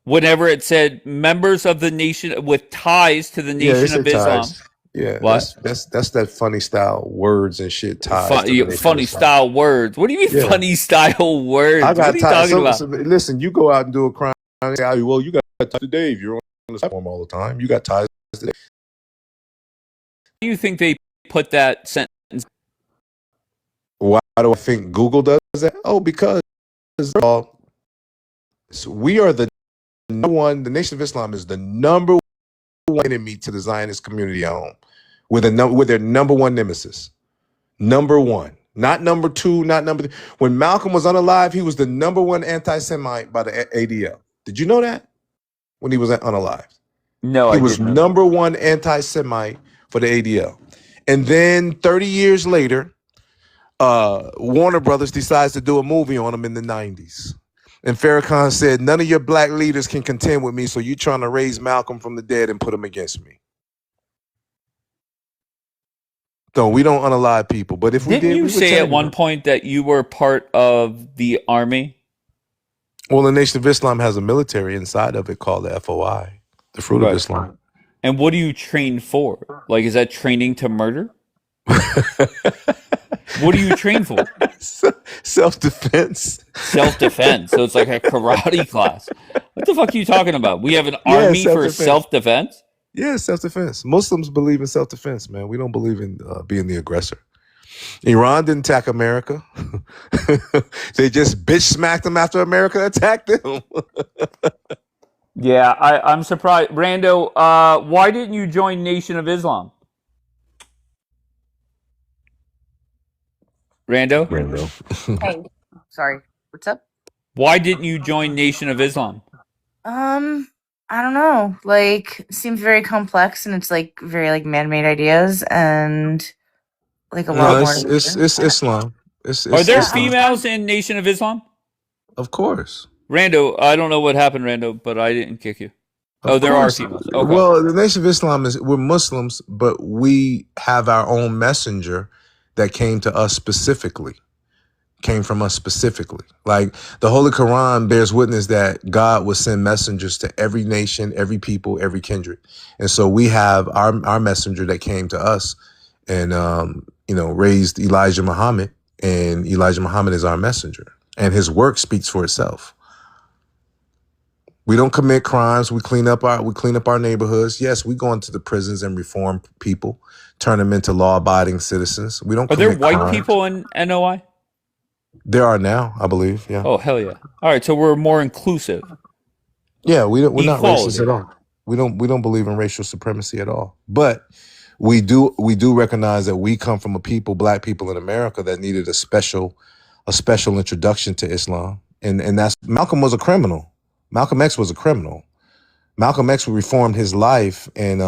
Whenever it said members of the nation with ties to the Nation of Islam. Ties. Yeah, what? That's that funny style words and shit. Ties. Funny style words. What do you mean funny style words? I got what are you talking about? Listen, you go out and do a crime. Well, you got ties to Dave. You're on the platform all the time. You got ties to Dave. Do you think they put that sentence? Why do I think Google does that? Oh, because we are the number one. The Nation of Islam is the number one enemy to the Zionist community at home. With their number one nemesis. Number one. Not number two, not number three. When Malcolm was unalive, he was the number one anti-Semite by the ADL. Did you know that? When he was unalive. No, he I was didn't. number one anti-Semite for the ADL. And then 30 years later, Warner Brothers decides to do a movie on him in the 90s. And Farrakhan said, none of your black leaders can contend with me, so you're trying to raise Malcolm from the dead and put him against me. No, we don't unalive people. But if we Didn't did, you we would say tell at one point that you were part of the army? Well, the Nation of Islam has a military inside of it called the FOI, the Fruit of Islam. And what do you train for? Like, is that training to murder? What do you train for? Self-defense. Self-defense. So it's like a karate class. What the fuck are you talking about? We have an army for self-defense? Yeah, self-defense. Muslims believe in self-defense, man. We don't believe in being the aggressor. Iran didn't attack America. They just bitch smacked them after America attacked them. Yeah, I'm surprised. Rando, why didn't you join Nation of Islam? Rando? Hey, sorry. What's up? Why didn't you join Nation of Islam? I don't know. Like, seems very complex, and it's like very like man-made ideas, and like a lot more. It's Islam. Are there females in Nation of Islam? Of course. Rando, I don't know what happened, Rando, but I didn't kick you. There are females. Okay. Well, the Nation of Islam we're Muslims, but we have our own messenger that came to us specifically. Came from us specifically. Like the Holy Quran bears witness that God would send messengers to every nation, every people, every kindred. And so we have our messenger that came to us and, raised Elijah Muhammad, and Elijah Muhammad is our messenger, and his work speaks for itself. We don't commit crimes. We clean up our neighborhoods. Yes, we go into the prisons and reform people, turn them into law-abiding citizens. We don't. Are there white crimes. people in NOI? There are now, I believe. Yeah. Oh hell yeah! All right, so we're more inclusive. Yeah, we're not racist at all. We don't believe in racial supremacy at all. But we do recognize that we come from a people, black people in America, that needed a special introduction to Islam, and that's Malcolm was a criminal. Malcolm X was a criminal. Malcolm X reformed his life and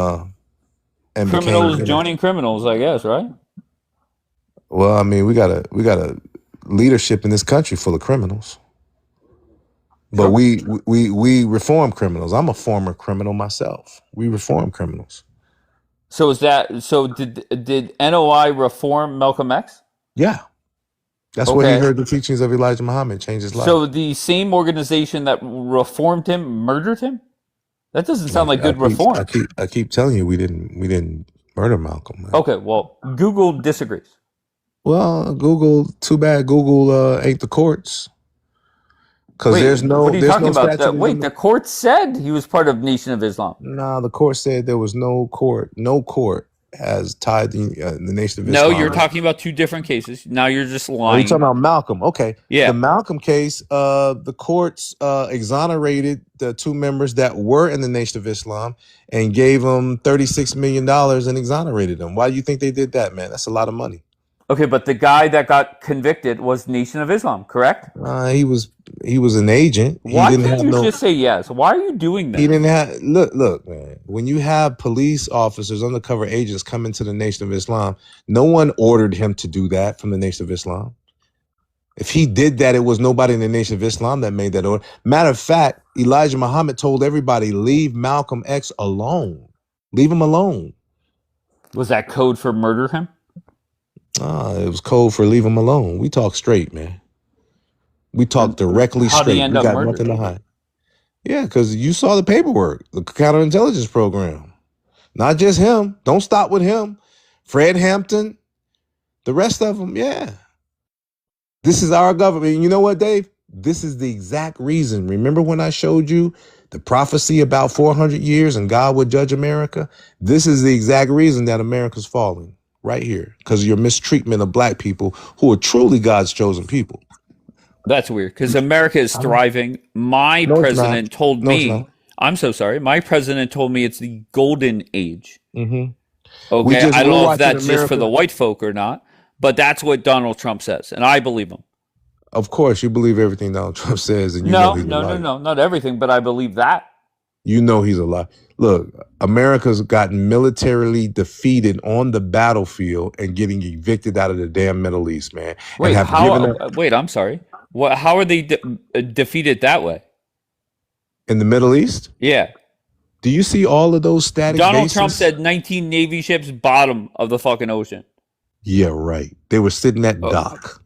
criminals joining criminals, I guess, right? Well, I mean, we got a leadership in this country full of criminals, but we reform criminals. I'm a former criminal myself. We reform criminals. So did NOI reform Malcolm X? Yeah. That's where he heard the teachings of Elijah Muhammad, changed his life. So the same organization that reformed him murdered him? That doesn't sound like good reform. I keep telling you, we didn't murder Malcolm. Man. Okay, well, Google disagrees. Well, Google, too bad Google ain't the courts. Because there's no. What are you talking about? Wait, the court said he was part of Nation of Islam. Nah, the court said there was no court. No court has tied the Nation of Islam. No, you're talking about two different cases. Now you're just lying. You're talking about Malcolm. Okay. Yeah. The Malcolm case, the courts exonerated the two members that were in the Nation of Islam and gave them $36 million and exonerated them. Why do you think they did that, man? That's a lot of money. Okay, but the guy that got convicted was Nation of Islam, correct? He was an agent. Why didn't you just say yes? Why are you doing that? He didn't have look, man. When you have police officers, undercover agents come into the Nation of Islam, no one ordered him to do that from the Nation of Islam. If he did that, it was nobody in the Nation of Islam that made that order. Matter of fact, Elijah Muhammad told everybody, leave Malcolm X alone. Leave him alone. Was that code for murder him? It was code for leave him alone. We talk straight, man. We talk directly straight. We got nothing to hide. Yeah, because you saw the paperwork, the counterintelligence program. Not just him. Don't stop with him. Fred Hampton, the rest of them, yeah. This is our government. And you know what, Dave? This is the exact reason. Remember when I showed you the prophecy about 400 years and God would judge America? This is the exact reason that America's falling right here because of your mistreatment of black people who are truly God's chosen people. That's weird because America is thriving. My No, it's not. president told No, it's me, not. I'm so sorry. My president told me it's the golden age. Mm-hmm. Okay. I don't We're know if watching that's just for the America. white folk or not, but that's what Donald Trump says. And I believe him. Of course, you believe everything Donald Trump says, and you know No, he's a no, no, liar. no, not everything, but I believe that. You know he's a liar. Look, America's gotten militarily defeated on the battlefield and getting evicted out of the damn Middle East, man. Wait, and have given up wait, I'm sorry. What? How are they defeated that way? in the Middle East. Yeah. Do you see all of those static Donald bases? Trump said 19 Navy ships bottom of the fucking ocean. Yeah, right. They were sitting at dock.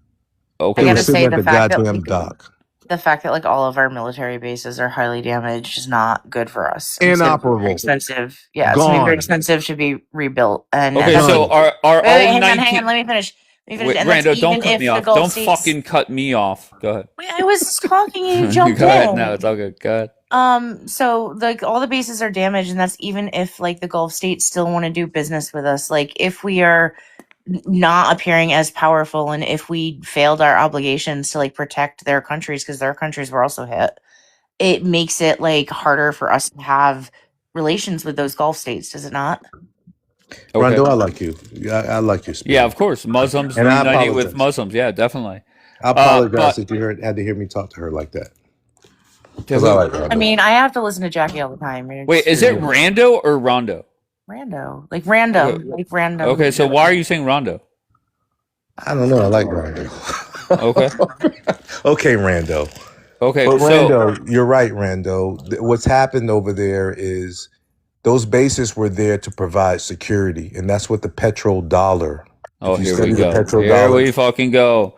Okay. They I were gotta sitting say at the goddamn dock. the fact that like all of our military bases are highly damaged is not good for us. It's gonna be very Inoperable. expensive. Yeah, it's gonna be very Gone. expensive to be rebuilt. And Okay, that's so are wait, all hang 19 on, hang on. Let me finish. Wait, And that's Rando, don't even cut if me the off. Gulf Don't states. fucking cut me off. Go ahead. Wait, I was talking and you jumped Go ahead. in. No, it's all good. Go ahead. So like all the bases are damaged, and that's even if like the Gulf states still want to do business with us. Like if we are not appearing as powerful, and if we failed our obligations to like protect their countries because their countries were also hit, it makes it like harder for us to have relations with those Gulf states, does it not? Okay. Rondo, I like you. I like your spirit. Yeah, of course. Muslims And I uniting with apologize. Muslims. Yeah, definitely. I apologize But if you had to hear me talk to her like that. to Because I who? like Rondo. I mean, I have to listen to Jackie all the time. It's Wait, is it Rando or Rondo? Rando, like random, Okay. like random. Okay, so why are you saying Rondo? I don't know. I like Rondo. Okay. Okay, Rando. Okay, But so Rando, you're right, Rando. What's happened over there is those bases were there to provide security, and that's what the petrodollar. oh, If you here study we the go. Here petrodollar, we fucking go.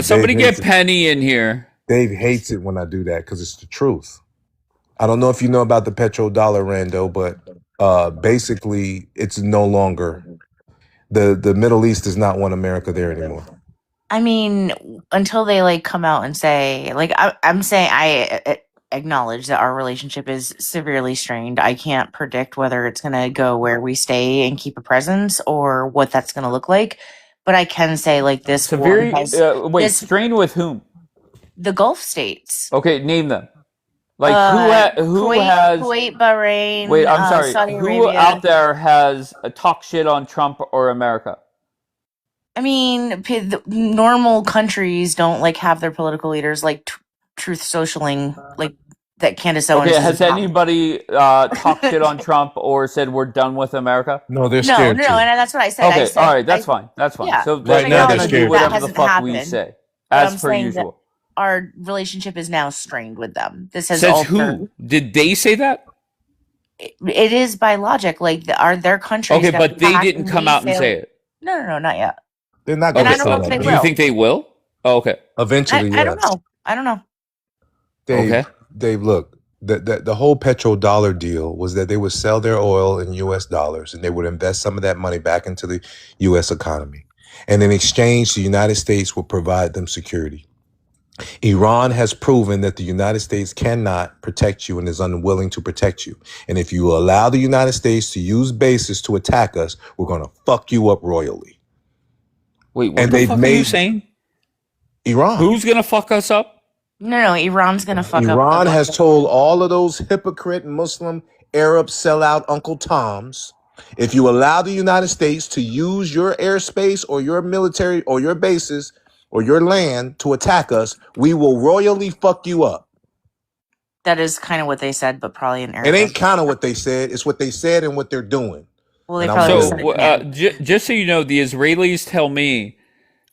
Somebody Dave get hates it. Penny in here. Dave hates it when I do that because it's the truth. I don't know if you know about the petrodollar, Rando, but basically it's no longer the Middle East does not want America there anymore. I mean, until they like come out and say, like, I'm saying, I acknowledge that our relationship is severely strained. I can't predict whether it's going to go where we stay and keep a presence or what that's going to look like. But I can say, like, this war Severe. has Wait, this strain with whom? the Gulf states. Okay, name them. Like who Kuwait, has? Kuwait, Bahrain. Wait, I'm sorry. Saudi Who Arabia. out there has talk shit on Trump or America? I mean, the normal countries don't like have their political leaders like truth socialing like that. Candace Owens. Okay, has anybody talked shit on Trump or said we're done with America? No, they're No, scared and to. that's what I said. Okay, I said, all right, that's fine. That's fine. Yeah, So but they're Right now, they're gonna do scared. whatever that the hasn't fuck we happened. say, But as I'm per saying usual. that our relationship is now strained with them. This has Says altered. who? Did they say that? It is by logic. Like their countries. Okay, got but they attacked didn't and come we out and say failed. it. No, not yet. They're not And going I to don't say know if that. they Do Dave. you will. think they will? Oh, okay. Eventually, I don't yes. know. I don't know. Dave, Okay. Dave, look, the whole petrodollar deal was that they would sell their oil in U.S. dollars and they would invest some of that money back into the U.S. economy. And in exchange, the United States will provide them security. Iran has proven that the United States cannot protect you and is unwilling to protect you. And if you allow the United States to use bases to attack us, we're going to fuck you up royally. Wait, what And the they've fuck are you made saying? Iran. Who's gonna fuck us up? No. Iran's gonna fuck up. Iran has told all of those hypocrite Muslim Arab sellout Uncle Toms, if you allow the United States to use your airspace or your military or your bases or your land to attack us, we will royally fuck you up. That is kind of what they said, but probably in It Arabic. ain't kind of what they said. It's what they said and what they're doing. Well, they And I'm probably with said it. it again. Just so you know, the Israelis tell me,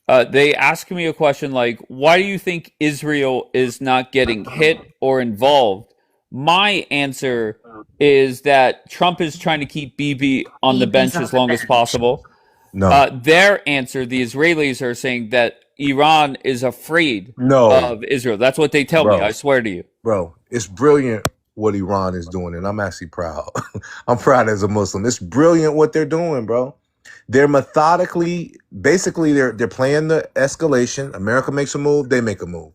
they ask me a question like, why do you think Israel is not getting hit or involved? My answer is that Trump is trying to keep Bibi on the bench as long as possible. No. Their answer, the Israelis are saying that Iran is afraid No. of Israel. That's what they tell me. Bro. I swear to you. Bro, it's brilliant what Iran is doing, and I'm actually proud. I'm proud as a Muslim. It's brilliant what they're doing, bro. They're methodically, basically, they're playing the escalation. America makes a move, they make a move.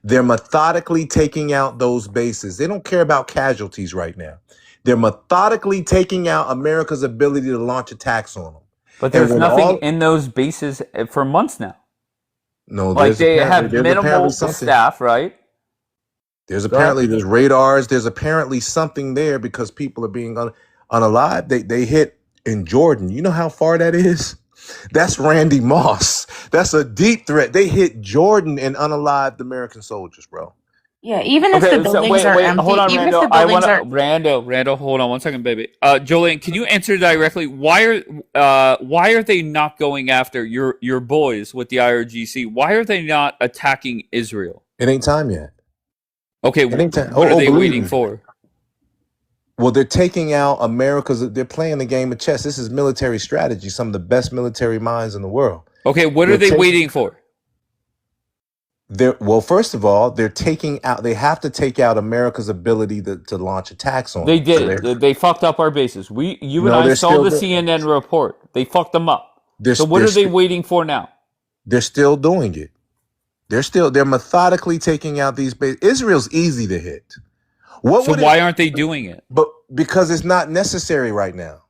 They're methodically taking out those bases. They don't care about casualties right now. They're methodically taking out America's ability to launch attacks on them. But And there's when nothing all in those bases for months now. no, Like they have there's apparently minimal something. staff, right? There's Go ahead. apparently there's radars. There's apparently something there because people are being unalive. They hit in Jordan. You know how far that is? That's Randy Moss. That's a deep threat. They hit Jordan and unalived American soldiers, bro. Yeah, even if the Okay, so buildings are wait, hold empty, on, even if Rando. the I want buildings to, are Rando, hold on one second, baby. Julian, can you answer directly? Why are they not going after your boys with the IRGC? Why are they not attacking Israel? It ain't time yet. Okay, It ain't time. what are they Believe waiting me. for? Well, they're taking out they're playing the game of chess. This is military strategy. Some of the best military minds in the world. Okay, what are they waiting for? Well, first of all, they have to take out America's ability to launch attacks on They them. So did. They fucked up our bases. You and No, I they're saw still the do- CNN report. They fucked them up. So what they're are they st- waiting for now? They're still doing it. They're methodically taking out these bases. Israel's easy to hit. So why aren't they doing it? But because it's not necessary right now.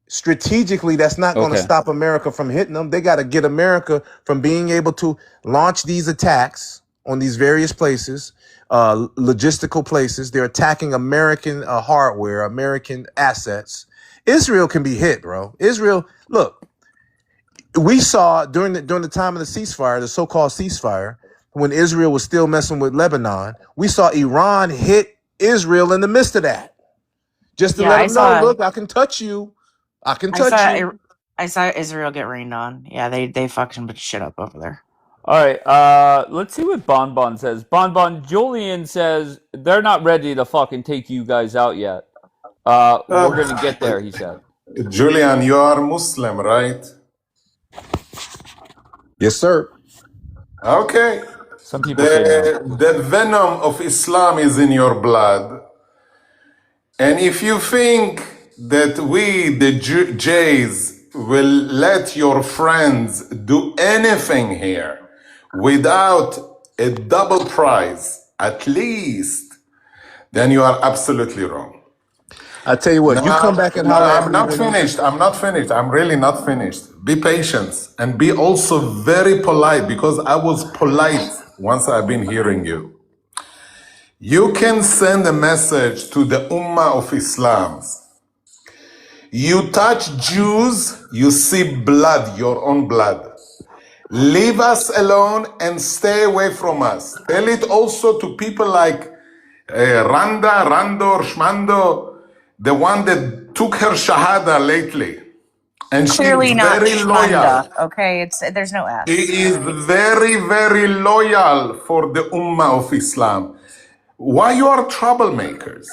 Strategically, that's not going to Okay. stop America from hitting them. They got to get America from being able to launch these attacks on these various places, logistical places. They're attacking American hardware, American assets. Israel can be hit, bro. Israel, look, we saw during the time of the ceasefire, the so-called ceasefire, when Israel was still messing with Lebanon, we saw Iran hit Israel in the midst of that. Just to Yeah, let them know, look, I can touch you. I can touch you. I saw Israel get rained on. Yeah, they fucking shit up over there. All right, let's see what Bonbon says. Julian says they're not ready to fucking take you guys out yet. We're gonna get there, he said. Julian, you are Muslim, right? Yes, sir. Okay. Some people say no. The venom of Islam is in your blood. And if you think that we, the Jays, will let your friends do anything here without a double prize, at least, then you are absolutely wrong. I tell you what, you come back and holler at I'm me. not finished. I'm not finished. I'm really not finished. Be patient and be also very polite, because I was polite once I've been hearing you. You can send a message to the Ummah of Islam. You touch Jews, you see blood, your own blood. Leave us alone and stay away from us. Tell it also to people like Rando, Shmando, the one that took her Shahada lately. And Clearly she's not very loyal. Shmanda, okay? There's no S. She is very, very loyal for the Ummah of Islam. Why you are troublemakers?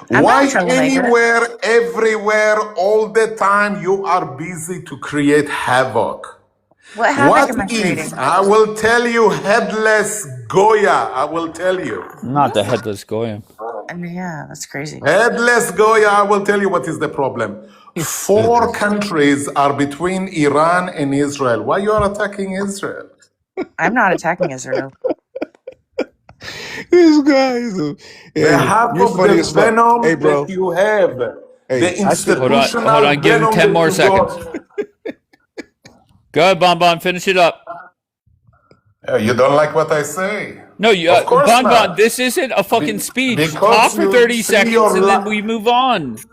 Why anywhere, everywhere, all the time you are busy to create havoc? What havoc am I What creating? if, I will tell you, headless Goya, I will tell you. Not the headless Goyim. I mean, yeah, that's crazy. Headless Goya, I will tell you what is the problem. 4 countries are between Iran and Israel. Why you are attacking Israel? I'm not attacking Israel. This guy is The half of the venom that you have, the institutional hold on, give him venom 10 that more you seconds. Go ahead, Bonbon, finish it up. You don't like what I say? No, Of course Bonbon, not. this isn't a fucking speech. because Talk for you 30 see seconds your and then we move on.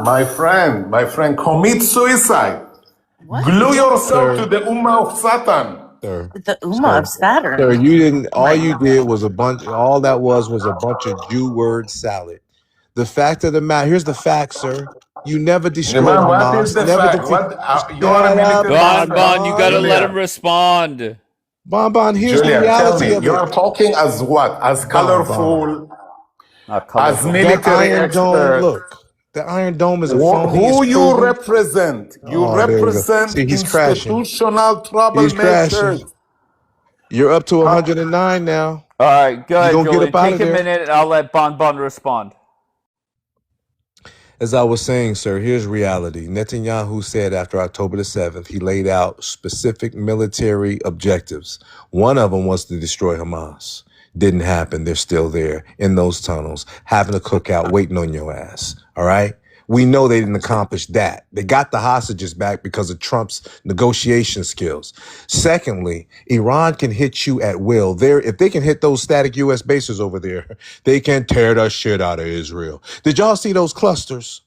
My friend, commit suicide. What? Glue yourself Sir. to the Ummah of Satan. Sir. The Ummah of Saturn. Sir, you didn't. All you did was a bunch. All that was a bunch of Jew word salad. The fact of the matter, here's the fact, sir. You never destroyed Man, what Hamas. is the Never fact? You are a military Bonbon, you gotta let him Julian. respond. Bonbon, here's Julian, the tell reality me, of you it. are talking as what? As colorful, Not as colorful. military That Iron Dome, expert. look. The Iron Dome is a phony. Who It's you proven. represent? You Oh, there you go. represent See, he's crashing. institutional He's crashing. troublemakers. You're up to 109 now. All right, go ahead, gonna get Julian. up out Take of a there. minute and I'll let Bonbon respond. As I was saying, sir, here's reality. Netanyahu said after October the 7th, he laid out specific military objectives. One of them was to destroy Hamas. Didn't happen. They're still there in those tunnels, having a cookout, waiting on your ass. All right? We know they didn't accomplish that. They got the hostages back because of Trump's negotiation skills. Secondly, Iran can hit you at will. If they can hit those static U.S. bases over there, they can tear the shit out of Israel. Did y'all see those clusters?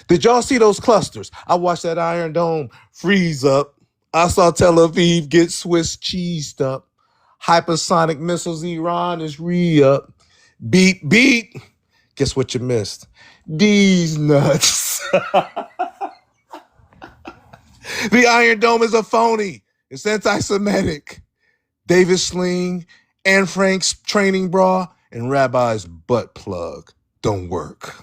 Did y'all see those clusters? I watched that Iron Dome freeze up. I saw Tel Aviv get Swiss cheesed up. Hypersonic missiles, Iran is re-up. Beat, beat. Guess what you missed? These nuts. The Iron Dome is a phony. It's anti-Semitic. David Sling, Anne Frank's training bra, and Rabbi's butt plug don't work.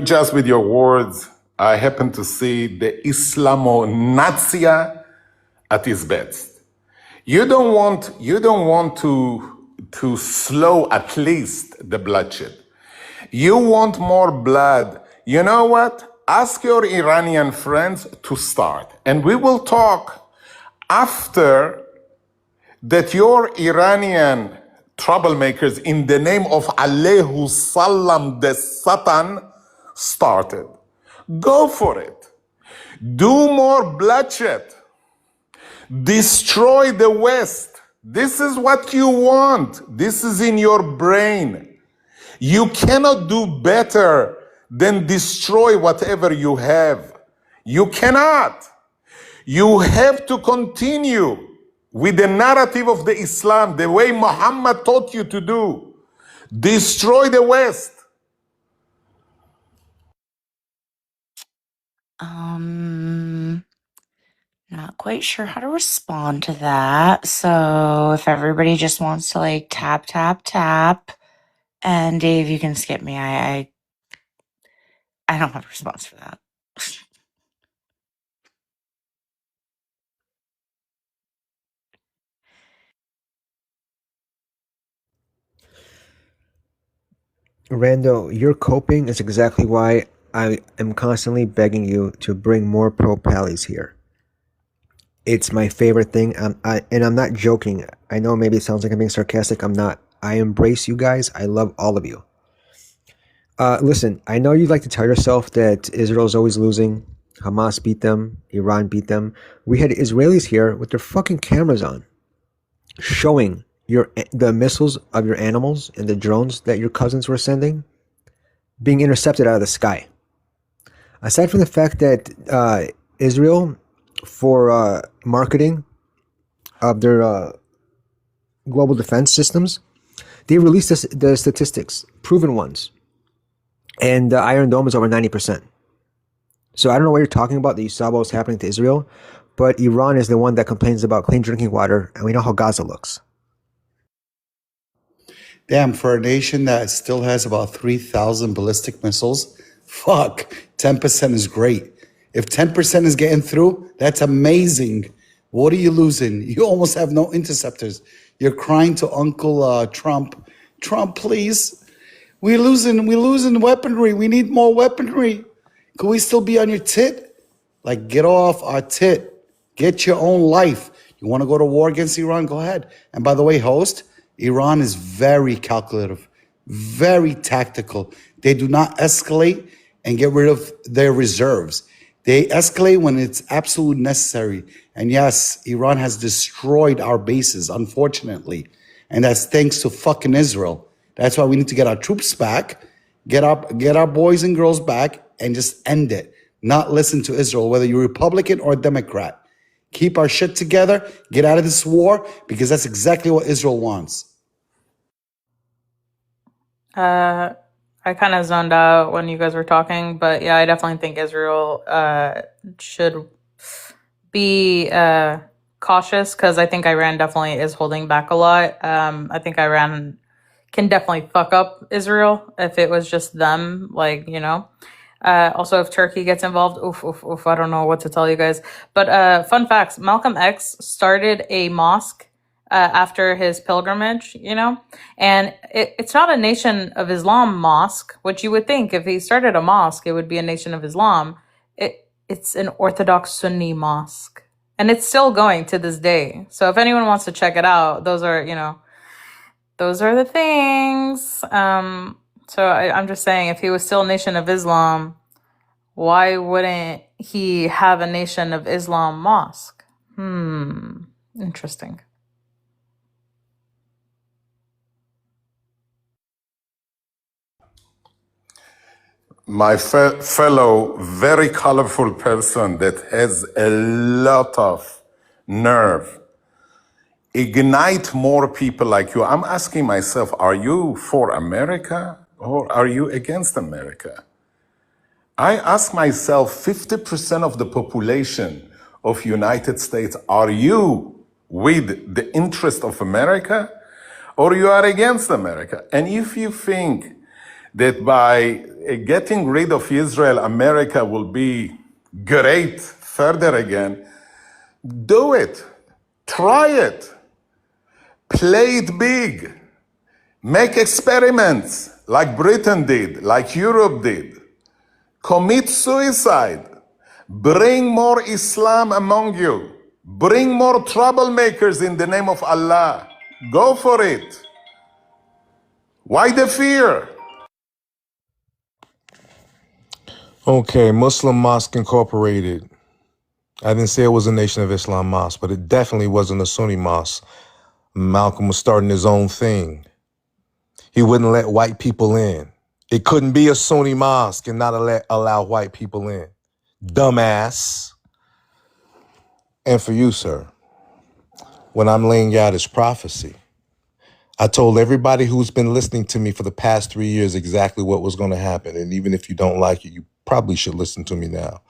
Just with your words, I happen to see the Islamo-Nazia at its best. You don't want to slow at least the bloodshed. You want more blood. You know what? Ask your Iranian friends to start. And we will talk after that your Iranian troublemakers in the name of Alayhu Salam the Satan started. Go for it. Do more bloodshed. Destroy the West. This is what you want. This is in your brain. You cannot do better than destroy whatever you have. You cannot. You have to continue with the narrative of the Islam, the way Muhammad taught you to do. Destroy the West. Not quite sure how to respond to that. So if everybody just wants to like tap, tap, tap, and Dave, you can skip me. I don't have a response for that. Rando, your coping is exactly why I am constantly begging you to bring more pro-pallies here. It's my favorite thing, and I'm not joking. I know maybe it sounds like I'm being sarcastic. I'm not. I embrace you guys. I love all of you. Listen, I know you like to tell yourself that Israel's always losing. Hamas beat them. Iran beat them. We had Israelis here with their fucking cameras on, showing the missiles of your animals and the drones that your cousins were sending being intercepted out of the sky. Aside from the fact that Israel, for marketing of their global defense systems, they released the statistics, proven ones, and the Iron Dome is over 90%. So I don't know what you're talking about that you saw what was happening to Israel, but Iran is the one that complains about clean drinking water, and we know how Gaza looks. Damn, for a nation that still has about 3,000 ballistic missiles, fuck, 10% is great. If 10% is getting through, that's amazing. What are you losing? You almost have no interceptors. You're crying to Uncle Trump. Trump, please. We're losing weaponry. We need more weaponry. Can we still be on your tit? Like, get off our tit. Get your own life. You want to go to war against Iran? Go ahead. And by the way, host, Iran is very calculative, very tactical. They do not escalate and get rid of their reserves. They escalate when it's absolutely necessary. And yes, Iran has destroyed our bases, unfortunately. And that's thanks to fucking Israel. That's why we need to get our troops back, get our boys and girls back, and just end it. Not listen to Israel, whether you're Republican or Democrat. Keep our shit together, get out of this war, because that's exactly what Israel wants. I kind of zoned out when you guys were talking, but yeah, I definitely think Israel should be cautious, because I think Iran definitely is holding back a lot. I think Iran can definitely fuck up Israel if it was just them, like, you know. Also, if Turkey gets involved, oof, I don't know what to tell you guys. But fun facts, Malcolm X started a mosque after his pilgrimage, you know, and it's not a Nation of Islam mosque, which you would think if he started a mosque, it would be a Nation of Islam. It's an Orthodox Sunni mosque, and it's still going to this day. So if anyone wants to check it out, those are the things. So I'm just saying, if he was still a Nation of Islam, why wouldn't he have a Nation of Islam mosque? Interesting. My fellow, very colorful person that has a lot of nerve, ignite more people like you. I'm asking myself, are you for America or are you against America? I ask myself, 50% of the population of United States, are you with the interest of America or you are against America? And if you think that by getting rid of Israel, America will be great further again, do it. Try it. Play it big. Make experiments like Britain did, like Europe did. Commit suicide. Bring more Islam among you. Bring more troublemakers in the name of Allah. Go for it. Why the fear? Okay, Muslim Mosque Incorporated. I didn't say it was a Nation of Islam mosque, but it definitely wasn't a Sunni mosque. Malcolm was starting his own thing. He wouldn't let white people in. It couldn't be a Sunni mosque and not allow white people in. Dumbass. And for you, sir, when I'm laying out his prophecy, I told everybody who's been listening to me for the past 3 years exactly what was going to happen. And even if you don't like it, you probably should listen to me now.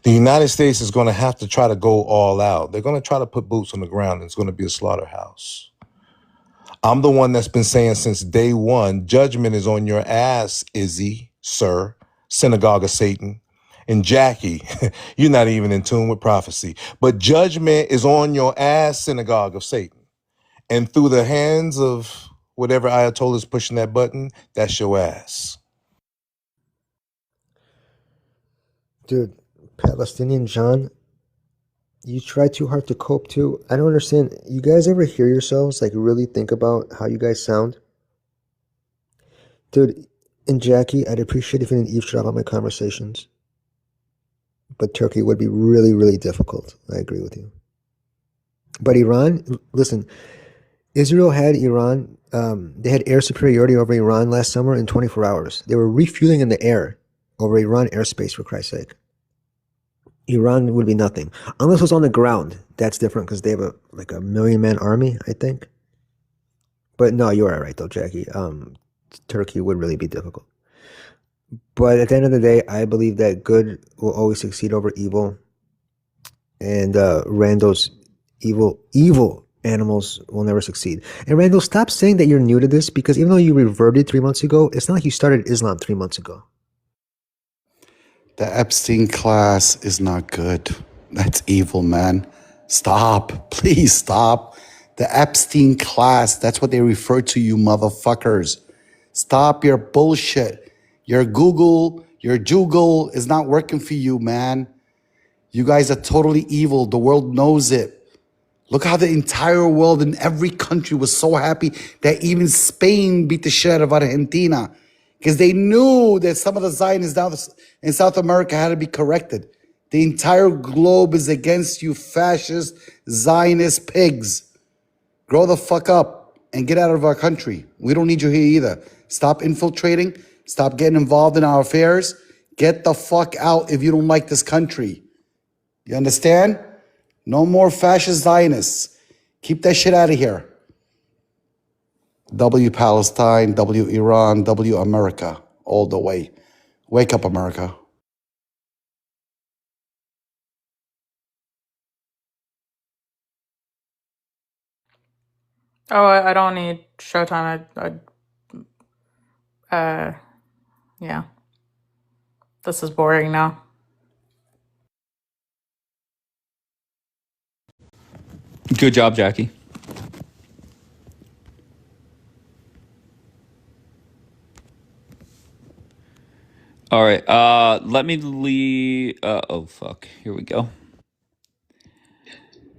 The United States is going to have to try to go all out. They're going to try to put boots on the ground. And it's going to be a slaughterhouse. I'm the one that's been saying since day one, judgment is on your ass, Izzy, sir, synagogue of Satan. And Jackie, you're not even in tune with prophecy. But judgment is on your ass, synagogue of Satan. And through the hands of whatever Ayatollah is pushing that button, that's your ass. Dude, Palestinian John, you try too hard to cope too. I don't understand. You guys ever hear yourselves, like really think about how you guys sound? Dude, and Jackie, I'd appreciate if you didn't eavesdrop on my conversations. But Turkey would be really, really difficult. I agree with you. But Iran, listen, Israel had Iran, they had air superiority over Iran last summer in 24 hours. They were refueling in the air over Iran airspace, for Christ's sake. Iran would be nothing. Unless it was on the ground. That's different because they have a 1 million-man army, I think. But no, you are right, though, Jackie. Turkey would really be difficult. But at the end of the day, I believe that good will always succeed over evil. And Randall's evil animals will never succeed. And Randall, stop saying that you're new to this, because even though you reverted 3 months ago, it's not like you started Islam 3 months ago. The Epstein class is not good. That's evil, man. Stop. Please stop. The Epstein class, that's what they refer to you motherfuckers. Stop your bullshit. Your Google is not working for you, man. You guys are totally evil. The world knows it. Look how the entire world and every country was so happy that even Spain beat the shit out of Argentina because they knew that some of the Zionists down in South America had to be corrected. The entire globe is against you fascist Zionist pigs. Grow the fuck up and get out of our country. We don't need you here either. Stop infiltrating. Stop getting involved in our affairs. Get the fuck out if you don't like this country. You understand? No more fascist Zionists. Keep that shit out of here. W Palestine, W Iran, W America, all the way. Wake up, America. Oh, I don't need Showtime. Yeah. This is boring now. Good job, Jackie. All right. Let me leave. Oh fuck. Here we go.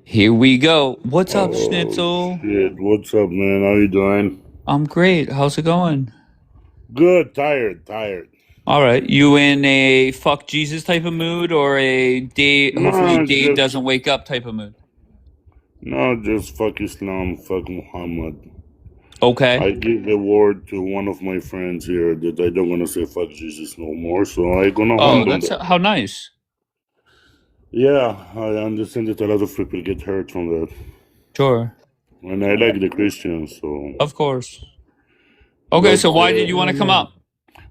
Here we go. What's up, Schnitzel? Shit. What's up, man? How you doing? I'm great. How's it going? Good, tired. All right. You in a fuck Jesus type of mood or a Dave? Hopefully, No, Dave doesn't wake up type of mood. just fuck Islam, fuck Muhammad. Okay. I give a word to one of my friends here that I don't gonna say fuck Jesus no more, so I gonna Oh, humble that's them. how nice. Yeah, I understand that a lot of people get hurt from that. Sure. And I like the Christians, so. Of course. Okay, But so why did you want to come up?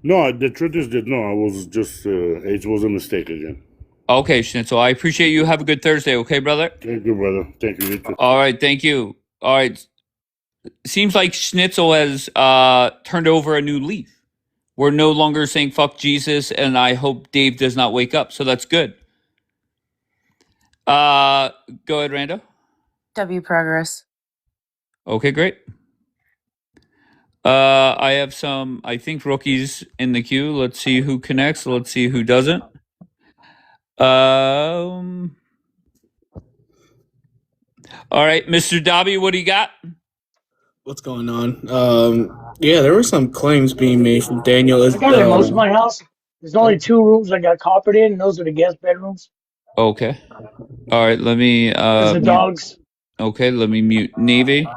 no, the truth is that no, I was just it was a mistake again. Okay, Schnitzel. I appreciate you. Have a good Thursday, okay, brother? Thank you, brother. Thank you. You too. All right, thank you. All right. Seems like Schnitzel has turned over a new leaf. We're no longer saying fuck Jesus, and I hope Dave does not wake up. So that's good. Go ahead, Randa. W progress. Okay, great. I have some, I think, rookies in the queue. Let's see who connects. Let's see who doesn't. All right, Mr. Dobby, what do you got? What's going on? Yeah, there were some claims being made from Daniel. I got it. Most of my house, there's only 2 rooms I got coppered in, and those are the guest bedrooms. Okay. All right, let me There's the dogs. Okay, let me mute Navy.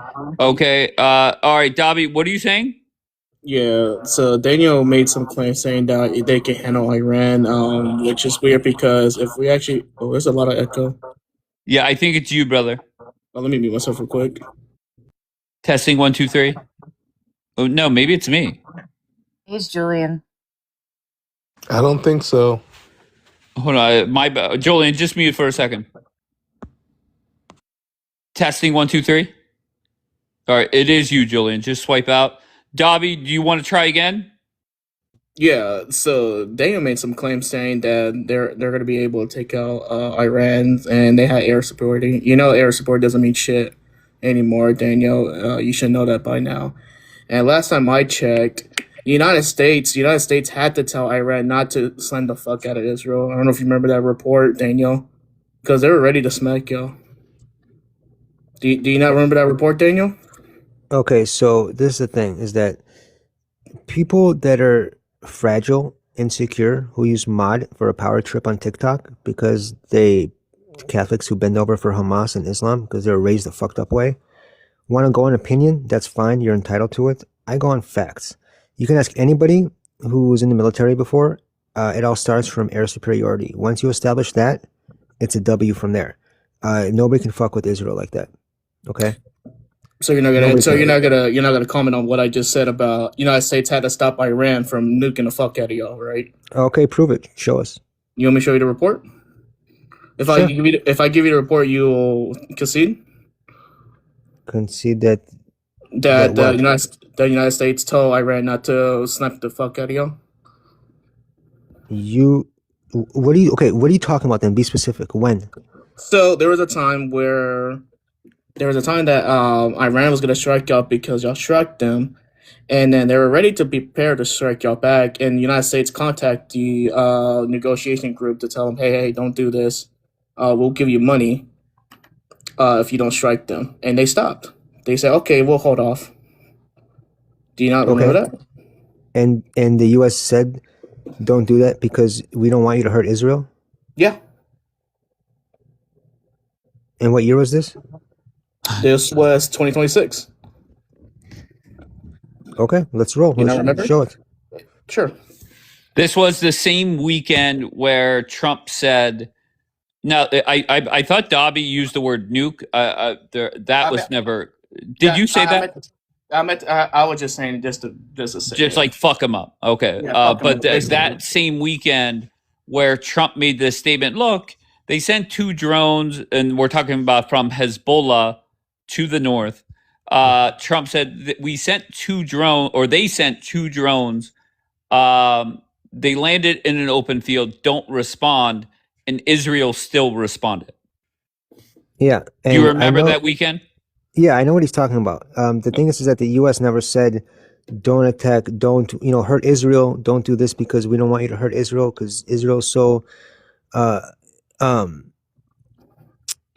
Okay. All right, Dobby, what are you saying? Yeah, so Daniel made some claims saying that they can handle Iran, which is weird because if we actually, there's a lot of echo. Yeah, I think it's you, brother. Oh, let me mute myself real quick. Testing 1, 2, 3. Oh no, maybe it's me. He's Julian. I don't think so. Hold on, Julian, just mute for a second. Testing 1, 2, 3. All right, it is you, Julian. Just swipe out. Dobby, do you want to try again? Yeah, so Daniel made some claims saying that they're going to be able to take out Iran, and they had air support. You know, air support doesn't mean shit anymore, Daniel. You should know that by now. And last time I checked, United States had to tell Iran not to slam the fuck out of Israel. I don't know if you remember that report, Daniel, because they were ready to smack y'all. Do you not remember that report, Daniel? Okay, so this is the thing, is that people that are fragile, insecure, who use mod for a power trip on TikTok because Catholics who bend over for Hamas and Islam because they're raised a fucked up way, want to go on opinion, that's fine, you're entitled to it. I go on facts. You can ask anybody who was in the military before. It all starts from air superiority. Once you establish that, it's a W from there. Nobody can fuck with Israel like that. Okay? So you're not gonna comment on what I just said about United States had to stop Iran from nuking the fuck out of y'all, right? Okay, prove it. Show us. You want me to show you the report? If Sure. I give you the report, you'll concede? Concede that The United States told Iran not to snap the fuck out of y'all? what are you talking about then? Be specific. When? So there was a time that Iran was gonna strike y'all because y'all struck them, and then they were ready to be prepared to strike y'all back. And the United States contacted the negotiation group to tell them, hey, don't do this. We'll give you money if you don't strike them. And they stopped. They said, okay, we'll hold off. Do you not remember that? And the U.S. said, don't do that because we don't want you to hurt Israel? Yeah. And what year was this? This was 2026. Okay, let's roll. You not remember? Show it. Sure. This was the same weekend where Trump said, no, I thought Dobby used the word nuke. That was never. Did you say that? I was just saying just to say. Just like fuck him up. Okay. Yeah, fuck 'em But up, basically. that same weekend where Trump made this statement, look, they sent 2 drones, and we're talking about from Hezbollah to the north. Trump said that we sent 2 drones, or they sent 2 drones. They landed in an open field, don't respond, and Israel still responded. Yeah. Do you remember that weekend? Yeah, I know what he's talking about. The thing is that the U.S. never said, don't attack, don't, hurt Israel, don't do this because we don't want you to hurt Israel because Israel's so, I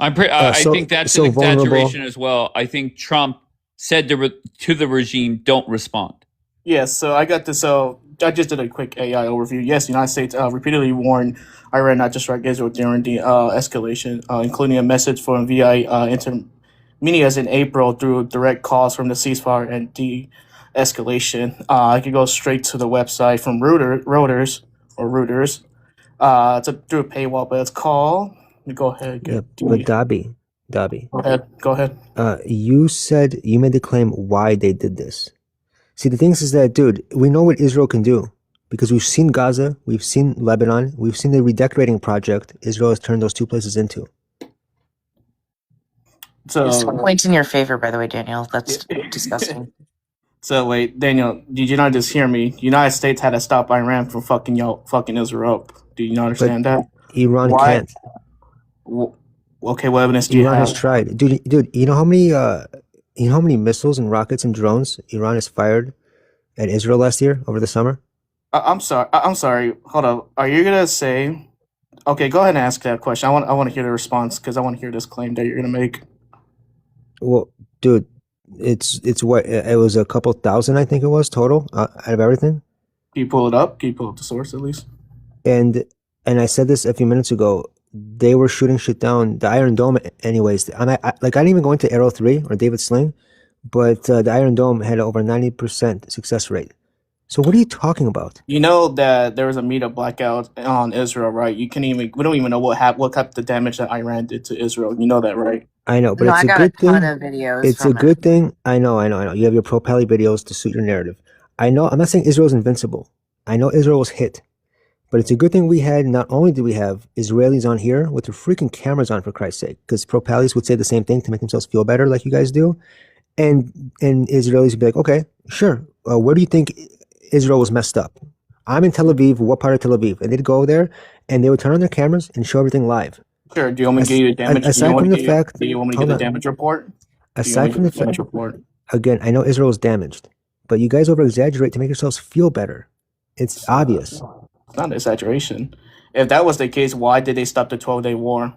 think that's so an exaggeration vulnerable. as well. I think Trump said to the regime, don't respond. Yes, so I got this. So I just did a quick AI overview. Yes, the United States repeatedly warned Iran not to strike Israel during the escalation, including a message from VI intermedias in April through direct calls from the ceasefire and de-escalation. I could go straight to the website from Reuters. It's through a paywall, but it's called. Let me go ahead and Yeah, get but the. Dabi, Go ahead. you said you made the claim why they did this. See, the thing is that, dude, we know what Israel can do because we've seen Gaza, we've seen Lebanon, we've seen the redecorating project Israel has turned those two places into. Just So points in your favor, by the way, Daniel. That's disgusting. So wait, Daniel, did you not just hear me? The United States had to stop Iran from fucking Israel up. Do you not But understand that? Iran Why? can't. Okay, what evidence do you Iran has have? tried. Dude, you know how many missiles and rockets and drones Iran has fired at Israel last year over the summer? I'm sorry. I'm sorry. Hold up. Are you gonna say? Okay, go ahead and ask that question. I want to hear the response because I want to hear this claim that you're gonna make. Well, dude, it's what it was a couple thousand, I think it was total out of everything. Can you pull it up? Can you pull up the source at least? And I said this a few minutes ago. They were shooting shit down. The Iron Dome, anyways. I didn't even go into Arrow 3 or David Sling, but the Iron Dome had over 90% success rate. So what are you talking about? You know that there was a media blackout on Israel, right? We don't even know what type of damage that Iran did to Israel. You know that, right? I know, but No, it's I a got a good thing. ton of videos It's a from it. good thing. I know. You have your pro-Pally videos to suit your narrative. I know. I'm not saying Israel's invincible. I know Israel was hit. But it's a good thing we had, not only do we have Israelis on here with their freaking cameras on, for Christ's sake, because pro-Pallies would say the same thing to make themselves feel better like you guys do. And Israelis would be like, okay, sure. Where do you think Israel was messed up? I'm in Tel Aviv. What part of Tel Aviv? And they'd go there and they would turn on their cameras and show everything live. Sure. Do you want me to give you the damage? Aside from the fact, Do you want me to hold get on. the damage report? Aside from the damage fact, report? again, I know Israel is damaged, but you guys over-exaggerate to make yourselves feel better. It's obvious. It's not an exaggeration. If that was the case, why did they stop the 12-day war?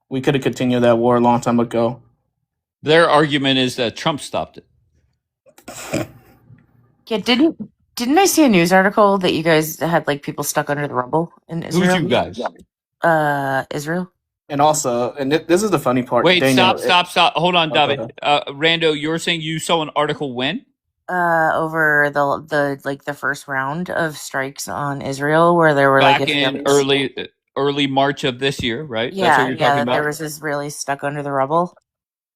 We could have continued that war a long time ago. Their argument is that Trump stopped it. Yeah, didn't I see a news article that you guys had like people stuck under the rubble in Israel? Who's you guys? Israel. And also, this is the funny part. Wait, Daniel, stop. Hold on, Oh, go David. Rando, you were saying you saw an article when? Over the first round of strikes on Israel, where there were Back like in Israelis. early March of this year, right? That's Yeah, what you're talking that there about? was Israelis stuck under the rubble.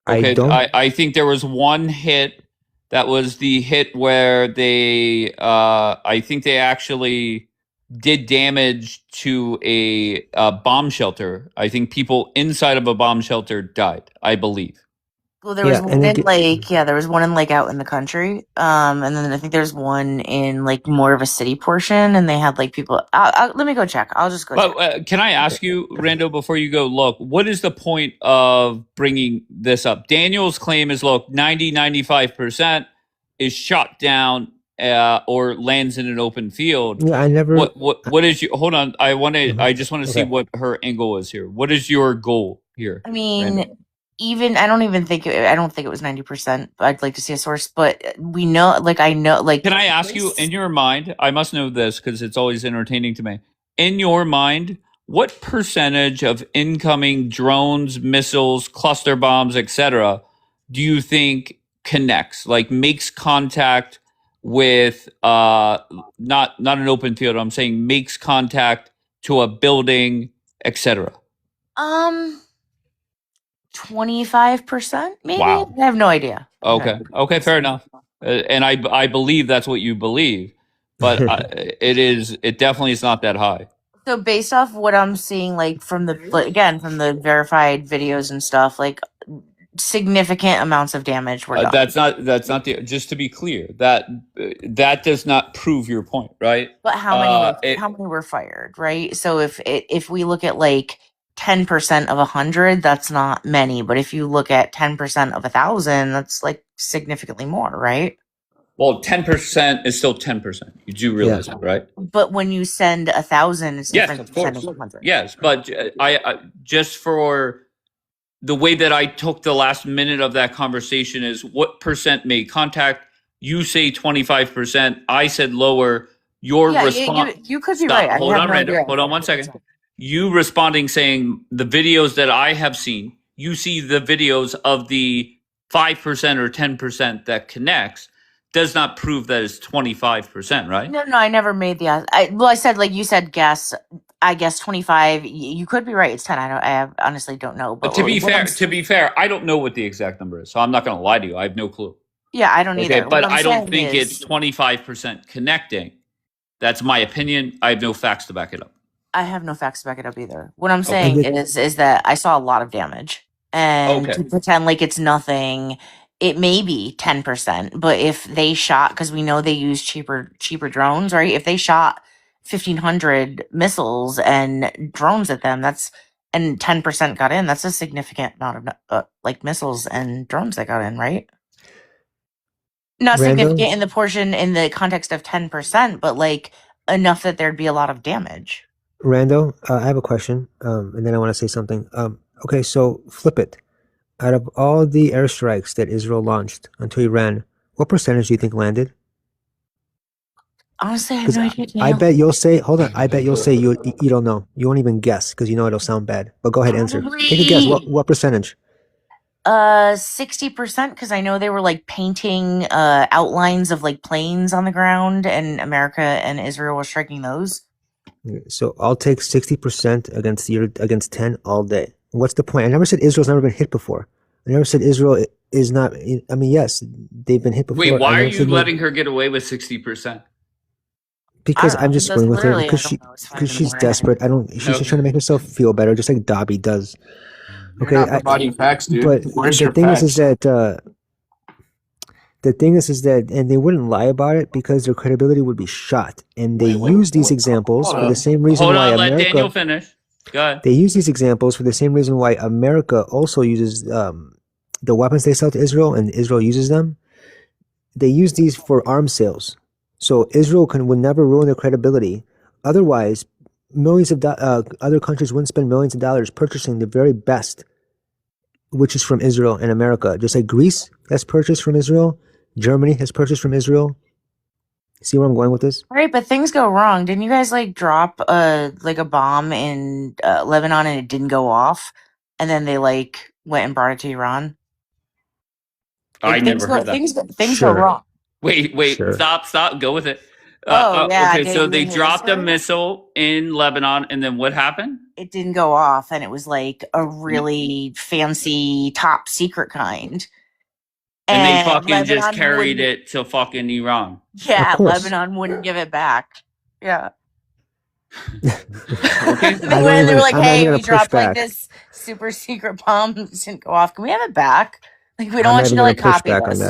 Okay, don't. I think there was one hit that was the hit where they I think they actually did damage to a bomb shelter. I think people inside of a bomb shelter died, I believe. Well, there was one in there was one in out in the country, and then I think there's one in more of a city portion, and they had people. Let me go check. I'll just go. But can I ask you, Rando, before you go, look, what is the point of bringing this up? Daniel's claim is, look, 95% is shot down or lands in an open field. Yeah, I never. What is your? Hold on, I just want to see what her angle is here. What is your goal here? I mean, Rando? I don't think it was 90%. I'd like to see a source, but we know, I know, Can I ask you, in your mind, I must know this because it's always entertaining to me. In your mind, what percentage of incoming drones, missiles, cluster bombs, etc., do you think connects, makes contact with not an open field? I'm saying makes contact to a building, etc. 25%, maybe. Wow. I have no idea. Okay, fair enough. And I believe that's what you believe, but it definitely is not that high. So based off what I'm seeing, from the from the verified videos and stuff, significant amounts of damage were done. That's not the, just to be clear, that does not prove your point, right? But how many were fired, right? So if we look at 10% of 100, that's not many. But if you look at 10% of 1,000, that's significantly more, right? Well, 10% is still 10%. You do realize that, right? But when you send 1,000, it's Yes, different of than course. 100. Yes, but I just for the way that I took the last minute of that conversation is what percent made contact. You say 25%. I said lower. Your Yeah, response. you could be Stop. right. I Hold have on, no Randall. idea. Hold on 1 second. You responding saying the videos that I have seen, you see the videos of the 5% or 10% that connects, does not prove that it's 25%, right? No, I never made the. I said like you said. Guess. I guess 25. You could be right. It's 10. I honestly don't know. But To be what I'm fair, I don't know what the exact number is, so I'm not going to lie to you. I have no clue. Yeah, I don't Okay, either. What but I'm I don't saying think is, it's 25% connecting. That's my opinion. I have no facts to back it up. I have no facts to back it up either. What I'm Okay. saying is that I saw a lot of damage, and Okay. to pretend like it's nothing, it may be 10%. But if they shot, because we know they use cheaper drones, right? If they shot 1,500 missiles and drones at them, and 10% got in. That's a significant amount of like missiles and drones that got in, right? Not Randall? significant in the portion in the context of 10%, but like enough that there'd be a lot of damage. Randall, I have a question, and then I want to say something. Okay, so flip it. Out of all the airstrikes that Israel launched onto Iran, what percentage do you think landed? Honestly, I have no idea. I bet you'll say, hold on, I bet you'll say you don't know. You won't even guess because you know it'll sound bad. But go ahead, answer. Take a guess. What percentage? 60%, because I know they were like painting outlines of like planes on the ground, and America and Israel were striking those. So I'll take 60% against 10 all day. What's the point? I never said Israel's never been hit before. I never said Israel is not. I mean, yes, they've been hit before. Wait, why are you letting her get away with 60%? Because I'm just screwing with her because she's desperate. She's just trying to make herself feel better, just like Dobby does. Okay, You're not providing facts, dude. But Where's the your thing facts? is that and they wouldn't lie about it because their credibility would be shot. And they use these examples for the same reason why America. Let Daniel finish. Go ahead. They use these examples for the same reason why America also uses the weapons they sell to Israel, and Israel uses them. They use these for arms sales. So Israel would never ruin their credibility. Otherwise, other countries wouldn't spend millions of dollars purchasing the very best, which is from Israel and America. Just like Greece has purchased from Israel, Germany has purchased from Israel. See where I'm going with this? Right, but things go wrong. Didn't you guys like drop a bomb in Lebanon and it didn't go off, and then they like went and brought it to Iran? I never heard that. Things go wrong. Wait, sure. Stop, go with it. Yeah. Okay, so they dropped a missile in Lebanon, and then what happened? It didn't go off, and it was like a really fancy, top secret kind. And they fucking Lebanon just carried it to fucking Iran. Yeah, Lebanon wouldn't give it back. Yeah. Okay. When they were like, "Hey, we dropped like this super secret bomb, it didn't go off. Can we have it back? Like, we don't want you to like copy us."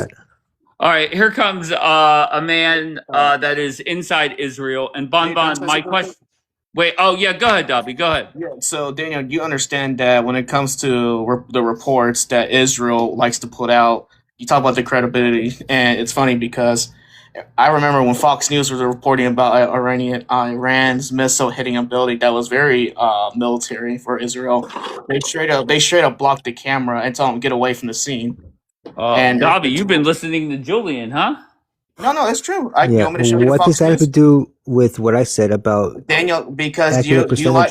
All right, here comes a man that is inside Israel. And Bon, my question. Wait, oh yeah, go ahead, Dobby, go ahead. Yeah, so Daniel, you understand that when it comes to the reports that Israel likes to put out, you talk about the credibility, and it's funny because I remember when Fox News was reporting about Iran's missile hitting a building that was very military for Israel. They straight up blocked the camera and told them get away from the scene. And Dobby, you've been listening to Julian, huh? No, that's true. What does that have to do with what I said about Daniel? Because you like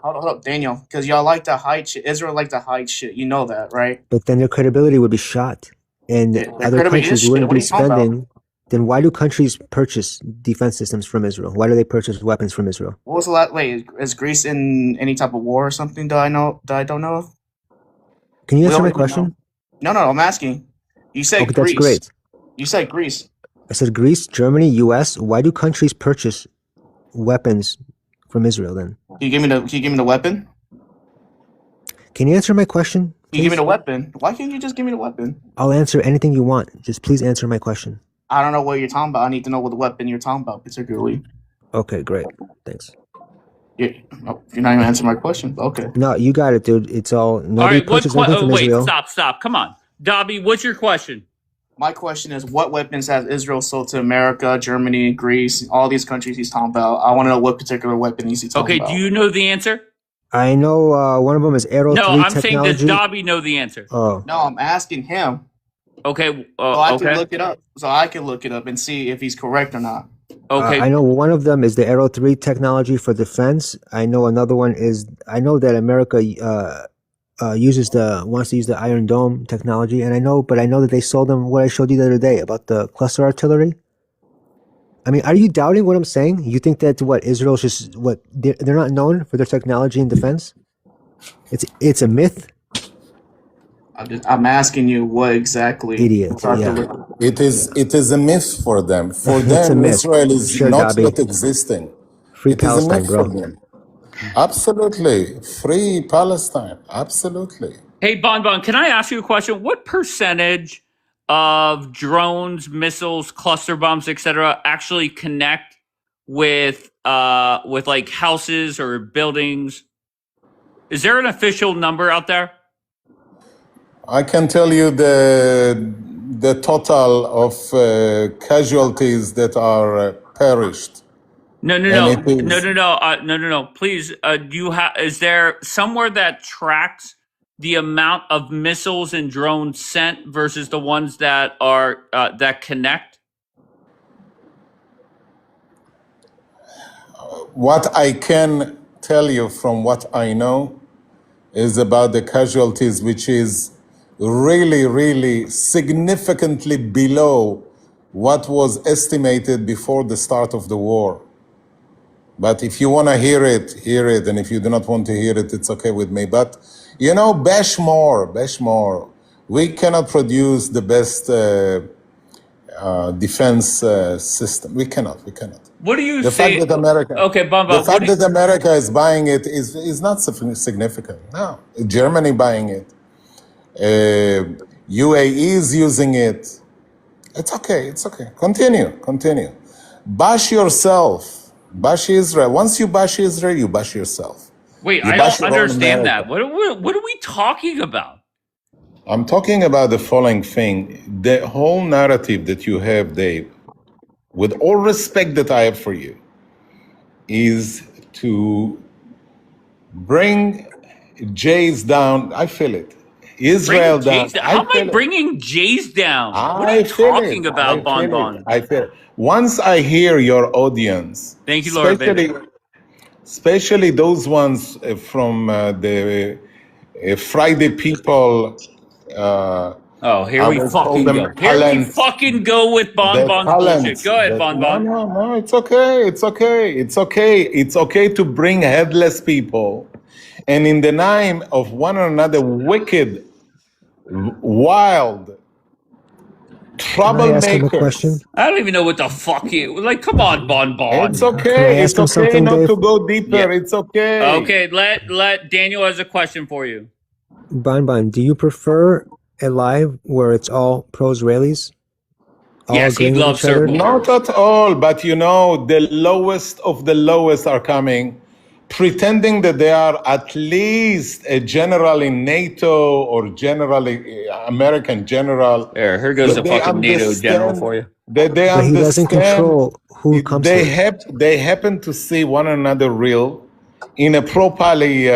hold up, Daniel. Because y'all like to hide shit. Israel like to hide shit. You know that, right? But then their credibility would be shot, and other countries wouldn't be spending. Then why do countries purchase defense systems from Israel? Why do they purchase weapons from Israel? What was the last? Wait, is Greece in any type of war or something that I don't know of? Can you answer my question? No, I'm asking. You said Greece. That's great. You said Greece. I said Greece, Germany, U.S. Why do countries purchase weapons from Israel then? Can you give me the weapon? Can you answer my question? Can you give me the weapon? Why can't you just give me the weapon? I'll answer anything you want. Just please answer my question. I don't know what you're talking about. I need to know what the weapon you're talking about, particularly. Okay, great. Thanks. You're not even answering my question. Okay. No, you got it, dude. It's all. Nobody purchases anything from Israel. Stop. Come on. Dobby, what's your question? My question is, what weapons has Israel sold to America, Germany, Greece, all these countries he's talking about? I want to know what particular weapon he's talking about. Okay, do you know the answer? I know one of them is Arrow 3 technology. technology. No, I'm saying, does Dobby know the answer? Oh. No, I'm asking him. Okay. So I can Okay. look it up. So I can look it up and see if he's correct or not. Okay. I know one of them is the Arrow 3 technology for defense. I know another one is, I know that America wants to use the Iron Dome technology, and I know that they sold them what I showed you the other day about the cluster artillery. I mean, are you doubting what I'm saying? You think that Israel's just they're not known for their technology and defense? It's a myth. I'm asking you what exactly. Idiot. Yeah. It is a myth for them. For It's a them, myth. Israel is Sure, not Dobby. yet existing. Free It is a Palestine, myth for bro. them. Absolutely. Free Palestine. Absolutely. Hey, Bon, can I ask you a question? What percentage of drones, missiles, cluster bombs, etc., actually connect with like houses or buildings? Is there an official number out there? I can tell you the total of casualties that are perished. No. Please, is there somewhere that tracks the amount of missiles and drones sent versus the ones that are that connect? What I can tell you from what I know is about the casualties, which is really, really significantly below what was estimated before the start of the war. But if you want to hear it, hear it. And if you do not want to hear it, it's okay with me. But, bash more. We cannot produce the best defense system. We cannot. What do you The say? fact that America, Okay, Bon, the fact that America is buying it is not significant. No, Germany buying it, UAE is using it. It's okay. Continue. Bash yourself. Bash Israel. Once you bash Israel, you bash yourself. Wait, You I bash don't your own understand America. that. What are we talking about? I'm talking about the following thing. The whole narrative that you have, Dave, with all respect that I have for you, is to bring Jays down. I feel it. Israel Bringing down. Jays down? I How am I feel it. bringing Jays down? What are I you feel talking it. about, Bon? I feel it. Once I hear your audience, Thank you, Lord, baby. especially those ones from the Friday people. Oh, here I we will call fucking them go. Here we talents. fucking go with Bon's bullshit. Go ahead, Bon. No, it's okay. It's okay to bring headless people. And in the name of one another, wicked, wild, Can I ask him a question? troublemakers. I don't even know what the fuck you like. Come on, Bon. It's Can I okay. ask It's him okay something, not Dave? to go deeper. Yeah. It's okay. Okay, let Daniel has a question for you. Bon, do you prefer a live where it's all pro-Israelis? All Yes, he agreeing with loves each other? circle Not jerks. at all, but the lowest of the lowest are coming, pretending that they are at least a general in NATO or American general. Here goes That the they fucking NATO general understand. for you. That they But he doesn't understand. control who comes here. They happen to see one another real in a properly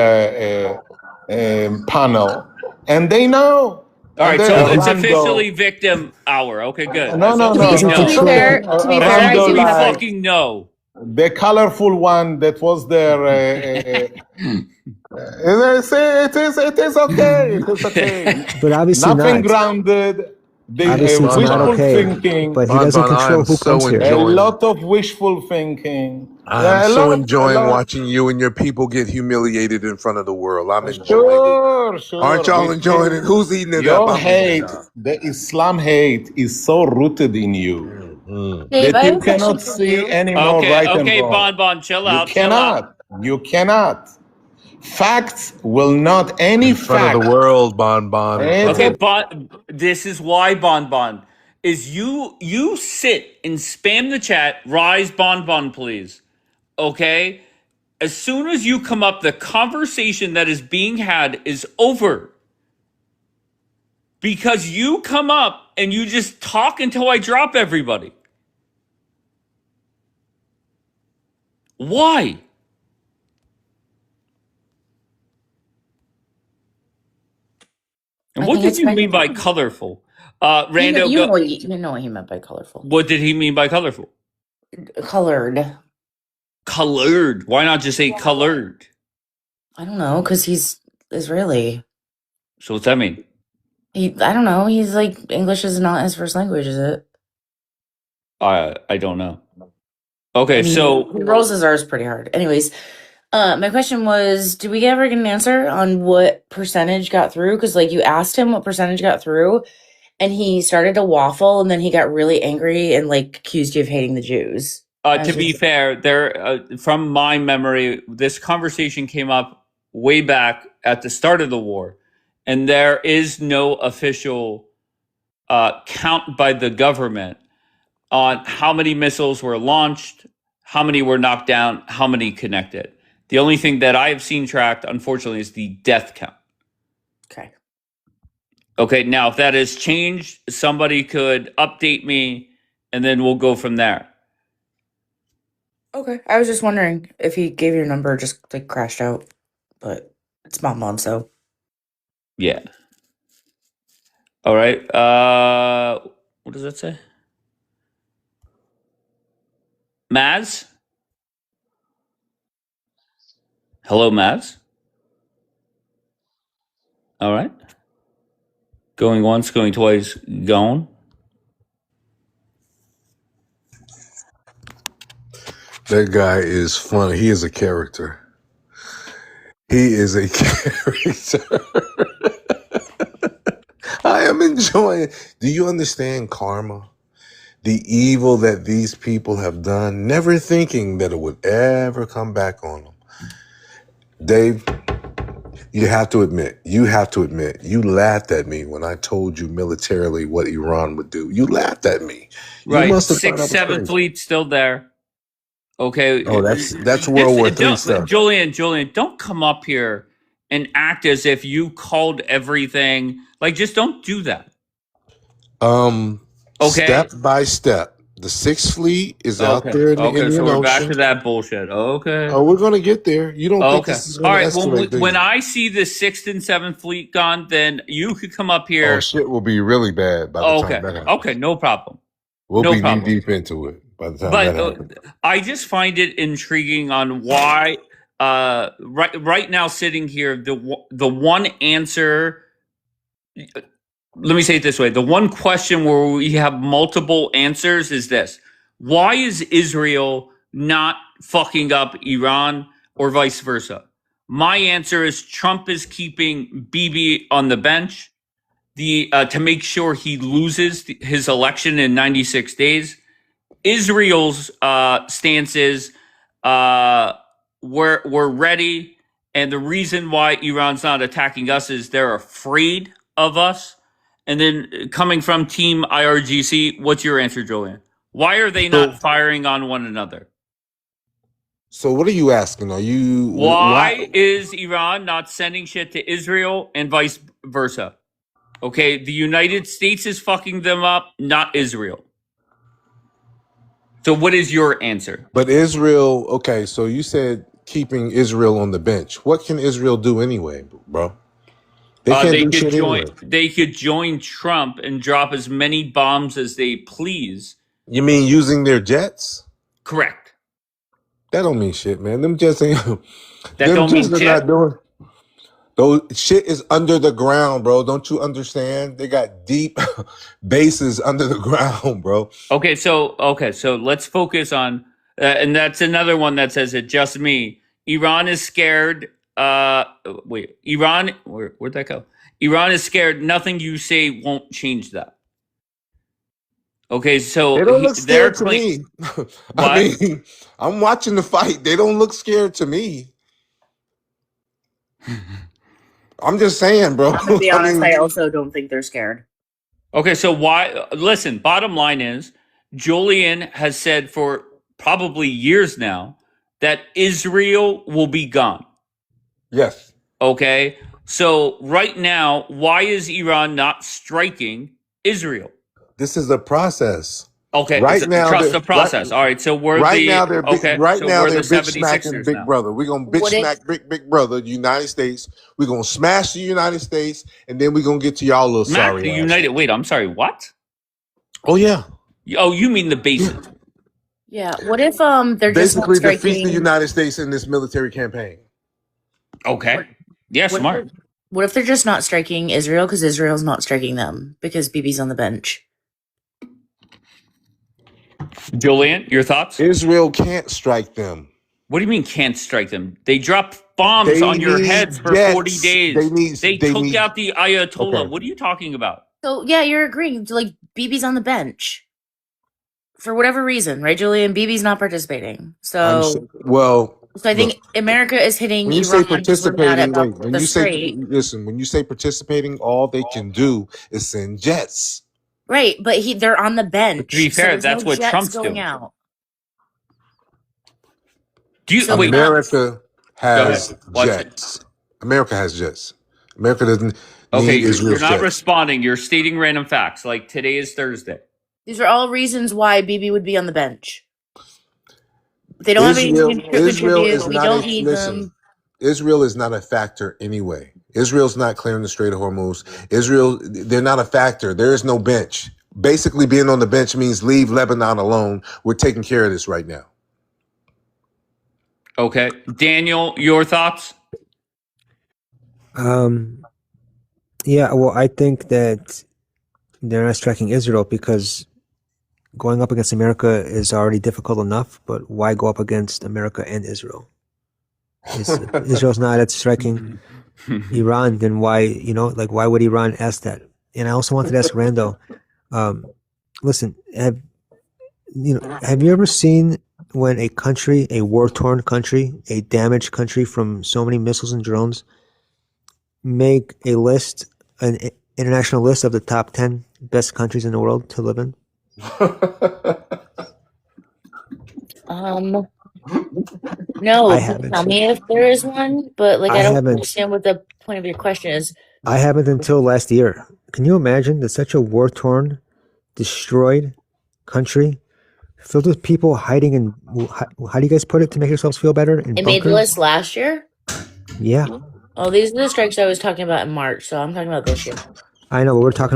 panel, and they know. All And right, they so it's Rando. officially victim hour. Okay, good. No. He doesn't To be control. fair, I How do do we have a fucking know? The colorful one that was there. It is okay. It is okay. But obviously Nothing not. grounded. Obviously it's not Wishful okay. thinking. But he doesn't I control am who comes so here. A enjoying. lot of wishful thinking. I am A so lot. enjoying watching you and your people get humiliated in front of the world. I'm enjoying it. Sure. Aren't y'all enjoying it? Who's eating it up? Your I'm eating it hate, up. the Islam hate, is so rooted in you Dave, that I have you a question cannot for see you. any more right and Okay, wrong. Bon, chill You out, chill out. cannot. Facts will not, any In front of the fact. world, Bon. In front Okay, of Bon, this is why Bon is you sit and spam the chat. Rise, Bon, please. Okay, as soon as you come up, the conversation that is being had is over. Because you come up and you just talk until I drop everybody. Why? And I what think did it's you very mean by important. colorful? Rando, You know go. what you know what he meant by colorful. What did he mean by colorful? Colored. Colored. Why not just say colored? I don't know, because he's Israeli. So what's that mean? I don't know. He's like, English is not his first language, is it? I don't know. Okay, I mean, so he rolls his R's pretty hard. Anyways, my question was, did we ever get an answer on what percentage got through? Because like you asked him what percentage got through, and he started to waffle, and then he got really angry and like accused you of hating the Jews. to be fair, there from my memory, this conversation came up way back at the start of the war, and there is no official count by the government on how many missiles were launched, how many were knocked down, how many connected. The only thing that I have seen tracked, unfortunately, is the death count. Okay. Okay, now if that has changed, somebody could update me, and then we'll go from there. Okay. I was just wondering if he gave your number, just like crashed out, but it's mom, so. Yeah. All right. What does that say? Maz? Hello, Maz? All right. Going once, going twice, gone. That guy is funny. He is a character. He is a character. I am enjoying. Do you understand karma? The evil that these people have done, never thinking that it would ever come back on them. Dave, you have to admit, you laughed at me when I told you militarily what Iran would do. You laughed at me. You Right. must have thought I 6th, was 7th crazy. Fleet still there. Okay. Oh, that's World War III stuff. Julian, don't come up here and act as if you called everything. Like, just don't do that. Okay. Step by step. The 6th Fleet is out there in the Okay. Indian So we're back Ocean. to that bullshit. Okay. Oh, we're gonna get there. You don't think Okay. this is All gonna right. escalate? do When you? I see the 6th and 7th Fleet gone, then you could come up here. Oh, shit will be really bad by the Okay. time that happens. Okay. No problem. We'll No be problem. knee deep into it by the time But that happens. I just find it intriguing on why right now sitting here the one answer. Let me say it this way: the one question where we have multiple answers is this: why is Israel not fucking up Iran or vice versa? My answer is Trump is keeping Bibi on the bench to make sure he loses his election in 96 days. Israel's stance is we're ready, and the reason why Iran's not attacking us is they're afraid of us. And then coming from Team IRGC, what's your answer, Julian? Why are they not firing on one another? So what are you asking? Are you Why is Iran not sending shit to Israel and vice versa? Okay, the United States is fucking them up, not Israel. So what is your answer? But Israel, okay, so you said keeping Israel on the bench. What can Israel do anyway, bro? They can't do shit anyway. They could join Trump and drop as many bombs as they please. You mean using their jets? Correct. That don't mean shit, man. Them jets ain't. That don't mean are shit? not doing. Those shit is under the ground, bro. Don't you understand? They got deep bases under the ground, bro. Okay, so let's focus on, and that's another one that says it. Just me. Iran is scared. Iran. Where'd that go? Iran is scared. Nothing you say won't change that. Okay, so They don't look scared to me. I mean, I'm watching the fight. They don't look scared to me. I'm just saying, bro. I'm gonna be honest, I also don't think they're scared. Okay, so why? Listen, bottom line is, Julian has said for probably years now that Israel will be gone. Yes. Okay, so right now, why is Iran not striking Israel? This is a process. Okay, Right so now, trust they're the process. All right, so we're right the now they're okay, right so now we're the they're bitch smacking 76ers Big now. Brother. We're gonna bitch What if smack Big Brother, the United States. We're gonna smash the United States, and then we're gonna get to y'all little Smack the sorry asses. United. Wait, I'm sorry. What? Oh yeah, Oh, you mean the bases? yeah, what if they're just not basically defeat the striking United States in this military campaign. Okay. Yeah, what if smart. they're, what if they're just not striking Israel because Israel's not striking them because BB's on the bench? Julian, your thoughts? Israel can't strike them. What do you mean can't strike them? They dropped bombs They on your need heads for 40 jets. days. They They took need. out the Ayatollah. Okay. What are you talking about? So yeah, you're agreeing. Like BB's on the bench for whatever reason, right, Julian? BB's not participating. Well, So I look. think America is hitting When you say Iran because we're mad participating, about wait. When the you say Strait, listen, when you say participating, all they can do is send jets. right? But they're on the But to be bench, so fair, there's no that's what jets Trump's going doing. out. Do you So wait? America Go ahead. has Watch it. jets. America has jets. America doesn't Okay, need you're Israel's not jets. responding. You're stating random facts. Like today is Thursday. these are all reasons why BB would be on the bench. They don't have anything to Israel contribute. is We not don't a need listen. them. Israel is not a factor anyway. Israel's not clearing the Strait of Hormuz. Israel, they're not a factor. There is no bench. Basically, being on the bench means leave Lebanon alone. We're taking care of this right now. Okay, Daniel, your thoughts? Yeah, well, I think that they're not striking Israel because going up against America is already difficult enough, but why go up against America and Israel? Israel's not at striking Iran, then why, why would Iran ask that? And I also wanted to ask Rando, listen, have you ever seen when a country, a war-torn country, a damaged country from so many missiles and drones, make a list, an international list of the top 10 best countries in the world to live in? No, I please haven't. tell me if there is one, but like I I don't haven't. understand what the point of your question is. I haven't until last year. Can you imagine that such a war-torn, destroyed country filled with people hiding in, how do you guys put it to make yourselves feel better? In It made the bunkers? list last year. Yeah, Oh, these are the strikes I was talking about in March, so I'm talking about this year. I know. But we're talking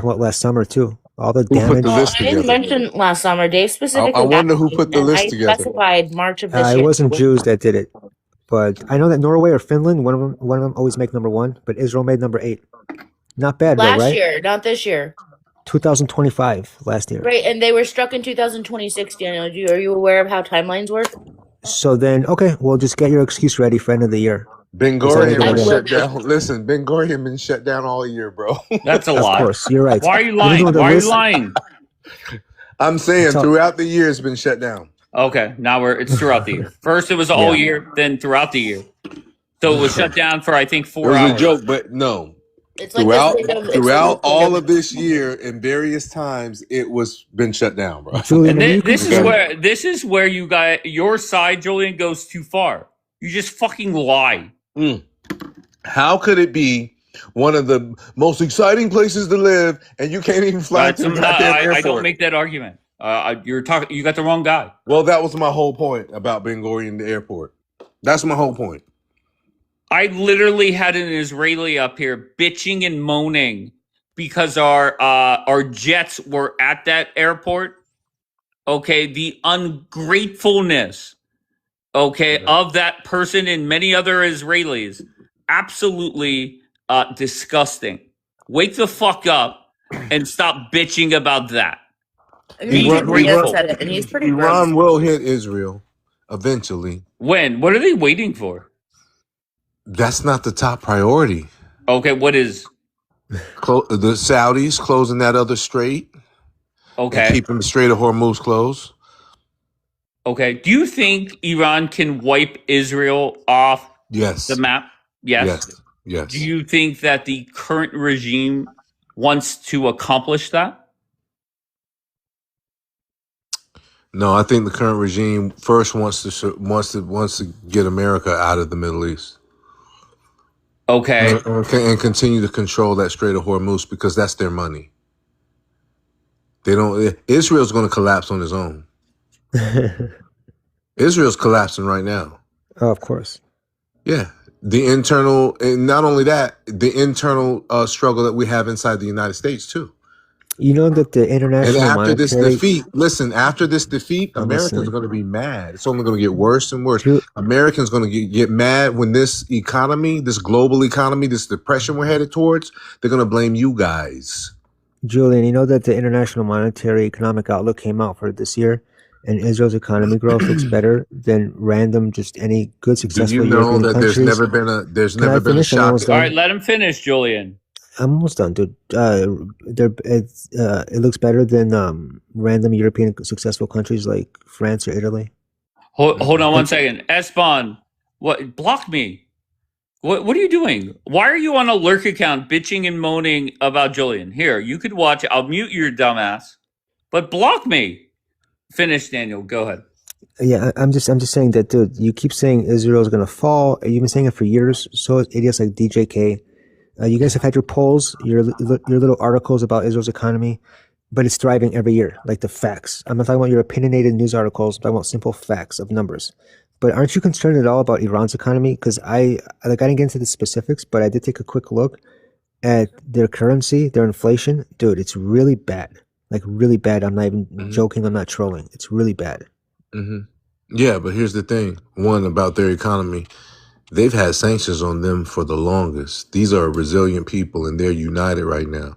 about last summer too. All the Who put damage. the list I didn't together? mention last summer. Dave specifically I wonder asked who me, put the and list I together. specified March of this It year. wasn't Jews that did it, but I know that Norway or Finland, one of them always make number 1, but Israel made number 8. Not bad though, Last right? year, not this year. 2025 last year. Right, and they were struck in 2026, Daniel. Are you aware of how timelines work? So then, okay, well, just get your excuse ready for end of the year. Ben That's all I Gurion gotta was do. shut down. Listen, Ben Gurion been shut down all year, bro. That's a Of lie. course, you're right. Why are you Even though lying? the Why are you list- lying? I'm saying Tell- throughout the year it's been shut down. Okay, now it's throughout the year. First it was all Yeah. year, then throughout the year. So it was shut down for I think It 4 was hours. a joke, but no. It's like this Throughout all of this year and various times, it was been shut down, bro. Julian, And maybe you could this is where you got your side, Julian, goes too far. You just fucking lie. How could it be one of the most exciting places to live and you can't even fly to the goddamn airport? I don't make that argument. You got the wrong guy. Well, that was my whole point about Ben Gurion, the airport. That's my whole point. I literally had an Israeli up here bitching and moaning because our jets were at that airport. Okay, the ungratefulness, of that person and many other Israelis, absolutely disgusting. Wake the fuck up and stop bitching about that. Iran will hit Israel eventually. When? What are they waiting for? That's not the top priority. Okay, what is? The Saudis closing that other strait. Okay. And keeping the Strait of Hormuz closed. Okay. Do you think Iran can wipe Israel off the map? Yes. Yes. Do you think that the current regime wants to accomplish that? No, I think the current regime first wants to get America out of the Middle East. Okay. And continue to control that Strait of Hormuz because that's their money. They don't. Israel's going to collapse on its own. Israel's collapsing right now. Oh, of course. Yeah. The internal, and not only that, the internal struggle that we have inside the United States too. You know that the And International after this Monetary. defeat, listen, after this defeat, I'm Americans listening. are going to be mad. It's only going to get worse and worse. Ju- Americans going to get mad when this economy, this global economy, this depression we're headed towards, they're going to blame you guys. Julian, you know that the International Monetary Economic Outlook came out for this year, and Israel's economy growth looks better than random, just any good, Do you successful know European that there's countries. never been a Can I finish? I'm shock? almost All done. right, let him finish, Julian. I'm almost done, dude. It looks better than random European successful countries like France or Italy. Hold on one second. Esbon, what? Block me. What are you doing? Why are you on a lurk account bitching and moaning about Julian? Here, you could watch. I'll mute your dumbass, but block me. Finish, Daniel. Go ahead. Yeah, I'm just saying that, dude. You keep saying Israel's gonna fall. You've been saying it for years. So idiots like DJK. You guys have had your polls, your little articles about Israel's economy, but it's thriving every year, like the facts. I'm not talking about your opinionated news articles. I'm talking about simple facts of numbers. But aren't you concerned at all about Iran's economy? Because I didn't get into the specifics, but I did take a quick look at their currency, their inflation. Dude, it's really bad. Like really bad. I'm not even joking. I'm not trolling. It's really bad. Yeah, but here's the thing. One, about their economy. They've had sanctions on them for the longest. These are resilient people, and they're united right now.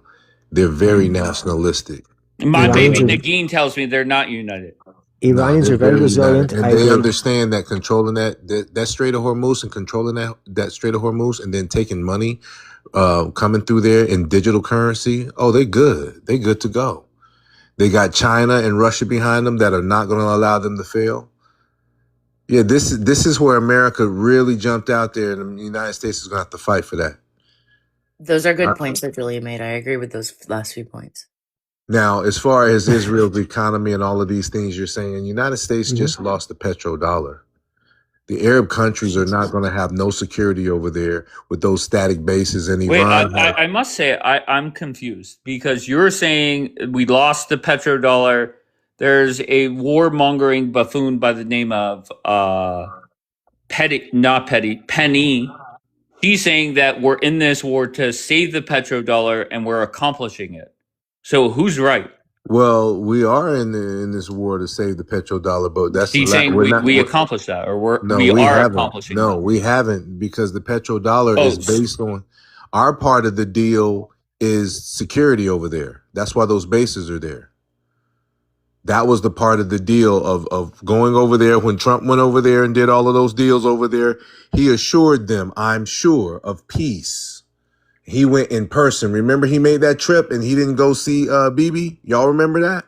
They're very nationalistic. My Iranians baby are, Nagin tells me they're not united. Iranians they're are very resilient. united, and I they agree. understand that controlling that Strait of Hormuz and controlling that Strait of Hormuz, and then taking money coming through there in digital currency. Oh, they're good. They're good to go. They got China and Russia behind them that are not going to allow them to fail. Yeah, this is where America really jumped out there, and the United States is going to have to fight for that. Those are good points that Julia made. I agree with those last few points. Now, as far as Israel's economy and all of these things you're saying, the United States just lost the petrodollar. The Arab countries are not going to have no security over there with those static bases, and Wait, Iran. I must say I'm confused because you're saying we lost the petrodollar. There's a warmongering buffoon by the name of Penny. She's saying that we're in this war to save the petrodollar and we're accomplishing it. So who's right? Well, we are in this war to save the petrodollar, but that's She's saying we accomplished that, or we are accomplishing No, that. we haven't, because the petrodollar is based on our part of the deal is security over there. That's why those bases are there. That was the part of the deal of going over there. When Trump went over there and did all of those deals over there, he assured them, I'm sure, of peace. He went in person. Remember, he made that trip and he didn't go see Bibi? Y'all remember that?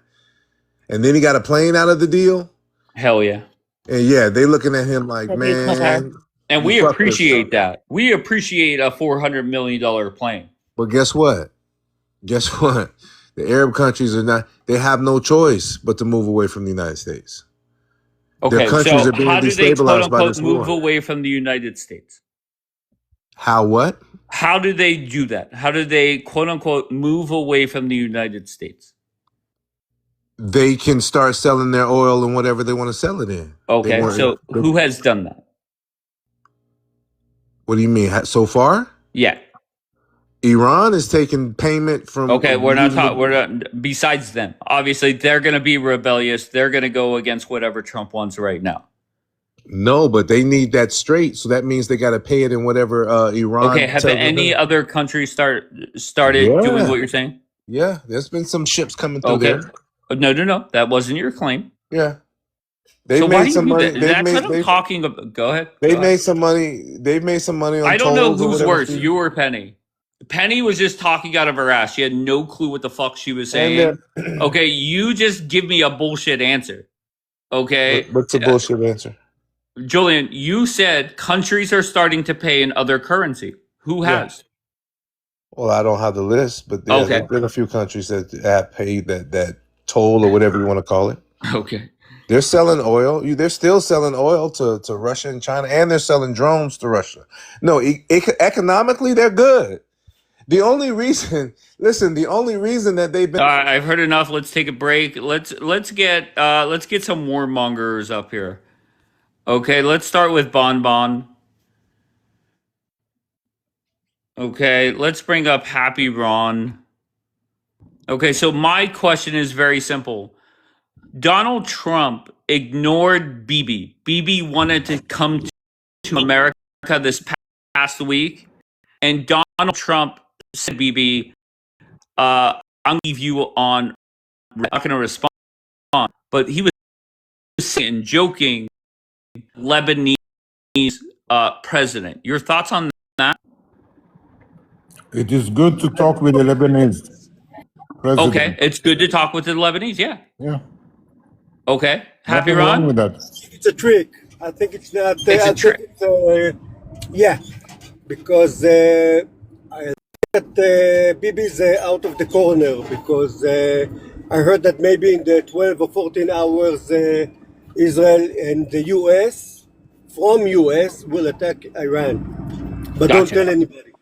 And then he got a plane out of the deal? Hell yeah. And yeah, they looking at him like, man. And we appreciate that. We appreciate a $400 million plane. But guess what? The Arab countries they have no choice but to move away from the United States. Okay, Their countries are being how do they, quote destabilized by unquote, this move war. away from the United States? How what? How do they do that? How do they, quote unquote, move away from the United States? They can start selling their oil and whatever they want to sell it in. Okay, so who has done that? What do you mean? So far? Yeah. Iran is taking payment from. Okay, we're not. Besides them, obviously they're going to be rebellious. They're going to go against whatever Trump wants right now. No, but they need that straight, so that means they got to pay it in whatever Iran. Okay, have any other countries started doing what you're saying? Yeah, there's been some ships coming through there. No, that wasn't your claim. Yeah. So why do you do that? That's what I'm talking about. Go ahead. They made some money. They've made some money on. I don't know who's worse, fee. you or Penny. Penny was just talking out of her ass. She had no clue what the fuck she was saying. Okay, you just give me a bullshit answer. Okay? What's the bullshit answer? Julian, you said countries are starting to pay in other currency. Who has? Well, I don't have the list, but there's been a few countries that have paid that toll or whatever you want to call it. Okay. They're selling oil. They're still selling oil to Russia and China, and they're selling drones to Russia. No, economically, they're good. The only reason, listen, the only reason that they've been All right, I've heard enough. Let's take a break. Let's get some warmongers up here. Okay, let's start with Bon. Okay, let's bring up Happy Ron. Okay, so my question is very simple. Donald Trump ignored Bibi. Bibi wanted to come to America this past week, and Donald Trump said, Bibi, I'm going to leave you on, I'm not going to respond. But he was saying and joking, Lebanese president. Your thoughts on that? It is good to talk with the Lebanese president. Okay, it's good to talk with the Lebanese, yeah. Yeah. Okay, Happy Nothing wrong Ron? with that. It's a trick. I think it's not. It's a trick. Yeah, because I think that Bibi is out of the corner because I heard that maybe in the 12 or 14 hours Israel and the US, from US, will attack Iran. But don't Gotcha. tell anybody.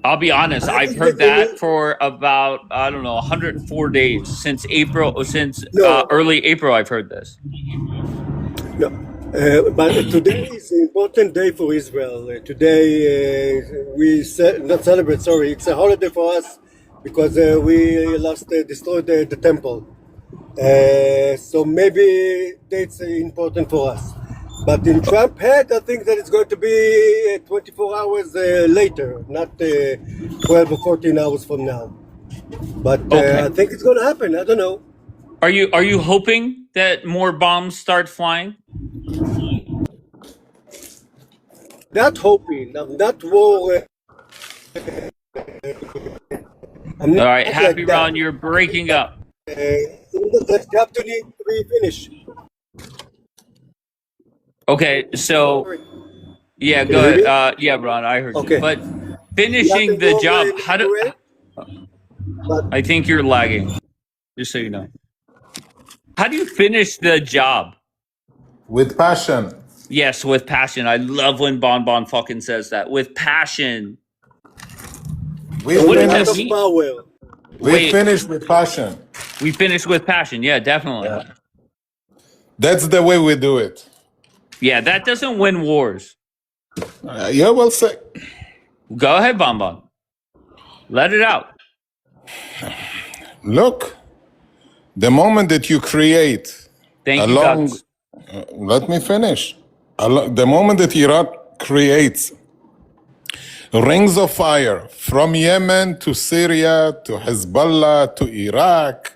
I'll be honest, I've heard that for about, I don't know, 104 days. Since early April, I've heard this. No, but today is an important day for Israel. Today we not celebrate. Sorry, it's a holiday for us because we destroyed the temple. So maybe that's important for us. But in Trump head, I think that it's going to be 24 hours later, not 12 or 14 hours from now. But I think it's going to happen. I don't know. Are you hoping that more bombs start flying? Not hoping. I'm not war. All right, Happy Ron, you're breaking up. Let's have to finish. Okay, so yeah, go ahead. Yeah, Ron, I heard you. But finishing the job, how do? I think you're lagging. Just so you know. How do you finish the job? With passion. Yes, with passion. I love when Bon fucking says that. With passion. What does that mean? We finish with passion. We finish with passion. Yeah, definitely. Yeah. That's the way we do it. Yeah, that doesn't win wars. Yeah, well said. Go ahead, Bon. Let it out. Look, the moment that you create let me finish. The moment that Iran creates rings of fire from Yemen to Syria to Hezbollah to Iraq,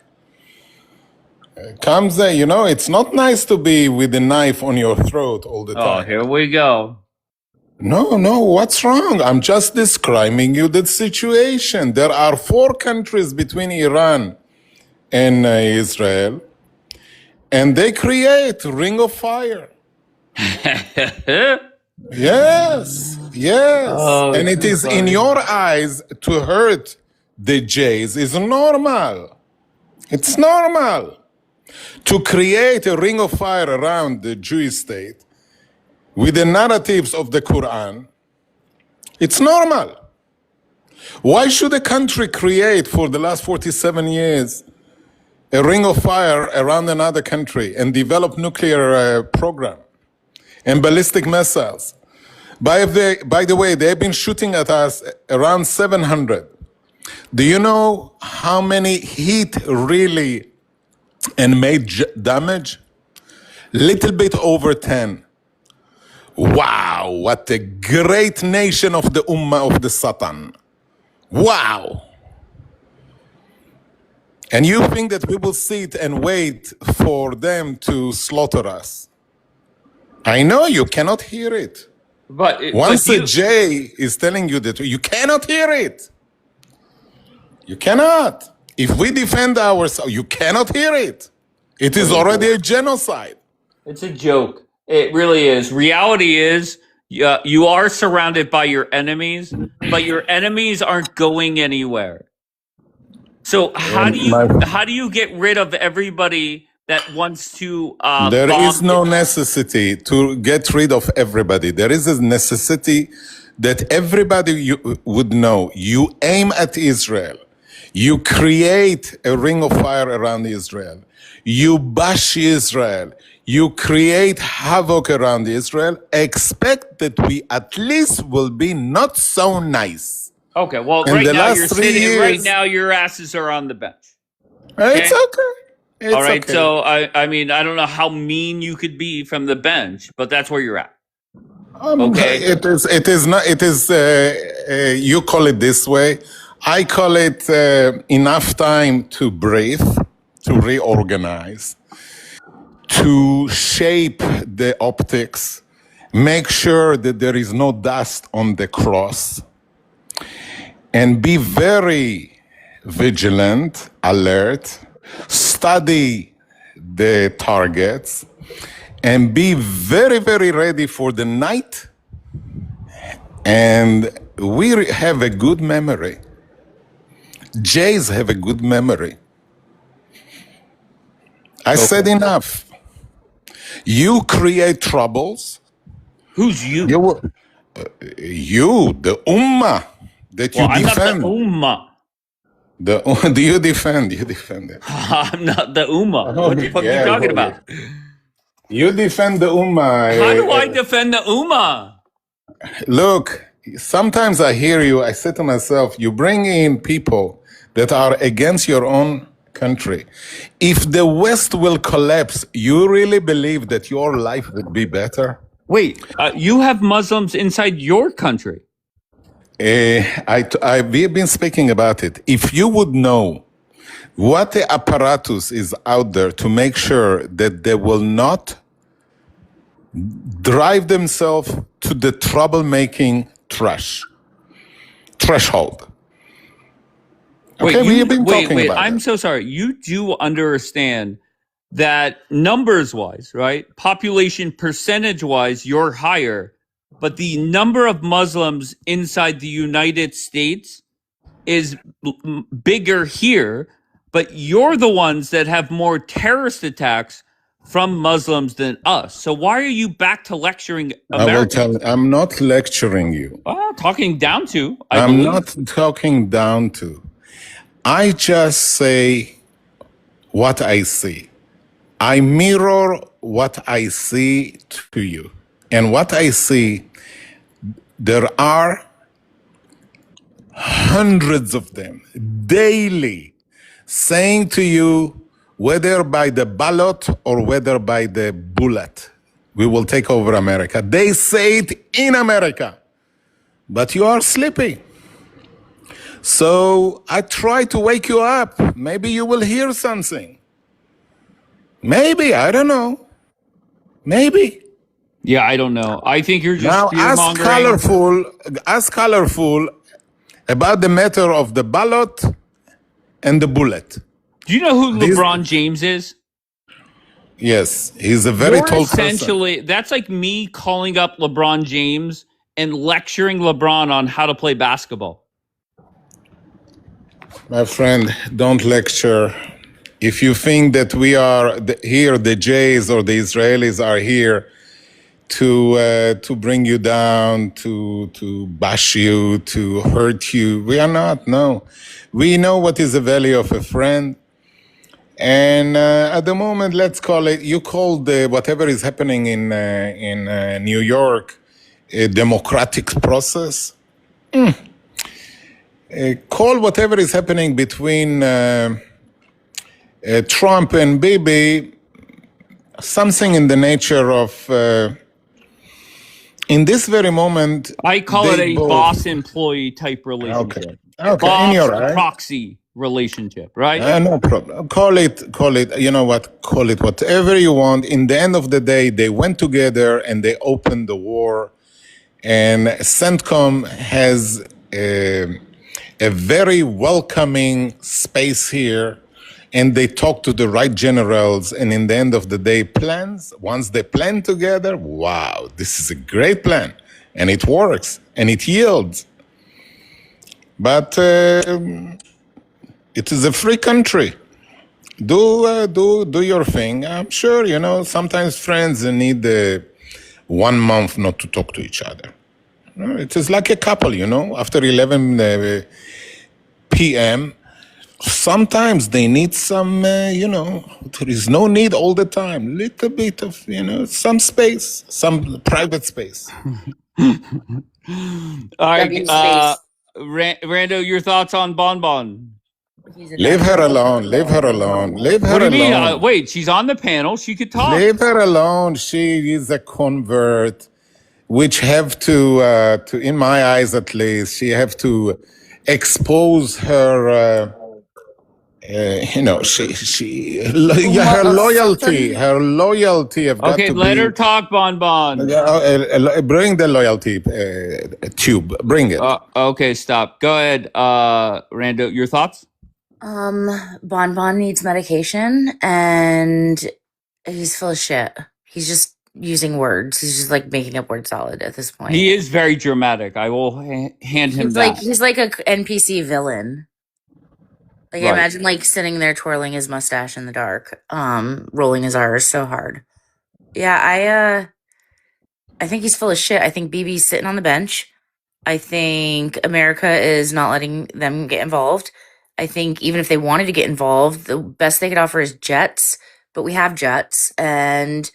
comes there, it's not nice to be with a knife on your throat all the time. Oh, here we go. No, what's wrong? I'm just describing you the situation. There are 4 countries between Iran and Israel, and they create ring of fire. Yes. Oh, and it is in your eyes to hurt the Jays is normal. It's normal. To create a ring of fire around the Jewish state with the narratives of the Quran, it's normal. Why should a country create for the last 47 years a ring of fire around another country and develop nuclear program and ballistic missiles? By the way, they've been shooting at us around 700. Do you know how many hit really and made damage? Little bit over 10. Wow, what a great nation of the Ummah of the Satan. Wow. And you think that we will sit and wait for them to slaughter us? I know you cannot hear it. Once a J is telling you that you cannot hear it. You cannot. If we defend ourselves, you cannot hear it. It is already a genocide. It's a joke. It really is. Reality is you are surrounded by your enemies, but your enemies aren't going anywhere. So how do you get rid of everybody that wants to There is no necessity to get rid of everybody. There is a necessity that everybody would know. You aim at Israel. You create a ring of fire around Israel. You bash Israel. You create havoc around Israel. Expect that we at least will be not so nice. Okay, well, In right the now last you're 3 sitting. Right years, now, your asses are on the bench. it's Okay. okay. All It's right. okay. So I mean, I don't know how mean you could be from the bench, but that's where you're at. Okay. It is not. It is. You call it this way. I call it enough time to breathe, to reorganize, to shape the optics, make sure that there is no dust on the cross, and be very vigilant, alert, study the targets, and be very, very ready for the night. And we have a good memory. Jays have a good memory. I said enough. You create troubles. Who's you? You, the Ummah that Well, you I'm defend. not the Ummah. Do you defend? You defend it. I'm not the Ummah. What the fuck are you talking about? You defend the Ummah. How do I defend the Ummah? Look, sometimes I hear you, I say to myself, you bring in people that are against your own country. If the West will collapse, you really believe that your life would be better? Wait, you have Muslims inside your country. We've been speaking about it. If you would know what the apparatus is out there to make sure that they will not drive themselves to the troublemaking threshold. Okay, we've been talking about I'm it. so sorry. You do understand that numbers-wise, right? Population percentage-wise, you're higher, but the number of Muslims inside the United States is bigger here, but you're the ones that have more terrorist attacks from Muslims than us. So why are you back to lecturing Americans? I'm not lecturing you. Talking down to, I'm not talking down to. I just say what I see. I mirror what I see to you. And what I see, there are hundreds of them daily saying to you, whether by the ballot or whether by the bullet, we will take over America. They say it in America, but you are sleeping. So I try to wake you up. Maybe you will hear something. Maybe, I don't know. Maybe. Yeah, I don't know. I think you're just Now ask colorful about the matter of the ballot and the bullet. Do you know who LeBron James is? Yes, he's a very tall person. Essentially, that's like me calling up LeBron James and lecturing LeBron on how to play basketball. My friend, don't lecture. If you think that we are here, the Jays or the Israelis are here to bring you down, to bash you, to hurt you, we are not. No, we know what is the value of a friend. And at the moment, let's call it. You called whatever is happening in New York a democratic process. Call whatever is happening between Trump and Bibi something in the nature of, in this very moment, I call it a boss-employee type relationship. Okay, boss in your eye. proxy relationship, right? No problem. Call it, you know what, call it whatever you want. In the end of the day, they went together and they opened the war. And CENTCOM has a very welcoming space here. And they talk to the right generals. And in the end of the day, once they plan together, wow, this is a great plan. And it works and it yields. But it is a free country. Do your thing. I'm sure, sometimes friends need 1 month not to talk to each other. It is like a couple, after 11 p.m. Sometimes they need some, there is no need all the time. Little bit of, some space, some private space. All right, W space. Rando, your thoughts on Bon Bon? Leave her alone. Leave her alone. Leave her What do you mean? alone. Wait, she's on the panel. She could talk. Leave her alone. She is a convert, which have to, in my eyes at least, she have to expose her. Her loyalty have got Okay, to let be. her talk, Bon Bon. Bring the loyalty tube. Bring it. Okay, stop. Go ahead, Rando. Your thoughts? Bon Bon needs medication, and he's full of shit. He's just using words. He's just like making up word salad at this point. He is very dramatic. I will hand him that. He's like a NPC villain. Like I Right. imagine like sitting there twirling his mustache in the dark, rolling his R's so hard. Yeah, I think he's full of shit. I think BB's sitting on the bench. I think America is not letting them get involved. I think even if they wanted to get involved, the best they could offer is jets, but we have jets. And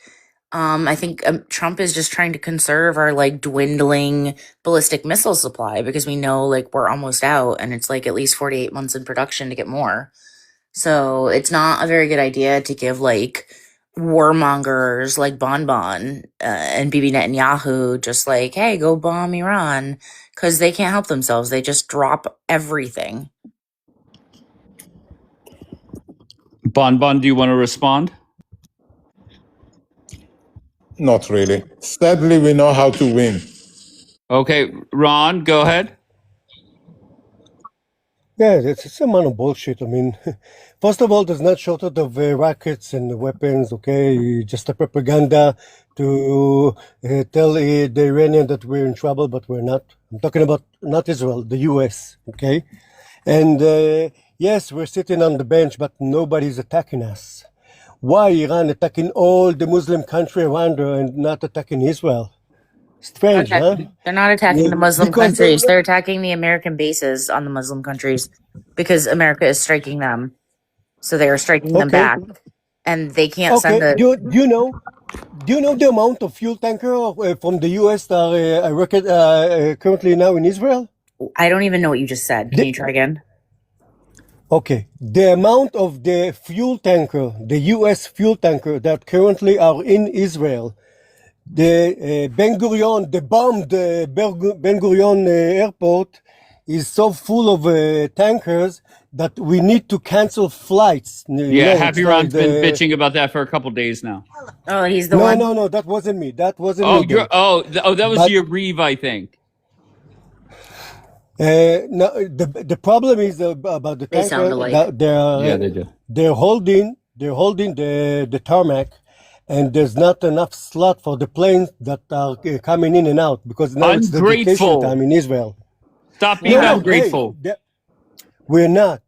I think Trump is just trying to conserve our like dwindling ballistic missile supply because we know like we're almost out and it's like at least 48 months in production to get more. So it's not a very good idea to give like warmongers like Bon Bon and Bibi Netanyahu just like, hey, go bomb Iran, because they can't help themselves. They just drop everything. Bon Bon, do you want to respond? Not really. Sadly, we know how to win. Okay, Ron, go ahead. Yeah, it's a amount of bullshit. I mean, first of all, there's not shortage of rockets and weapons, okay? Just a propaganda to tell the Iranian that we're in trouble, but we're not. I'm talking about not Israel, the US, okay? And yes, we're sitting on the bench, but nobody's attacking us. Why Iran attacking all the Muslim country around her and not attacking Israel? Strange, huh? They're not attacking the Muslim Because countries. They're attacking the American bases on the Muslim countries because America is striking them. So they are striking them Okay. back. And they can't send Okay, the... do you know the amount of fuel tanker from the US that are currently now in Israel? I don't even know what you just said. Can you try again? Okay, the amount of the fuel tanker, the US fuel tanker that currently are in Israel, the Ben Gurion, the bombed Ben Gurion airport is so full of tankers that we need to cancel flights. Yeah, Happy Ron's been bitching about that for a couple days now. Oh, he's the No, one? no, that wasn't me. That wasn't Oh, me. you're that was But- your Reeve, I think. No, the problem is about the They sound tanker. alike. That They do. They're holding the tarmac, and there's not enough slot for the planes that are coming in and out because now it's the vacation Ungrateful. time in Israel. Stop being No, ungrateful. We're not.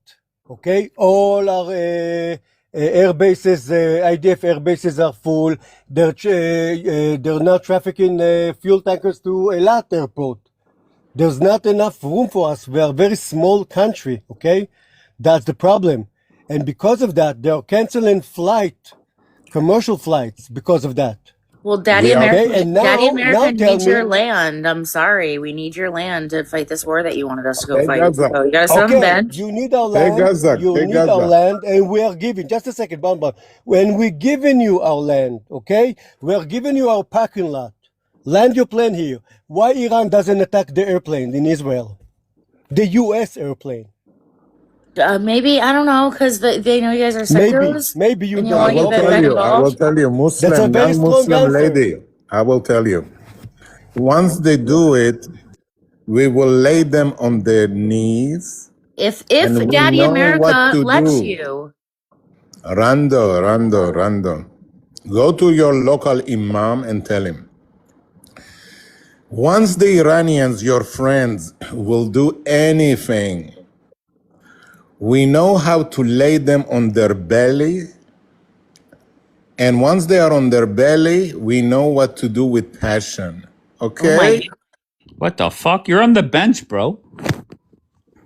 Okay, all our air bases, IDF air bases are full. They're not trafficking fuel tankers to Eilat airport. There's not enough room for us. We are a very small country, okay? That's the problem. And because of that, they're canceling commercial flights because of that. Well, Daddy We are- America, Okay, and now- Daddy America now tell needs me- your land. I'm sorry. We need your land to fight this war that you wanted us to go Take fight. Gaza. So you gotta sit on the Okay, bench. you need our Take land. Gaza, You take need our Gaza. land, and we are giving. Just a second, Bamba. When we're giving you our land, okay, we are giving you our parking lot. Land your plane here. Why Iran doesn't attack the airplane in Israel? The U.S. airplane. Maybe, I don't know, because they know you guys are Maybe, psychos. maybe you And you don't wanna I get will know. back tell you. I will involved? tell you, That's a Muslim, very young strong Muslim answer. lady. I will tell you. Once they do it, we will lay them on their knees. If And we Daddy know America what to lets do. you. Rando. Go to your local imam and tell him. Once the Iranians, your friends, will do anything, we know how to lay them on their belly. And once they are on their belly, we know what to do with passion. Oh Okay? my, What the fuck? You're on the bench, bro.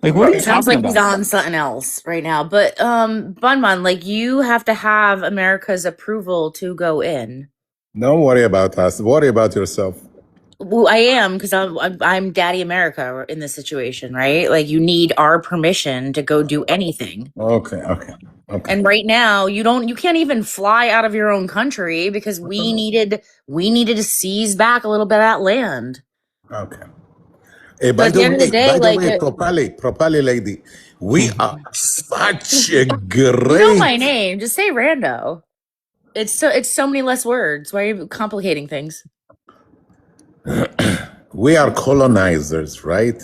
Like, what are you It sounds talking like he's about? on something else right now. But Bun, like you have to have America's approval to go in. Don't worry about us. Worry about yourself. Well, I am because I'm Daddy America in this situation, right? Like you need our permission to go do anything. Okay. And right now, you can't even fly out of your own country because we needed to seize back a little bit of that land. Okay. But at the end of the day, like properly, lady, we are such a you know my great. name. Just say Rando. It's so many less words. Why are you complicating things? We are colonizers, right?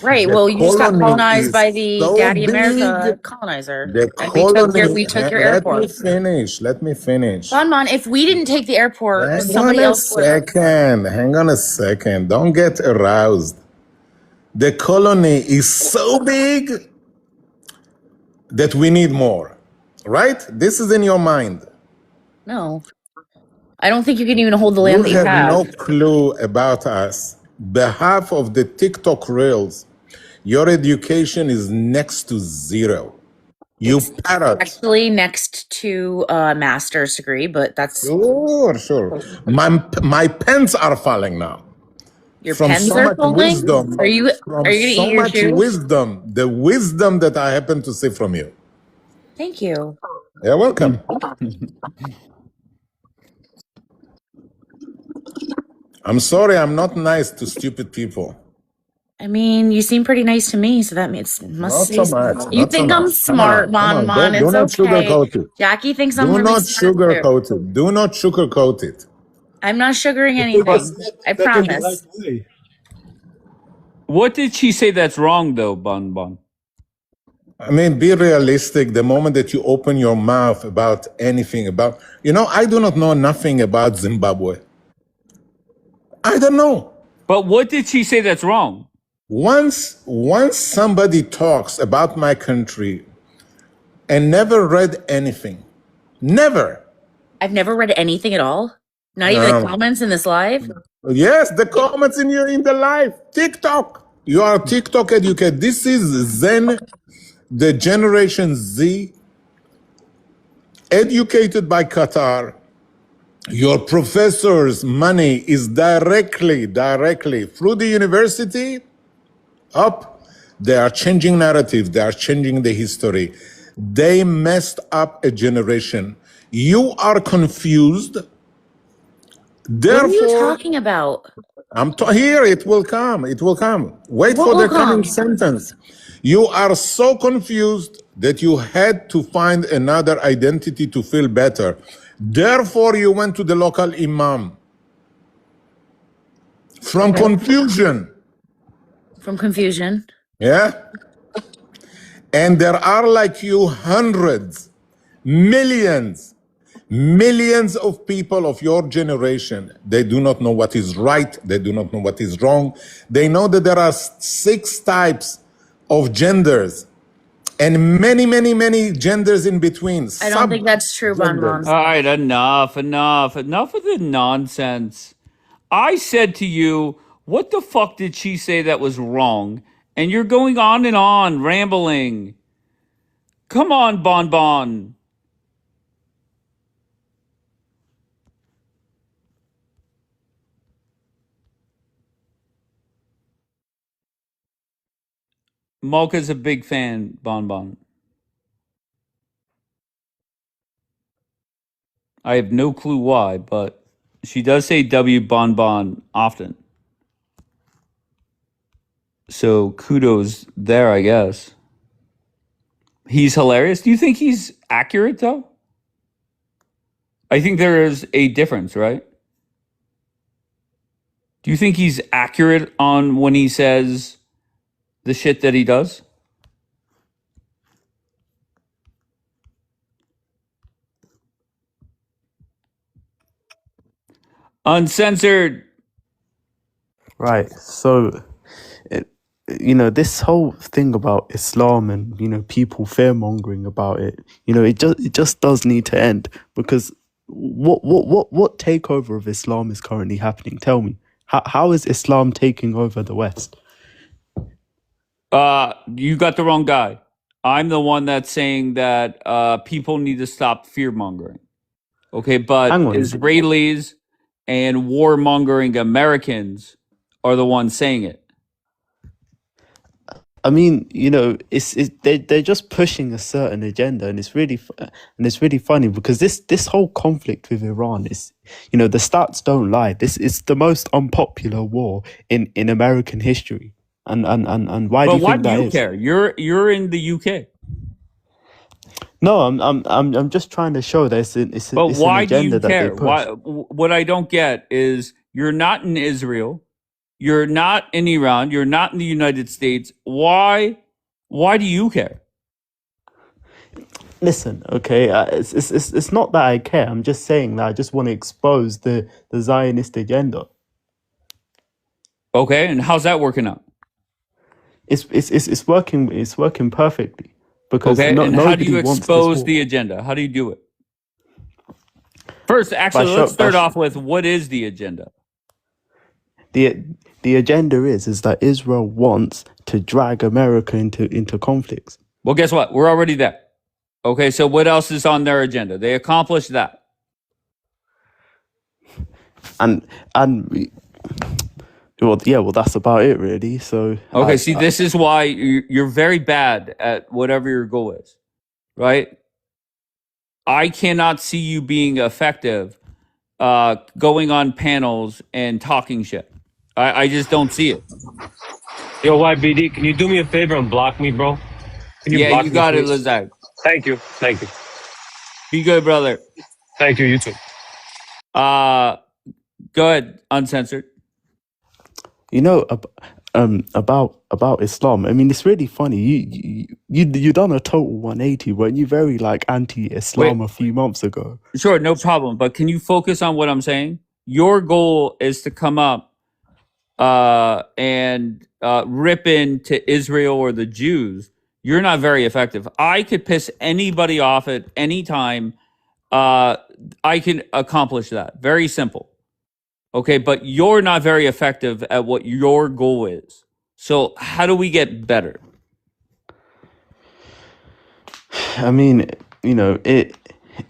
Right. The Well, you just got colony colonized is by the so Daddy big. America colonizer. The And colony. we took your Let me airport. finish. Bon, if we didn't take the airport, Hang somebody on a else would have. second. Don't get aroused. The colony is so big that we need more, right? This is in your mind. No. I don't think you can even hold the land that You you have no have. clue about us. Behalf of the TikTok reels, your education is next to zero. You parrot. Actually, next to a master's degree, but that's Sure. My pens are falling now. your From pens so are much falling. wisdom. Are you From gonna eat so your much shoes? wisdom. The wisdom that I happen to see from you. Thank you. You're welcome. I'm sorry, I'm not nice to stupid people. I mean, you seem pretty nice to me, so that means must Not so say much. you Not so think I'm much. Come smart, on. Mon. Do It's not okay. sugarcoat it. Jackie thinks I'm Do really not smart too. sugarcoat it. Do not sugarcoat it. I'm not sugaring I think anything. I that's in the right promise. way. What did she say that's wrong, though, Bon? I mean, be realistic. The moment that you open your mouth about anything about, I do not know nothing about Zimbabwe. I don't know. But what did she say that's wrong? Once somebody talks about my country and never read anything, never. I've never read anything at all. Not even the comments in this live. Yes, the comments in the live. TikTok. You are TikTok educated. This is Zen, the Generation Z, educated by Qatar. Your professor's money is directly through the university up. They are changing narrative. They are changing the history. They messed up a generation. You are confused. What are you Therefore, talking about? here. It will come. It will come. Wait What for will the coming come? sentence. You are so confused that you had to find another identity to feel better. Therefore, you went to the local imam. From confusion. From confusion. Yeah? And there are like you hundreds, millions of people of your generation. They do not know what is right. They do not know what is wrong. They know that there are 6 types of genders and many genders in between. I don't think that's true, Bon. All right, enough of the nonsense. I said to you, what the fuck did she say that was wrong? And you're going on, rambling. Come on, Bon. Mocha's a big fan, Bon. I have no clue why, but she does say W Bon often. So kudos there, I guess. He's hilarious. Do you think he's accurate, though? I think there is a difference, right? Do you think he's accurate on when he says the shit that he does? Uncensored. Right. So, this whole thing about Islam and people fear mongering about it, it just does need to end because what takeover of Islam is currently happening? Tell me. How is Islam taking over the West? You got the wrong guy. I'm the one that's saying that people need to stop fear mongering. Okay, but Hang on. Israelis and warmongering Americans are the ones saying it. I mean, they're just pushing a certain agenda, and it's really funny because this whole conflict with Iran is, the stats don't lie. This is the most unpopular war in American history, and why do But you why think do that you is? care? You're in the UK. No, I'm just trying to show that it's But an why do agenda you that they care? push. What I don't get is you're not in Israel, you're not in Iran, you're not in the United States. Why do you care? Listen, okay, it's not that I care. I'm just saying that I just want to expose the Zionist agenda. Okay, and how's that working out? It's working perfectly because Okay, and how do nobody you wants this expose war. the agenda? How do you do it? First, By actually, show, let's by start sh- off with what is the agenda? the agenda is that Israel wants to drag America into conflicts. Well, guess what? We're already there. Okay, so what else is on their agenda? They accomplished that. And well, that's about it really. So Okay, see, this is why you're very bad at whatever your goal is, right? I cannot see you being effective going on panels and talking shit. I just don't see it. Yo, YBD, can you do me a favor and block me, bro? Can you Yeah, block you me, got it, please? Lazak. Thank you. Thank you. Be good, brother. Thank you. You too. Go ahead, uncensored. About Islam. I mean, it's really funny. You done a total 180. Weren't you very like anti-Islam Wait. a few months ago? Sure, no problem. But can you focus on what I'm saying? Your goal is to come up and rip into Israel or the Jews. You're not very effective. I could piss anybody off at any time. I can accomplish that. Very simple. Okay, but you're not very effective at what your goal is. So how do we get better? I mean, it.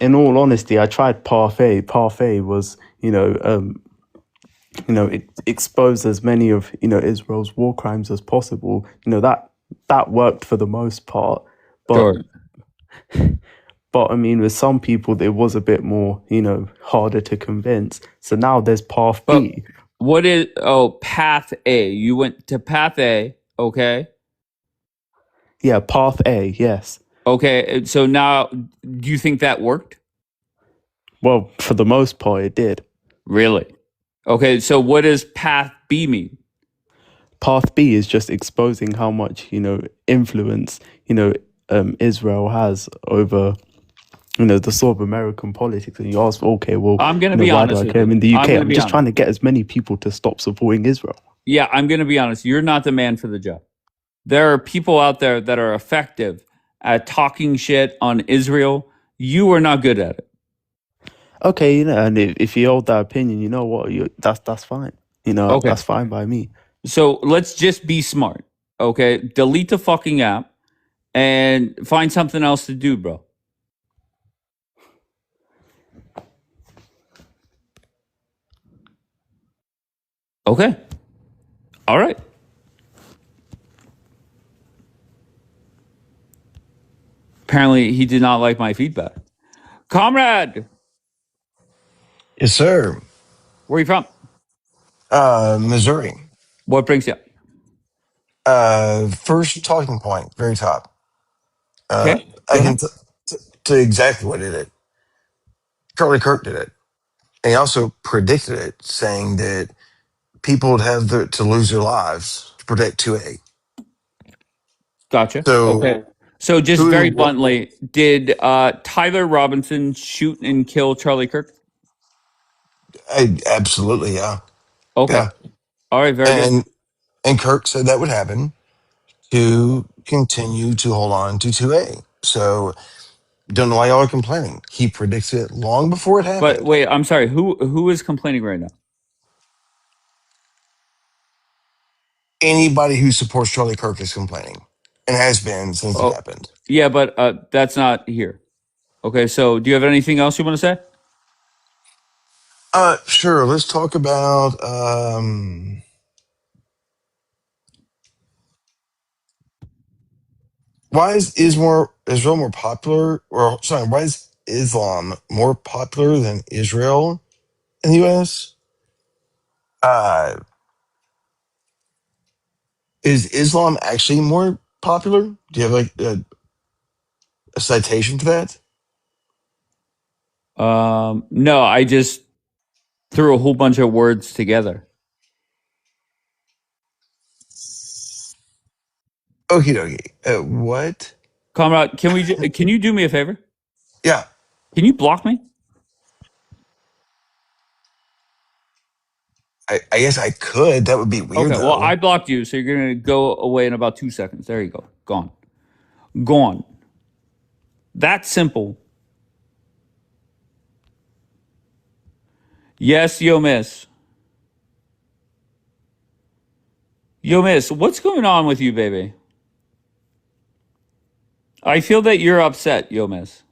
In all honesty, I tried Parfait. Parfait was, it exposed as many of Israel's war crimes as possible. That worked for the most part, but. Sure. But I mean, with some people, it was a bit more, harder to convince. So now there's Path B. What is Path A? You went to Path A, okay? Yeah, Path A, yes. Okay, so now, do you think that worked? Well, for the most part, it did. Really? Okay, so what does Path B mean? Path B is just exposing how much, influence, Israel has over, the sort of American politics. And you ask, okay, well, I'm going to be honest with you. I'm in the UK. I'm just trying to get as many people to stop supporting Israel. Yeah, I'm going to be honest. You're not the man for the job. There are people out there that are effective at talking shit on Israel. You are not good at it. Okay, and if you hold that opinion, you know what? That's fine. Okay. That's fine by me. So let's just be smart, okay? Delete the fucking app and find something else to do, bro. Okay. All right. Apparently, he did not like my feedback. Comrade! Yes, sir. Where are you from? Missouri. What brings you up? First talking point, very top. Okay. I can tell you exactly what it did. Charlie Kirk did it. And he also predicted it, saying that people would have to lose their lives to protect 2A. Gotcha. So, okay. So just very bluntly, did Tyler Robinson shoot and kill Charlie Kirk? Absolutely, yeah. Okay. Yeah. All right, very good. And Kirk said that would happen to continue to hold on to 2A. So don't know why y'all are complaining. He predicted it long before it happened. But wait, I'm sorry. Who is complaining right now? Anybody who supports Charlie Kirk is complaining and has been since it Oh, happened. yeah, but that's not here. Okay, so do you have anything else you want to say? Sure. Let's talk about why is Israel more popular, or sorry, why is Islam more popular than Israel in the U.S.? Uh, is Islam actually more popular? Do you have like a citation to that? No, I just threw a whole bunch of words together. Okie dokie. What? Comrade, can you do me a favor? Yeah. Can you block me? I guess I could. That would be weird, Okay, well, though. I blocked you, so you're going to go away in about 2 seconds. There you go. Gone. Gone. That's simple. Yes, yo, miss. Yo, miss, what's going on with you, baby? I feel that you're upset, yo, miss.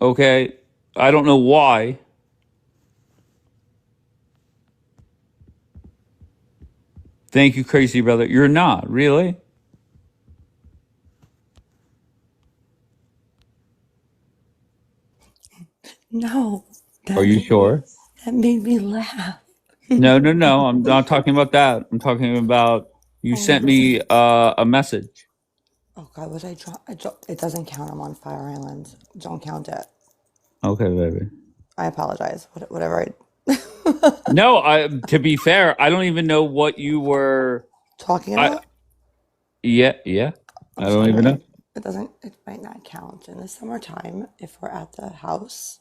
Okay, I don't know why. Thank you, crazy brother. You're not, really? No, Are you sure? that made me laugh. No, no, no. I'm not talking about that. I'm talking about you Oh, sent me a message. oh God, was I drop? It doesn't count. I'm on Fire Island. Don't count it. Okay, baby. I apologize. Whatever I No, to be fair, I don't even know what you were talking I about. yeah. I I'm don't even sorry. know. It doesn't. It might not count in the summertime if we're at the house.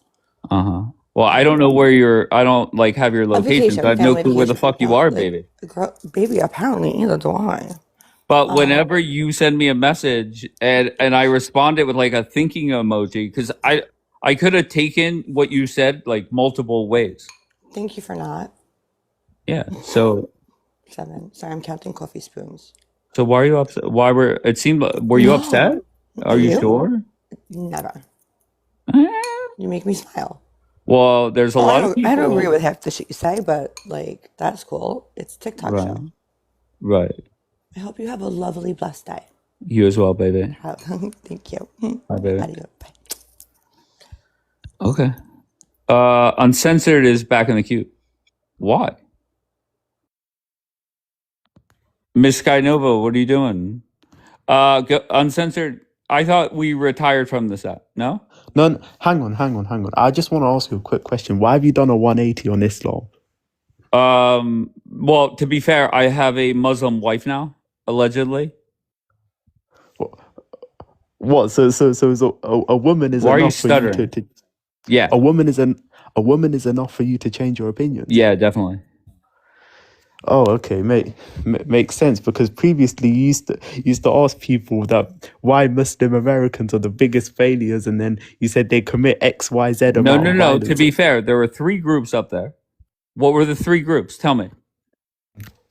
Uh-huh. Well, I don't know where I don't like have your A location, so I vacation, have no family clue where the vacation. fuck you No, are, like, baby. baby. Apparently, neither do I. But whenever you send me a message and I responded with like a thinking emoji, because I could have taken what you said like multiple ways. Thank you for not. Yeah. So 7. Sorry, I'm counting coffee spoons. why are you upset? Were you upset? No. Are you sure? Never. Eh. You make me smile. Well, there's a Well, lot of I don't agree people. with half the shit you say, but like that's cool. It's TikTok Right. show. Right. I hope you have a lovely, blessed day. You as well, baby. Thank you. Bye, baby. Adios. Bye. Okay. Uncensored is back in the queue. Why? Miss Skynova, what are you doing? Uncensored. I thought we retired from this app. No? No, hang on. I just want to ask you a quick question. Why have you done a 180 on Islam? Well, to be fair, I have a Muslim wife now, allegedly. What? So a woman is Why are you enough for you stuttering? to Yeah. a woman is enough for you to change your opinions. Yeah, definitely. Oh, okay, makes sense, because previously you used to ask people that why Muslim Americans are the biggest failures, and then you said they commit X, Y, Z amount of No. violence. To be fair, there were 3 groups up there. What were the 3 groups? Tell me.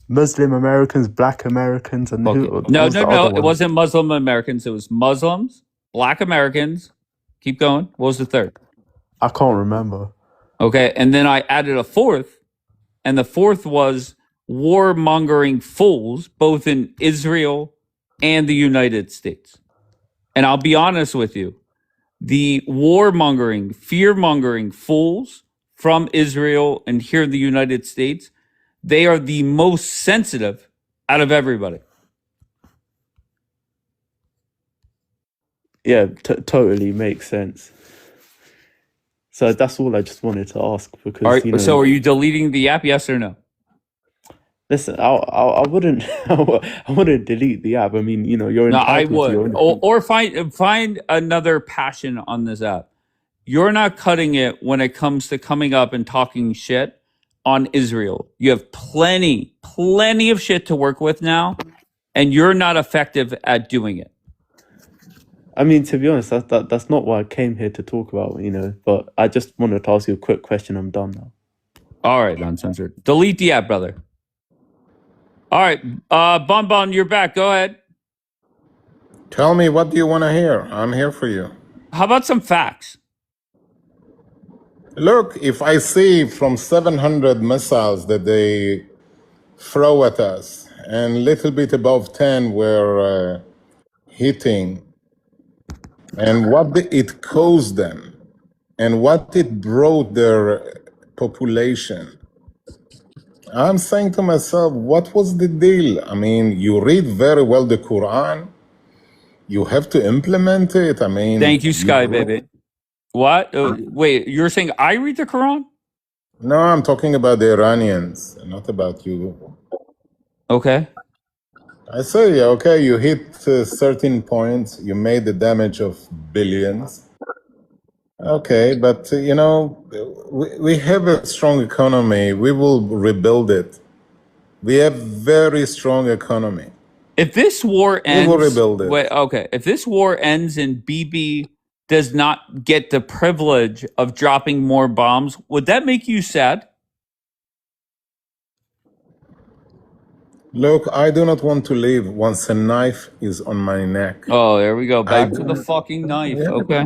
Muslim Americans, Black Americans, and Okay. who No. was the other It one? wasn't Muslim Americans. It was Muslims, Black Americans. Keep going. What was the 3rd? I can't remember. Okay. And then I added a 4th, and the 4th was warmongering fools, both in Israel and the United States. And I'll be honest with you, the warmongering, fear-mongering fools from Israel and here in the United States, they are the most sensitive out of everybody. Yeah, totally makes sense. So that's all I just wanted to ask, because So are you deleting the app, yes or no? Listen, I wouldn't I wouldn't delete the app. I mean, you're No, I entitled to your would. own. Or find another passion on this app. You're not cutting it when it comes to coming up and talking shit on Israel. You have plenty of shit to work with now, and you're not effective at doing it. I mean, to be honest, that's not what I came here to talk about, But I just wanted to ask you a quick question. I'm done now. All right, uncensored. Delete the app, brother. All right, Bon, you're back. Go ahead. Tell me, what do you want to hear? I'm here for you. How about some facts? Look, if I see from 700 missiles that they throw at us, and little bit above 10 were hitting, and what it caused them, and what it brought their population, I'm saying to myself, what was the deal? I mean, you read very well the Quran, you have to implement it. I mean, Thank you, Sky Baby. What? Wait, you're saying I read the Quran? No, I'm talking about the Iranians, not about you. Okay. I say, okay, you hit 13 points, you made the damage of billions. Okay, but we have a strong economy. We will rebuild it. We have very strong economy. If this war ends, we will rebuild it. Wait, okay. If this war ends and BB does not get the privilege of dropping more bombs, would that make you sad? Look, I do not want to live once a knife is on my neck. Oh, there we go. Back to the fucking knife. Yeah, Okay.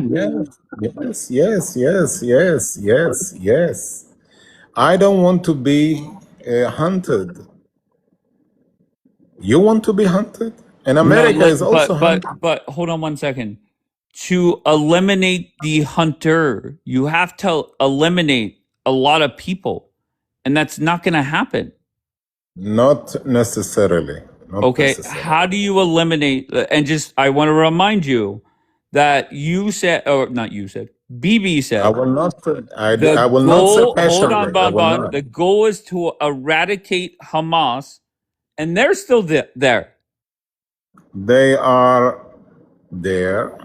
Yes. I don't want to be hunted. You want to be hunted? And America is also hunted. But hold on one second. To eliminate the hunter, you have to eliminate a lot of people. And that's not going to happen. Not necessarily. Okay, how do you eliminate? And just, I want to remind you that you said, or not you said, BB said. I will not. I will not say passionately. Hold on, Bon. The goal is to eradicate Hamas, and they're still there. They are there,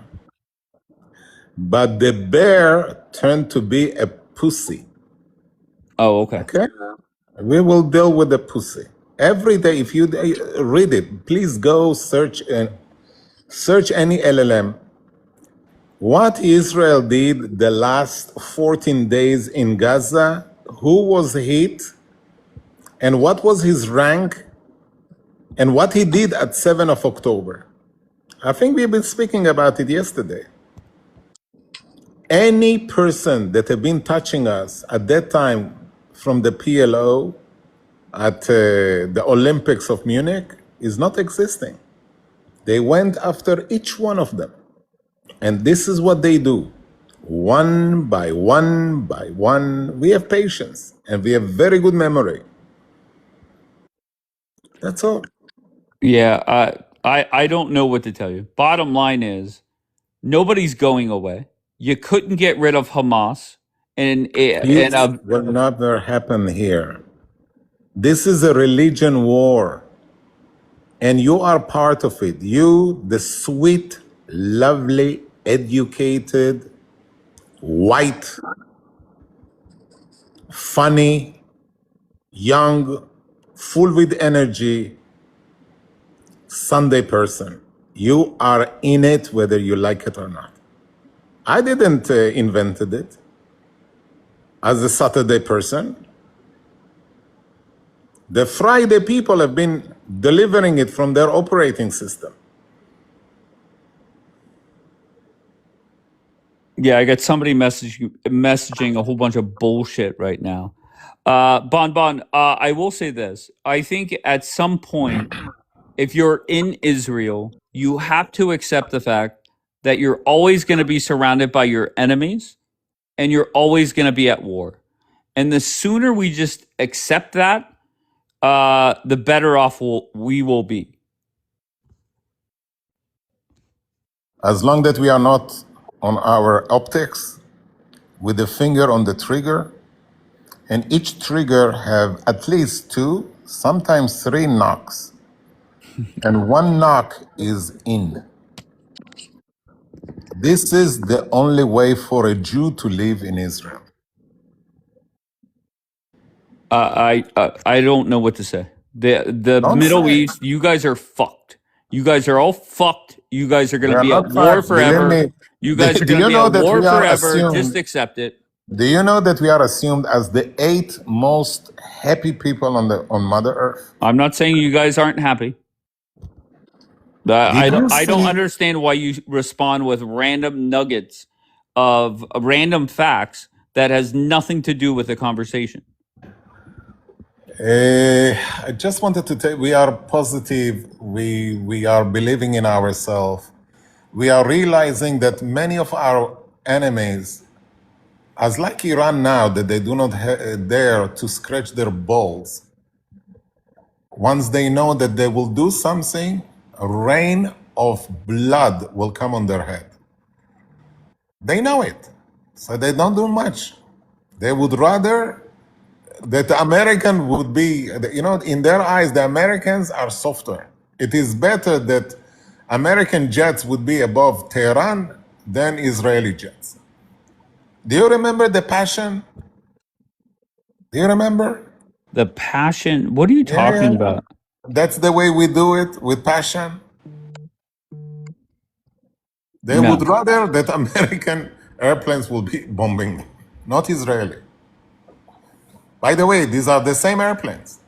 but the bear turned to be a pussy. Oh, okay. Okay, we will deal with the pussy. Every day, if you read it, please go search any LLM. What Israel did the last 14 days in Gaza, who was hit, and what was his rank, and what he did at 7th of October. I think we've been speaking about it yesterday. Any person that had been touching us at that time from the PLO, at the Olympics of Munich, is not existing. They went after each one of them. And this is what they do. One by one by one. We have patience and we have very good memory. That's all. Yeah, I don't know what to tell you. Bottom line is, nobody's going away. You couldn't get rid of Hamas. It will never happen here. This is a religion war, and you are part of it. You, the sweet, lovely, educated, white, funny, young, full with energy Sunday person. You are in it whether you like it or not. I didn't invented it as a Saturday person. The Friday people have been delivering it from their operating system. Yeah, I got somebody messaging a whole bunch of bullshit right now. Bon, I will say this. I think at some point, if you're in Israel, you have to accept the fact that you're always going to be surrounded by your enemies and you're always going to be at war. And the sooner we just accept that, the better off we will be. As long that we are not on our optics with the finger on the trigger, and each trigger have at least 2, sometimes 3 knocks. And 1 knock is in. This is the only way for a Jew to live in Israel. I don't know what to say. The Middle East, you guys are fucked. You guys are all fucked. You guys are going to be at war forever. You guys are going to be at war forever. Just accept it. Do you know that we are assumed as the 8th most happy people on Mother Earth? I'm not saying you guys aren't happy. Did you I don't see? understand why you respond with random nuggets of random facts that has nothing to do with the conversation. I just wanted to tell we are positive. We are believing in ourselves. We are realizing that many of our enemies, as like Iran now, that they do not dare to scratch their balls. Once they know that they will do something, a rain of blood will come on their head. They know it, so they don't do much. They would rather that the American would be, in their eyes, the Americans are softer. It is better that American jets would be above Tehran than Israeli jets. Do you remember the passion? Do you remember? The passion? What are you talking Yeah. about? That's the way we do it, with passion. They No. would rather that American airplanes will be bombing them, not Israeli. By the way, these are the same airplanes,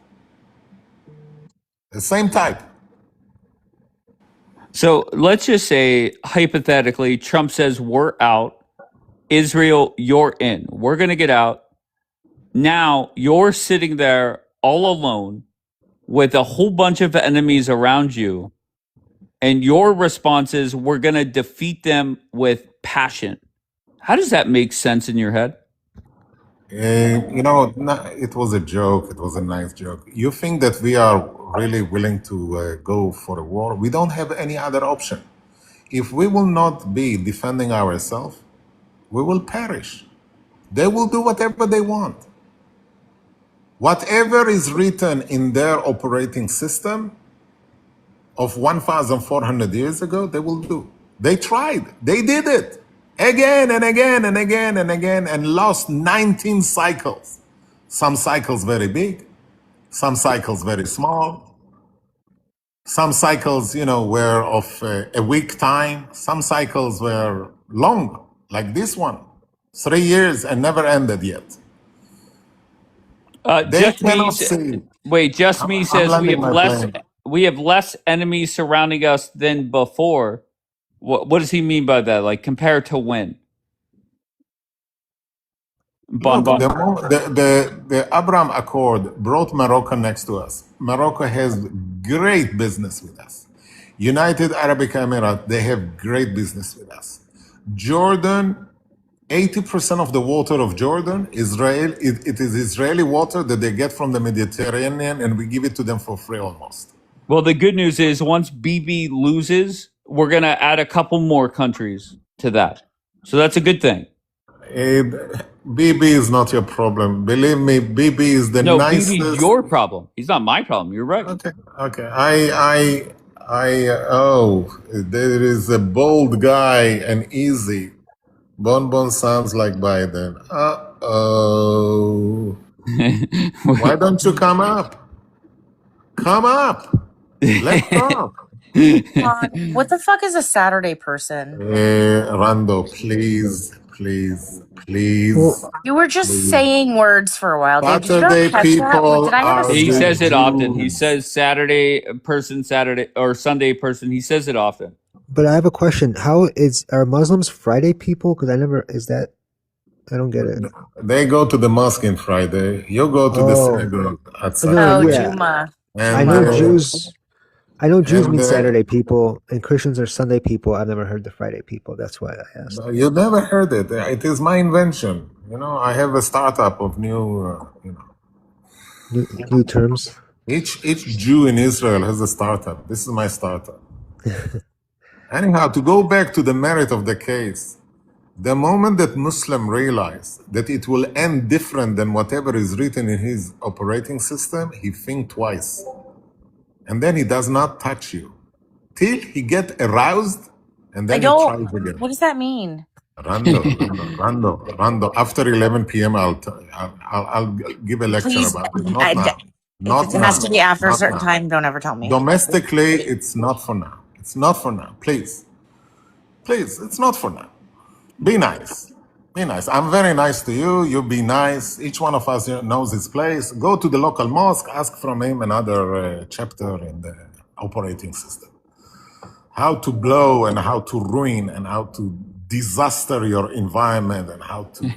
the same type. So let's just say, hypothetically, Trump says, we're out. Israel, you're in. We're going to get out. Now you're sitting there all alone with a whole bunch of enemies around you. And your response is, we're going to defeat them with passion. How does that make sense in your head? It was a joke. It was a nice joke. You think that we are really willing to go for a war? We don't have any other option. If we will not be defending ourselves, we will perish. They will do whatever they want. Whatever is written in their operating system of 1,400 years ago, they will do. They tried. They did it again and again and again and again and lost 19 cycles. Some cycles very big, some cycles very small. Some cycles, were of a week time. Some cycles were long, like this one, 3 years and never ended yet. They Just me. cannot see. Wait, just me I'm says landing my plane. we have less enemies surrounding us than before. What does he mean by that? Like, compared to when? Look, the Abraham Accord brought Morocco next to us. Morocco has great business with us. United Arab Emirates, they have great business with us. Jordan, 80% of the water of Jordan, Israel, it is Israeli water that they get from the Mediterranean, and we give it to them for free almost. Well, the good news is once BB loses, we're going to add a couple more countries to that. So that's a good thing. BB is not your problem. Believe me, BB is the nicest. No, BB is your problem. He's not my problem. You're right. Okay. There is a bold guy and easy. Bon sounds like Biden. Uh-oh. Why don't you come up? Come up. Let's talk. What the fuck is a Saturday person? Rando, please. You were just saying words for a while. Did you not Saturday catch people that? Did I have a He says it often. He Jews. says Saturday or Sunday person. He says it often. But I have a question. Are Muslims Friday people? Because I don't get it. They go to the mosque on Friday. You go to the synagogue at Saturday. Juma. I know Jews mean Saturday people, and Christians are Sunday people. I've never heard the Friday people. That's why I asked. You never heard it. It is my invention. I have a startup of new terms. Each Jew in Israel has a startup. This is my startup. Anyhow, to go back to the merit of the case, the moment that Muslim realize that it will end different than whatever is written in his operating system, he think twice. And then he does not touch you till he get aroused, and then he tries again. What does that mean? Rando. After 11 p.m., I'll give a lecture about it. Not now. It has to be after a certain time. Don't ever tell me. Domestically, it's not for now. It's not for now. Please, it's not for now. Be nice. Be nice. I'm very nice to you. You be nice. Each one of us knows his place. Go to the local mosque, ask from him another chapter in the operating system. How to blow and how to ruin and how to disaster your environment and how to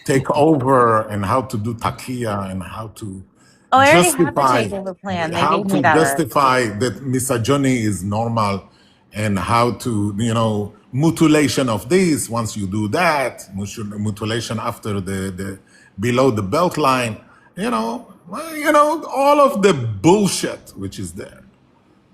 take over and how to do taqiyya and how to Oh, I already have the justify takeover plan. They gave me that already. that misogyny is normal and how to mutilation of this once you do that mutilation after the below the belt line all of the bullshit which is there.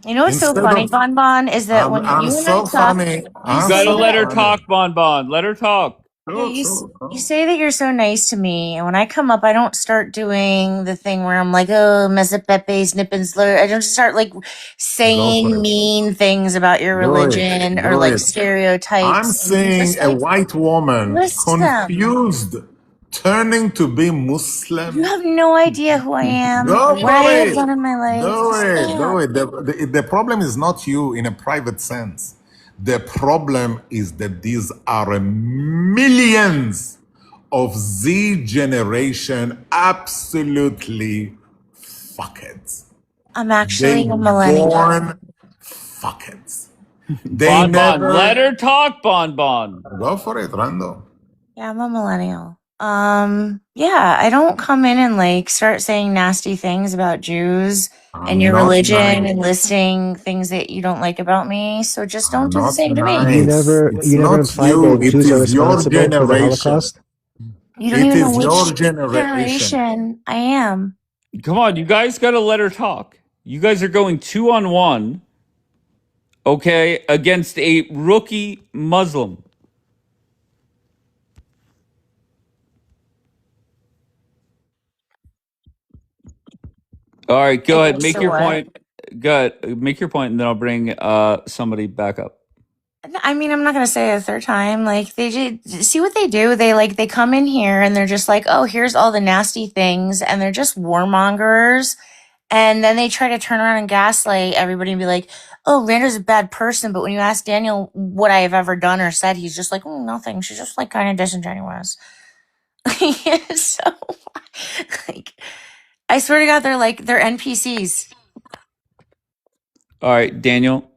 You know what's so Instead funny, of Bon Bon, is that when I'm you and I so talk, funny. you You I'm say gotta so let that her funny. talk, Bon Bon. Let her talk. yeah, you say that you're so nice to me, and when I come up, I don't start doing the thing where I'm like, oh, Mesa Pepe, snip and slur. I don't start like Go for saying it. mean things about your Do it. religion or Do like it. I'm stereotypes. And you're seeing just a like, white woman listen, confused, turning to be you Muslim. have no idea who I am Go or what I for have it. done in my life. Do Just it. Do stop. it. The problem is not you in a private sense. The problem is that these are millions of Z generation absolutely fuckheads. I'm They actually a millennial. born fuckheads. They Bon Bon. Let never her talk, Bon Bon. go for it, Rando. Yeah, I'm a millennial. Yeah, I don't come in and like start saying nasty things about Jews and your Not religion nice. and listing things that you don't like about me. So just don't do the Not same to me. You nice. never It's you never not implied you. that It Jews are is your responsible for the generation. Holocaust. You don't It even know is your which generation. generation I am. Come on, you guys gotta let her talk. You guys are going 2-on-1, okay, against a rookie Muslim. All right, go ahead. Okay, Make so your what? point. Go ahead. Make your point, and then I'll bring somebody back up. I mean, I'm not gonna say it a third time. Like they just see what they do. They come in here and they're just like, oh, here's all the nasty things, and they're just warmongers. And then they try to turn around and gaslight everybody and be like, oh, Randa's a bad person. But when you ask Daniel what I have ever done or said, he's just like, oh, nothing. She's just like kind of disingenuous. So, like, I swear to God, they're NPCs. All right, Daniel.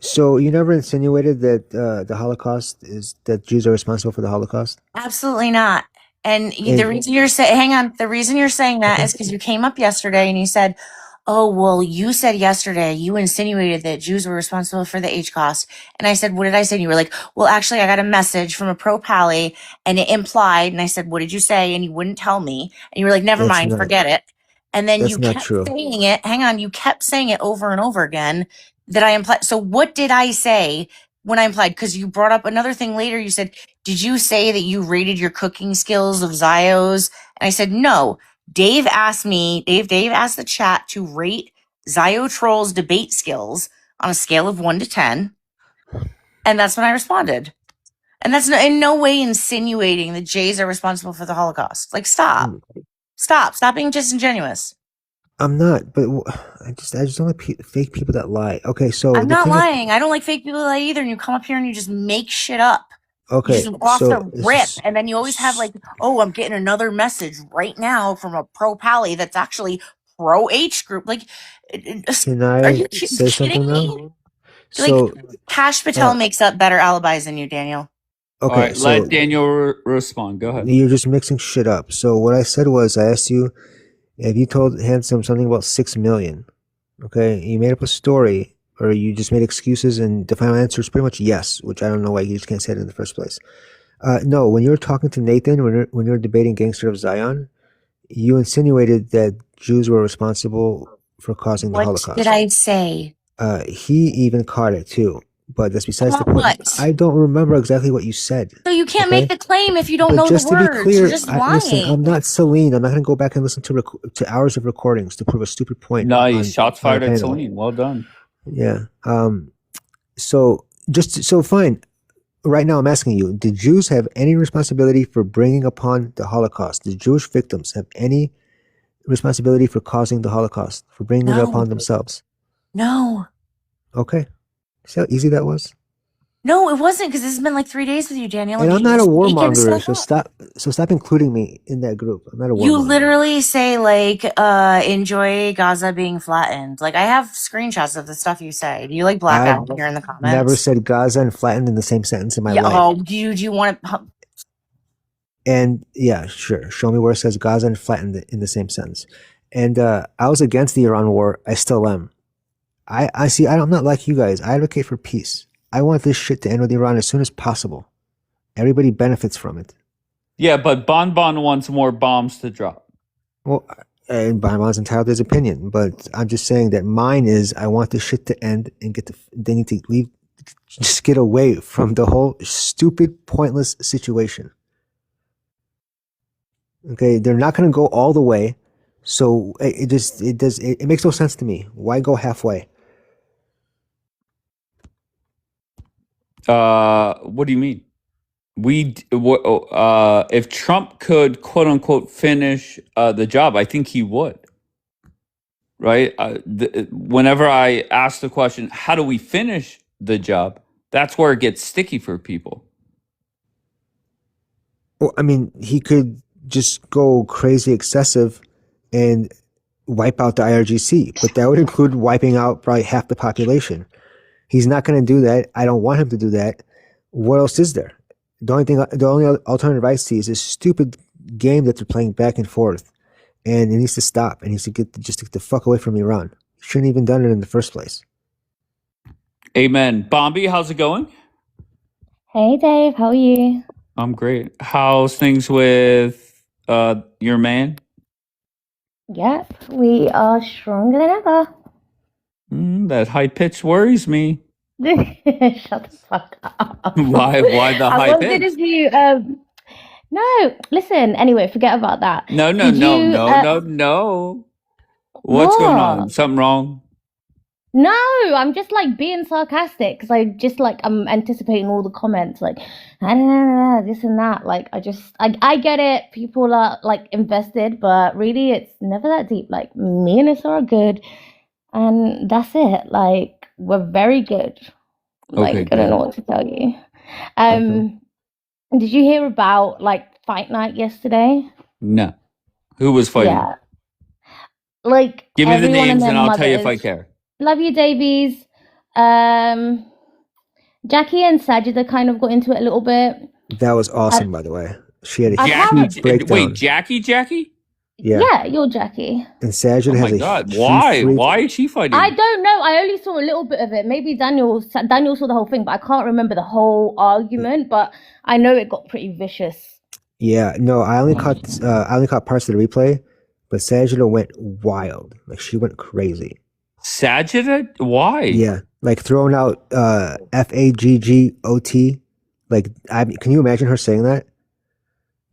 So you never insinuated that the Holocaust is that Jews are responsible for the Holocaust? Absolutely not. And the And reason you're saying, hang on, the reason you're saying that is because you came up yesterday and you said, oh, well, you said yesterday, you insinuated that Jews were responsible for the H cost. And I said, what did I say? And you were like, well, actually, I got a message from a pro pally and it implied. And I said, what did you say? And you wouldn't tell me. And you were like, never that's mind, not forget it. And then that's you not kept true. saying it. Hang on, you kept saying it over and over again that I implied. So what did I say when I implied? Because you brought up another thing later. You said, did you say that you rated your cooking skills of Zios? And I said, no. Dave asked the chat to rate Zio Troll's debate skills on a scale of 1 to 10. And that's when I responded. And that's in no way insinuating that Jays are responsible for the Holocaust. Like, stop being disingenuous. I'm not, but I just don't like fake people that lie. Okay, so I'm the not thing lying. I don't like fake people that lie either. And you come up here and you just make shit up. You okay, just off so the rip, and then you always have like, oh, I'm getting another message right now from a pro pally that's actually pro H group. Like, can are I you say kidding something me? now? Like, So Cash Patel makes up better alibis than you, Daniel. All okay, right, so let Daniel respond. Go ahead. you're just mixing shit up. So what I said was I asked you if you told Handsome something about 6 million. Okay, you made up a story, or you just made excuses, and the final answer is pretty much yes, which I don't know why you just can't say it in the first place. No, when you were talking to Nathan, when you were debating Gangster of Zion, you insinuated that Jews were responsible for causing the What Holocaust. did I say? He even caught it too, but that's besides the point. What? I don't remember exactly what you said. So you can't Okay? make the claim if you don't But know the just to be words. clear, You're just listen, lying. I'm not Celine. I'm not going to go back and listen to hours of recordings to prove a stupid point. Nice. Shots on a fired at panel. Celine. Well done. Yeah. So fine. Right now, I'm asking you: did Jews have any responsibility for bringing upon the Holocaust? Did Jewish victims have any responsibility for causing the Holocaust, for bringing it upon themselves? No. Okay. See how easy that was? No, it wasn't, because this has been like 3 days with you, Daniel. And I'm not a He's making warmonger, stuff so up. stop including me in that group. I'm not a You warmonger. literally say like, enjoy Gaza being flattened. Like, I have screenshots of the stuff you say. Do you like black I've out here in the never comments? said Gaza and flattened in the same sentence in my Yeah. life. Oh, do you want to? And yeah, sure. Show me where it says Gaza and flattened in the same sentence. And I was against the Iran war. I still am. I see. I'm not like you guys. I advocate for peace. I want this shit to end with Iran as soon as possible. Everybody benefits from it. Yeah, but Bon wants more bombs to drop. Well, and Bonbon's entitled to his opinion, but I'm just saying that mine is I want this shit to end and they need to leave, just get away from the whole stupid, pointless situation. Okay, they're not going to go all the way, so it makes no sense to me. Why go halfway? What do you mean? If Trump could quote unquote finish the job, I think he would. Right? Whenever I ask the question, how do we finish the job? That's where it gets sticky for people. Well, I mean, he could just go crazy excessive and wipe out the IRGC, but that would include wiping out probably half the population. He's not going to do that. I don't want him to do that. What else is there? The only alternative I see is this stupid game that they're playing back and forth, and it needs to stop. And he needs to get the fuck away from Iran. He shouldn't even done it in the first place. Amen. Bombi, how's it going? Hey Dave, how are you? I'm great. How's things with your man? Yep, we are stronger than ever. That high pitch worries me. Shut the fuck up. Why the I high wanted pitch? to no, listen, anyway, forget about that. No. What's going on? What? Something wrong? No, I'm just like being sarcastic because I'm anticipating all the comments like this and that. Like I get it. People are like invested, but really it's never that deep. Like me and Issa are good, and that's it. Like we're very good. Like Okay, I don't know good. what to tell you. Okay. Did you hear about like fight night yesterday? No. Who was fighting? Yeah, like Give me the everyone and names their and I'll tell you if I mothers. care. Love you, Davies. Jackie and Sajida kind of got into it a little bit. That was awesome, by the way. She had a Jackie, breakdown. wait, Jackie? Yeah, you're Jackie. And Sajid Oh has my a God. she Why? freaked- Why is she fighting? I don't know. I only saw a little bit of it. Maybe Daniel saw the whole thing, but I can't remember the whole argument. But I know it got pretty vicious. Yeah, no, I only caught parts of the replay, but Sajida went wild. Like she went crazy. Sajida? Why? Yeah, like throwing out FAGGOT. Like, can you imagine her saying that?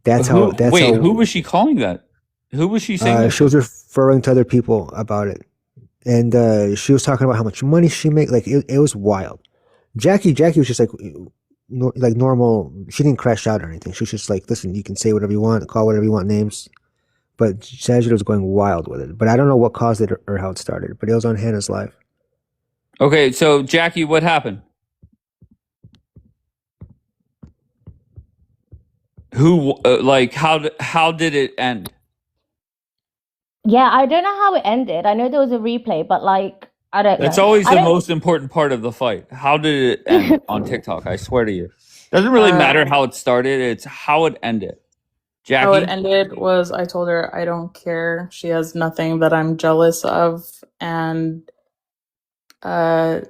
Who was she calling that? Who was she saying that? She was referring to other people about it, and she was talking about how much money she made. Like it was wild. Jackie was just like normal. She didn't crash out or anything. She was just like, listen, you can say whatever you want, call whatever you want names. But Sajid was going wild with it. But I don't know what caused it or how it started. But it was on Hannah's live. Okay, so Jackie, what happened? Who how did it end? Yeah, I don't know how it ended. I know there was a replay, but like I don't know. That's always the most important part of the fight. How did it end on TikTok? I swear to you. Doesn't really matter how it started, it's how it ended. Jackie? How it ended was I told her I don't care. She has nothing that I'm jealous of, and that's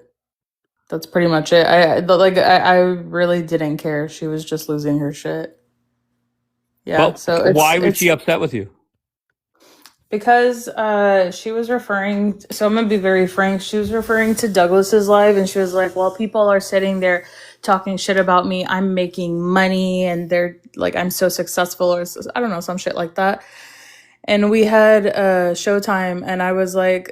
pretty much it. I really didn't care. She was just losing her shit. Yeah. But so why was she upset with you? Because she was referring, so I'm gonna be very frank, she was referring to Douglas's live, and she was like, well, people are sitting there talking shit about me, I'm making money, and they're like, I'm so successful, or I don't know, some shit like that. And we had Showtime, and I was like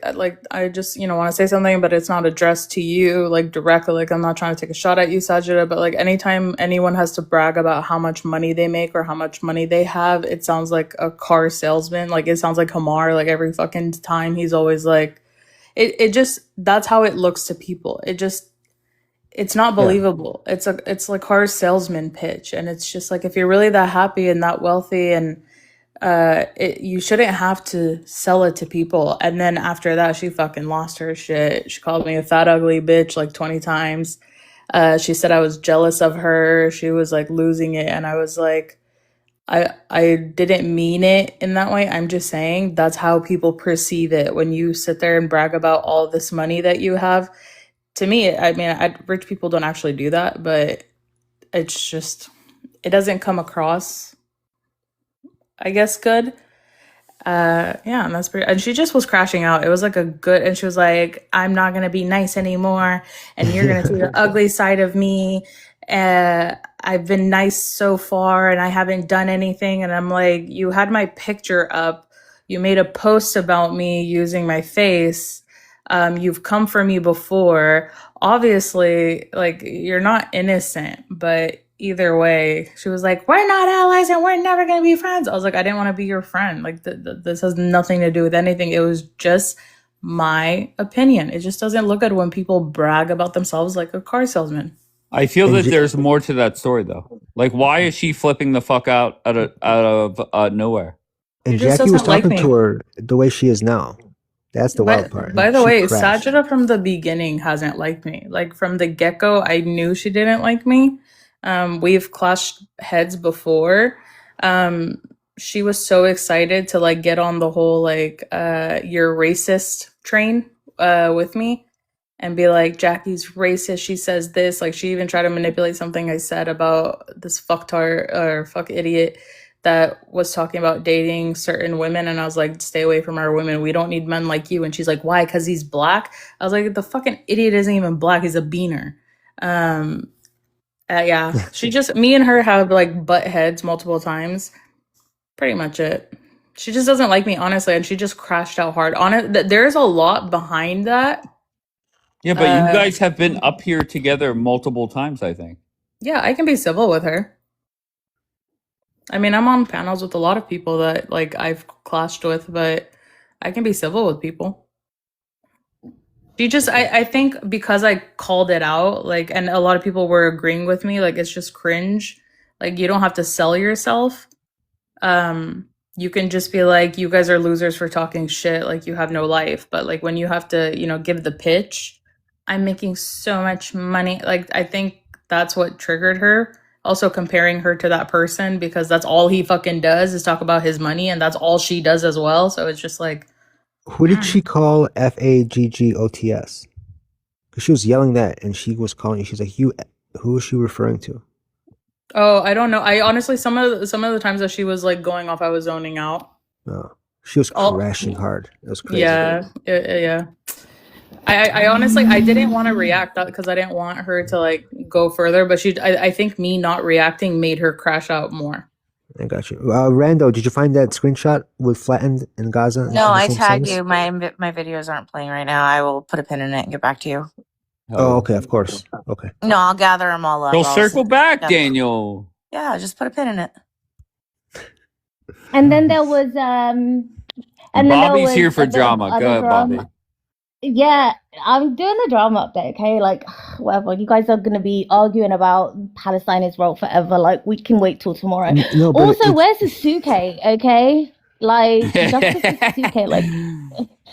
I just want to say something, but it's not addressed to you like directly. Like I'm not trying to take a shot at you, Sajida, but like anytime anyone has to brag about how much money they make or how much money they have, it sounds like a car salesman. Like it sounds like Hamar. Like every fucking time he's always like, it just, that's how it looks to people. it's not Yeah. believable. It's like car salesman pitch, and it's just like if you're really that happy and that wealthy, and you shouldn't have to sell it to people. And then after that, she fucking lost her shit. She called me a fat ugly bitch like 20 times. She said I was jealous of her. She was like losing it, and I was like, I didn't mean it in that way. I'm just saying that's how people perceive it when you sit there and brag about all this money that you have. To me, I mean, rich people don't actually do that, but it's just, it doesn't come across, I guess, good. Yeah, and that's pretty, and she just was crashing out. It was like a good, and she was like, I'm not gonna be nice anymore, and you're gonna see the ugly side of me. I've been nice so far, and I haven't done anything. And I'm like, you had my picture up, you made a post about me using my face. You've come for me before. Obviously, like, you're not innocent, but either way, she was like, we're not allies and we're never going to be friends. I was like, I didn't want to be your friend. Like, this has nothing to do with anything. It was just my opinion. It just doesn't look good when people brag about themselves like a car salesman. I feel that there's more to that story, though. Like, why is she flipping the fuck out of nowhere? And She just Jackie was doesn't like talking me. to her the way she is now. That's the wild part. By the She way, crashed. Sajida from the beginning hasn't liked me. Like, from the get-go, I knew she didn't like me. We've clashed heads before. She was so excited to like get on the whole like you're racist train with me and be like, Jackie's racist. She says this. Like, she even tried to manipulate something I said about this fucktard or fuck idiot that was talking about dating certain women, and I was like, stay away from our women. We don't need men like you. And she's like, why? Because he's black. I was like, the fucking idiot isn't even black. He's a beaner. Yeah, she just, me and her have like butt heads multiple times. Pretty much it. She just doesn't like me, honestly, and she just crashed out hard on it. There's a lot behind that. Yeah, but you guys have been up here together multiple times, I think. Yeah, I can be civil with her. I mean, I'm on panels with a lot of people that like I've clashed with, but I can be civil with people. She just, I think because I called it out, like, and a lot of people were agreeing with me, like, it's just cringe. Like, you don't have to sell yourself. You can just be like, you guys are losers for talking shit, like you have no life. But like when you have to, you know, give the pitch, I'm making so much money. Like, I think that's what triggered her. Also comparing her to that person, because that's all he fucking does is talk about his money, and that's all she does as well. So it's just like, Who did she call FAGGOTS? Because she was yelling that, and she was calling. She's like, "You." Who is she referring to? oh, I don't know. I honestly, some of the times that she was like going off, I was zoning out. No, she was Oh, crashing hard. It was crazy. yeah, yeah. I honestly, I didn't want to react because I didn't want her to like go further, but I think me not reacting made her crash out more. I got you. Rando, did you find that screenshot with Flattened in Gaza? No, I tagged you. My videos aren't playing right now. I will put a pin in it and get back to you. Oh, okay, of course. Okay. No, I'll gather them all up. You'll I'll circle back, yeah. Daniel. Yeah, just put a pin in it. And then there was and then Bobby's there here was for a bit of drama. other Go ahead, drama. Bobby. Yeah, I'm doing the drama update, okay? Like, whatever. You guys are going to be arguing about Palestine Israel forever. Like, we can wait till tomorrow. No, but also, where's the Suke, okay? Like, justice is Suke. Like,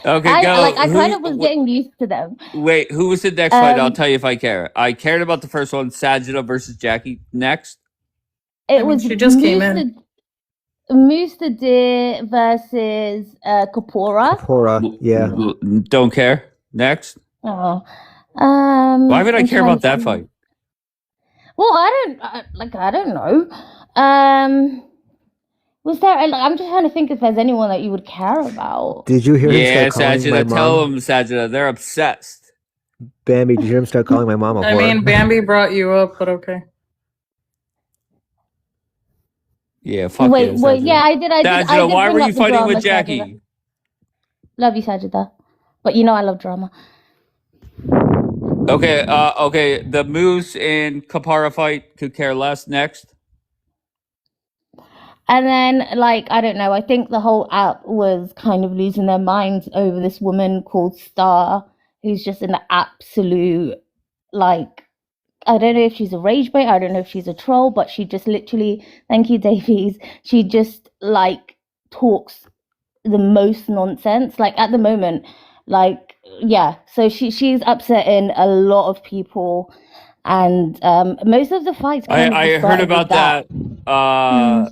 Okay, go. I kind of was getting used to them. Wait, who was the next fight? I'll tell you if I care. I cared about the first one, Sajida versus Jackie. Next? It was she just came in. Moose the Deer versus Kapora. Kapora, yeah. Don't care. Next? Oh. Why would I care about that fight? Well, I don't know. Was there? I'm just trying to think if there's anyone that you would care about. Did you hear him start calling my Sajida, tell mom? them, Sajida. They're obsessed. Bambi, did you hear him start calling my mom a whore? I mean, Bambi brought you up, but okay. Yeah, fuck Wait, yeah, wait, yeah, I did. Sajida, why were you fighting with Jackie? Sajida. Love you, Sajida. But you know I love drama. Okay, okay. The Moose and Kapara fight, could care less. Next. And then, like, I don't know, I think the whole app was kind of losing their minds over this woman called Star, who's just an absolute, like, I don't know if she's a rage bait, I don't know if she's a troll, but she just literally, thank you, Davies, she just like talks the most nonsense. Like at the moment, like yeah, so she's upsetting a lot of people, and most of the fights kind of I just heard started with about that. Mm.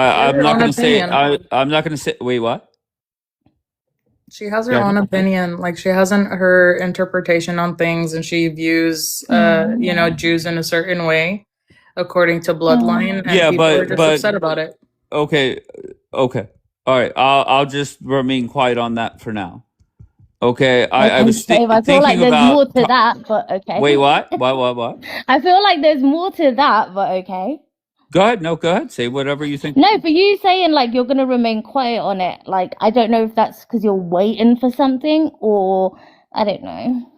She has I'm her not own gonna say. opinion. I'm not gonna say. Wait, what? She has her Jackie? own opinion. Like she has her interpretation on things, and she views, Jews in a certain way, according to bloodline, and Yeah, people are just but upset about it. okay, okay, all right. I'll just remain quiet on that for now. Okay, I was Dave, I feel like thinking there's more about. to that, but okay. Wait, what? What? I feel like there's more to that, but okay. Go ahead. No, go ahead. Say whatever you think. No, for you saying like you're gonna remain quiet on it, like I don't know if that's because you're waiting for something or I don't know.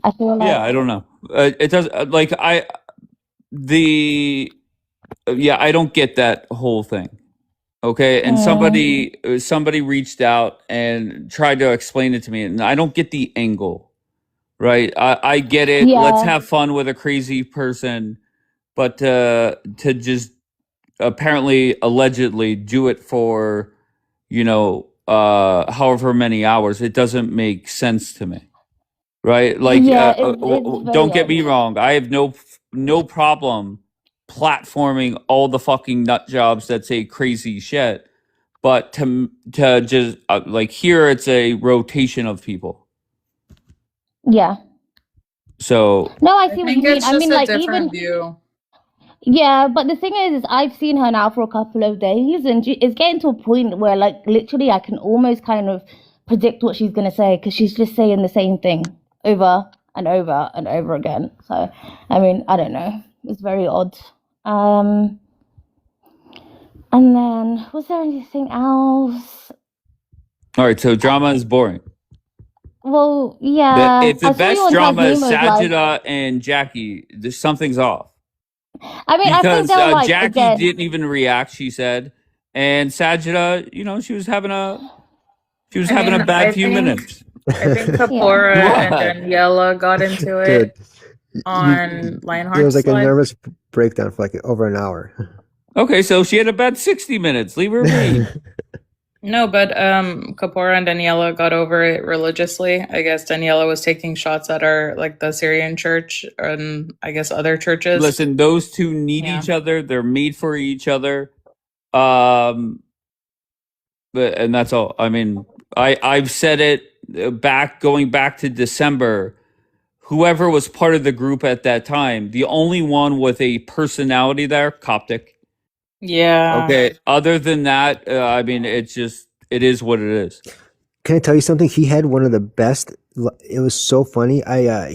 I feel like Yeah, I don't know. It does like the yeah, I don't get that whole thing. Okay, and somebody reached out and tried to explain it to me, and I don't get the angle. Right? I get it. Let's yeah, have fun with a crazy person, but to just apparently allegedly do it for however many hours, it doesn't make sense to me. Right? Like yeah, it's very don't get odd. me wrong. I have no problem platforming all the fucking nut jobs that say crazy shit, but to just like here it's a rotation of people. Yeah. So No, I I see what think you mean. it's I just mean, a like different even view. yeah, but the thing is I've seen her now for a couple of days, and it's getting to a point where like literally I can almost kind of predict what she's gonna say because she's just saying the same thing over and over and over again. So, I mean, I don't know. It's very odd. Um, and then was there anything else? all right, so drama is boring. Well, yeah, If the I saw you best on drama is Tasnima's live. Sajida and Jackie, something's off. I mean, I think Because they'll like Jackie again. didn't even react, she said, and Sajida, she was having a I mean, bad few minutes. I think Yeah. Kapora and What? Daniela got into Dude, it on it was Lionheart's like a live. nervous breakdown for like over an hour. Okay, so she had a bad 60 minutes. Leave her be. No, but Kapora and Daniela got over it religiously. I guess Daniela was taking shots at the Syrian church and I guess other churches. Listen, those two need Yeah. each other. They're made for each other. And that's all. I mean, I've said it going back to December. Whoever was part of the group at that time, the only one with a personality there, Coptic. Yeah. Okay. Other than that, I mean, it is what it is. Can I tell you something? He had one of the best. It was so funny.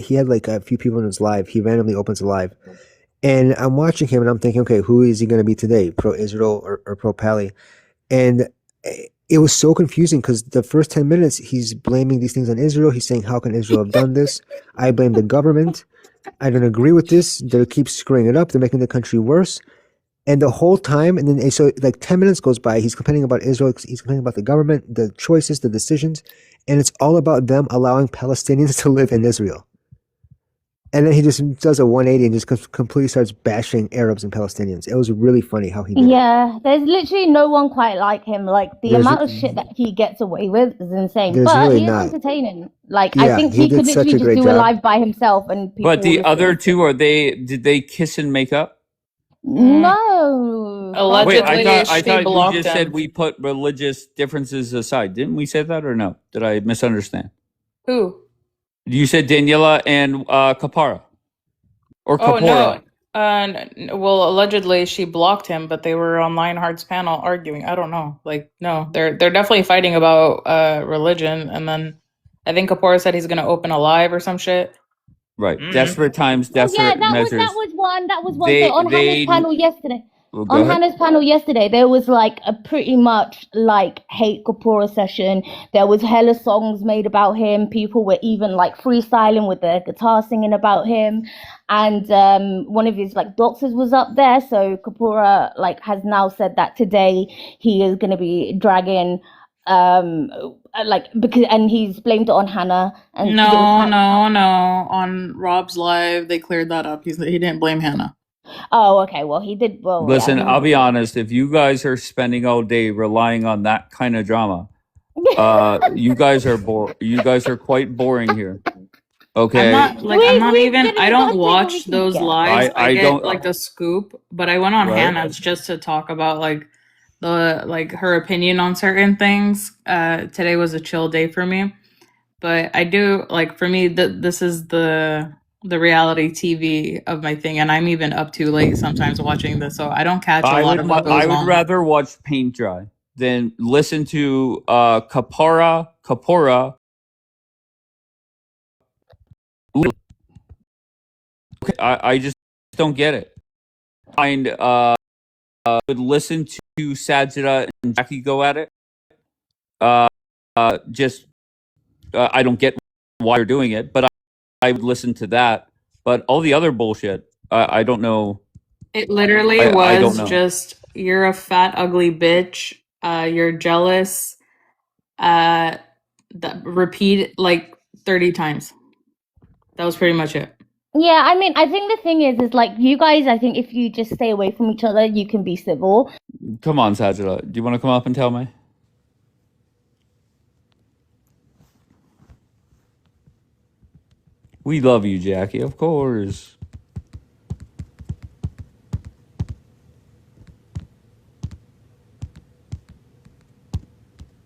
He had like a few people in his live. He randomly opens a live, and I'm watching him, and I'm thinking, okay, who is he going to be today? Pro Israel or pro Pally? And it was so confusing because the first 10 minutes he's blaming these things on Israel. He's saying, how can Israel have done this? I blame the government. I don't agree with this. They keep screwing it up. They're making the country worse. And the whole time, and then so like 10 minutes goes by, he's complaining about Israel, he's complaining about the government, the choices, the decisions, and it's all about them allowing Palestinians to live in Israel. And then he just does a 180 and just completely starts bashing Arabs and Palestinians. It was really funny how he did it. Yeah, there's literally no one quite like him. Like the amount of shit that he gets away with is insane. There's But really he is not. entertaining. Like Yeah, I think he he did could such a literally just great do a job. live by himself and people But the will other listen. two, did they kiss and make up? No. Allegedly, Wait, I she thought we blocked just him. said we put religious differences aside. Didn't we say that or no? Did I misunderstand? Who? You said Daniela and Kapara. Or Oh Kapora. no. Well, allegedly she blocked him, but they were on Lionheart's panel arguing. I don't know. Like, no, they're definitely fighting about religion. And then I think Kapora said he's gonna open a live or some shit. Right. Desperate times, Oh yeah, desperate measures. that was one. So on Hannah's panel yesterday. Well, go On ahead. Hannah's panel yesterday, there was like a pretty much like hate Kapora session. There was hella songs made about him. People were even like freestyling with their guitar singing about him. And one of his like boxers was up there. So Kapora like has now said that today he is going to be dragging like because and he's blamed it on Hannah and 'cause it was No, Hannah. no. On Rob's live, they cleared that up. He didn't blame Hannah. Oh, okay. Well, he did. Well, yeah. Listen, I'll be honest. If you guys are spending all day relying on that kind of drama, you guys are You guys are quite boring here. Okay. I'm not even. I don't watch those lives. I get don't like the scoop, but I went on Right. Hannah's just to talk about like her opinion on certain things. Today was a chill day for me, but I do like for me this is the reality TV of my thing, and I'm even up too late sometimes watching this, so I don't catch a lot of what goes I would on. rather watch paint dry than listen to Kapora. Okay, I just don't get it. And would listen to Sajida and Jackie go at it. Just I don't get why you're doing it, but I would listen to that. But all the other bullshit, I don't know. It literally I don't was know. just you're a fat ugly bitch. You're jealous. That repeat like 30 times. That was pretty much it. Yeah, I mean, I think the thing is like you guys. I think if you just stay away from each other, you can be civil. Come on, Sajida. Do you want to come up and tell me? We love you, Jackie, of course.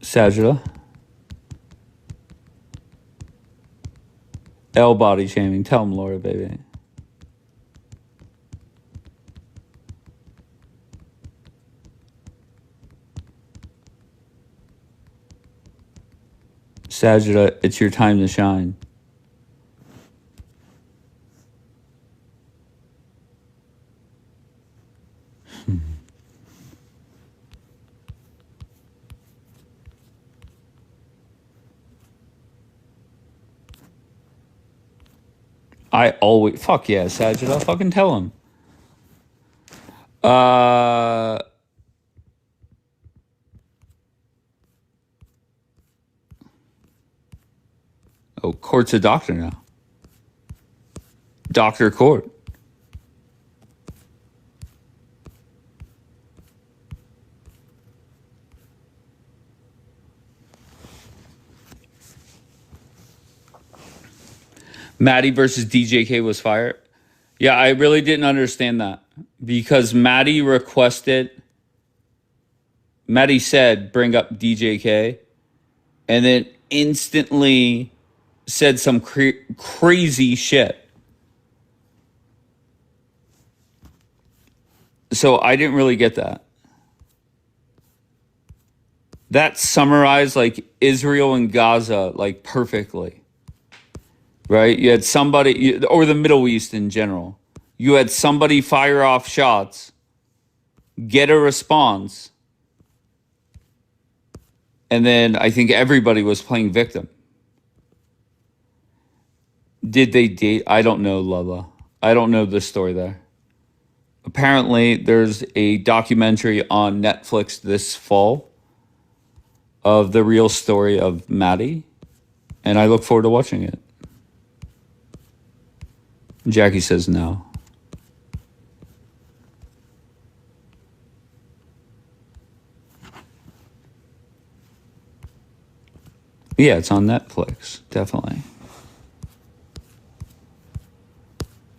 Sajida. L body shaming. Tell him, Laura, baby. Sajida, it's your time to shine. I always fuck yeah, Sajida. Fucking tell him. Oh, Court's a doctor now. Dr. Court. Maddie versus DJK was fire. Yeah, I really didn't understand that because Maddie said, bring up DJK, and then instantly said some crazy shit. So I didn't really get that. That summarized like Israel and Gaza like perfectly. Right? You had somebody, or the Middle East in general. You had somebody fire off shots, get a response, and then I think everybody was playing victim. Did they date? I don't know, Lala. I don't know the story there. Apparently, there's a documentary on Netflix this fall of the real story of Maddie, and I look forward to watching it. Jackie says no. Yeah, it's on Netflix, definitely.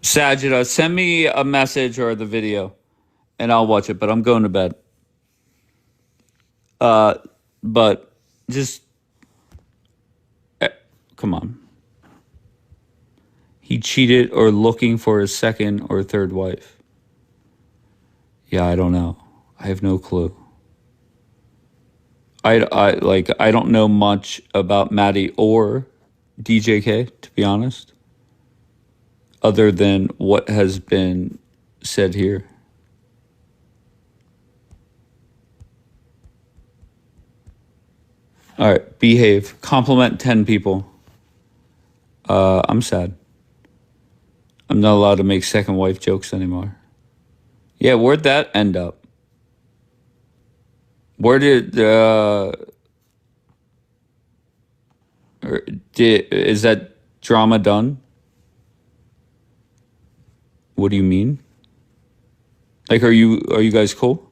Sajida, send me a message or the video, and I'll watch it, but I'm going to bed. But just, come on. He cheated or looking for his second or third wife. Yeah, I don't know. I have no clue. I don't know much about Maddie or DJK, to be honest, other than what has been said here. All right, behave. Compliment 10 people. I'm sad. I'm not allowed to make second wife jokes anymore. Yeah, where'd that end up? Where did Is that drama done? What do you mean? Like, are you guys cool?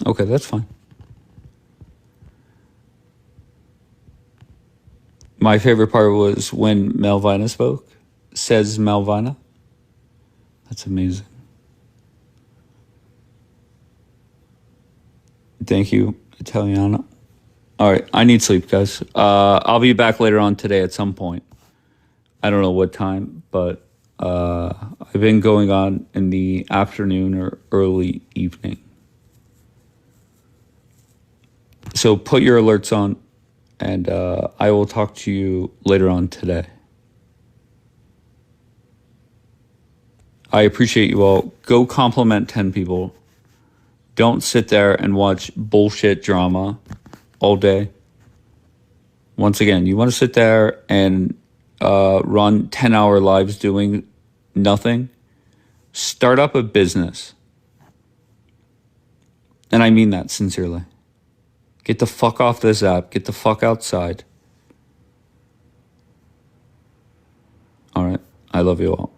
Okay, that's fine. My favorite part was when Malvina spoke. Says Malvina. That's amazing. Thank you, Italiano. All right, I need sleep, guys. I'll be back later on today at some point. I don't know what time, but I've been going on in the afternoon or early evening. So put your alerts on, and I will talk to you later on today. I appreciate you all. Go compliment 10 people. Don't sit there and watch bullshit drama all day. Once again, you want to sit there and run 10-hour lives doing nothing? Start up a business. And I mean that sincerely. Get the fuck off this app. Get the fuck outside. All right. I love you all.